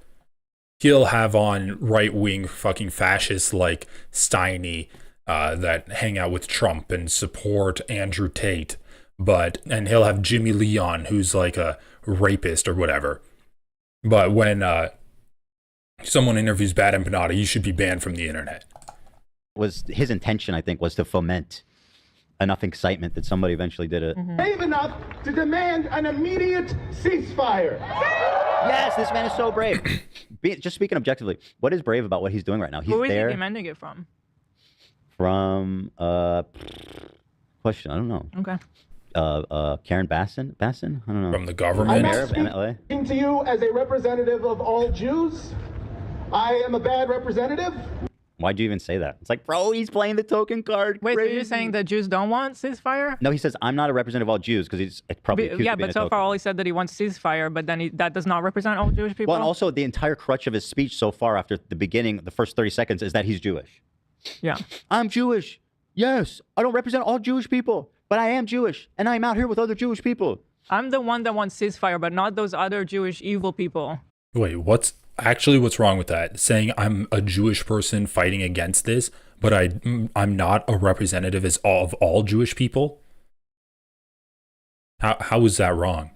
He'll have on right-wing fucking fascists like Steiny that hang out with Trump and support Andrew Tate. And he'll have Jimmy Leon, who's like a rapist or whatever. But when someone interviews Bad Empanada, you should be banned from the internet. Was his intention, I think, was to foment enough excitement that somebody eventually did it. Brave enough to demand an immediate ceasefire. Yes, this man is so brave. Just speaking objectively, what is brave about what he's doing right now? He's Who is there he demanding it from? From question, I don't know. Okay. Karen Bassin? I don't know. From the government? I'm speaking to you as a representative of all Jews. I am a bad representative. Why'd you even say that? It's like, bro, he's playing the token card. Wait, Crazy. so you're saying that Jews don't want ceasefire? No, he says, I'm not a representative of all Jews because he's probably accused yeah, of being but a so token. far all he said that he wants ceasefire, but then that does not represent all Jewish people? Well, and also the entire crutch of his speech so far after the beginning, the first 30 seconds, is that he's Jewish. Yeah. I'm Jewish. Yes, I don't represent all Jewish people, but I am Jewish, and I'm out here with other Jewish people. I'm the one that wants ceasefire, but not those other Jewish evil people. Wait, what's wrong with that? Saying I'm a Jewish person fighting against this, but I'm not a representative of all Jewish people? How is that wrong?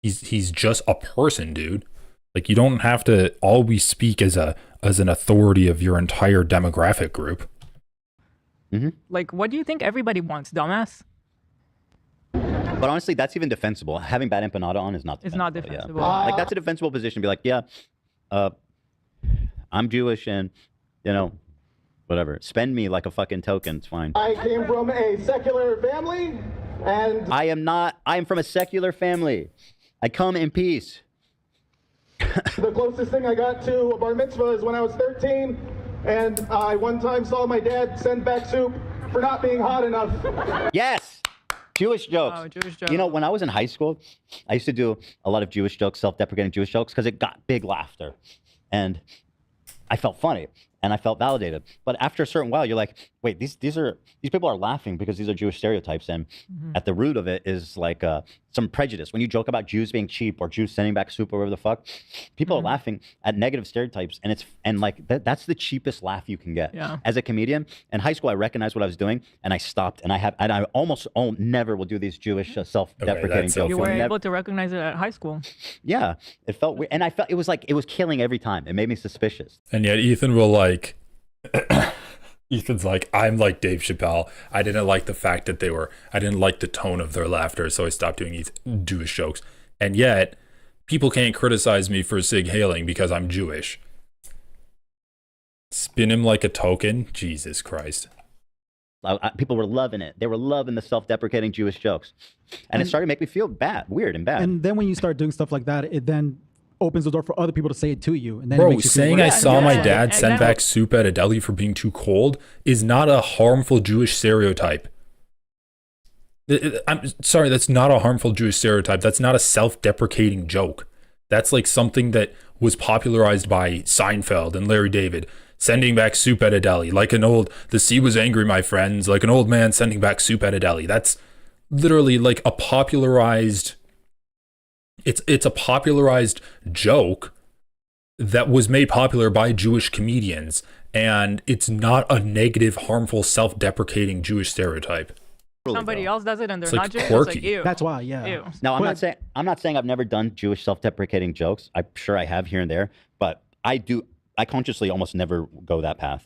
He's just a person, dude. Like, you don't have to always speak as an authority of your entire demographic group. Mm-hmm. Like, what do you think everybody wants, dumbass? But honestly, that's even defensible. Having Bad Empanada on is not defensible. It's not defensible. Yeah. Like, that's a defensible position. Be like, yeah, I'm Jewish and, whatever. Spend me like a fucking token. It's fine. I came from a secular family, and... I am not. I am from a secular family. I come in peace. The closest thing I got to a bar mitzvah is when I was 13, and I one time saw my dad send back soup for not being hot enough. Yes! Jewish jokes. Oh, Jewish jokes. When I was in high school, I used to do a lot of Jewish jokes, self-deprecating Jewish jokes, because it got big laughter. And I felt funny. and I felt validated. But after a certain while, you're like, wait, these people are laughing because these are Jewish stereotypes, and at the root of it is like some prejudice. When you joke about Jews being cheap or Jews sending back soup or whatever the fuck, people are laughing at negative stereotypes, and that's the cheapest laugh you can get. Yeah. As a comedian in high school, I recognized what I was doing, and I stopped, and I almost never will do these Jewish self-deprecating jokes. You were able to recognize it at high school. Yeah, it felt weird, and I felt it was killing every time. It made me suspicious. And yet Ethan will like, Ethan's like, I'm like Dave Chappelle. I didn't like the fact that I didn't like the tone of their laughter, so I stopped doing Jewish jokes. And yet, people can't criticize me for sig hailing because I'm Jewish. Spin him like a token? Jesus Christ. People were loving it. They were loving the self-deprecating Jewish jokes. And it started to make me feel weird and bad. And then when you start doing stuff like that, it then opens the door for other people to say it to you. And then Bro, saying I saw my dad send back soup at a deli for being too cold is not a harmful Jewish stereotype. I'm sorry, that's not a harmful Jewish stereotype. That's not a self-deprecating joke. That's like something that was popularized by Seinfeld and Larry David. Sending back soup at a deli. The sea was angry, my friends. Like an old man sending back soup at a deli. That's literally like a popularized... It's a popularized joke that was made popular by Jewish comedians, and it's not a negative, harmful, self-deprecating Jewish stereotype. Somebody else does it and they're It's like not Jewish. quirky. It's like, ew. That's why, yeah. Ew. No, I'm not saying I've never done Jewish self-deprecating jokes. I'm sure I have here and there, but I consciously almost never go that path.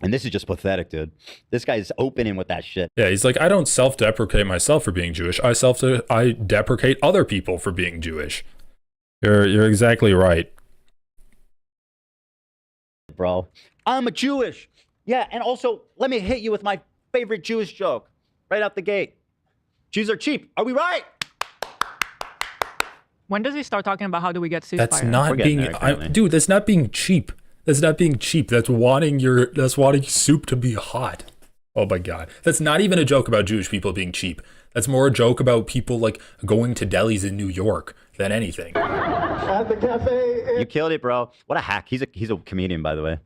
And this is just pathetic, dude. This guy's opening with that shit. Yeah, he's like, I don't self-deprecate myself for being Jewish. I deprecate other people for being Jewish. You're exactly right. Bro, I'm a Jewish. Yeah, and also, let me hit you with my favorite Jewish joke right out the gate. Jews are cheap. Are we right? When does he start talking about how do we get ceasefire? That's not being... dude, that's not being cheap. That's not being cheap. That's wanting soup to be hot. Oh my God. That's not even a joke about Jewish people being cheap. That's more a joke about people like going to delis in New York than anything. At the cafe. You killed it, bro. What a hack. He's a comedian, by the way.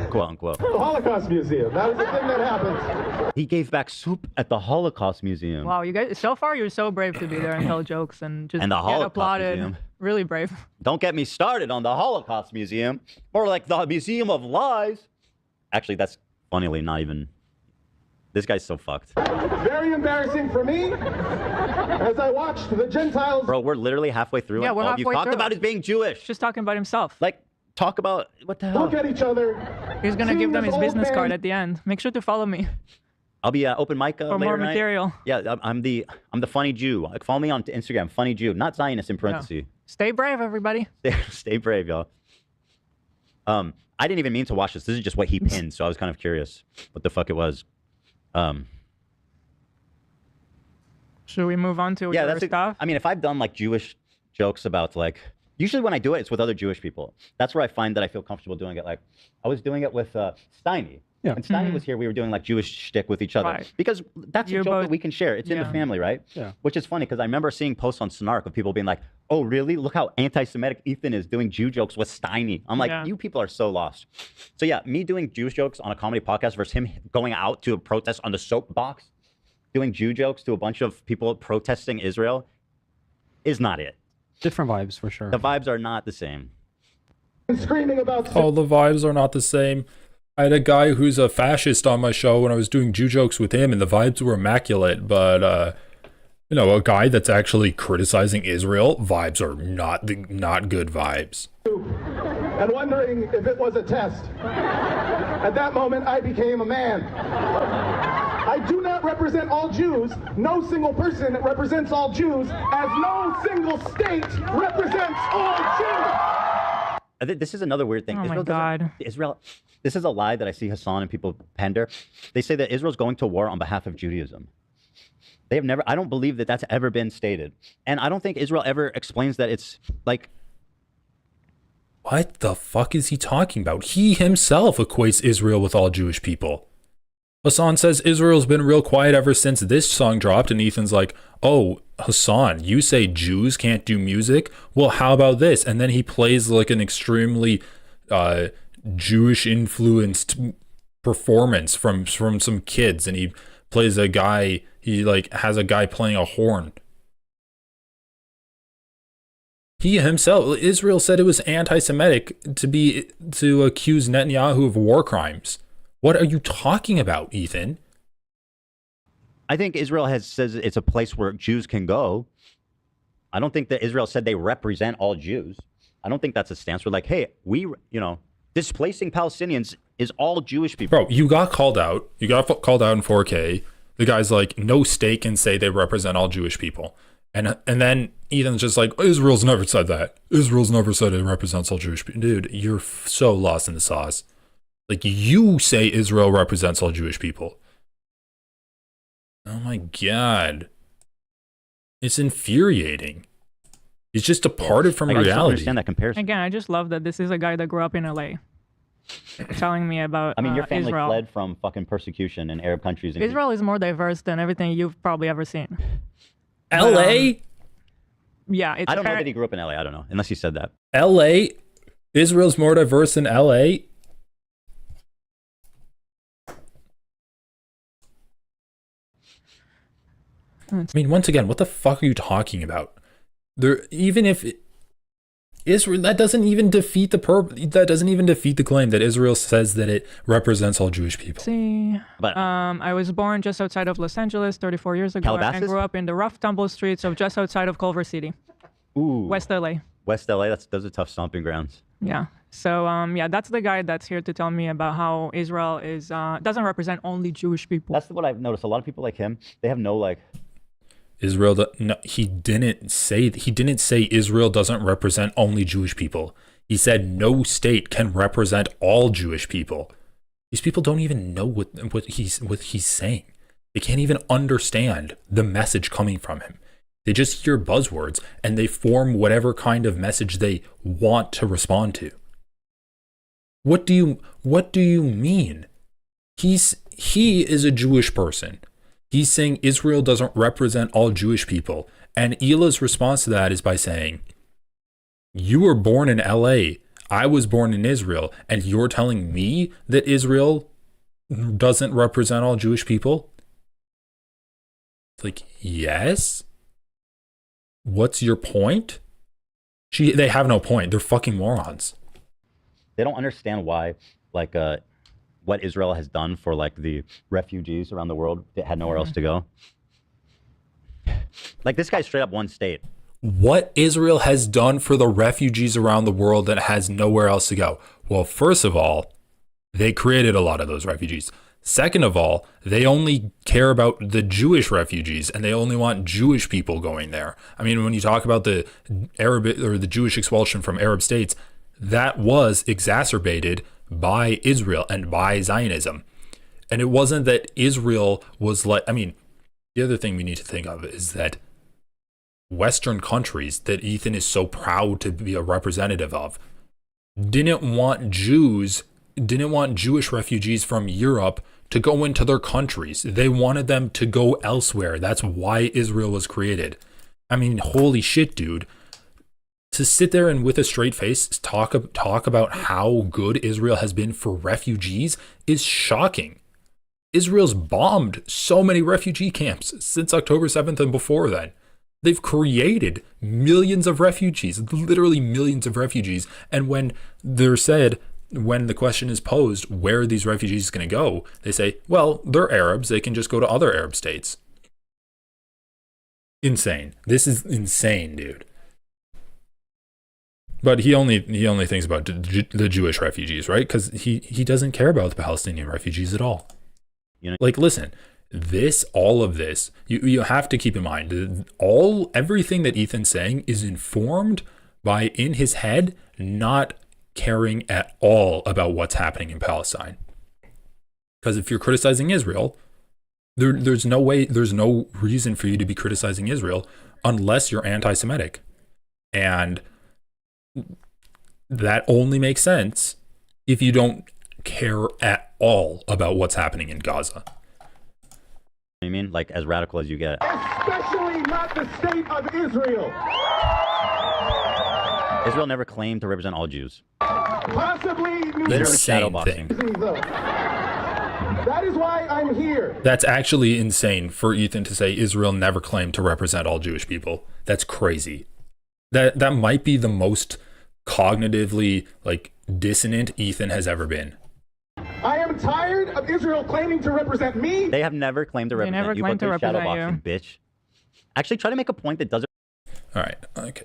Quote unquote. The Holocaust Museum. That was the thing that happened. He gave back soup at the Holocaust Museum. Wow, you guys, so far you're so brave to be there and tell jokes and just and the get Holocaust applauded. Museum. Really brave. Don't get me started on the Holocaust Museum. More like the Museum of Lies. Actually, that's funnily not even... This guy's so fucked. Very embarrassing for me as I watched the Gentiles... Bro, we're literally halfway through. Yeah, and we're all halfway you talked through. about is being Jewish. Just talking about himself. Like, talk about... What the hell? Look at each other. He's going to give them his business card at the end. Make sure to follow me. I'll be open mic for later more tonight. material. Yeah, I'm the funny Jew. Like, follow me on Instagram, funny Jew, not Zionist in parentheses. Yeah. Stay brave, everybody. Stay brave, y'all. I didn't even mean to watch this. This is just what he pinned, so I was kind of curious what the fuck it was. Should we move on to your stuff? I mean, if I've done like Jewish jokes about like, usually when I do it, it's with other Jewish people. That's where I find that I feel comfortable doing it. Like, I was doing it with Steiny. Yeah. When Steiny was here, we were doing like Jewish shtick with each other. Right. Because that's a joke that we can share. It's in the family, right? Yeah. Which is funny because I remember seeing posts on Snark of people being like, oh, really? Look how anti-Semitic Ethan is doing Jew jokes with Steiny. I'm like, you people are so lost. So yeah, me doing Jewish jokes on a comedy podcast versus him going out to a protest on the soapbox, doing Jew jokes to a bunch of people protesting Israel is not it. Different vibes for sure. The vibes are not the same. Screaming about... Oh, the vibes are not the same. I had a guy who's a fascist on my show when I was doing Jew jokes with him, and the vibes were immaculate. But, you know, a guy that's actually criticizing Israel, vibes are not good vibes. And wondering if it was a test. At that moment, I became a man. I do not represent all Jews. No single person represents all Jews, as no single state represents all Jews. This is another weird thing. Oh my God. Israel, this is a lie that I see Hassan and people pander. They say that Israel's going to war on behalf of Judaism. They have never, I don't believe that that's ever been stated. And I don't think Israel ever explains that it's like... What the fuck is he talking about? He himself equates Israel with all Jewish people. Hassan says Israel's been real quiet ever since this song dropped, and Ethan's like, oh, Hassan, you say Jews can't do music? Well, how about this? And then he plays like an extremely Jewish influenced performance from some kids, and he plays a guy, he like has a guy playing a horn. He himself, Israel said it was anti-Semitic to accuse Netanyahu of war crimes. What are you talking about, Ethan? I think Israel says it's a place where Jews can go. I don't think that Israel said they represent all Jews. I don't think that's a stance. We're like, hey, displacing Palestinians is all Jewish people. Bro, you got called out. You got called out in 4K. The guy's like, no state can say they represent all Jewish people. And then Ethan's just like, Israel's never said that. Israel's never said it represents all Jewish people. Dude, you're so lost in the sauce. Like, you say Israel represents all Jewish people. Oh my God. It's infuriating. He's just departed from reality. I don't understand that comparison. Again, I just love that this is a guy that grew up in LA telling me about your family Israel. fled from fucking persecution in Arab countries. Israel is more diverse than everything you've probably ever seen. LA? Yeah, it's I don't know that he grew up in LA. I don't know, unless he said that. LA? Israel's more diverse than LA? I mean, once again, what the fuck are you talking about? Even if Israel, that doesn't even defeat the claim that Israel says that it represents all Jewish people. See, I was born just outside of Los Angeles 34 years ago and grew up in the rough, tumble streets of just outside of Culver City. Ooh. West LA. West LA, those are tough stomping grounds. Yeah. So, that's the guy that's here to tell me about how Israel doesn't represent only Jewish people. That's what I've noticed. A lot of people like him, they have no Israel, no, he didn't say Israel doesn't represent only Jewish people. He said no state can represent all Jewish people. These people don't even know what he's saying. They can't even understand the message coming from him. They just hear buzzwords and they form whatever kind of message they want to respond to. What do you mean? He is a Jewish person. He's saying Israel doesn't represent all Jewish people. And Ila's response to that is by saying, you were born in LA. I was born in Israel. And you're telling me that Israel doesn't represent all Jewish people? It's like, yes. What's your point? They have no point. They're fucking morons. They don't understand why, what Israel has done for the refugees around the world that had nowhere else to go. This guy's straight up one state. What Israel has done for the refugees around the world that has nowhere else to go? Well, first of all, they created a lot of those refugees. Second of all, they only care about the Jewish refugees and they only want Jewish people going there. I mean, when you talk about the Arab or the Jewish expulsion from Arab states, that was exacerbated by Israel and by Zionism. And it wasn't that Israel was the other thing we need to think of is that Western countries that Ethan is so proud to be a representative of didn't want Jewish refugees from Europe to go into their countries. They wanted them to go elsewhere. That's why Israel was created. I mean, holy shit, dude. To sit there and with a straight face talk about how good Israel has been for refugees is shocking. Israel's bombed so many refugee camps since October 7th and before then. They've created millions of refugees, literally millions of refugees. And when the question is posed, where are these refugees going to go? They say, well, they're Arabs. They can just go to other Arab states. Insane. This is insane, dude. But he only thinks about the Jewish refugees, right? Because he doesn't care about the Palestinian refugees at all. Listen, all of this, you have to keep in mind, everything that Ethan's saying is informed by, in his head, not caring at all about what's happening in Palestine. Because if you're criticizing Israel, there's no reason for you to be criticizing Israel unless you're anti-Semitic. And that only makes sense if you don't care at all about what's happening in Gaza. You mean, as radical as you get? Especially not the state of Israel. Israel never claimed to represent all Jews. possibly insane thing. That is why I'm here. That's actually insane for Ethan to say Israel never claimed to represent all Jewish people. That's crazy. That might be the most cognitively dissonant Ethan has ever been. I am tired of Israel claiming to represent me. They have never claimed to represent you, but they're shadowboxing, bitch. Actually, try to make a point that doesn't. All right. Okay.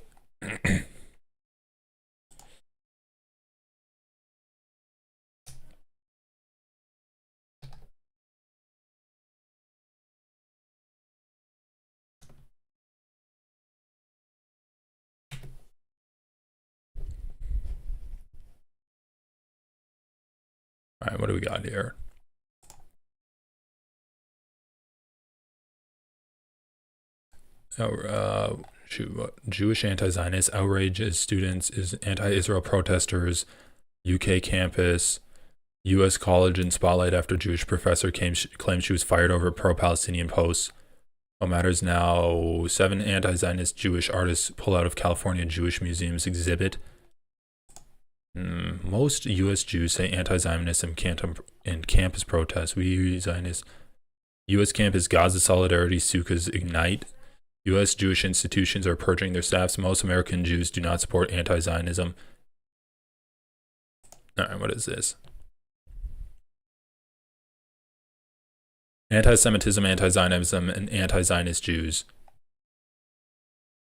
All right, what do we got here? Jewish anti-Zionist outrages students is anti-Israel protesters, UK campus, U.S. college in spotlight after Jewish professor claims she was fired over pro-Palestinian posts. What matters now? 7 anti-Zionist Jewish artists pull out of California Jewish Museum's exhibit. Most U.S. Jews say anti-Zionist in campus protests. We Zionists. U.S. campus Gaza Solidarity Sukkahs Ignite. U.S. Jewish institutions are purging their staffs. Most American Jews do not support anti-Zionism. All right, what is this? Anti-Semitism, anti-Zionism, and anti-Zionist Jews.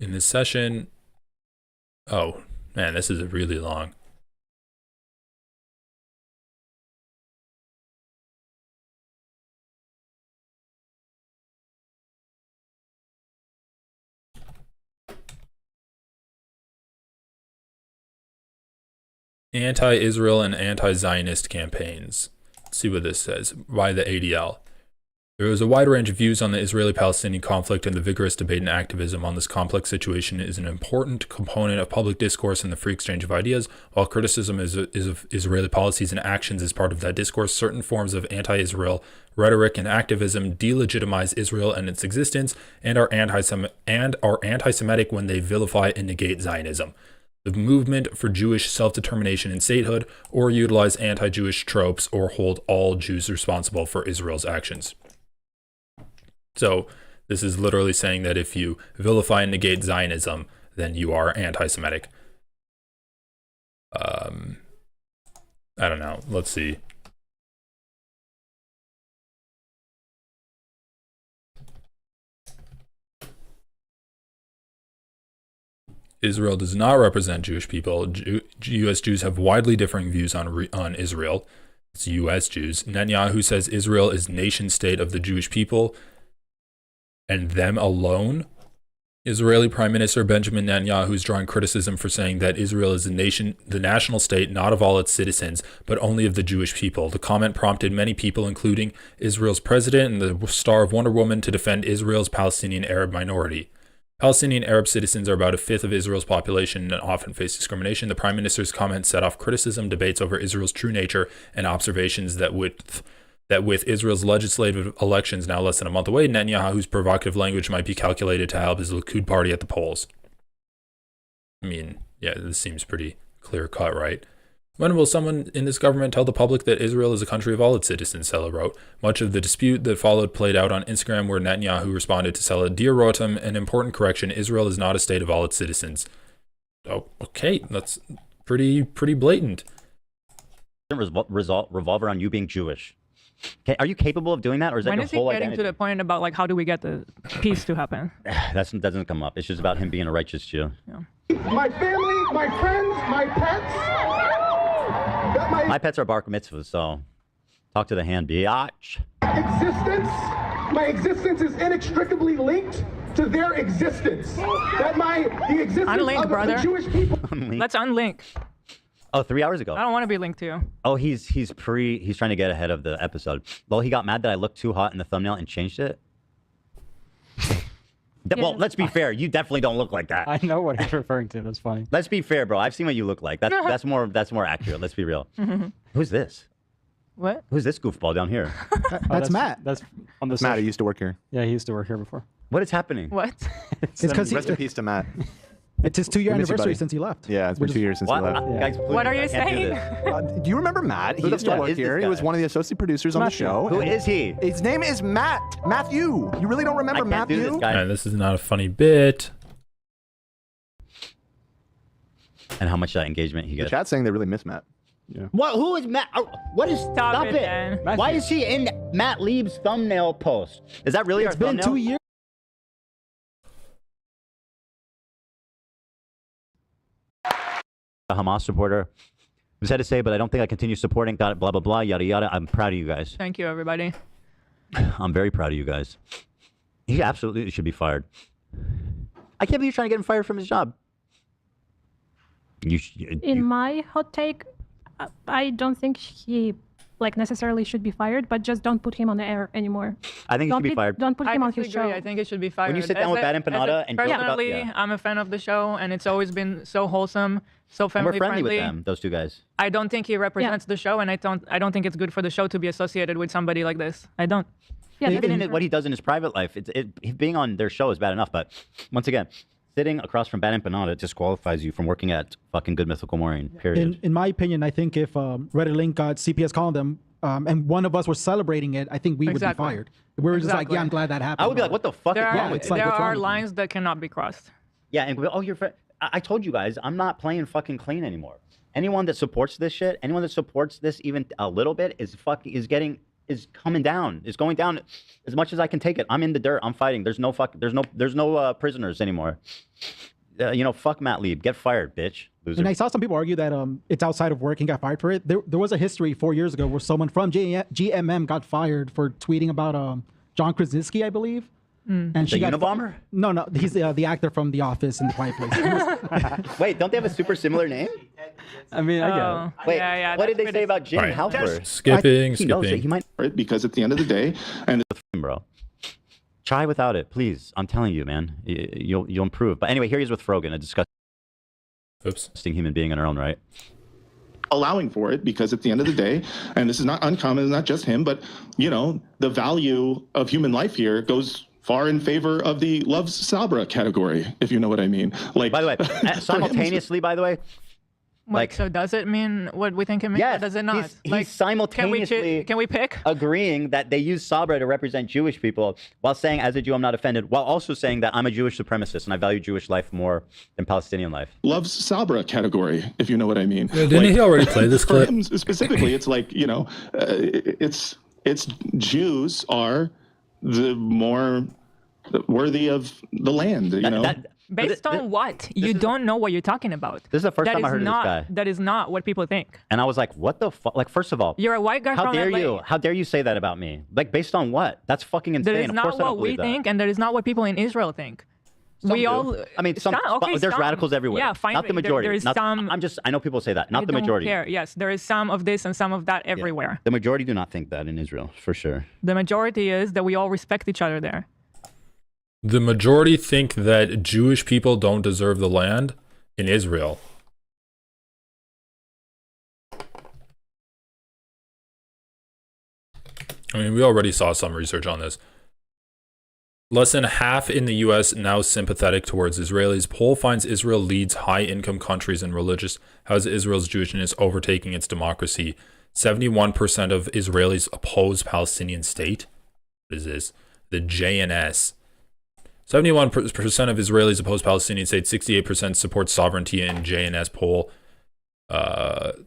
In this session... Oh, man, this is really long. Anti-Israel and anti-Zionist campaigns. Let's see what this says by the ADL. There is a wide range of views on the Israeli-Palestinian conflict, and the vigorous debate and activism on this complex situation is an important component of public discourse and the free exchange of ideas. While criticism of Israeli policies and actions is part of that discourse, certain forms of anti-Israel rhetoric and activism delegitimize Israel and its existence and are anti-Semitic when they vilify and negate Zionism, the movement for Jewish self-determination and statehood, or utilize anti-Jewish tropes or hold all Jews responsible for Israel's actions. So this is literally saying that if you vilify and negate Zionism, then you are anti-Semitic. I don't know. Let's see. Israel does not represent Jewish people. U.S. Jews have widely differing views on Israel. It's U.S. Jews. Netanyahu says Israel is nation state of the Jewish people and them alone. Israeli Prime Minister Benjamin Netanyahu is drawing criticism for saying that Israel is the national state, not of all its citizens, but only of the Jewish people. The comment prompted many people, including Israel's president and the star of Wonder Woman, to defend Israel's Palestinian Arab minority. Palestinian Arab citizens are about 1/5 of Israel's population and often face discrimination. The Prime Minister's comments set off criticism, debates over Israel's true nature, and observations that with Israel's legislative elections now less than a month away, Netanyahu's provocative language might be calculated to help his Likud party at the polls. I mean, yeah, this seems pretty clear-cut, right? When will someone in this government tell the public that Israel is a country of all its citizens, Sella wrote. Much of the dispute that followed played out on Instagram, where Netanyahu responded to Sella, "Dear Rotem, an important correction, Israel is not a state of all its citizens." Oh, okay, that's pretty blatant. Revolve around you being Jewish. Okay, are you capable of doing that, or is that your whole identity? When is he getting to the point about like how do we get the peace to happen? That doesn't come up. It's just about him being a righteous Jew. Yeah. My family, my friends, my pets. My pets are bar mitzvahs, so talk to the hand, biatch. My existence is inextricably linked to their existence. The existence unlink, of brother. the Jewish people. Let's unlink. Oh, 3 hours ago. I don't want to be linked to you. Oh, he's trying to get ahead of the episode. Well, he got mad that I looked too hot in the thumbnail and changed it. Well, let's be fair. You definitely don't look like that. I know what he's referring to. That's funny. Let's be fair, bro. I've seen what you look like. That's more accurate. Let's be real. Who's this? What? Who's this goofball down here? That's Matt. That's on the Matt. He used to work here. Yeah, he used to work here before. What is happening? What? It's because rest in peace to Matt. It's his 2-year anniversary since he left. Yeah, it's been 2 years since he left. Guys, please, What are you I can't do saying? this. Do you remember Matt? He Who the used to fuck work is this here. He guy? was one of the associate producers on the show. Who is he? His name is Matthew. You really don't remember I can't do Matthew? this, guy. Man, this is not a funny bit. And how much that engagement he The gets. chat's saying they really miss Matt. Yeah. What? Who is Matt? What is? Stop it, it! man. Why is he in Matt Lieb's thumbnail post? Is that really our It's been thumbnail? 2 years. A Hamas supporter who's had to say, but I don't think I continue supporting. Got it. Blah blah blah. Yada yada. I'm proud of you guys. Thank you, everybody. I'm very proud of you guys. He absolutely should be fired. I can't believe you're trying to get him fired from his job. In my hot take, I don't think he necessarily should be fired, but just don't put him on the air anymore. I think he should be fired. Don't put him on his disagree. show. I think it should be fired. When you sit down with Bad Empanada and joke about- personally, yeah. I'm a fan of the show, and it's always been so wholesome, so And family we're friendly with them, those two guys. I don't think he represents the show, and I don't think it's good for the show to be associated with somebody like this. I don't. Yeah, Even in what he does in his private life, being on their show is bad enough. But once again, sitting across from Bad Empanada disqualifies you from working at fucking Good Mythical Maureen. Period. In my opinion, I think if Reddit link got CPS calling them, and one of us were celebrating it, I think we would be fired. We were just like, yeah, I'm glad that happened. I would be like, what the fuck There is wrong are, with you? there are lines that cannot be crossed. Yeah, and oh, you're. I told you guys, I'm not playing fucking clean anymore. Anyone that supports this shit, anyone that supports this even a little bit, is coming down. Is going down as much as I can take it. I'm in the dirt. I'm fighting. There's no prisoners anymore. Fuck Matt Lieb. Get fired, bitch. Loser. And I saw some people argue that it's outside of work and got fired for it. There was a history 4 years ago where someone from GMM got fired for tweeting about John Krasinski, I believe. And she got Unabomber? No, he's the actor from The Office and The Quiet Place. Wait, don't they have a super similar name? I mean, I get it. Wait, yeah, what did they say about Jim All right. Halpert? Skipping. He knows it. He might, because at the end of the day, and bro. Try without it, please. I'm telling you, man. You'll improve. But anyway, here he is with Frogan, a disgusting human being in her own right. allowing for it, because at the end of the day, and this is not uncommon, it's not just him, but the value of human life here goes far in favor of the loves Sabra category, if you know what I mean. Like, by the way, simultaneously, by the way, so does it mean what we think it means? yes, or does it not? he's simultaneously can we pick? agreeing that they use Sabra to represent Jewish people, while saying, as a Jew, I'm not offended, while also saying that I'm a Jewish supremacist and I value Jewish life more than Palestinian life. Loves Sabra category, if you know what I mean. Yeah, didn't he already play this clip? For him specifically, it's like, it's Jews are the more worthy of the land, Based on what? You don't know what you're talking about. This is the first time I heard of this guy. That is not what people think. And I was like, what the fuck? Like, first of all, you're a white guy how from dare LA. you? How dare you say that about me? Like, based on what? That's fucking insane. That is Of not course I don't what we believe that. think, and that is not what people in Israel think. We all. I mean, there's radicals everywhere. Yeah, fine. Not the majority. There is Not- some. I know people say that. Not I the don't majority. care. Yes, there is some of this and some of that everywhere. The majority do not think that in Israel, for sure. The majority is that we all respect each other there. The majority think that Jewish people don't deserve the land in Israel. I mean, we already saw some research on this. Less than half in the US now sympathetic towards Israelis. Poll finds Israel leads high-income countries in religious. How's Israel's Jewishness overtaking its democracy? 71% of Israelis oppose Palestinian state. What is this? The JNS. 71% of Israelis oppose Palestinian state. 68% support sovereignty in JNS poll.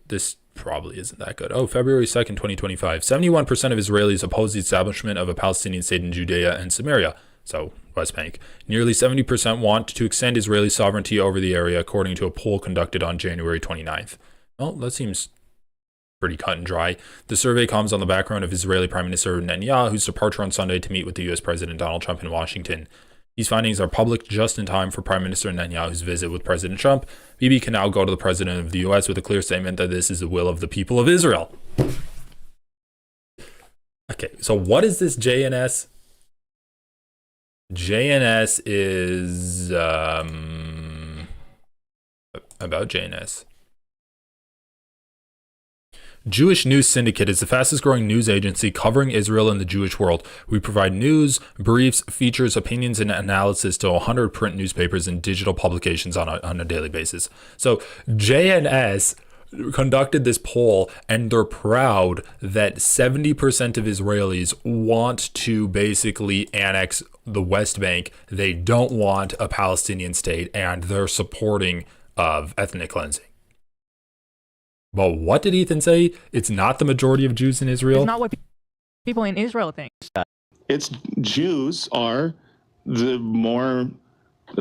This probably isn't that good. Oh, February 2nd, 2025. 71% of Israelis oppose the establishment of a Palestinian state in Judea and Samaria, so West Bank. Nearly 70% want to extend Israeli sovereignty over the area, according to a poll conducted on January 29th. Well, that seems pretty cut and dry. The survey comes on the background of Israeli Prime Minister Netanyahu's departure on Sunday to meet with the U.S. President Donald Trump in Washington. These findings are public just in time for Prime Minister Netanyahu's visit with President Trump. Bibi can now go to the President of the U.S. with a clear statement that this is the will of the people of Israel. Okay, so what is this JNS? JNS is about JNS. Jewish News Syndicate is the fastest growing news agency covering Israel and the Jewish world. We provide news, briefs, features, opinions, and analysis to 100 print newspapers and digital publications on a daily basis. So JNS conducted this poll, and they're proud that 70% of Israelis want to basically annex the West Bank. They don't want a Palestinian state, and they're supporting of ethnic cleansing. But what did Ethan say? It's not the majority of Jews in Israel? It's not what people in Israel think. It's Jews are the more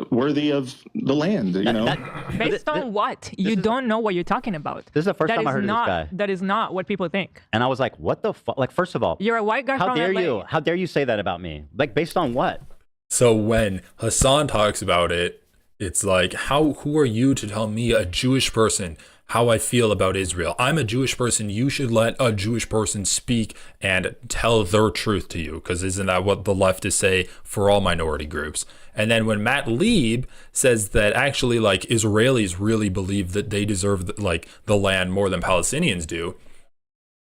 worthy of the land, you know? Based on what? You don't know what you're talking about. This is the first time I heard of this guy. That is not what people think. And I was like, what the fuck? Like, first of all, you're a white guy how from dare LA. you? How dare you say that about me? Like, based on what? So when Hassan talks about it, it's like, who are you to tell me, a Jewish person, how I feel about Israel? I'm a Jewish person. You should let a Jewish person speak and tell their truth to you, because isn't that what the leftists say for all minority groups? And then when Matt Lieb says that actually, like, Israelis really believe that they deserve the land more than Palestinians do,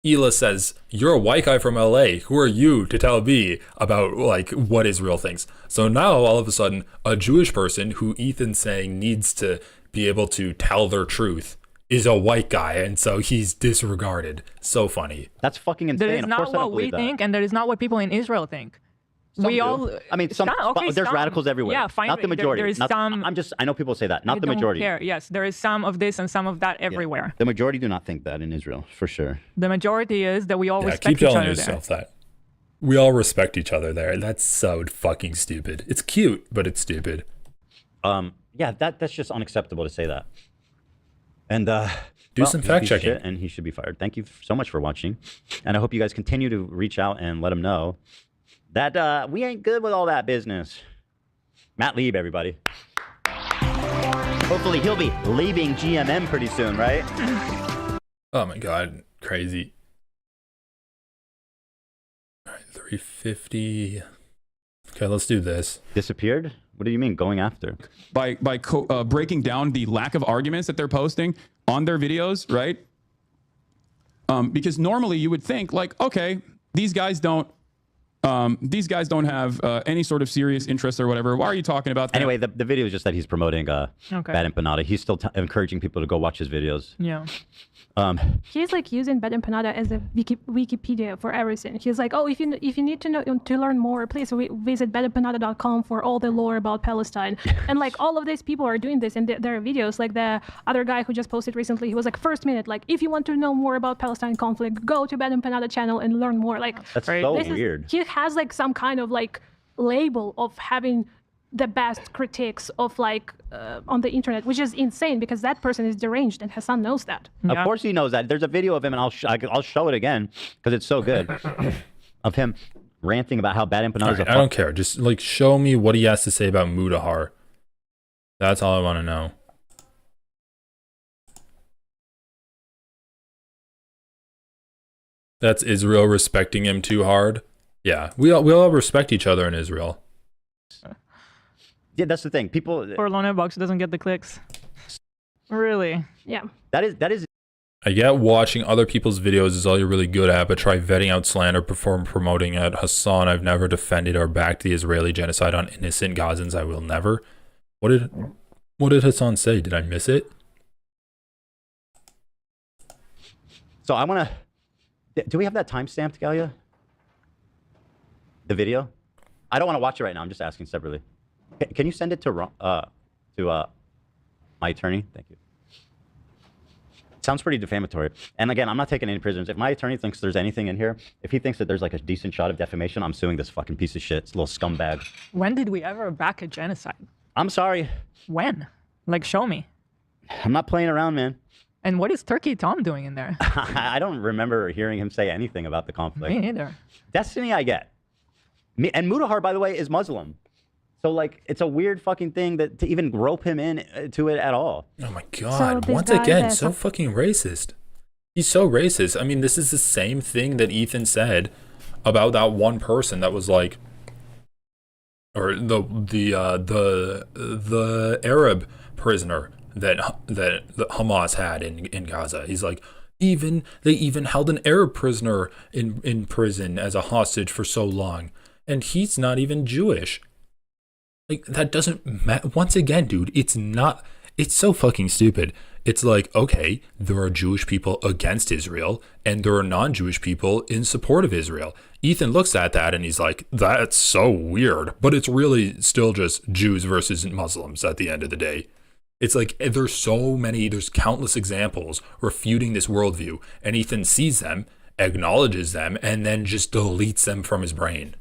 Hila says, you're a white guy from LA. Who are you to tell me about like what Israel thinks? So now all of a sudden, a Jewish person who Ethan's saying needs to be able to tell their truth is a white guy, and so he's disregarded. So funny. That's fucking insane. That is not what we think, and that is not what people in Israel think. I mean, there's radicals everywhere. Yeah, fine. Not the majority. There is some. I know people say that. Not the majority. Care. Yes, there is some of this and some of that everywhere. Yeah. The majority do not think that in Israel, for sure. The majority is that we all respect keep each other telling yourself that. We all respect each other there. That's so fucking stupid. It's cute, but it's stupid. Yeah, that's just unacceptable to say that. And do some fact checking. And he should be fired. Thank you so much for watching, and I hope you guys continue to reach out and let him know that we ain't good with all that business. Matt Lieb, everybody. Hopefully he'll be leaving GMM pretty soon, right? Oh my God, crazy. All right, 350. Okay, let's do this. Disappeared? What do you mean going after? By breaking down the lack of arguments that they're posting on their videos, right? Because normally you would think like, okay, these guys don't have any sort of serious interest or whatever. Why are you talking about that? Anyway, the video is just that he's promoting Bad Empanada. He's still encouraging people to go watch his videos. Yeah. He's like using Bad Empanada as a Wikipedia for everything. He's like, oh, if you need to learn more, please visit badempanada.com for all the lore about Palestine. And like all of these people are doing this in their videos. Like the other guy who just posted recently, he was like, first minute, like if you want to know more about Palestine conflict, go to Bad Empanada channel and learn more. Like that's so weird. He has like some kind of like label of having the best critiques of like on the internet, which is insane because that person is deranged and Hassan knows that. Of course he knows that. There's a video of him, and I'll show it again because it's so good, of him ranting about how Bad Empanada is I don't care. Just like show me what he has to say about Mudahar. That's all I want to know. That's Israel respecting him too hard. Yeah, we all respect each other in Israel. Yeah, that's the thing. People. Poor Lone Box doesn't get the clicks. Really? Yeah. That is. I get watching other people's videos is all you're really good at, but try vetting out slander before promoting it. Hassan, I've never defended or backed the Israeli genocide on innocent Gazans. I will never. What did Hassan say? Did I miss it? So I want to. Do we have that timestamped, Galia? The video? I don't want to watch it right now. I'm just asking separately. Can you send it to my attorney? Thank you. Sounds pretty defamatory. And again, I'm not taking any prisoners. If my attorney thinks there's anything in here, if he thinks that there's like a decent shot of defamation, I'm suing this fucking piece of shit. It's a little scumbag. When did we ever back a genocide? I'm sorry. When? Like, show me. I'm not playing around, man. And what is Turkey Tom doing in there? I don't remember hearing him say anything about the conflict. Me neither. Destiny, I get. And Mudahar, by the way, is Muslim. So, like, it's a weird fucking thing that to even rope him in to it at all. Oh, my God. So once again, so fucking racist. He's so racist. I mean, this is the same thing that Ethan said about that one person that was like, or the Arab prisoner that Hamas had in Gaza. He's like, They even held an Arab prisoner in prison as a hostage for so long, and he's not even Jewish. Like, that doesn't matter. Once again, dude, it's so fucking stupid. It's like, okay, there are Jewish people against Israel, and there are non-Jewish people in support of Israel. Ethan looks at that and he's like, that's so weird. But it's really still just Jews versus Muslims at the end of the day. It's like, there's countless examples refuting this worldview, and Ethan sees them, acknowledges them, and then just deletes them from his brain.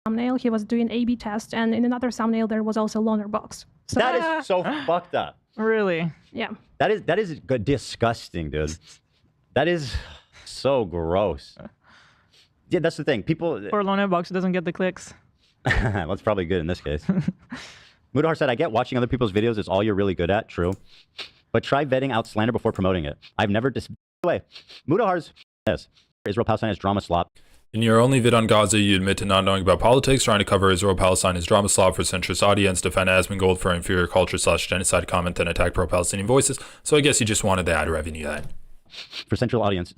Thumbnail, he was doing A/B test, and in another thumbnail there was also loaner box. So that is so fucked up. Really? Yeah. That is disgusting, dude. That is so gross. Yeah, that's the thing. People. Or loner box doesn't get the clicks. That's probably good in this case. Mudahar said, I get watching other people's videos is all you're really good at. True. But try vetting out slander before promoting it. I've never By the way, Mudahar's Israel-Palestine is drama slop. In your only vid on Gaza, you admit to not knowing about politics, trying to cover Israel-Palestine as drama slop for centrist audience, defend Asmongold for inferior culture / genocide comment, then attack pro-Palestinian voices. So I guess you just wanted the ad revenue then. For centrist audience,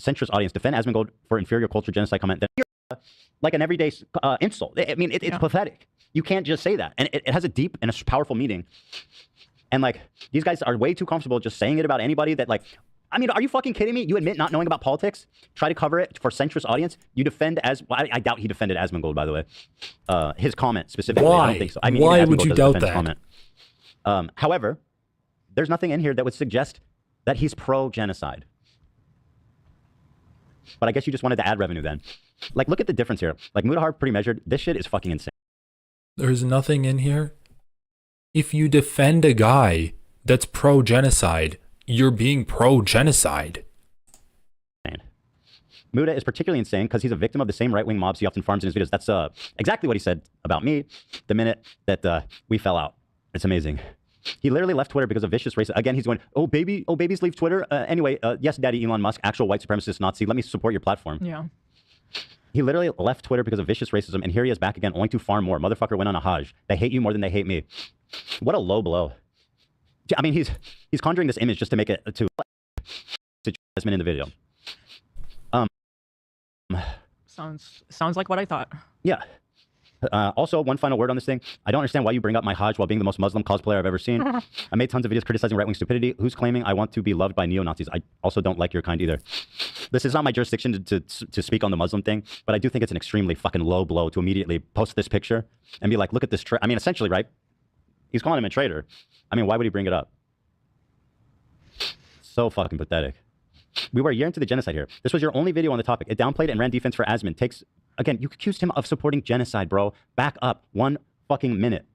defend Asmongold for inferior culture, genocide comment, then like an everyday insult. I mean, it's pathetic. You can't just say that. And it has a deep and a powerful meaning. And like, these guys are way too comfortable just saying it about anybody that like, I mean, are you fucking kidding me? You admit not knowing about politics, try to cover it for centrist audience. You defend I doubt he defended Asmongold, by the way. His comment specifically. Why? I don't think so. I mean, why would you doubt that? Comment. However, there's nothing in here that would suggest that he's pro-genocide. But I guess you just wanted the ad revenue then. Like, look at the difference here. Like, Mudahar pretty measured. This shit is fucking insane. There's nothing in here. If you defend a guy that's pro-genocide, you're being pro-genocide. Muda is particularly insane because he's a victim of the same right-wing mobs he often farms in his videos. That's exactly what he said about me the minute that we fell out. It's amazing. He literally left Twitter because of vicious racism. Again, he's going, oh, babies leave Twitter. Anyway, yes, Daddy Elon Musk, actual white supremacist Nazi. Let me support your platform. Yeah. He literally left Twitter because of vicious racism, and here he is back again, only to farm more. Motherfucker went on a Hajj. They hate you more than they hate me. What a low blow. I mean, he's conjuring this image just to make it to Jasmine in the video. Sounds like what I thought. Yeah. Also, one final word on this thing. I don't understand why you bring up my Hajj while being the most Muslim cosplayer I've ever seen. I made tons of videos criticizing right-wing stupidity. Who's claiming I want to be loved by neo-Nazis? I also don't like your kind either. This is not my jurisdiction to speak on the Muslim thing, but I do think it's an extremely fucking low blow to immediately post this picture and be like, look at this. I mean, essentially, right? He's calling him a traitor. I mean, why would he bring it up? So fucking pathetic. We were a year into the genocide here. This was your only video on the topic. It downplayed and ran defense for Asman. Again, you accused him of supporting genocide, bro. Back up 1 fucking minute.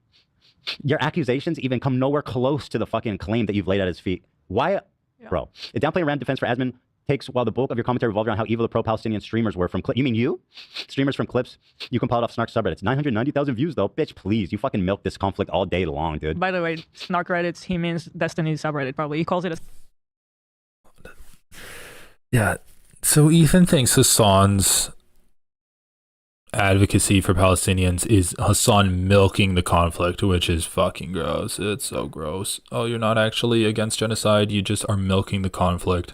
Your accusations even come nowhere close to the fucking claim that you've laid at his feet. Why? Yeah. Bro, it downplayed and ran defense for Asman while the bulk of your commentary revolved around how evil the pro-Palestinian streamers were from You mean you? Streamers from clips you compiled off Snark subreddits. 990,000 views, though. Bitch, please. You fucking milk this conflict all day long, dude. By the way, Snark Reddits, he means Destiny subreddit, probably. He calls it a... Yeah, so Ethan thinks Hassan's advocacy for Palestinians is Hassan milking the conflict, which is fucking gross. It's so gross. Oh, you're not actually against genocide, you just are milking the conflict.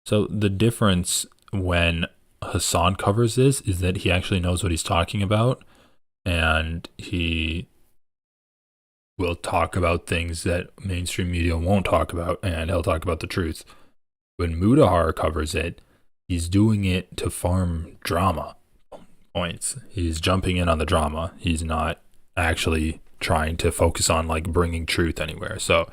So the difference when Hassan covers this is that he actually knows what he's talking about, and he will talk about things that mainstream media won't talk about, and he'll talk about the truth. When Mudahar covers it, he's doing it to farm drama points. He's jumping in on the drama. He's not actually trying to focus on like bringing truth anywhere. So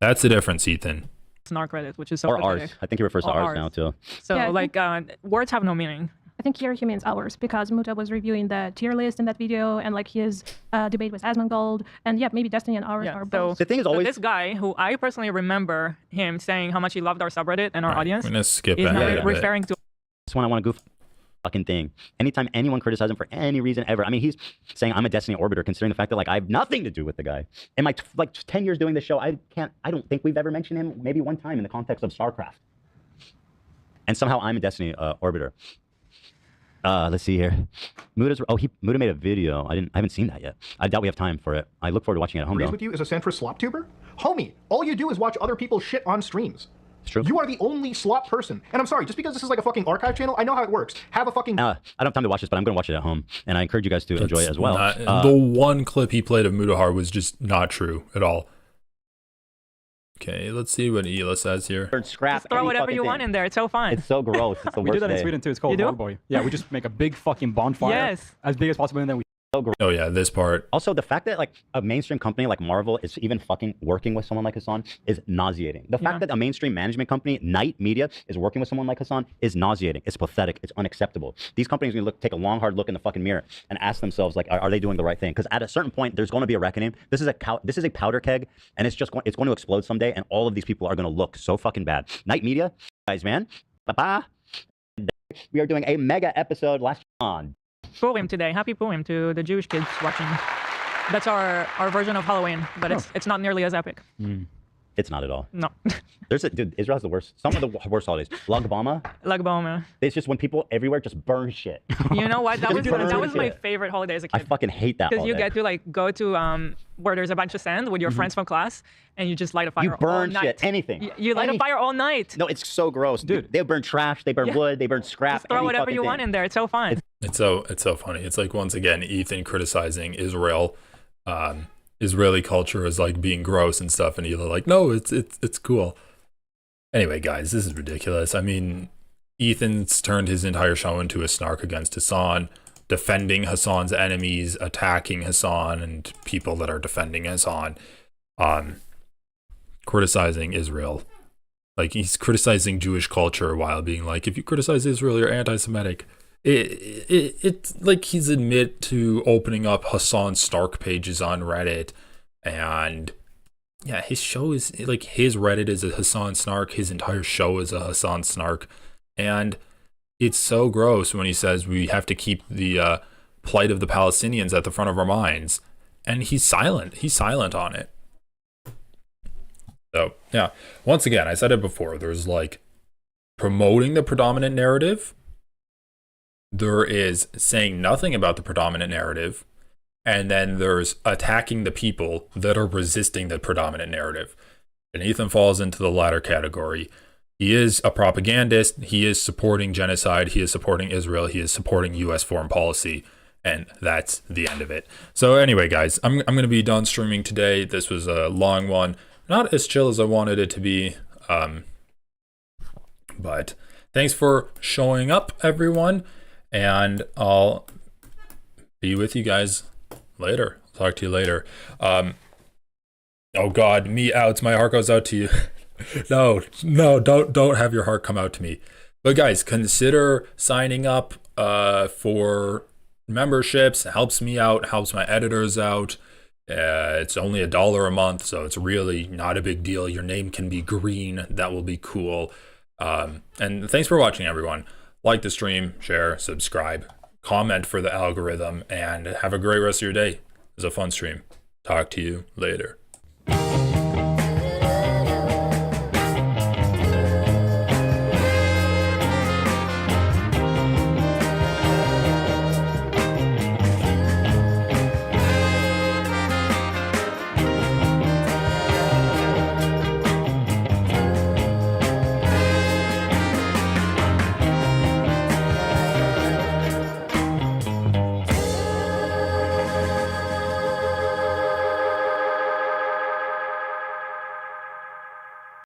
that's the difference, Ethan. Snark Reddit, which is so or ours. I think he refers to ours now too. So yeah, like words have no meaning. I think here he means ours because Muta was reviewing the tier list in that video and like his debate with Asmongold, and yeah, maybe Destiny and ours are both. The thing is always this guy who I personally remember him saying how much he loved our subreddit and our audience. I'm gonna skip is ahead referring to this one. I want to goof fucking thing. Anytime anyone criticizes him for any reason ever, I mean, he's saying I'm a Destiny orbiter, considering the fact that like I have nothing to do with the guy. In my like 10 years doing this show, I don't think we've ever mentioned him maybe one time in the context of StarCraft. And somehow I'm a Destiny orbiter. Let's see here. Muda made a video. I haven't seen that yet. I doubt we have time for it. I look forward to watching it at home. Agrees with you as a centrist slop tuber? Homie, all you do is watch other people shit on streams. It's true. You are the only slot person. And I'm sorry, just because this is like a fucking archive channel, I know how it works. Have a fucking... I don't have time to watch this, but I'm going to watch it at home. And I encourage you guys to enjoy it as well. The one clip he played of Mudahar was just not true at all. Okay, let's see what Ela says here. Just throw whatever you want in there. It's so fun. It's so gross. It's the worst. We do that in Sweden too. It's called You do? Longboy. Yeah, we just make a big fucking bonfire. Yes. As big as possible, and then we... Oh yeah, this part. Also, the fact that like a mainstream company like Marvel is even fucking working with someone like Hassan is nauseating. The fact that a mainstream management company, Knight Media, is working with someone like Hassan is nauseating. It's pathetic. It's unacceptable. These companies need to take a long, hard look in the fucking mirror and ask themselves like, are they doing the right thing? Because at a certain point, there's going to be a reckoning. This is a powder keg, and it's going to explode someday, and all of these people are going to look so fucking bad. Knight Media, guys, man, bye. We are doing a mega episode last on. Purim today. Happy Purim to the Jewish kids watching. That's our version of Halloween, but it's not nearly as epic. It's not at all. No. Dude, Israel has the worst, some of the worst holidays. Lag Bama. It's just when people everywhere just burn shit. You know what? That was my favorite holiday as a kid. I fucking hate that Because you holiday. get to like go to where there's a bunch of sand with your friends from class, and you just light a fire You burn all night. shit, anything. You light a fire all night. No, it's so gross, dude. They burn trash, they burn wood, they burn scrap. Just throw any whatever fucking you thing. want in there. It's so fun. It's so funny. It's like, once again, Ethan criticizing Israel. Israeli culture is like being gross and stuff, and Ela like, no, it's cool. Anyway, guys, this is ridiculous. I mean, Ethan's turned his entire show into a snark against Hassan, defending Hassan's enemies, attacking Hassan and people that are defending Hassan, criticizing Israel. Like, he's criticizing Jewish culture while being like, if you criticize Israel, you're anti-Semitic. It's like he's admit to opening up Hassan Snark pages on Reddit, and yeah, his show is like, his Reddit is a Hassan Snark, his entire show is a Hassan Snark, and it's so gross when he says we have to keep the plight of the Palestinians at the front of our minds, and he's silent on it. So yeah, once again, I said it before, there's like promoting the predominant narrative, there is saying nothing about the predominant narrative, and then there's attacking the people that are resisting the predominant narrative. And Ethan falls into the latter category. He is a propagandist, he is supporting genocide, he is supporting Israel, he is supporting US foreign policy, and that's the end of it. So anyway, guys, I'm going to be done streaming today. This was a long one, not as chill as I wanted it to be, but thanks for showing up, everyone. And I'll be with you guys later. Talk to you later. Oh God, me outs. My heart goes out to you. No, don't have your heart come out to me. But guys, consider signing up for memberships. It helps me out, helps my editors out. It's only $1 a month, so it's really not a big deal. Your name can be green. That will be cool. And thanks for watching, everyone. Like the stream, share, subscribe, comment for the algorithm, and have a great rest of your day. It was a fun stream. Talk to you later.